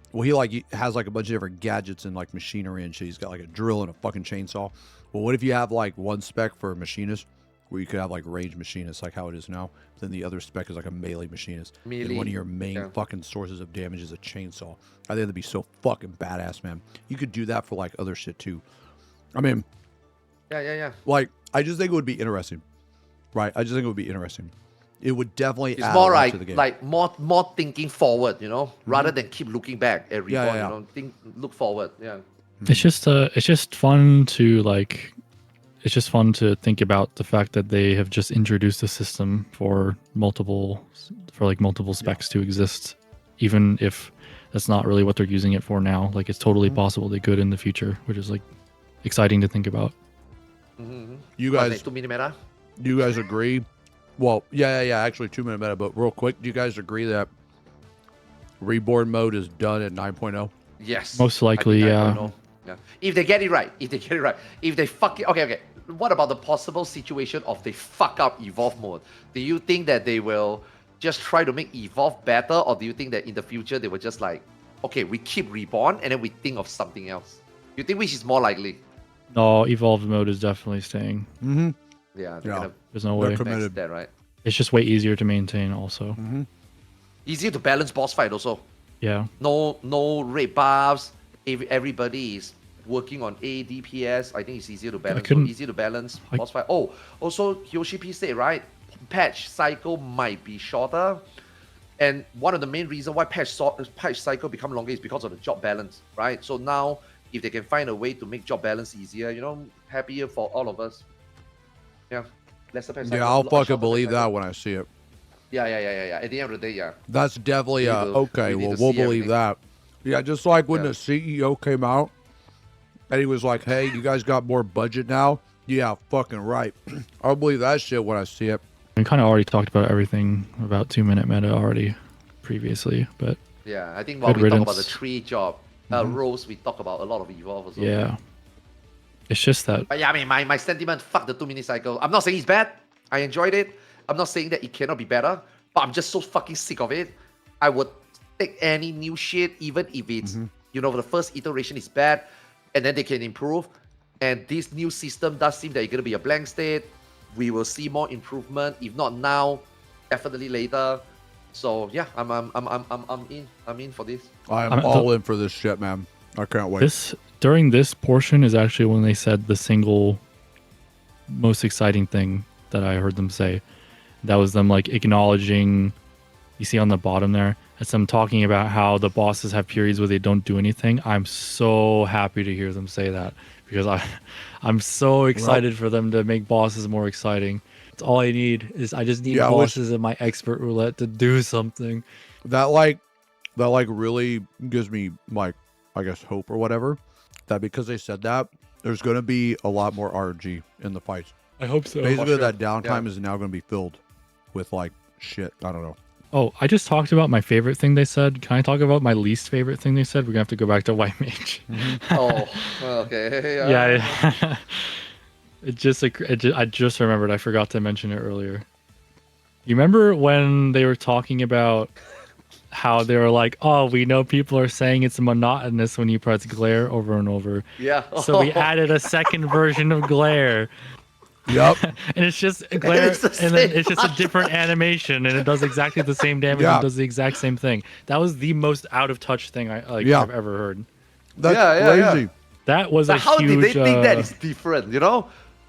Speaker 1: has like a bunch of different gadgets and like machinery and shit. He's got like a drill and a fucking chainsaw. Well, what if you have like one spec for a machinist, where you could have like range machinist, like how it is now. Then the other spec is like a melee machinist.
Speaker 2: Melee,
Speaker 1: And one of your main fucking sources of damage is a chainsaw. I think that'd be so fucking badass, man. You could do that for like other shit too. I mean,
Speaker 2: Yeah.
Speaker 1: like I just think it would be interesting, right? I just think it would be interesting. It would definitely
Speaker 2: It's
Speaker 1: add
Speaker 2: more
Speaker 1: a lot
Speaker 2: like
Speaker 1: to the game.
Speaker 2: more thinking forward, rather than keep looking back at Reborn.
Speaker 1: Yeah.
Speaker 2: Look forward. Yeah.
Speaker 3: It's just fun to like. It's just fun to think about the fact that they have just introduced a system for multiple specs to exist, even if that's not really what they're using it for now. Like it's totally possible they could in the future, which is like exciting to think about.
Speaker 1: You
Speaker 2: What's
Speaker 1: guys,
Speaker 2: next, 2-minute meta?
Speaker 1: do you guys agree? Well, yeah. Actually, 2-minute meta. But real quick, do you guys agree that Reborn mode is done at 9.0?
Speaker 2: Yes.
Speaker 3: Most likely,
Speaker 2: I think
Speaker 3: yeah.
Speaker 2: 9.0. Yeah. If they get it right. If they fuck it. Okay. What about the possible situation of they fuck up Evolve mode? Do you think that they will just try to make Evolve better, or do you think that in the future they will just like, okay, we keep Reborn and then we think of something else? You think which is more likely?
Speaker 3: No, evolved mode is definitely staying.
Speaker 1: Mm-hmm.
Speaker 2: Yeah.
Speaker 1: Yeah.
Speaker 3: There's no
Speaker 1: They're
Speaker 3: way.
Speaker 1: committed.
Speaker 2: That, right?
Speaker 3: It's just way easier to maintain. Also,
Speaker 2: Easier to balance boss fight also.
Speaker 3: yeah.
Speaker 2: No red buffs. Everybody is working on A DPS. I think it's easier to balance.
Speaker 3: couldn't-
Speaker 2: Easy to balance boss fight. Oh, also yoshi-p said, right, patch cycle might be shorter, and one of the main reasons why patch cycle become longer is because of the job balance, right? So now if they can find a way to make job balance easier, happier for all of us. Yeah. Lesser patch
Speaker 1: Yeah,
Speaker 2: cycle,
Speaker 1: I'll
Speaker 2: shorter
Speaker 1: fucking
Speaker 2: patch
Speaker 1: believe
Speaker 2: cycle.
Speaker 1: that when I see it.
Speaker 2: Yeah. At the end of the day, yeah.
Speaker 1: That's definitely
Speaker 2: We need to-
Speaker 1: okay.
Speaker 2: we need
Speaker 1: Well,
Speaker 2: to
Speaker 1: we'll
Speaker 2: see
Speaker 1: believe
Speaker 2: everything.
Speaker 1: that. Yeah, just like when
Speaker 2: Yeah.
Speaker 1: the CEO came out and he was like, "Hey, you guys got more budget now." Yeah, fucking right. I'll believe that shit when I see it.
Speaker 3: We kind of already talked about everything about 2-minute meta already previously, but
Speaker 2: Yeah, I think while
Speaker 3: Good
Speaker 2: we talk about the
Speaker 3: riddance.
Speaker 2: 3 job roles, we talk about a lot of Evolve also.
Speaker 3: yeah, it's just that
Speaker 2: But yeah, I mean, my sentiment, fuck the 2-minute cycle. I'm not saying it's bad. I enjoyed it. I'm not saying that it cannot be better, but I'm just so fucking sick of it. I would take any new shit, even if it's, the first iteration is bad, and then they can improve. And this new system does seem that it's gonna be a blank state. We will see more improvement, if not now, definitely later. So yeah, I'm in. I'm in for this.
Speaker 1: I'm
Speaker 3: I'm-
Speaker 1: all in for this shit, man. I can't wait.
Speaker 3: this during this portion is actually when they said the single most exciting thing that I heard them say. That was them like acknowledging, you see on the bottom there, it's them talking about how the bosses have periods where they don't do anything. I'm so happy to hear them say that because I'm so excited for them to make bosses more exciting. It's all I need is I just need
Speaker 1: Yeah, I wish-
Speaker 3: bosses in my expert roulette to do something.
Speaker 1: that really gives me like, I guess, hope or whatever, that because they said that there's going to be a lot more RNG in the fights.
Speaker 3: I hope so.
Speaker 1: Basically,
Speaker 2: sure.
Speaker 1: that downtime
Speaker 2: Yeah.
Speaker 1: is now going to be filled with like shit. I don't know.
Speaker 3: Oh, I just talked about my favorite thing they said. Can I talk about my least favorite thing they said? We're gonna have to go back to White Mage.
Speaker 2: Oh, okay.
Speaker 3: Yeah. I just remembered. I forgot to mention it earlier. You remember when they were talking about how they were like, "Oh, we know people are saying it's monotonous when you press glare over and over."
Speaker 2: Yeah.
Speaker 3: So we added a second version of glare,
Speaker 1: Yep.
Speaker 3: and it's just glare,
Speaker 2: it's the
Speaker 3: and then
Speaker 2: same
Speaker 3: it's just a different animation, and it does exactly the same damage
Speaker 1: Yeah.
Speaker 3: and does the exact same thing. That was the most out of touch thing
Speaker 1: Yeah.
Speaker 3: I've ever heard.
Speaker 1: That's
Speaker 2: Yeah.
Speaker 1: crazy.
Speaker 3: That was
Speaker 2: But
Speaker 3: a
Speaker 2: how
Speaker 3: huge.
Speaker 2: did they think that is different?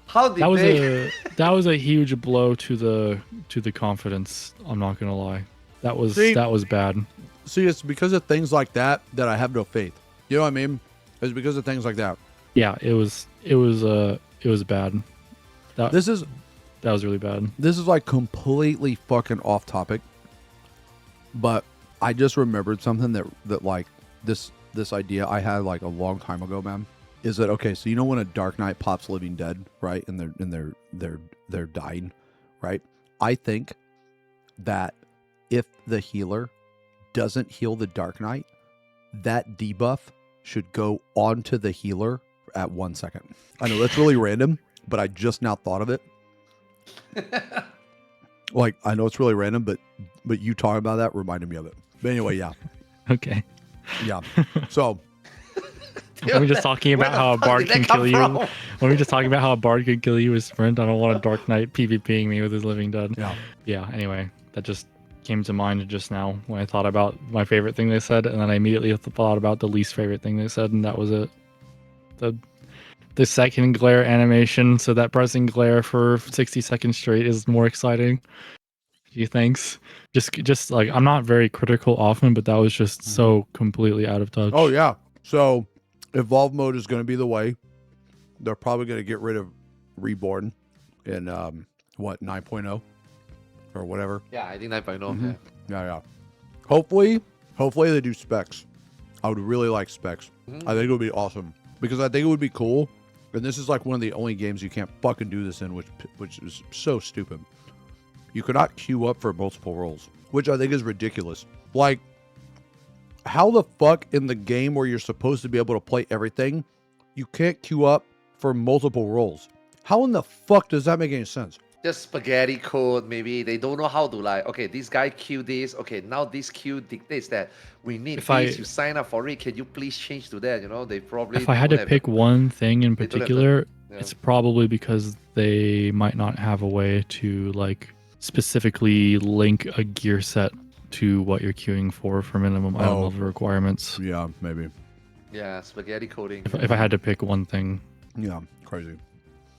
Speaker 2: How did they?
Speaker 3: That was a huge blow to the confidence. I'm not gonna lie. That was
Speaker 1: See-
Speaker 3: bad.
Speaker 1: See, it's because of things like that that I have no faith. You know what I mean? It's because of things like that.
Speaker 3: Yeah, it was bad.
Speaker 1: This is
Speaker 3: That was really bad.
Speaker 1: like completely fucking off topic, but I just remembered something that like this idea I had like a long time ago, man. Is that okay? So you know when a Dark Knight pops Living Dead, right? And they're dying, right? I think that if the healer doesn't heal the Dark Knight, that debuff should go onto the healer at 1 second. I know that's really random, but I just now thought of it. Like, I know it's really random, but you talking about that reminded me of it. But anyway, yeah.
Speaker 3: Okay.
Speaker 1: Yeah. So,
Speaker 3: When we just talking about how a bard can kill you. When we just talking about how a bard can kill you with sprint, I don't want a Dark Knight PvPing me with his Living Dead.
Speaker 1: yeah.
Speaker 3: Yeah. Anyway, that just came to mind just now when I thought about my favorite thing they said, and then I immediately thought about the least favorite thing they said, and that was it. The second glare animation, so that pressing glare for 60 seconds straight is more exciting. Gee, thanks. Just like, I'm not very critical often, but that was just so completely out of touch.
Speaker 1: Oh, yeah. So, Evolve mode is going to be the way. They're probably going to get rid of Reborn in, 9.0 or whatever.
Speaker 2: Yeah, I think 9.0.
Speaker 1: Mhm. Yeah. Hopefully they do specs. I would really like specs. I think it would be awesome because I think it would be cool. And this is like one of the only games you can't fucking do this in, which is so stupid. You cannot queue up for multiple roles, which I think is ridiculous. Like, how the fuck in the game where you're supposed to be able to play everything, you can't queue up for multiple roles? How in the fuck does that make any sense?
Speaker 2: Just spaghetti code, maybe. They don't know how to like, okay, this guy queue this. Okay, now this queue dictates that we need
Speaker 3: If
Speaker 2: this.
Speaker 3: I-
Speaker 2: You sign up for it. Can you please change to that? They probably.
Speaker 3: If I had to
Speaker 2: don't have
Speaker 3: pick one thing in
Speaker 2: They don't have
Speaker 3: particular,
Speaker 2: yeah.
Speaker 3: it's probably because they might not have a way to like specifically link a gear set to what you're queuing for minimum item
Speaker 1: Oh.
Speaker 3: level requirements.
Speaker 1: Yeah, maybe.
Speaker 2: Yeah, spaghetti coding.
Speaker 3: If I had to pick one thing,
Speaker 1: Yeah, crazy.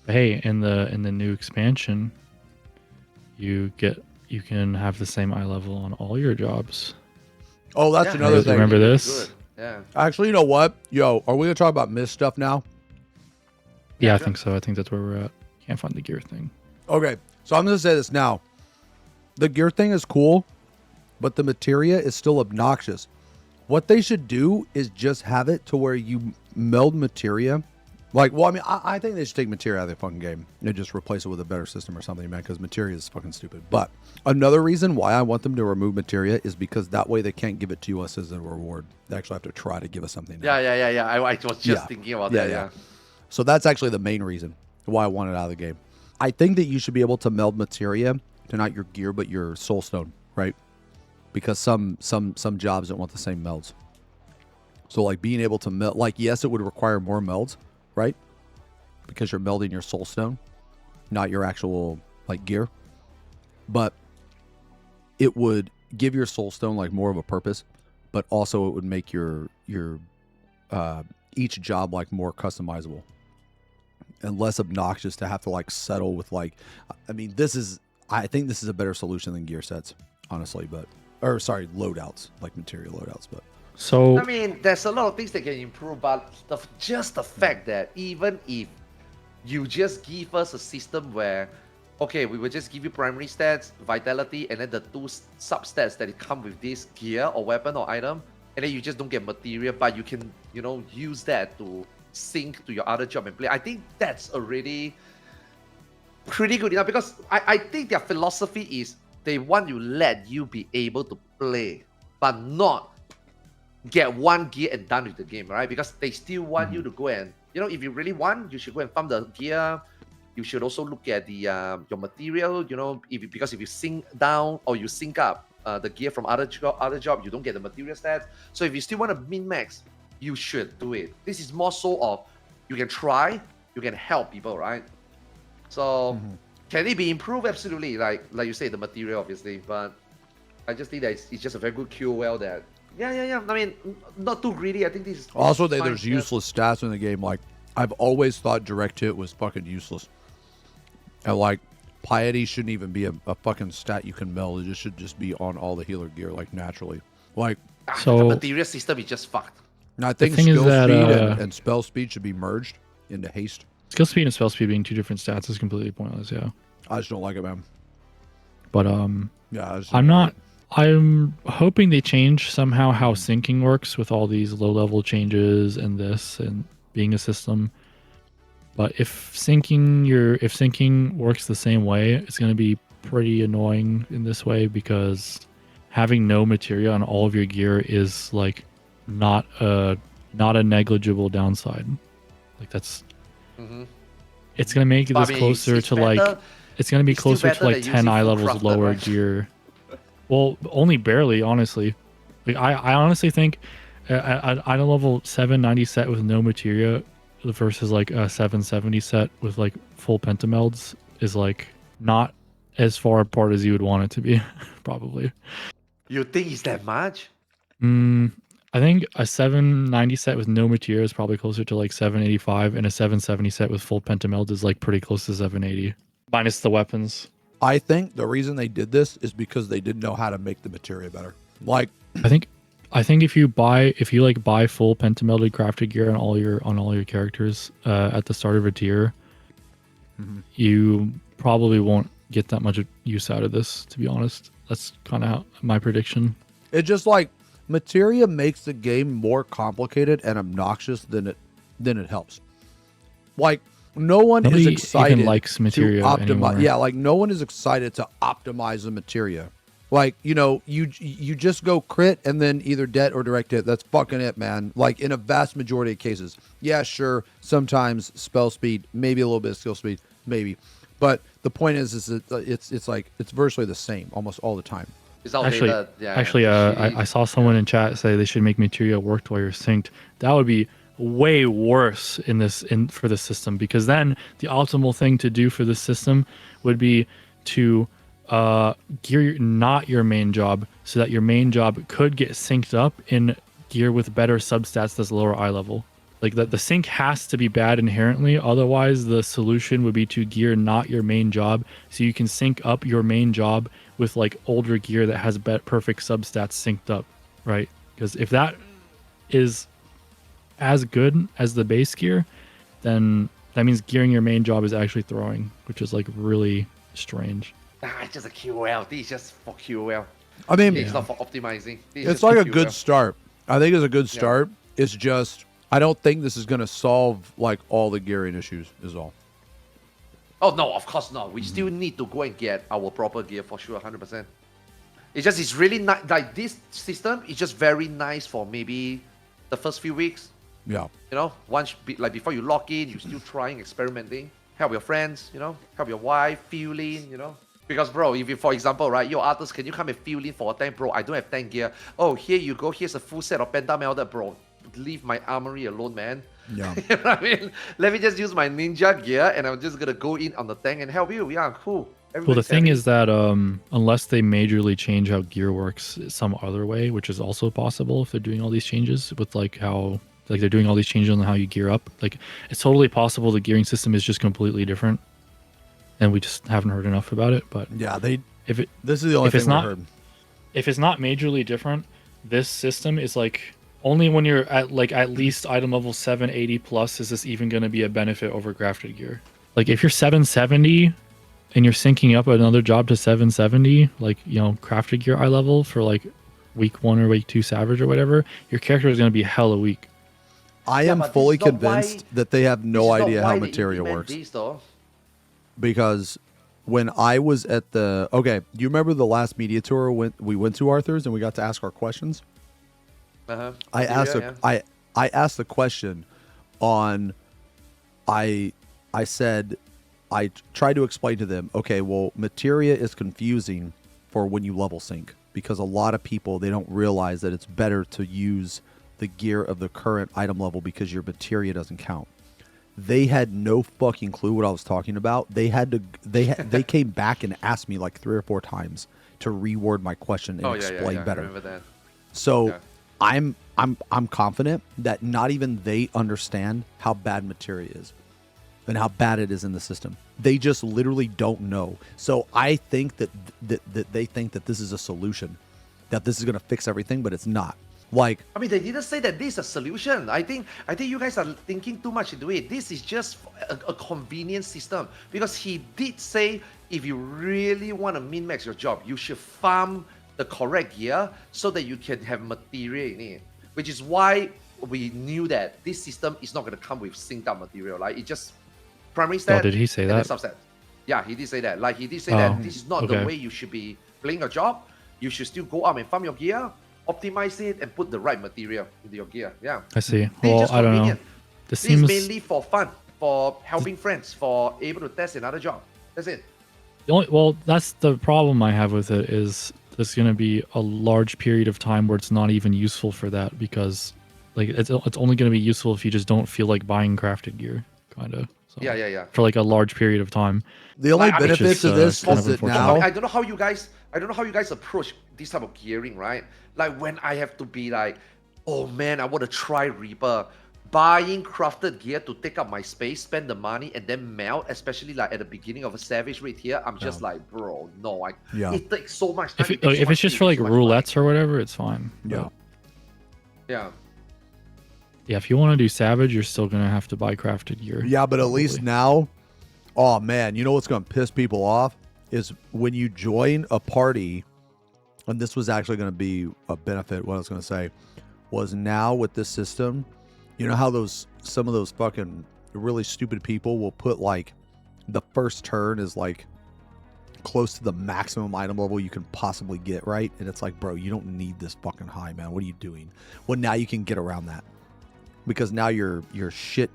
Speaker 3: hey, in the new expansion, you can have the same eye level on all your jobs.
Speaker 1: Oh, that's
Speaker 2: Yeah,
Speaker 1: another
Speaker 3: guys
Speaker 1: thing.
Speaker 3: remember
Speaker 2: Really
Speaker 3: this?
Speaker 2: good. Yeah.
Speaker 1: Actually, you know what? Yo, are we gonna talk about Mist stuff now?
Speaker 3: Yeah, I
Speaker 2: sure.
Speaker 3: think so. I think that's where we're at. Can't find the gear thing.
Speaker 1: Okay, so I'm gonna say this now. The gear thing is cool, but the materia is still obnoxious. What they should do is just have it to where you meld materia. Like, well, I mean, I think they should take materia out of the fucking game and just replace it with a better system or something, man, because materia is fucking stupid. But another reason why I want them to remove materia is because that way they can't give it to us as a reward. They actually have to try to give us something now.
Speaker 2: Yeah. I was just
Speaker 1: Yeah.
Speaker 2: thinking about
Speaker 1: Yeah,
Speaker 2: that.
Speaker 1: yeah.
Speaker 2: Yeah.
Speaker 1: So that's actually the main reason why I want it out of the game. I think that you should be able to meld materia to not your gear, but your soul stone, right? Because some jobs don't want the same melds. So like being able to meld, like, yes, it would require more melds, right? Because you're melding your soul stone, not your actual like gear. But it would give your soul stone like more of a purpose, but also it would make your each job like more customizable and less obnoxious to have to like settle with like, I mean, I think this is a better solution than gear sets, honestly, loadouts, like material loadouts, but.
Speaker 3: So
Speaker 2: I mean, there's a lot of things that can improve, but just the fact that even if you just give us a system where, okay, we will just give you primary stats, vitality, and then the two substats that come with this gear or weapon or item, and then you just don't get material, but you can, use that to sync to your other job and play. I think that's already pretty good enough, because I think their philosophy is they want to let you be able to play, but not get one gear and done with the game, right? Because they still want you to go and, if you really want, you should go and farm the gear. You should also look at the your material, because if you sync down or you sync up the gear from other job, you don't get the material stats. So if you still want to min-max, you should do it. This is more so of, you can try, you can help people, right? So can it be improved? Absolutely. Like you say, the material, obviously, but I just think that it's just a very good QOL that, yeah. I mean, not too greedy. I think this is
Speaker 1: Also,
Speaker 2: fine.
Speaker 1: there's useless stats in the game. Like, I've always thought direct hit was fucking useless. And like, piety shouldn't even be a fucking stat you can meld. It just should just be on all the healer gear, like, naturally. Like,
Speaker 3: So-
Speaker 2: the material system is just fucked.
Speaker 1: and I think
Speaker 3: thing is
Speaker 1: skill
Speaker 3: that,
Speaker 1: speed and spell speed should be merged into haste.
Speaker 3: skill speed and spell speed being two different stats is completely pointless. Yeah,
Speaker 1: I just don't like it, man.
Speaker 3: but
Speaker 1: Yeah, I just
Speaker 3: I'm
Speaker 1: don't like
Speaker 3: not. I'm hoping they change somehow how syncing works with all these low-level changes and this and being a system. But if syncing works the same way, it's going to be pretty annoying in this way, because having no materia on all of your gear is like not a negligible downside. Like that's it's going to make
Speaker 2: But I
Speaker 3: this
Speaker 2: mean,
Speaker 3: closer
Speaker 2: it's
Speaker 3: to like
Speaker 2: better-
Speaker 3: it's going to be
Speaker 2: it's still
Speaker 3: closer to
Speaker 2: better
Speaker 3: like
Speaker 2: than
Speaker 3: 10
Speaker 2: using
Speaker 3: eye
Speaker 2: full
Speaker 3: levels
Speaker 2: crafted,
Speaker 3: lower
Speaker 2: right?
Speaker 3: gear. Well, only barely, honestly. Like I honestly think at a level 790 set with no materia versus like a 770 set with like full pentamelds is like not as far apart as you would want it to be, probably.
Speaker 2: You think it's that much?
Speaker 3: I think a 790 set with no materia is probably closer to like 785, and a 770 set with full pentameld is like pretty close to 780, minus the weapons.
Speaker 1: I think the reason they did this is because they didn't know how to make the materia better. Like,
Speaker 3: I think if you buy full pentamelded crafted gear on all your characters at the start of a tier, you probably won't get that much use out of this, to be honest. That's kind of my prediction.
Speaker 1: it just like materia makes the game more complicated and obnoxious than it helps. Like, no one
Speaker 3: Nobody
Speaker 1: is
Speaker 3: even
Speaker 1: excited
Speaker 3: likes materia
Speaker 1: to optimize.
Speaker 3: anymore.
Speaker 1: Yeah, like no one is excited to optimize the materia. Like, you just go crit and then either dead or direct hit. That's fucking it, man. Like, in a vast majority of cases. Yeah, sure, sometimes spell speed, maybe a little bit of skill speed, maybe. But the point is that it's like it's virtually the same almost all the time.
Speaker 2: It's outdated.
Speaker 3: Actually, I saw someone in chat say they should make materia work while you're synced. That would be way worse for this system, because then the optimal thing to do for this system would be to gear not your main job, so that your main job could get synced up in gear with better substats that's lower eye level. Like the sync has to be bad inherently, otherwise the solution would be to gear not your main job, so you can sync up your main job with like older gear that has perfect substats synced up, right? Because if is as good as the base gear, then that means gearing your main job is actually throwing, which is like really strange.
Speaker 2: It's just a QOL. This is just for QOL.
Speaker 1: I mean,
Speaker 2: It's not for optimizing. This is
Speaker 1: it's
Speaker 2: just
Speaker 1: like a
Speaker 2: QOL.
Speaker 1: good start. I think it's a good start. It's just I don't think this is going to solve like all the gearing issues. Is all.
Speaker 2: Oh no, of course not. We still need to go and get our proper gear for sure, 100%. It's really nice. Like this system is just very nice for maybe the first few weeks.
Speaker 1: Yeah.
Speaker 2: You know, once like before you log in, you're still trying, experimenting. Help your friends, you know, help your wife, fill in, you know. Because bro, if you, for example, right, yo Arthars, can you come and fill in for a tank, bro? I don't have tank gear. Oh, here you go. Here's a full set of penta melted, bro. Leave my armory alone, man.
Speaker 1: Yeah.
Speaker 2: You know what I mean? Let me just use my ninja gear and I'm just gonna go in on the tank and help you. Yeah, cool.
Speaker 3: Well, the thing is that unless they majorly change how gear works some other way, which is also possible if they're doing all these changes with like how like they're doing all these changes on how you gear up, like it's totally possible the gearing system is just completely different, and we just haven't heard enough about it. But
Speaker 1: Yeah.
Speaker 3: this
Speaker 1: is the only
Speaker 3: if it's
Speaker 1: thing we
Speaker 3: not
Speaker 1: heard.
Speaker 3: if it's not majorly different, this system is like only when you're at like at least item level 780 plus is this even going to be a benefit over crafted gear. Like if you're 770 and you're syncing up another job to 770, like, you know, crafted gear eye level for like week 1 or week 2 savage or whatever, your character is going to be hella weak.
Speaker 1: I am
Speaker 2: but this
Speaker 1: fully
Speaker 2: is not
Speaker 1: convinced
Speaker 2: why-
Speaker 1: that they have
Speaker 2: This
Speaker 1: no
Speaker 2: is not
Speaker 1: idea
Speaker 2: why
Speaker 1: how
Speaker 2: they
Speaker 1: materia
Speaker 2: implement
Speaker 1: works.
Speaker 2: these, though.
Speaker 1: Because when I was at the do you remember the last media tour we went to Arthars and we got to ask our questions? I asked I asked the question on I said I tried to explain to them, okay, well, materia is confusing for when you level sync because a lot of people they don't realize that it's better to use the gear of the current item level because your materia doesn't count. They had no fucking clue what I was talking about. They had to they came back and asked me like 3 or 4 times to reword my question and explain better.
Speaker 2: I remember that.
Speaker 1: So
Speaker 2: Yeah.
Speaker 1: I'm confident that not even they understand how bad materia is and how bad it is in the system. They just literally don't know. So I think that they think that this is a solution, that this is going to fix everything, but it's not. Like,
Speaker 2: I mean, they didn't say that this is a solution. I think you guys are thinking too much into it. This is just a convenient system because he did say if you really want to min-max your job, you should farm the correct gear so that you can have material in it. Which is why we knew that this system is not going to come with synced up material. Like it just primary stat.
Speaker 3: did he say
Speaker 2: and then
Speaker 3: that?
Speaker 2: substat. Yeah, he did say that. Like he did say that this is not the
Speaker 3: okay.
Speaker 2: way you should be playing your job. You should still go out and farm your gear, optimize it, and put the right material into your gear. Yeah.
Speaker 3: I see.
Speaker 2: This is
Speaker 3: Well,
Speaker 2: just
Speaker 3: I don't know.
Speaker 2: convenient.
Speaker 3: This
Speaker 2: This is
Speaker 3: seems
Speaker 2: mainly for fun, for helping friends, for able to test another job. That's it.
Speaker 3: that's the problem I have with it is there's going to be a large period of time where it's not even useful for that because like it's only going to be useful if you just don't feel like buying crafted gear, kind of. So,
Speaker 2: Yeah.
Speaker 3: For like a large period of time.
Speaker 1: the only
Speaker 2: Like, I mean,
Speaker 1: benefit
Speaker 3: Which
Speaker 1: to
Speaker 3: is,
Speaker 1: this
Speaker 3: kind
Speaker 1: is
Speaker 3: of
Speaker 1: that
Speaker 3: unfortunate.
Speaker 1: now
Speaker 2: I don't know how you guys approach this type of gearing, right? Like when I have to be like, oh man, I want to try Reaper, buying crafted gear to take up my space, spend the money, and then melt. Especially like at the beginning of a savage raid here, I'm just like, bro, no, it takes so much time.
Speaker 3: If it's just for like roulettes or whatever, it's fine.
Speaker 1: Yeah.
Speaker 2: Yeah.
Speaker 3: Yeah, if you want to do savage, you're still gonna have to buy crafted gear.
Speaker 1: Yeah, but at least
Speaker 3: probably.
Speaker 1: now, oh man, you know what's going to piss people off is when you join a party, and this was actually going to be a benefit. What I was going to say was now with this system, you know how some of those fucking really stupid people will put like the first turn is like close to the maximum item level you can possibly get, right? And it's like, bro, you don't need this fucking high, man. What are you doing? Well, now you can get around that. Because now your shit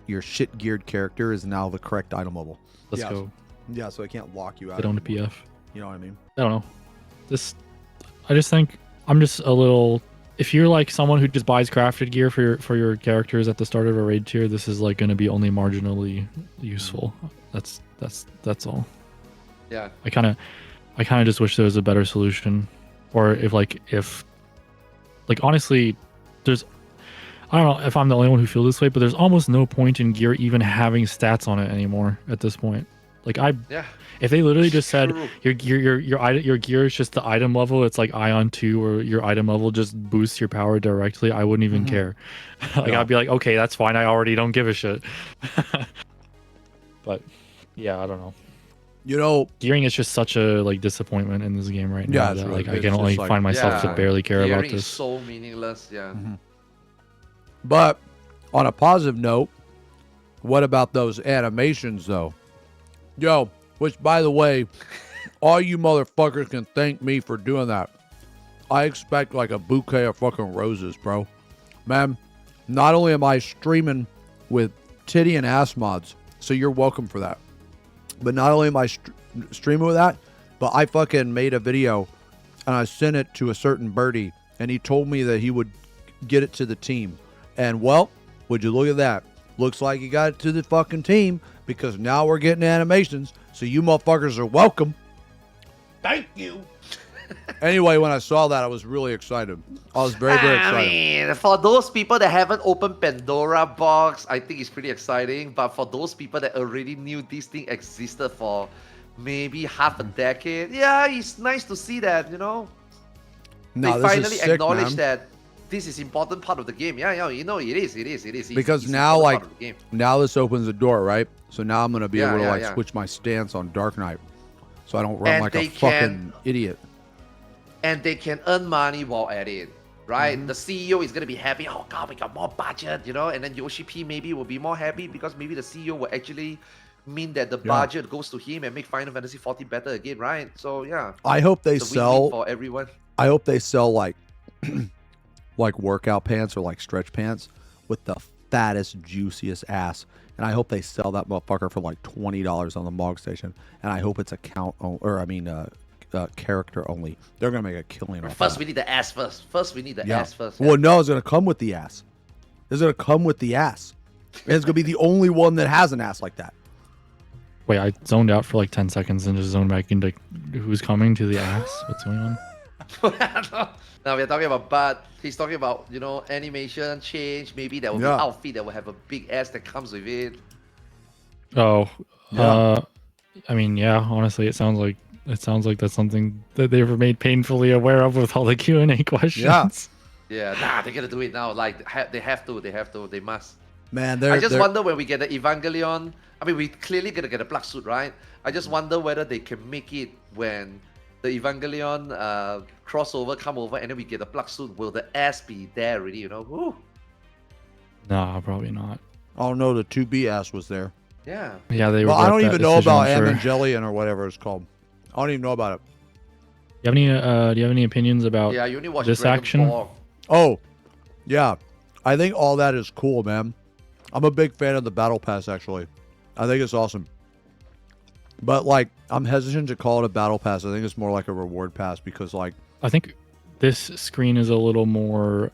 Speaker 1: geared character is now the correct item level.
Speaker 3: Let's
Speaker 1: Yeah,
Speaker 3: go.
Speaker 1: Yeah, so it can't lock you out.
Speaker 3: Get on to
Speaker 1: anymore.
Speaker 3: PF.
Speaker 1: You know what I mean?
Speaker 3: I don't know. I just think I'm just a little. If you're like someone who just buys crafted gear for your characters at the start of a raid tier, this is like going to be only marginally useful. That's all.
Speaker 2: Yeah.
Speaker 3: I kind of just wish there was a better solution, or if honestly, I don't know if I'm the only one who feels this way, but there's almost no point in gear even having stats on it anymore at this point. Like
Speaker 2: Yeah.
Speaker 3: if they literally just said
Speaker 2: True.
Speaker 3: your gear is just the item level, it's like Ion 2, or your item level just boosts your power directly, I wouldn't even care. Like
Speaker 1: Yeah.
Speaker 3: I'd be like, okay, that's fine. I already don't give a shit. But yeah, I don't know.
Speaker 1: You know,
Speaker 3: Gearing is just such a like disappointment in this game right
Speaker 1: Yeah,
Speaker 3: now
Speaker 1: it's
Speaker 3: that
Speaker 1: really-
Speaker 3: like I
Speaker 1: it's
Speaker 3: can
Speaker 1: just
Speaker 3: only
Speaker 1: like-
Speaker 3: find myself to
Speaker 2: Yeah.
Speaker 3: barely care about
Speaker 2: Gearing is
Speaker 3: this.
Speaker 2: so meaningless. Yeah.
Speaker 1: but on a positive note, what about those animations though? Yo, which by the way, all you motherfuckers can thank me for doing that. I expect like a bouquet of fucking roses, bro. Man, not only am I streaming with titty and ass mods, so you're welcome for that. But not only am I streaming with that, but I fucking made a video and I sent it to a certain birdie, and he told me that he would get it to the team. And well, would you look at that? Looks like he got it to the fucking team, because now we're getting animations. So you motherfuckers are welcome. Thank you. Anyway, when I saw that, I was really excited. I was very, very
Speaker 2: I
Speaker 1: excited.
Speaker 2: mean, for those people that haven't opened Pandora box, I think it's pretty exciting. But for those people that already knew this thing existed for maybe half a decade, yeah, it's nice to see that, you know.
Speaker 1: No,
Speaker 2: They
Speaker 1: this
Speaker 2: finally
Speaker 1: is sick,
Speaker 2: acknowledge
Speaker 1: man.
Speaker 2: that this is important part of the game. Yeah, you know, it is. It's
Speaker 1: Because
Speaker 2: it's
Speaker 1: now,
Speaker 2: important
Speaker 1: like,
Speaker 2: part of the game.
Speaker 1: now this opens the door, right? So now I'm gonna be
Speaker 2: Yeah,
Speaker 1: able to
Speaker 2: yeah,
Speaker 1: like
Speaker 2: yeah.
Speaker 1: switch my stance on Dark Knight, so I don't run
Speaker 2: And
Speaker 1: like a
Speaker 2: they
Speaker 1: fucking
Speaker 2: can-
Speaker 1: idiot.
Speaker 2: And they can earn money while at it, right?
Speaker 1: Mm-hmm.
Speaker 2: The CEO is gonna be happy. Oh god, we got more budget, you know. And then yoshi-p maybe will be more happy because maybe the CEO will actually mean that the budget goes to him and make Final Fantasy 14 better again, right? So yeah,
Speaker 1: I hope they
Speaker 2: it's a win-win
Speaker 1: sell.
Speaker 2: for everyone.
Speaker 1: I hope they sell like like workout pants or like stretch pants with the fattest, juiciest ass. And I hope they sell that motherfucker for like $20 on the Mog Station. And I hope it's character only. They're gonna make a killing off
Speaker 2: First,
Speaker 1: that.
Speaker 2: we need the ass first. First, we need the
Speaker 1: Yeah.
Speaker 2: ass first.
Speaker 1: Well, no, it's gonna come with the ass. It's gonna come with the ass. And it's gonna be the only one that has an ass like that.
Speaker 3: Wait, I zoned out for like 10 seconds and just zoned back into who's coming to the ass. What's going on?
Speaker 2: Now we're talking about butt. He's talking about, you know, animation change. Maybe there will be
Speaker 1: Yeah.
Speaker 2: outfit that will have a big ass that comes with it.
Speaker 3: Oh,
Speaker 1: Yeah.
Speaker 3: I mean, yeah. Honestly, it sounds like that's something that they were made painfully aware of with all the Q&A questions.
Speaker 2: Yeah, they're gonna do it now. Like they have to, they must.
Speaker 1: Man,
Speaker 2: I just wonder when we get the Evangelion. I mean, we clearly gonna get a plug suit, right? I just wonder whether they can make it when the Evangelion crossover come over, and then we get the plug suit. Will the ass be there already? You know? Woo.
Speaker 3: Nah, probably not.
Speaker 1: I don't know, the 2B ass was there.
Speaker 2: Yeah.
Speaker 3: Yeah, they.
Speaker 1: Well, I
Speaker 3: regret
Speaker 1: don't
Speaker 3: that
Speaker 1: even know
Speaker 3: decision,
Speaker 1: about
Speaker 3: I'm sure.
Speaker 1: Evangelion or whatever it's called. I don't even know about it.
Speaker 3: Do you have any opinions about
Speaker 2: Yeah, you only watch
Speaker 3: this
Speaker 2: Dragon
Speaker 3: action?
Speaker 2: Ball.
Speaker 1: Oh, yeah. I think all that is cool, man. I'm a big fan of the Battle Pass, actually. I think it's awesome. But, like, I'm hesitant to call it a Battle Pass. I think it's more like a reward pass because, like...
Speaker 3: I think this screen is a little more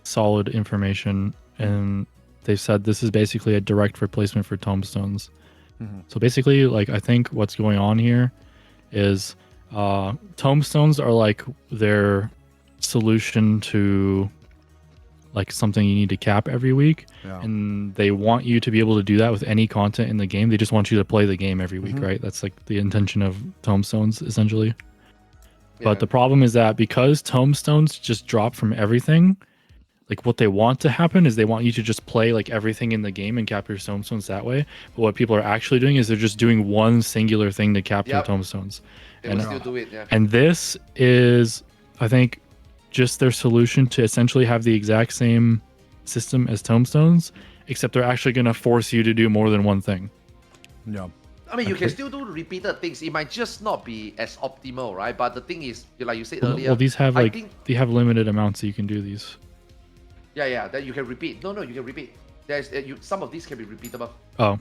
Speaker 3: solid information, and they've said this is basically a direct replacement for tombstones.
Speaker 1: Mm-hmm.
Speaker 3: So basically, like, I think what's going on here is tombstones are like their solution to like something you need to cap every week,
Speaker 1: Yeah.
Speaker 3: and they want you to be able to do that with any content in the game. They just want you to play the game every week,
Speaker 1: Mhm.
Speaker 3: right? That's like the intention of tombstones essentially.
Speaker 2: Yeah.
Speaker 3: But the problem is that because tombstones just drop from everything, like what they want to happen is they want you to just play like everything in the game and cap your tombstones that way. But what people are actually doing is they're just doing one singular thing to cap their
Speaker 2: Yep.
Speaker 3: tombstones.
Speaker 2: They will
Speaker 3: and-
Speaker 2: still do it. Yeah.
Speaker 3: And this is, I think, just their solution to essentially have the exact same system as tombstones, except they're actually going to force you to do more than one thing.
Speaker 1: Yeah.
Speaker 2: I mean, you can
Speaker 3: Okay.
Speaker 2: still do repeated things. It might just not be as optimal, right? But the thing is, like you said
Speaker 3: Well,
Speaker 2: earlier,
Speaker 3: well, these have
Speaker 2: I
Speaker 3: like
Speaker 2: think,
Speaker 3: they have limited amounts that you can do these.
Speaker 2: yeah, that you can repeat. No, you can repeat. There's some of these can be repeatable.
Speaker 3: Oh,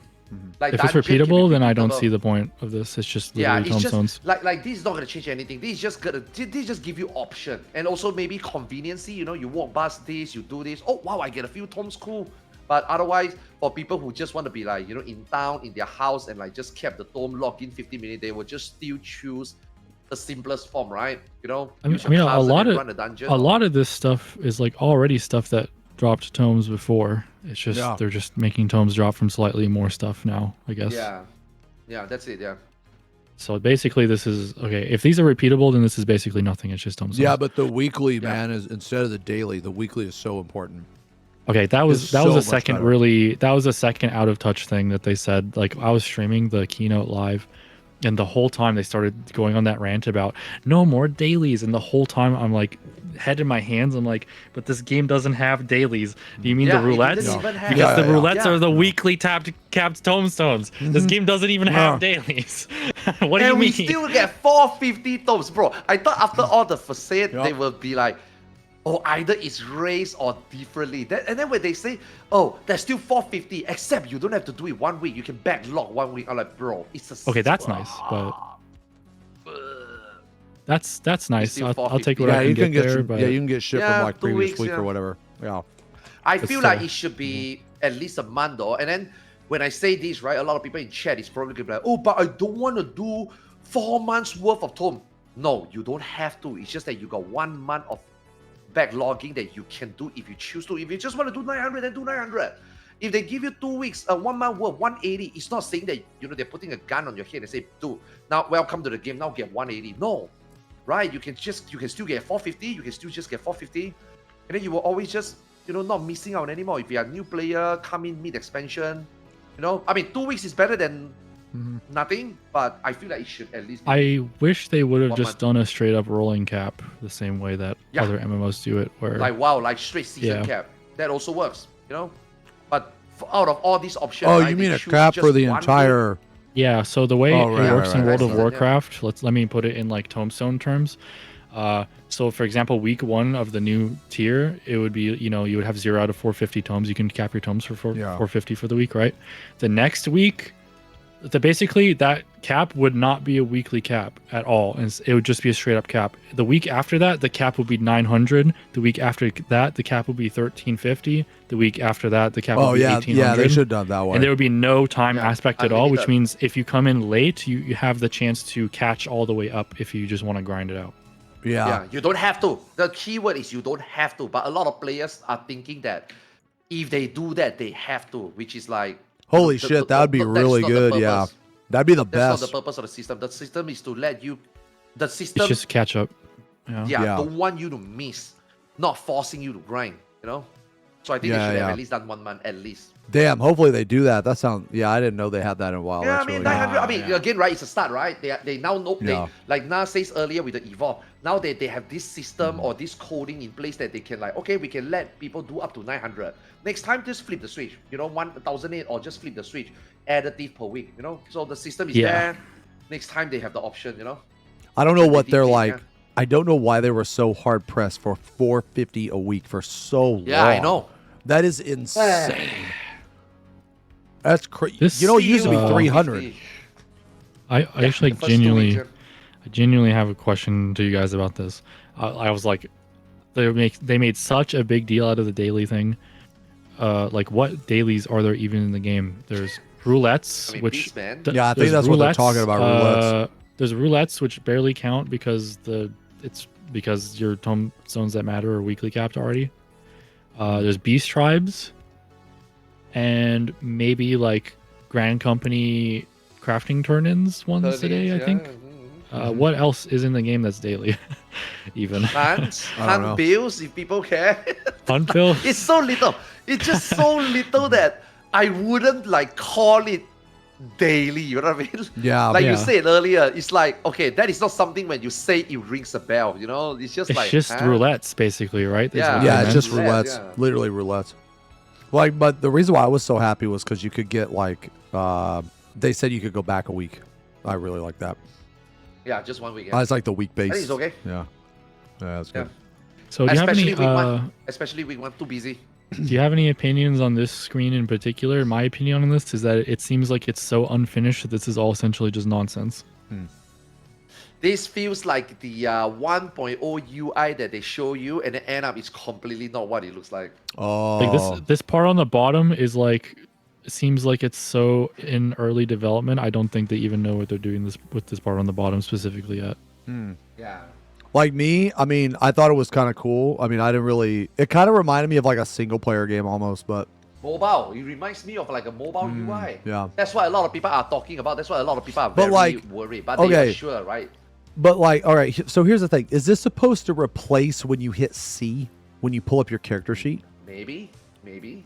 Speaker 2: Like
Speaker 3: if it's
Speaker 2: dungeon can be
Speaker 3: repeatable, then I don't
Speaker 2: repeatable.
Speaker 3: see the point of this. It's just
Speaker 2: Yeah,
Speaker 3: literally
Speaker 2: it's
Speaker 3: tombstones.
Speaker 2: just like this is not gonna change anything. This is just they just give you option and also maybe conveniency. You know, you walk past this, you do this. Oh wow, I get a few tomes, cool. But otherwise, for people who just want to be like, you know, in town, in their house, and like just kept the tome locked in 15 minutes, they will just still choose the simplest form, right? You know,
Speaker 3: I mean,
Speaker 2: use your
Speaker 3: a
Speaker 2: cards and
Speaker 3: lot
Speaker 2: then
Speaker 3: of
Speaker 2: run a dungeon.
Speaker 3: a lot of this stuff is like already stuff that dropped tomes before. It's just
Speaker 1: Yeah.
Speaker 3: they're just making tomes drop from slightly more stuff now, I guess.
Speaker 2: Yeah. Yeah, that's it. Yeah.
Speaker 3: So basically, this is okay. If these are repeatable, then this is basically nothing. It's just tombstones.
Speaker 1: Yeah, but the weekly, man, is instead of the daily, the weekly is so important.
Speaker 3: Okay, that was
Speaker 1: so
Speaker 3: a
Speaker 1: much
Speaker 3: second
Speaker 1: better.
Speaker 3: that was a second out of touch thing that they said. Like I was streaming the keynote live, and the whole time they started going on that rant about no more dailies, and the whole time I'm like head in my hands. I'm like, but this game doesn't have dailies. Do you mean the
Speaker 2: Yeah, it
Speaker 3: roulettes?
Speaker 2: didn't even have.
Speaker 3: Because the
Speaker 1: Yeah, yeah.
Speaker 3: roulettes are the weekly capped tombstones. This game doesn't even have
Speaker 1: Yeah.
Speaker 3: dailies. What do you
Speaker 2: And we
Speaker 3: mean?
Speaker 2: still get 450 tomes, bro. I thought after all the facade,
Speaker 1: Yup.
Speaker 2: they will be like, oh, either it's raised or differently. And then when they say, oh, there's still 450, except you don't have to do it 1 week. You can backlog 1 week. I'm like, bro, it's a...
Speaker 3: Okay, that's nice, but that's nice.
Speaker 2: still
Speaker 3: I'll take what
Speaker 1: Yeah,
Speaker 3: I
Speaker 1: you
Speaker 3: can
Speaker 1: can
Speaker 3: get
Speaker 1: get
Speaker 3: there.
Speaker 1: your,
Speaker 3: But
Speaker 1: yeah, you can get shit
Speaker 2: Yeah,
Speaker 1: from like
Speaker 2: 2
Speaker 1: previous
Speaker 2: weeks,
Speaker 1: week
Speaker 2: yeah.
Speaker 1: or whatever. Yeah.
Speaker 2: I
Speaker 3: But
Speaker 2: feel like
Speaker 3: still.
Speaker 2: it should be at least a month, though. And then when I say this, right, a lot of people in chat is probably going to be like, oh, but I don't want to do 4 months worth of tome. No, you don't have to. It's just that you got 1 month of backlogging that you can do if you choose to. If you just want to do 900, then do 900. If they give you 2 weeks, 1 month worth, 180, it's not saying that, you know, they're putting a gun on your head and say, dude, now welcome to the game, now get 180. No, right? You can still get 450, you can still just get 450, and then you will always just, you know, not missing out anymore. If you're a new player, come in mid-expansion, you know, I mean, 2 weeks is better than nothing, but I feel like it should at least be.
Speaker 3: I wish they would have
Speaker 2: 1
Speaker 3: just
Speaker 2: month.
Speaker 3: done a straight up rolling cap the same way that
Speaker 2: Yeah.
Speaker 3: other MMOs do it, where
Speaker 2: Like, wow, like straight season
Speaker 3: Yeah.
Speaker 2: cap. That also works, you know? But out of all these options,
Speaker 1: Oh,
Speaker 2: right,
Speaker 1: you
Speaker 2: they
Speaker 1: mean a
Speaker 2: choose
Speaker 1: cap for
Speaker 2: just
Speaker 1: the
Speaker 2: 1 week.
Speaker 1: entire?
Speaker 3: yeah. So the way
Speaker 1: Oh,
Speaker 3: it
Speaker 1: right,
Speaker 3: works
Speaker 1: right,
Speaker 3: in
Speaker 1: right.
Speaker 3: World of
Speaker 2: Season, yeah.
Speaker 3: Warcraft, let me put it in like tombstone terms. So for example, week 1 of the new tier, it would be, you know, you would have 0 out of 450 tomes. You can cap your tomes for
Speaker 1: Yeah.
Speaker 3: 450 for the week, right? The next week, basically that cap would not be a weekly cap at all, and it would just be a straight up cap. The week after that, the cap would be 900. The week after that, the cap would be 1350. The week after that, the cap
Speaker 1: Oh
Speaker 3: would be
Speaker 1: yeah,
Speaker 3: 1800.
Speaker 1: yeah. They should have done that way.
Speaker 3: And there would be no time
Speaker 2: Yeah,
Speaker 3: aspect at all, which
Speaker 2: unlimited.
Speaker 3: means if you come in late, you have the chance to catch all the way up if you just want to grind it out.
Speaker 2: Yeah, you don't have to. The key word is you don't have to. But a lot of players are thinking that if they do that, they have to, which is like...
Speaker 1: Holy shit, that would be
Speaker 2: that is
Speaker 1: really
Speaker 2: not the
Speaker 1: good. Yeah,
Speaker 2: purpose.
Speaker 1: that'd be the
Speaker 2: That's not
Speaker 1: best.
Speaker 2: the purpose of the system. The system is to let you... The system,
Speaker 3: It's just catch up. Yeah.
Speaker 1: Yeah.
Speaker 2: don't want you to miss, not forcing you to grind, you know? So I think they
Speaker 1: Yeah,
Speaker 2: should have
Speaker 1: yeah.
Speaker 2: at least done 1 month, at least.
Speaker 1: Damn. Hopefully they do that. That sounds. Yeah, I didn't know they had that in a while.
Speaker 2: Yeah, I
Speaker 1: That's
Speaker 2: mean,
Speaker 1: really
Speaker 2: 900, I mean,
Speaker 3: Yeah.
Speaker 2: again, right, it's a start, right? They now know,
Speaker 1: Yeah.
Speaker 2: like Na says earlier with the Evolve, now they have this system or this coding in place that they can like, okay, we can let people do up to 900. Next time, just flip the switch, you know, 1,008 or just flip the switch, additive per week, you know? So the system is
Speaker 3: Yeah.
Speaker 2: there. Next time, they have the option, you know?
Speaker 1: I don't know what
Speaker 2: They
Speaker 1: they're
Speaker 2: did,
Speaker 1: like.
Speaker 2: yeah.
Speaker 1: I don't know why they were so hard pressed for 450 a week for so long.
Speaker 2: Yeah, I know.
Speaker 1: That is insane. That's crazy.
Speaker 3: This-
Speaker 1: You know, it used to be
Speaker 3: Still,
Speaker 1: 300.
Speaker 3: I actually
Speaker 2: the first 2
Speaker 3: genuinely,
Speaker 2: weeks,
Speaker 3: I genuinely have a question to you guys about this. I was like, they made such a big deal out of the daily thing. Like, what dailies are there even in the game? There's roulettes,
Speaker 2: I mean,
Speaker 3: which
Speaker 2: Beastman.
Speaker 1: Yeah, I think
Speaker 3: there's
Speaker 1: that's what they're
Speaker 3: roulettes,
Speaker 1: talking about, roulettes.
Speaker 3: There's roulettes which barely count because because your tombstones that matter are weekly capped already. There's beast tribes, and maybe like Grand Company crafting turn-ins once a day, I think. What else is in the game that's daily? Even
Speaker 2: Hunt
Speaker 1: I don't know.
Speaker 2: bills, if people care.
Speaker 3: Unfill.
Speaker 2: It's so little. It's just so little that I wouldn't like call it daily. You know what I mean?
Speaker 1: Yeah.
Speaker 2: Like
Speaker 3: Yeah.
Speaker 2: you said earlier, it's like, okay, that is not something when you say it rings a bell. You know, it's just
Speaker 3: It's
Speaker 2: like
Speaker 3: just
Speaker 2: huh?
Speaker 3: roulettes, basically, right? That's
Speaker 2: Yeah.
Speaker 3: what
Speaker 1: Yeah,
Speaker 3: they
Speaker 1: it's
Speaker 3: meant.
Speaker 1: just
Speaker 2: Roulette,
Speaker 1: roulettes.
Speaker 2: yeah.
Speaker 1: Literally roulettes. Like, but the reason why I was so happy was because you could get like, they said you could go back a week. I really like that.
Speaker 2: Yeah, just 1 week.
Speaker 1: I was like the week base.
Speaker 2: I think it's okay.
Speaker 1: Yeah. Yeah, that's good.
Speaker 3: So do you have any
Speaker 2: Especially week one. Especially week 1, too busy.
Speaker 3: do you have any opinions on this screen in particular? My opinion on this is that it seems like it's so unfinished that this is all essentially just nonsense.
Speaker 2: This feels like the 1.0 UI that they show you, and then end up it's completely not what it looks like.
Speaker 1: Oh.
Speaker 3: Like this part on the bottom is like, it seems like it's so in early development. I don't think they even know what they're doing with this part on the bottom specifically yet.
Speaker 2: Yeah.
Speaker 1: Like me, I mean, I thought it was kind of cool. I mean, I didn't really. It kind of reminded me of like a single player game almost, but
Speaker 2: Mobile. It reminds me of like a mobile UI.
Speaker 1: yeah.
Speaker 2: That's what a lot of people are talking about. That's why a lot of people are
Speaker 1: But,
Speaker 2: very
Speaker 1: like,
Speaker 2: worried. But
Speaker 1: okay.
Speaker 2: they are sure, right?
Speaker 1: But like, all right. So here's the thing: is this supposed to replace when you hit C when you pull up your character sheet?
Speaker 2: Maybe.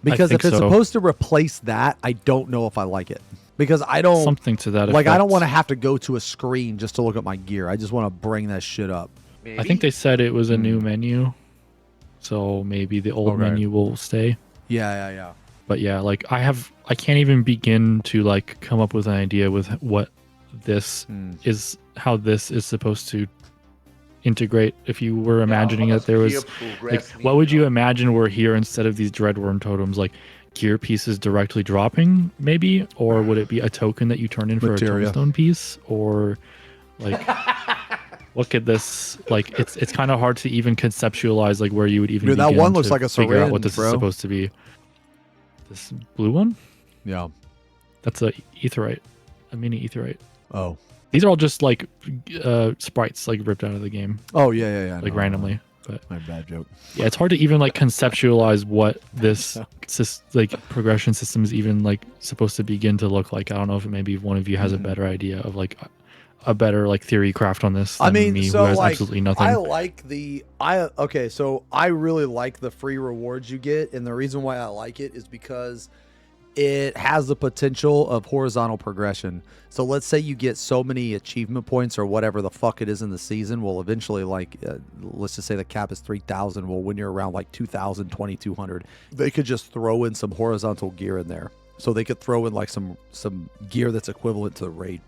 Speaker 1: Because if
Speaker 3: think
Speaker 1: it's
Speaker 3: so.
Speaker 1: supposed to replace that, I don't know if I like it. Because I don't
Speaker 3: Something to that
Speaker 1: like. I don't
Speaker 3: effect.
Speaker 1: want to have to go to a screen just to look at my gear. I just want to bring that shit up.
Speaker 2: Maybe.
Speaker 3: I think they said it was a new menu, so maybe the old
Speaker 1: Okay.
Speaker 3: menu will stay.
Speaker 1: Yeah.
Speaker 3: But yeah, like I can't even begin to like come up with an idea with what this is, how this is supposed to integrate. If you were imagining
Speaker 2: how
Speaker 3: that there
Speaker 2: does
Speaker 3: was
Speaker 2: gear
Speaker 3: like,
Speaker 2: progress mean,
Speaker 3: what would
Speaker 2: you
Speaker 3: you
Speaker 2: know?
Speaker 3: imagine were here instead of these dreadworm totems? Like gear pieces directly dropping, maybe, or would it be a token that you turn in for
Speaker 1: Materia.
Speaker 3: a tombstone piece, or like what could this like? It's kind of hard to even conceptualize like where you would even.
Speaker 1: Dude, that
Speaker 3: begin
Speaker 1: one looks
Speaker 3: to
Speaker 1: like a
Speaker 3: figure out what
Speaker 1: syringe,
Speaker 3: this
Speaker 1: bro.
Speaker 3: is supposed to be. This blue one?
Speaker 1: Yeah.
Speaker 3: That's a etherite, a mini etherite.
Speaker 1: Oh.
Speaker 3: These are all just like sprites like ripped out of the game,
Speaker 1: Oh yeah.
Speaker 3: like
Speaker 1: No,
Speaker 3: randomly. But
Speaker 1: My bad joke.
Speaker 3: yeah, it's hard to even like conceptualize what this like progression system is even like supposed to begin to look like. I don't know if maybe one of you has a better idea of like a better like theory craft on this than
Speaker 1: I mean,
Speaker 3: me,
Speaker 1: so
Speaker 3: who has
Speaker 1: like,
Speaker 3: absolutely nothing.
Speaker 1: I like okay, so I really like the free rewards you get, and the reason why I like it is because it has the potential of horizontal progression. So let's say you get so many achievement points or whatever the fuck it is in the season. Well, eventually, like, let's just say the cap is 3,000. Well, when you're around like 2,000, 2,200, they could just throw in some horizontal gear in there. So they could throw in like some gear that's equivalent to the raid.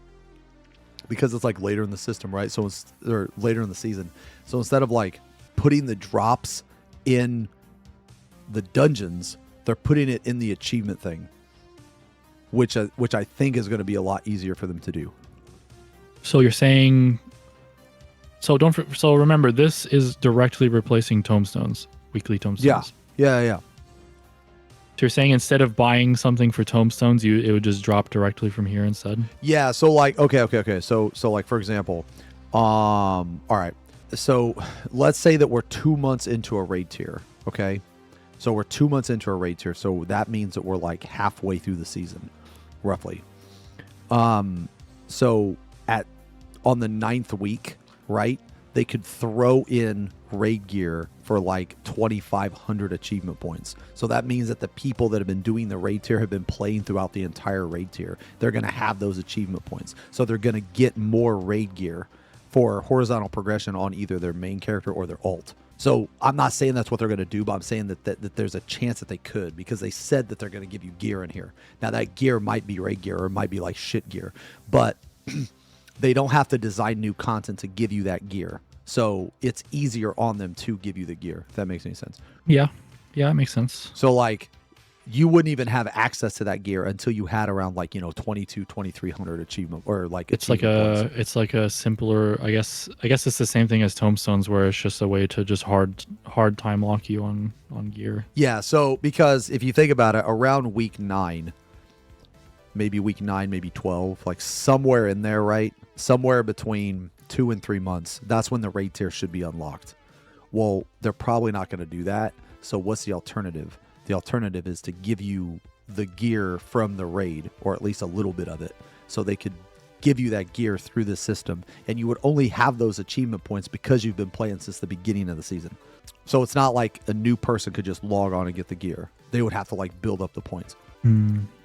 Speaker 1: Because it's like later in the system, right? So it's or later in the season. So instead of like putting the drops in the dungeons, they're putting it in the achievement thing, which I think is going to be a lot easier for them to do.
Speaker 3: So you're saying, so remember, this is directly replacing tombstones, weekly tombstones.
Speaker 1: Yeah.
Speaker 3: So you're saying instead of buying something for tombstones, it would just drop directly from here instead?
Speaker 1: Yeah. So like, okay. So like, for example, all right. So let's say that we're 2 months into a raid tier. Okay. So we're 2 months into a raid tier. So that means that we're like halfway through the season, roughly. So on the 9th week, right? They could throw in raid gear for like 2,500 achievement points. So that means that the people that have been doing the raid tier have been playing throughout the entire raid tier. They're going to have those achievement points. So they're going to get more raid gear for horizontal progression on either their main character or their alt. So I'm not saying that's what they're going to do, but I'm saying that there's a chance that they could, because they said that they're going to give you gear in here. Now that gear might be raid gear or it might be like shit gear, but they don't have to design new content to give you that gear. So it's easier on them to give you the gear, if that makes any sense.
Speaker 3: Yeah, it makes sense.
Speaker 1: So like you wouldn't even have access to that gear until you had around like, 2,300 achievement or like
Speaker 3: It's like a simpler, I guess it's the same thing as tombstones, where it's just a way to just hard time lock you on gear.
Speaker 1: Yeah, so because if you think about it, around week 9, maybe 12, like somewhere in there, right? Somewhere between 2 and 3 months, that's when the raid tier should be unlocked. Well, they're probably not going to do that. So what's the alternative? The alternative is to give you the gear from the raid, or at least a little bit of it, so they could give you that gear through the system, and you would only have those achievement points because you've been playing since the beginning of the season. So it's not like a new person could just log on and get the gear. They would have to like build up the points.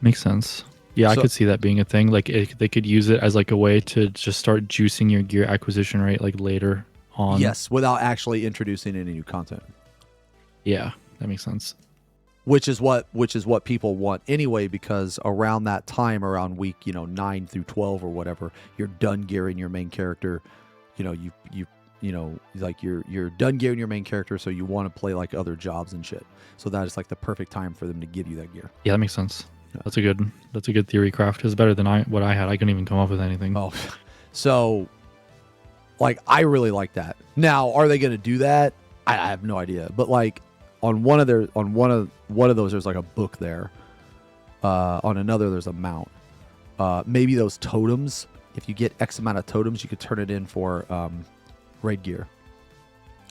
Speaker 3: Makes sense. Yeah, I
Speaker 1: So-
Speaker 3: could see that being a thing. Like they could use it as like a way to just start juicing your gear acquisition rate like later on.
Speaker 1: Yes, without actually introducing any new content.
Speaker 3: Yeah, that makes sense.
Speaker 1: Which is what people want anyway, because around that time, around week 9 through 12 or whatever, you're done gearing your main character. Like you're done gearing your main character, so you want to play like other jobs and shit. So that is like the perfect time for them to give you that gear.
Speaker 3: Yeah, that makes sense. That's a good theory craft. It's better than what I had. I couldn't even come up with anything.
Speaker 1: Oh, so like I really like that. Now, are they going to do that? I have no idea. But like on one of those, there's like a book there. On another, there's a mount. Maybe those totems. If you get X amount of totems, you could turn it in for raid gear.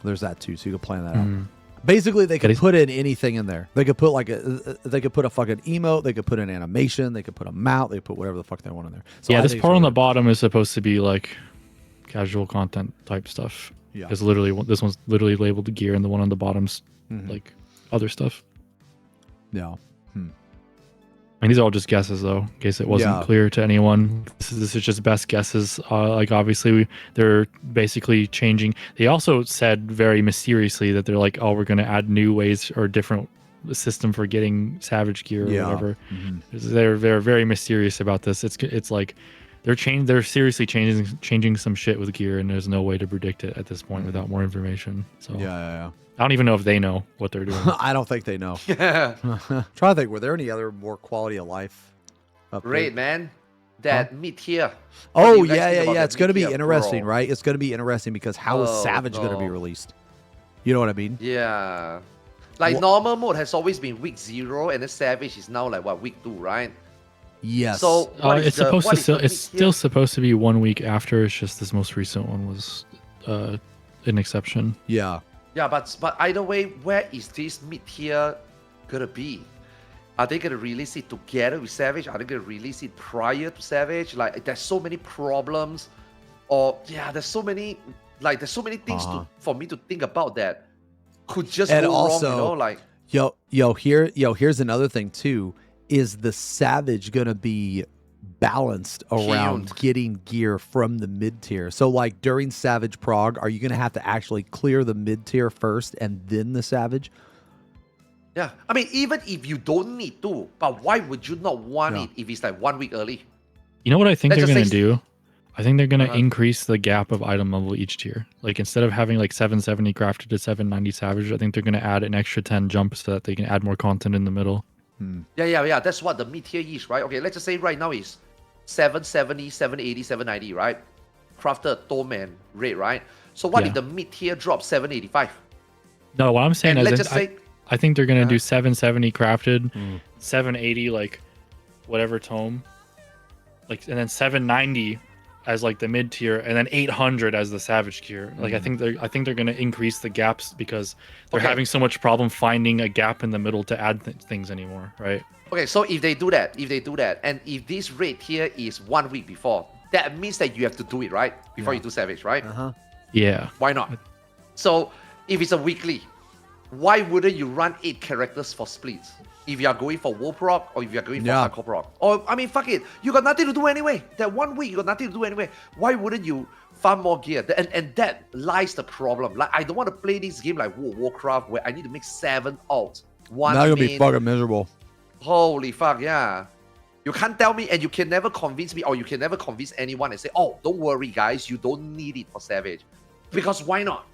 Speaker 1: There's that too, so you can plan that out. Basically, they could
Speaker 3: But
Speaker 1: put in anything in there. They could put they could put a fucking emote. They could put an animation. They could put a mount. They could put whatever the fuck they want in there. So
Speaker 3: yeah,
Speaker 1: I
Speaker 3: this
Speaker 1: think
Speaker 3: part
Speaker 1: it's
Speaker 3: on the
Speaker 1: really-
Speaker 3: bottom is supposed to be like casual content type stuff.
Speaker 1: Yeah.
Speaker 3: Because literally, this one's literally labeled gear, and the one on the bottom's like other stuff.
Speaker 1: Yeah.
Speaker 3: I mean, these are all just guesses, though, in case it wasn't
Speaker 1: Yeah.
Speaker 3: clear to anyone. This is just best guesses. Like, obviously, they're basically changing. They also said very mysteriously that they're like, oh, we're going to add new ways or different system for getting Savage gear or
Speaker 1: Yeah.
Speaker 3: whatever. They're very mysterious about this. It's like they're seriously changing some shit with gear, and there's no way to predict it at this point without more information. So
Speaker 1: Yeah.
Speaker 3: I don't even know if they know what they're doing.
Speaker 1: I don't think they know.
Speaker 2: Yeah.
Speaker 1: Trying to think, were there any other more quality of life?
Speaker 2: Great, man. That mid-tier. What do
Speaker 1: Oh,
Speaker 2: you guys think about
Speaker 1: yeah.
Speaker 2: that
Speaker 1: It's going to be
Speaker 2: mid-tier,
Speaker 1: interesting,
Speaker 2: bro?
Speaker 1: right? It's going to be interesting because how is
Speaker 2: Oh,
Speaker 1: Savage going to be
Speaker 2: no.
Speaker 1: released? You know what I mean?
Speaker 2: Yeah. Like
Speaker 1: Wha-
Speaker 2: normal mode has always been week 0, and then Savage is now like what, week 2, right?
Speaker 1: Yes.
Speaker 2: So what is
Speaker 3: It's
Speaker 2: the-
Speaker 3: supposed
Speaker 2: what
Speaker 3: to
Speaker 2: is the
Speaker 3: still. It's
Speaker 2: mid-tier?
Speaker 3: still supposed to be 1 week after. It's just this most recent one was an exception.
Speaker 1: Yeah.
Speaker 2: Yeah, but either way, where is this mid-tier gonna be? Are they gonna release it together with Savage? Are they gonna release it prior to Savage? Like, there's so many problems, or yeah, there's so many things for me to think about that could just
Speaker 1: And
Speaker 2: go
Speaker 1: also,
Speaker 2: wrong. You know, like
Speaker 1: here's another thing too. Is the Savage gonna be balanced around
Speaker 2: Tuned.
Speaker 1: getting gear from the mid tier? So like during Savage Prog, are you gonna have to actually clear the mid tier first and then the Savage?
Speaker 2: yeah, I mean, even if you don't need to, but why would you not want
Speaker 1: Yeah.
Speaker 2: it if it's like 1 week early?
Speaker 3: You know what I think
Speaker 2: Let's
Speaker 3: they're
Speaker 2: just
Speaker 3: gonna
Speaker 2: say-
Speaker 3: do? I think they're gonna
Speaker 2: Uh-huh.
Speaker 3: increase the gap of item level each tier. Like instead of having like 770 crafted to 790 Savage, I think they're gonna add an extra 10 jump so that they can add more content in the middle.
Speaker 2: Yeah. That's what the mid tier is, right? Okay, let's just say right now is 770, 780, 790, right? Crafted Dome and Raid, right? So what
Speaker 3: Yeah.
Speaker 2: if the mid tier drops 785?
Speaker 3: No, what I'm saying
Speaker 2: And
Speaker 3: is
Speaker 2: let's just say,
Speaker 3: I think they're gonna
Speaker 2: Uh-huh.
Speaker 3: do 770 crafted, 780 like whatever tome, like, and then 790 as like the mid tier, and then 800 as the Savage gear. Like I think they're gonna increase the gaps because they're
Speaker 2: Okay.
Speaker 3: having so much problem finding a gap in the middle to add things anymore, right?
Speaker 2: okay, so if they do that, and if this raid tier is 1 week before, that means that you have to do it, right? Before you do Savage, right?
Speaker 3: Yeah.
Speaker 2: Why not? So if it's a weekly, why wouldn't you run 8 characters for splits? If you are going for War Proc or if you are going for
Speaker 1: Yeah.
Speaker 2: Hardcore Proc. Or, I mean, fuck it. You got nothing to do anyway. That 1 week, you got nothing to do anyway. Why wouldn't you farm more gear? And that lies the problem. Like, I don't want to play this game like Warcraft where I need to make 7 alts. One
Speaker 1: Not gonna be
Speaker 2: main.
Speaker 1: fucking miserable.
Speaker 2: Holy fuck, yeah. You can't tell me, and you can never convince me, or you can never convince anyone and say, oh, don't worry, guys, you don't need it for Savage. Because why not?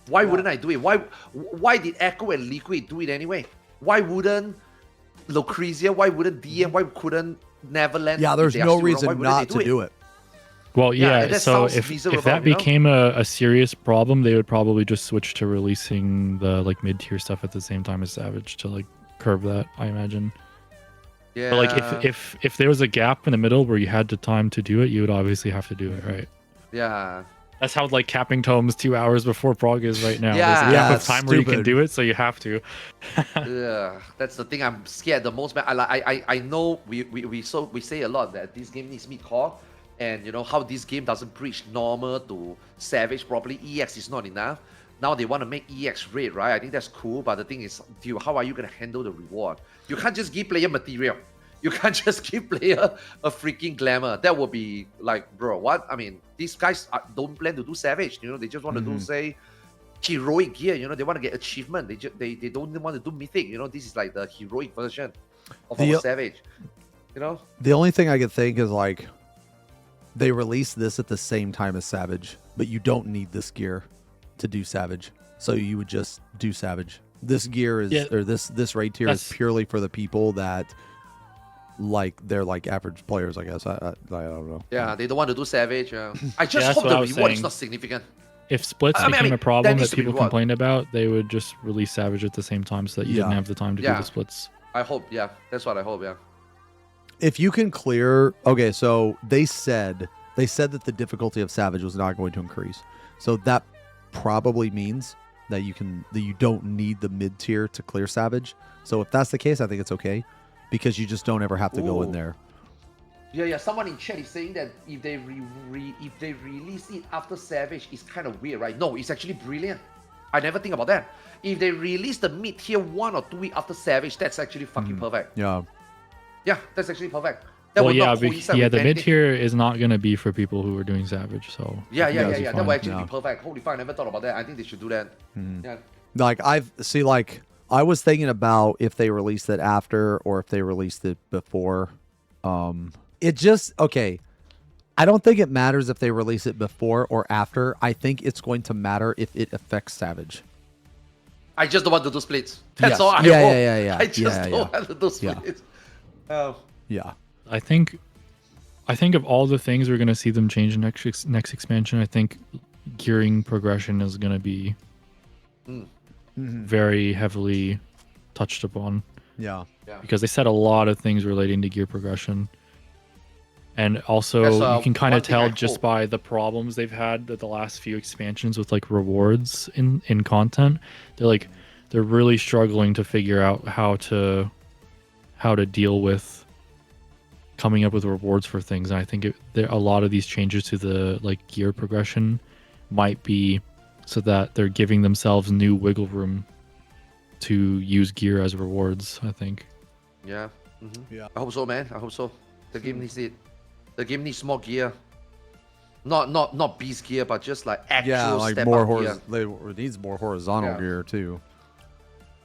Speaker 2: Why wouldn't I do it? Why did Echo and Liquid do it anyway? Why wouldn't Lucrezia? Why wouldn't DM? Why couldn't Neverland?
Speaker 1: Yeah,
Speaker 2: if
Speaker 1: there's
Speaker 2: they are
Speaker 1: no
Speaker 2: still around, why
Speaker 1: reason
Speaker 2: wouldn't
Speaker 1: not
Speaker 2: they
Speaker 1: to do it.
Speaker 3: Well,
Speaker 2: Yeah,
Speaker 3: yeah.
Speaker 2: and that
Speaker 3: So
Speaker 2: sounds
Speaker 3: if
Speaker 2: miserable,
Speaker 3: that
Speaker 2: you know?
Speaker 3: became a serious problem, they would probably just switch to releasing the like mid tier stuff at the same time as Savage to like curb that, I imagine.
Speaker 2: Yeah.
Speaker 3: But like if there was a gap in the middle where you had the time to do it, you would obviously have to do it, right?
Speaker 2: Yeah.
Speaker 3: That's how like capping tomes 2 hours before prog is right now.
Speaker 2: Yeah.
Speaker 3: There's a
Speaker 1: Yeah,
Speaker 3: gap
Speaker 1: it's
Speaker 3: of time where you can
Speaker 1: stupid.
Speaker 3: do it, so you have to.
Speaker 2: Yeah, that's the thing I'm scared the most, man. I know we say a lot that this game needs mid-core, and you know how this game doesn't bridge normal to Savage properly. EX is not enough. Now they want to make EX raid, right? I think that's cool, but the thing is, dude, how are you gonna handle the reward? You can't just give player material. You can't just give player a freaking glamour. That would be like, bro, what? I mean, these guys don't plan to do Savage. You know, they just want to do, say, heroic gear. You know, they want to get achievement. They don't want to do mythic. You know, this is like the heroic version of our Savage. You know?
Speaker 1: The only thing I could think is like they released this at the same time as Savage, but you don't need this gear to do Savage. So you would just do Savage. This gear is or this raid tier is purely for the people that like they're like average players, I guess. I don't know.
Speaker 2: Yeah, they don't want to do Savage. I just
Speaker 3: that's
Speaker 2: hope
Speaker 3: what
Speaker 2: the
Speaker 3: I was
Speaker 2: reward is
Speaker 3: saying.
Speaker 2: not significant.
Speaker 3: If splits
Speaker 2: I mean,
Speaker 3: became a
Speaker 2: there
Speaker 3: problem
Speaker 2: needs
Speaker 3: that
Speaker 2: to be
Speaker 3: people
Speaker 2: reward.
Speaker 3: complained about, they would just release Savage at the same time so that you didn't have the time to do
Speaker 2: Yeah.
Speaker 3: the splits.
Speaker 2: I hope, yeah. That's what I hope, yeah.
Speaker 1: If you can clear, okay, so they said that the difficulty of Savage was not going to increase. So that probably means that you don't need the mid tier to clear Savage. So if that's the case, I think it's okay, because you just don't ever have to go in there.
Speaker 2: Yeah. Someone in chat is saying that if they release it after Savage, it's kind of weird, right? No, it's actually brilliant. I never think about that. If they release the mid tier 1 or 2 weeks after Savage, that's actually fucking perfect.
Speaker 1: Yeah.
Speaker 2: Yeah, that's actually perfect. That
Speaker 3: Well,
Speaker 2: would not coincide with
Speaker 3: the mid
Speaker 2: anything.
Speaker 3: tier is not gonna be for people who are doing Savage. So
Speaker 2: Yeah.
Speaker 3: you guys are
Speaker 2: That
Speaker 3: fine.
Speaker 2: would actually be perfect. Holy fuck, I never thought about that. I think they should do that. Yeah.
Speaker 1: Like I was thinking about if they released it after or if they released it before. It just okay. I don't think it matters if they release it before or after. I think it's going to matter if it affects Savage.
Speaker 2: I just don't want to do splits. That's
Speaker 1: Yes.
Speaker 2: all I
Speaker 1: Yeah,
Speaker 2: hope.
Speaker 1: yeah.
Speaker 2: I just
Speaker 1: Yeah,
Speaker 2: don't want to do splits.
Speaker 1: Yeah.
Speaker 3: I think of all the things we're gonna see them change next expansion, I think gearing progression is gonna be very heavily touched upon.
Speaker 1: Yeah.
Speaker 3: Because they said a lot of things relating to gear progression. And also,
Speaker 2: That's,
Speaker 3: you can kind
Speaker 2: one
Speaker 3: of
Speaker 2: thing I
Speaker 3: tell just
Speaker 2: hope.
Speaker 3: by the problems they've had the last few expansions with like rewards in content. They're really struggling to figure out how to deal with coming up with rewards for things. And I think a lot of these changes to the like gear progression might be so that they're giving themselves new wiggle room to use gear as rewards, I think.
Speaker 2: Yeah.
Speaker 1: Yeah.
Speaker 2: I hope so, man. I hope so. The game needs it. The game needs more gear. Not beast gear, but just like actual
Speaker 1: Yeah, like
Speaker 2: step
Speaker 1: more
Speaker 2: up gear.
Speaker 1: it needs more horizontal
Speaker 2: Yeah.
Speaker 1: gear too.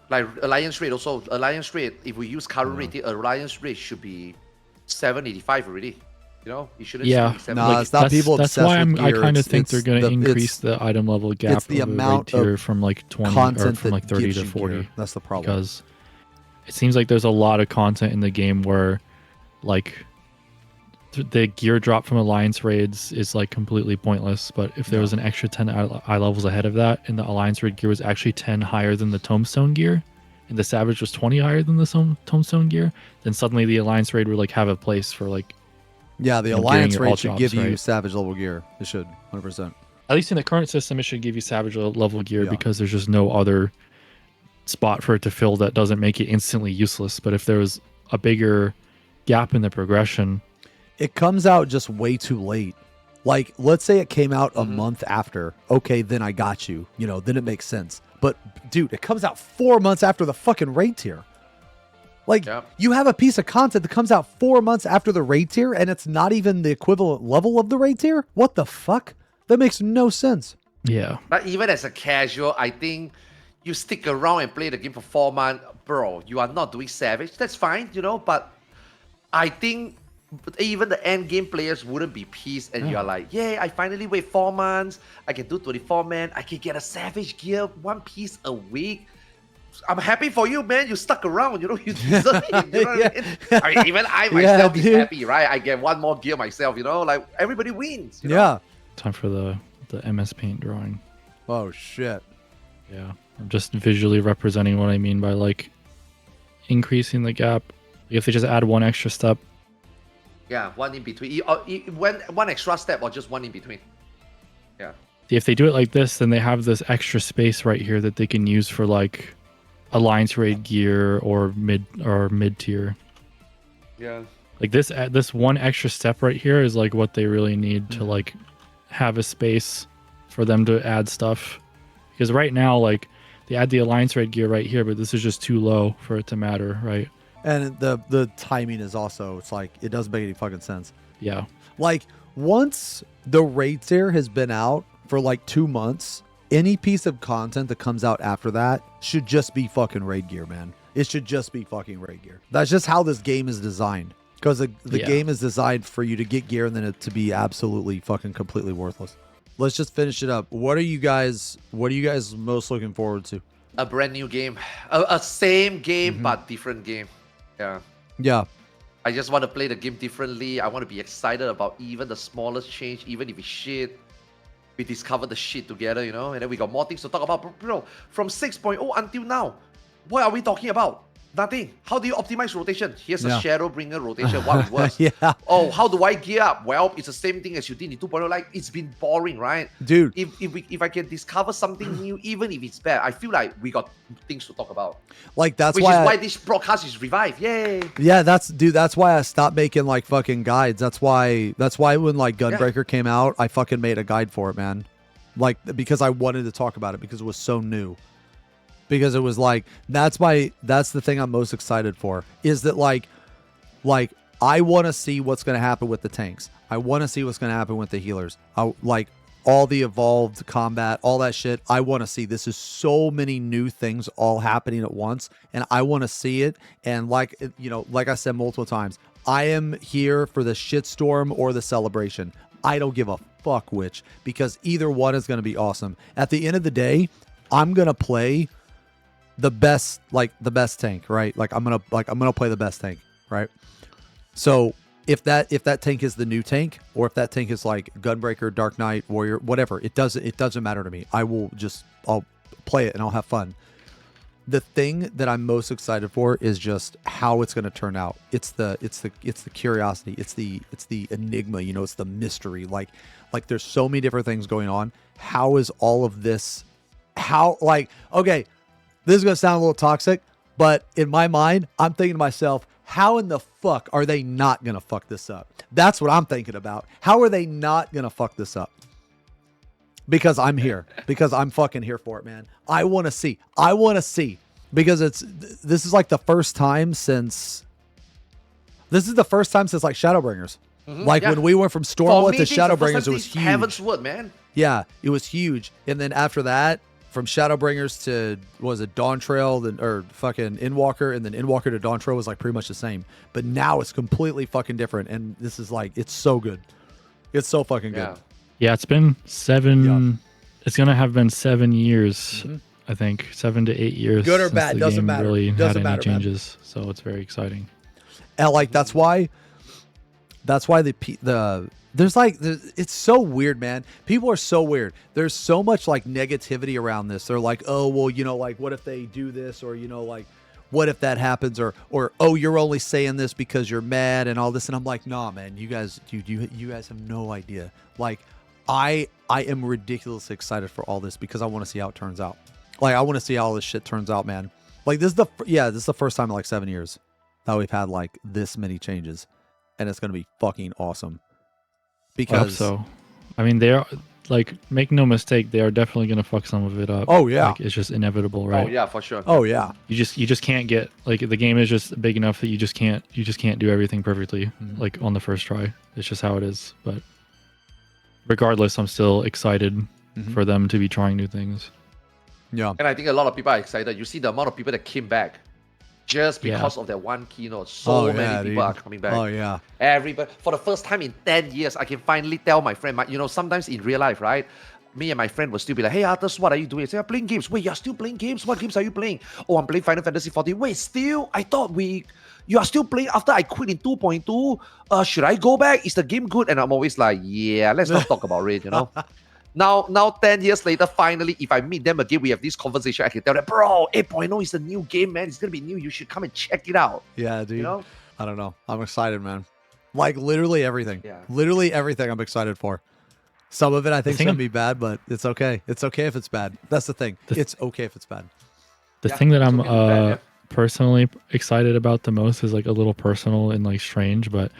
Speaker 2: Like Alliance rate also. Alliance rate, if we use current rate, Alliance rate should be 785 already. You know, it shouldn't
Speaker 3: Yeah.
Speaker 2: be 7.
Speaker 1: Nah, it's not people
Speaker 3: That's
Speaker 1: obsessed
Speaker 3: why
Speaker 1: with
Speaker 3: I
Speaker 1: gear.
Speaker 3: kind of
Speaker 1: It's-
Speaker 3: think they're
Speaker 1: it's
Speaker 3: going to
Speaker 1: the-
Speaker 3: increase
Speaker 1: it's-
Speaker 3: the item level gap
Speaker 1: it's the
Speaker 3: of
Speaker 1: amount
Speaker 3: the raid tier
Speaker 1: of
Speaker 3: from like 20 or
Speaker 1: content
Speaker 3: from
Speaker 1: that
Speaker 3: like 30
Speaker 1: gives
Speaker 3: to
Speaker 1: you
Speaker 3: 40.
Speaker 1: gear. That's the problem.
Speaker 3: Because it seems like there's a lot of content in the game where like the gear drop from Alliance raids is like completely pointless. But if there was an extra 10 eye levels ahead of that, and the Alliance raid gear was actually 10 higher than the Tombstone gear, and the Savage was 20 higher than the Tombstone gear, then suddenly the Alliance raid would like have a place for like,
Speaker 1: Yeah, the
Speaker 3: you know,
Speaker 1: Alliance
Speaker 3: gearing all
Speaker 1: raid should give
Speaker 3: jobs,
Speaker 1: you
Speaker 3: right?
Speaker 1: Savage level gear. It should, 100%.
Speaker 3: at least in the current system, it should give you Savage level gear
Speaker 1: Yeah.
Speaker 3: because there's just no other spot for it to fill that doesn't make it instantly useless. But if there was a bigger gap in the progression,
Speaker 1: It comes out just way too late. Like, let's say it came out a month after. Okay, then I got you. You know, then it makes sense. But, dude, it comes out 4 months after the fucking raid tier. Like,
Speaker 2: Yep.
Speaker 1: you have a piece of content that comes out 4 months after the raid tier, and it's not even the equivalent level of the raid tier? What the fuck? That makes no sense.
Speaker 3: yeah,
Speaker 2: But even as a casual, I think you stick around and play the game for 4 months, bro. You are not doing Savage. That's fine, you know. But I think even the end game players wouldn't be pissed, and you're like, yeah, I finally wait 4 months. I can do 24 man. I can get a Savage gear, 1 piece a week. I'm happy for you, man. You stuck around. You know, you deserve it. You know what I mean? I mean, even I myself is
Speaker 1: dude.
Speaker 2: happy, right? I get 1 more gear myself. You know, like everybody wins. You know?
Speaker 1: Yeah.
Speaker 3: time for the MS Paint drawing.
Speaker 1: Oh, shit.
Speaker 3: Yeah, I'm just visually representing what I mean by like increasing the gap. If they just add 1 extra step,
Speaker 2: Yeah, 1 in between. One extra step or just 1 in between. Yeah.
Speaker 3: if they do it like this, then they have this extra space right here that they can use for like Alliance raid gear or mid tier.
Speaker 2: Yeah.
Speaker 3: Like this 1 extra step right here is like what they really need to like have a space for them to add stuff. Because right now, like they add the Alliance raid gear right here, but this is just too low for it to matter, right?
Speaker 1: And the timing is also, it's like, it doesn't make any fucking sense.
Speaker 3: Yeah.
Speaker 1: Like, once the raid tier has been out for like 2 months, any piece of content that comes out after that should just be fucking raid gear, man. It should just be fucking raid gear. That's just how this game is designed. Because the
Speaker 3: Yeah.
Speaker 1: game is designed for you to get gear and then it to be absolutely fucking completely worthless. Let's just finish it up. What are you guys most looking forward to?
Speaker 2: A brand new game. A same game, but different game. Yeah.
Speaker 1: Yeah.
Speaker 2: I just want to play the game differently. I want to be excited about even the smallest change, even if it's shit. We discovered the shit together, you know, and then we got more things to talk about. Bro, from 6.0 until now, what are we talking about? Nothing. How do you optimize rotation? Here's a
Speaker 1: Yeah.
Speaker 2: Shadowbringer rotation. What works?
Speaker 1: Yeah.
Speaker 2: Oh, how do I gear up? Well, it's the same thing as you did in 2.0. Like, it's been boring, right?
Speaker 1: Dude.
Speaker 2: If I can discover something new, even if it's bad, I feel like we got things to talk about.
Speaker 1: Like, that's
Speaker 2: Which
Speaker 1: why
Speaker 2: is why this broadcast is revived. Yay!
Speaker 1: Yeah, that's why I stopped making like fucking guides. That's why when like Gunbreaker came out, I fucking made a guide for it, man. Like, because I wanted to talk about it because it was so new. Because it was like that's the thing I'm most excited for, is that like I want to see what's going to happen with the tanks. I want to see what's going to happen with the healers. Like all the evolved combat, all that shit. I want to see. This is so many new things all happening at once, and I want to see it. And like, you know, like I said multiple times, I am here for the shitstorm or the celebration. I don't give a fuck which, because either one is going to be awesome. At the end of the day, I'm going to play the best tank, right? Like I'm gonna play the best tank, right? So if that tank is the new tank, or if that tank is like Gunbreaker, Dark Knight, Warrior, whatever, it doesn't matter to me. I'll play it and I'll have fun. The thing that I'm most excited for is just how it's gonna turn out. It's the curiosity. It's the enigma. You know, it's the mystery. Like there's so many different things going on. How is all of this? Okay. This is going to sound a little toxic, but in my mind, I'm thinking to myself, how in the fuck are they not going to fuck this up? That's what I'm thinking about. How are they not going to fuck this up? Because I'm here. Because I'm fucking here for it, man. I want to see. Because this is like the first time since like Shadowbringers.
Speaker 2: Mm-hmm,
Speaker 1: like when we went from Stormwood to Shadowbringers, it was huge.
Speaker 2: Heaven's Word, man.
Speaker 1: Yeah, it was huge. And then after that, from Shadowbringers to, was it Dawn Trail, or fucking Endwalker, and then Endwalker to Dawn Trail was like pretty much the same. But now it's completely fucking different, and this is like, it's so good. It's so fucking good.
Speaker 3: Yeah, it's been 7. Yeah. It's gonna have been 7 years, I think, 7 to 8 years.
Speaker 1: Good or bad,
Speaker 3: the
Speaker 1: doesn't
Speaker 3: game
Speaker 1: matter.
Speaker 3: Really
Speaker 1: Doesn't
Speaker 3: had any
Speaker 1: matter,
Speaker 3: changes, so it's very exciting.
Speaker 1: And like that's why it's so weird, man. People are so weird. There's so much like negativity around this. They're like, oh, well, you know, like what if they do this, or, you know, like what if that happens, or oh, you're only saying this because you're mad and all this. And I'm like, nah, man, you guys have no idea. Like I am ridiculously excited for all this because I want to see how it turns out. Like I want to see how all this shit turns out, man. Like this is the first time in like 7 years that we've had like this many changes, and it's going to be fucking awesome. Because
Speaker 3: I hope so. I mean, they are, like, make no mistake, they are definitely gonna fuck some of it up.
Speaker 1: Oh yeah,
Speaker 3: like, it's just inevitable, right?
Speaker 2: Oh yeah, for sure.
Speaker 1: Oh yeah.
Speaker 3: You just can't get, like, the game is just big enough that you just can't do everything perfectly, like on the first try. It's just how it is. But regardless, I'm still excited for them to be trying new things.
Speaker 1: Yeah.
Speaker 2: And I think a lot of people are excited. You see the amount of people that came back just because of that one keynote. So many people are coming back.
Speaker 1: Oh yeah.
Speaker 2: Everybody, for the first time in 10 years, I can finally tell my friend, you know, sometimes in real life, right? Me and my friend will still be like, hey, Arthars, what are you doing? I say, I'm playing games. Wait, you're still playing games? What games are you playing? Oh, I'm playing Final Fantasy XIV. Wait, still? I thought you are still playing after I quit in 2.2. Should I go back? Is the game good? And I'm always like, yeah, let's not talk about it, you know? Now 10 years later, finally, if I meet them again, we have this conversation. I can tell them, bro, 8.0 is the new game, man. It's going to be new. You should come and check it out.
Speaker 1: Yeah, dude.
Speaker 2: You know?
Speaker 1: I don't know. I'm excited, man. Like, literally everything.
Speaker 2: Yeah.
Speaker 1: Literally everything I'm excited for. Some of it I think is going to be bad, but it's okay. It's okay if it's bad. That's the thing. It's okay if it's bad.
Speaker 3: The thing that I'm personally excited about the most is, like, a little personal and, like, strange, but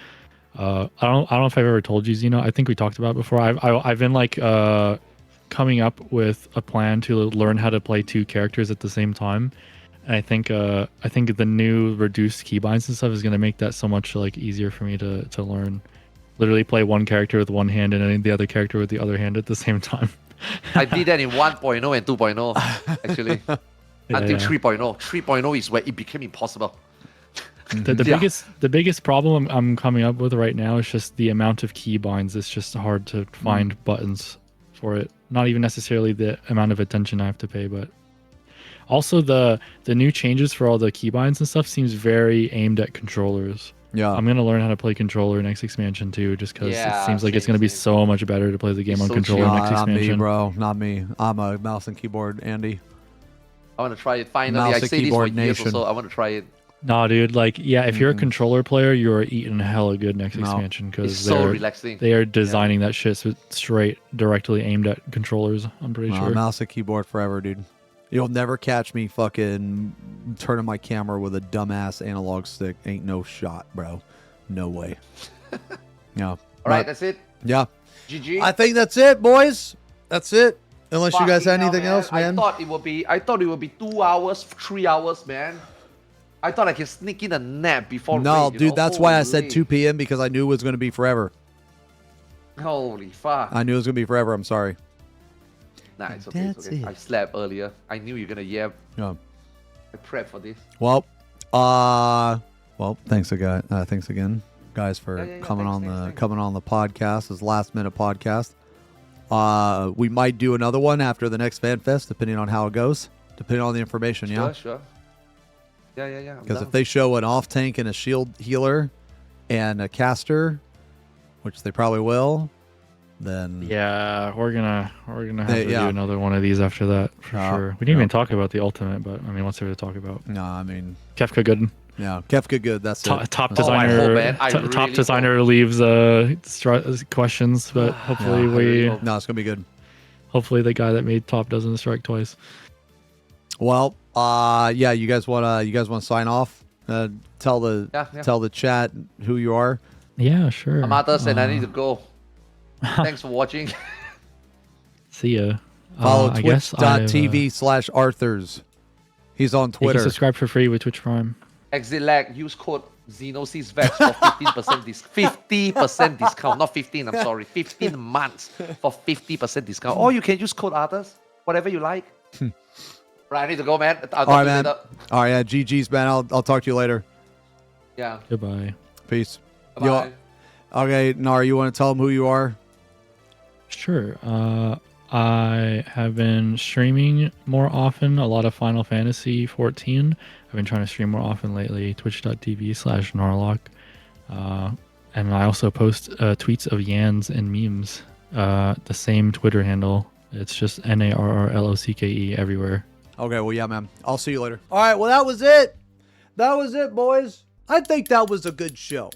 Speaker 3: I don't know if I've ever told you, Xeno. I think we talked about it before. I've been like coming up with a plan to learn how to play 2 characters at the same time, and I think the new reduced keybinds and stuff is gonna make that so much like easier for me to learn. Literally play one character with one hand and then the other character with the other hand at the same time.
Speaker 2: I did that in 1.0 and 2.0 actually. Until 3.0. 3.0 is where it became impossible.
Speaker 3: The biggest problem I'm coming up with right now is just the amount of keybinds. It's just hard to find buttons for it. Not even necessarily the amount of attention I have to pay, but also the new changes for all the keybinds and stuff seems very aimed at controllers. Yeah, I'm gonna learn how to play controller next expansion too, just because it seems like it's gonna be so much better to play the game on controller next expansion.
Speaker 1: Not me, bro. Not me. I'm a mouse and keyboard Andy.
Speaker 2: I want to try it finally. I say this for years or so. I want to try it.
Speaker 3: Nah, dude. Like, yeah, if you're a controller player, you are eating hella good next
Speaker 1: No.
Speaker 3: expansion
Speaker 2: It's
Speaker 3: because
Speaker 2: so relaxing.
Speaker 3: they are designing that shit so it's straight directly aimed at controllers. I'm pretty sure.
Speaker 1: Mouse and keyboard forever, dude. You'll never catch me fucking turning my camera with a dumbass analog stick. Ain't no shot, bro. No way. Yeah.
Speaker 2: All right, that's it.
Speaker 1: Yeah.
Speaker 2: GG.
Speaker 1: I think that's it, boys. That's it. Unless you guys have
Speaker 2: Fucking hell,
Speaker 1: anything else, man.
Speaker 2: I thought it would be 2 hours, 3 hours, man. I thought I could sneak in a nap before.
Speaker 1: No,
Speaker 2: raid, you
Speaker 1: dude,
Speaker 2: know?
Speaker 1: that's why I said
Speaker 2: Holy.
Speaker 1: 2 p.m. because I knew it was going to be forever.
Speaker 2: Holy fuck.
Speaker 1: I knew it was going to be forever. I'm sorry.
Speaker 2: Nah, it's okay. It's
Speaker 1: That's
Speaker 2: okay.
Speaker 1: it.
Speaker 2: I slept earlier. I knew you're gonna yap.
Speaker 1: Yeah.
Speaker 2: I prepped for this.
Speaker 1: Well, thanks again. Thanks again, guys, for coming
Speaker 2: thanks.
Speaker 1: on the podcast. This last minute podcast. We might do another one after the next Fan Fest, depending on how it goes, depending on the information. Yeah.
Speaker 2: Sure. Yeah.
Speaker 1: Because if they show an off tank and a shield healer and a caster, which they probably will, then
Speaker 3: Yeah, we're gonna have to
Speaker 1: yeah.
Speaker 3: do another one of these after that for sure. We didn't even talk about the ultimate, but I mean, what's there to talk about?
Speaker 1: no, I mean,
Speaker 3: Kefka Gooden.
Speaker 1: yeah, Kefka good. That's it.
Speaker 3: Top
Speaker 1: That's-
Speaker 2: I
Speaker 3: designer.
Speaker 2: hope, man. I
Speaker 3: top
Speaker 2: really
Speaker 3: designer leaves questions, but hopefully
Speaker 2: I really
Speaker 3: we
Speaker 2: hope.
Speaker 1: No, it's gonna be good.
Speaker 3: hopefully the guy that made top doesn't strike twice.
Speaker 1: Well, yeah, you guys wanna sign off? Tell the
Speaker 2: Yeah.
Speaker 1: tell the chat who you are.
Speaker 3: Yeah, sure.
Speaker 2: I'm Arthars and I need to go. Thanks for watching.
Speaker 3: See ya.
Speaker 1: Follow
Speaker 3: I guess
Speaker 1: twitch.tv/Arthars. He's on
Speaker 3: You can
Speaker 1: Twitter.
Speaker 3: subscribe for free with Twitch Prime.
Speaker 2: Exit lag. Use code Xenosys Vex for 15% 50% discount. Not 15. I'm sorry. 15 months for 50% discount. Or you can use code Arthars. Whatever you like. Right, I need to go, man. I'll talk
Speaker 1: All right,
Speaker 2: to you
Speaker 1: man.
Speaker 2: later.
Speaker 1: All right, yeah, GG's, man. I'll talk to you later.
Speaker 2: Yeah.
Speaker 3: Goodbye.
Speaker 1: Peace.
Speaker 2: Bye.
Speaker 1: Okay, Nar, you want to tell them who you are?
Speaker 3: Sure. I have been streaming more often. A lot of Final Fantasy 14. I've been trying to stream more often lately. Twitch.tv/Narrlocke. And I also post tweets of yans and memes. The same Twitter handle. It's just NARRLOCKE everywhere.
Speaker 1: Okay, well, yeah, man. I'll see you later. All right, well, that was it. That was it, boys. I think that was a good show.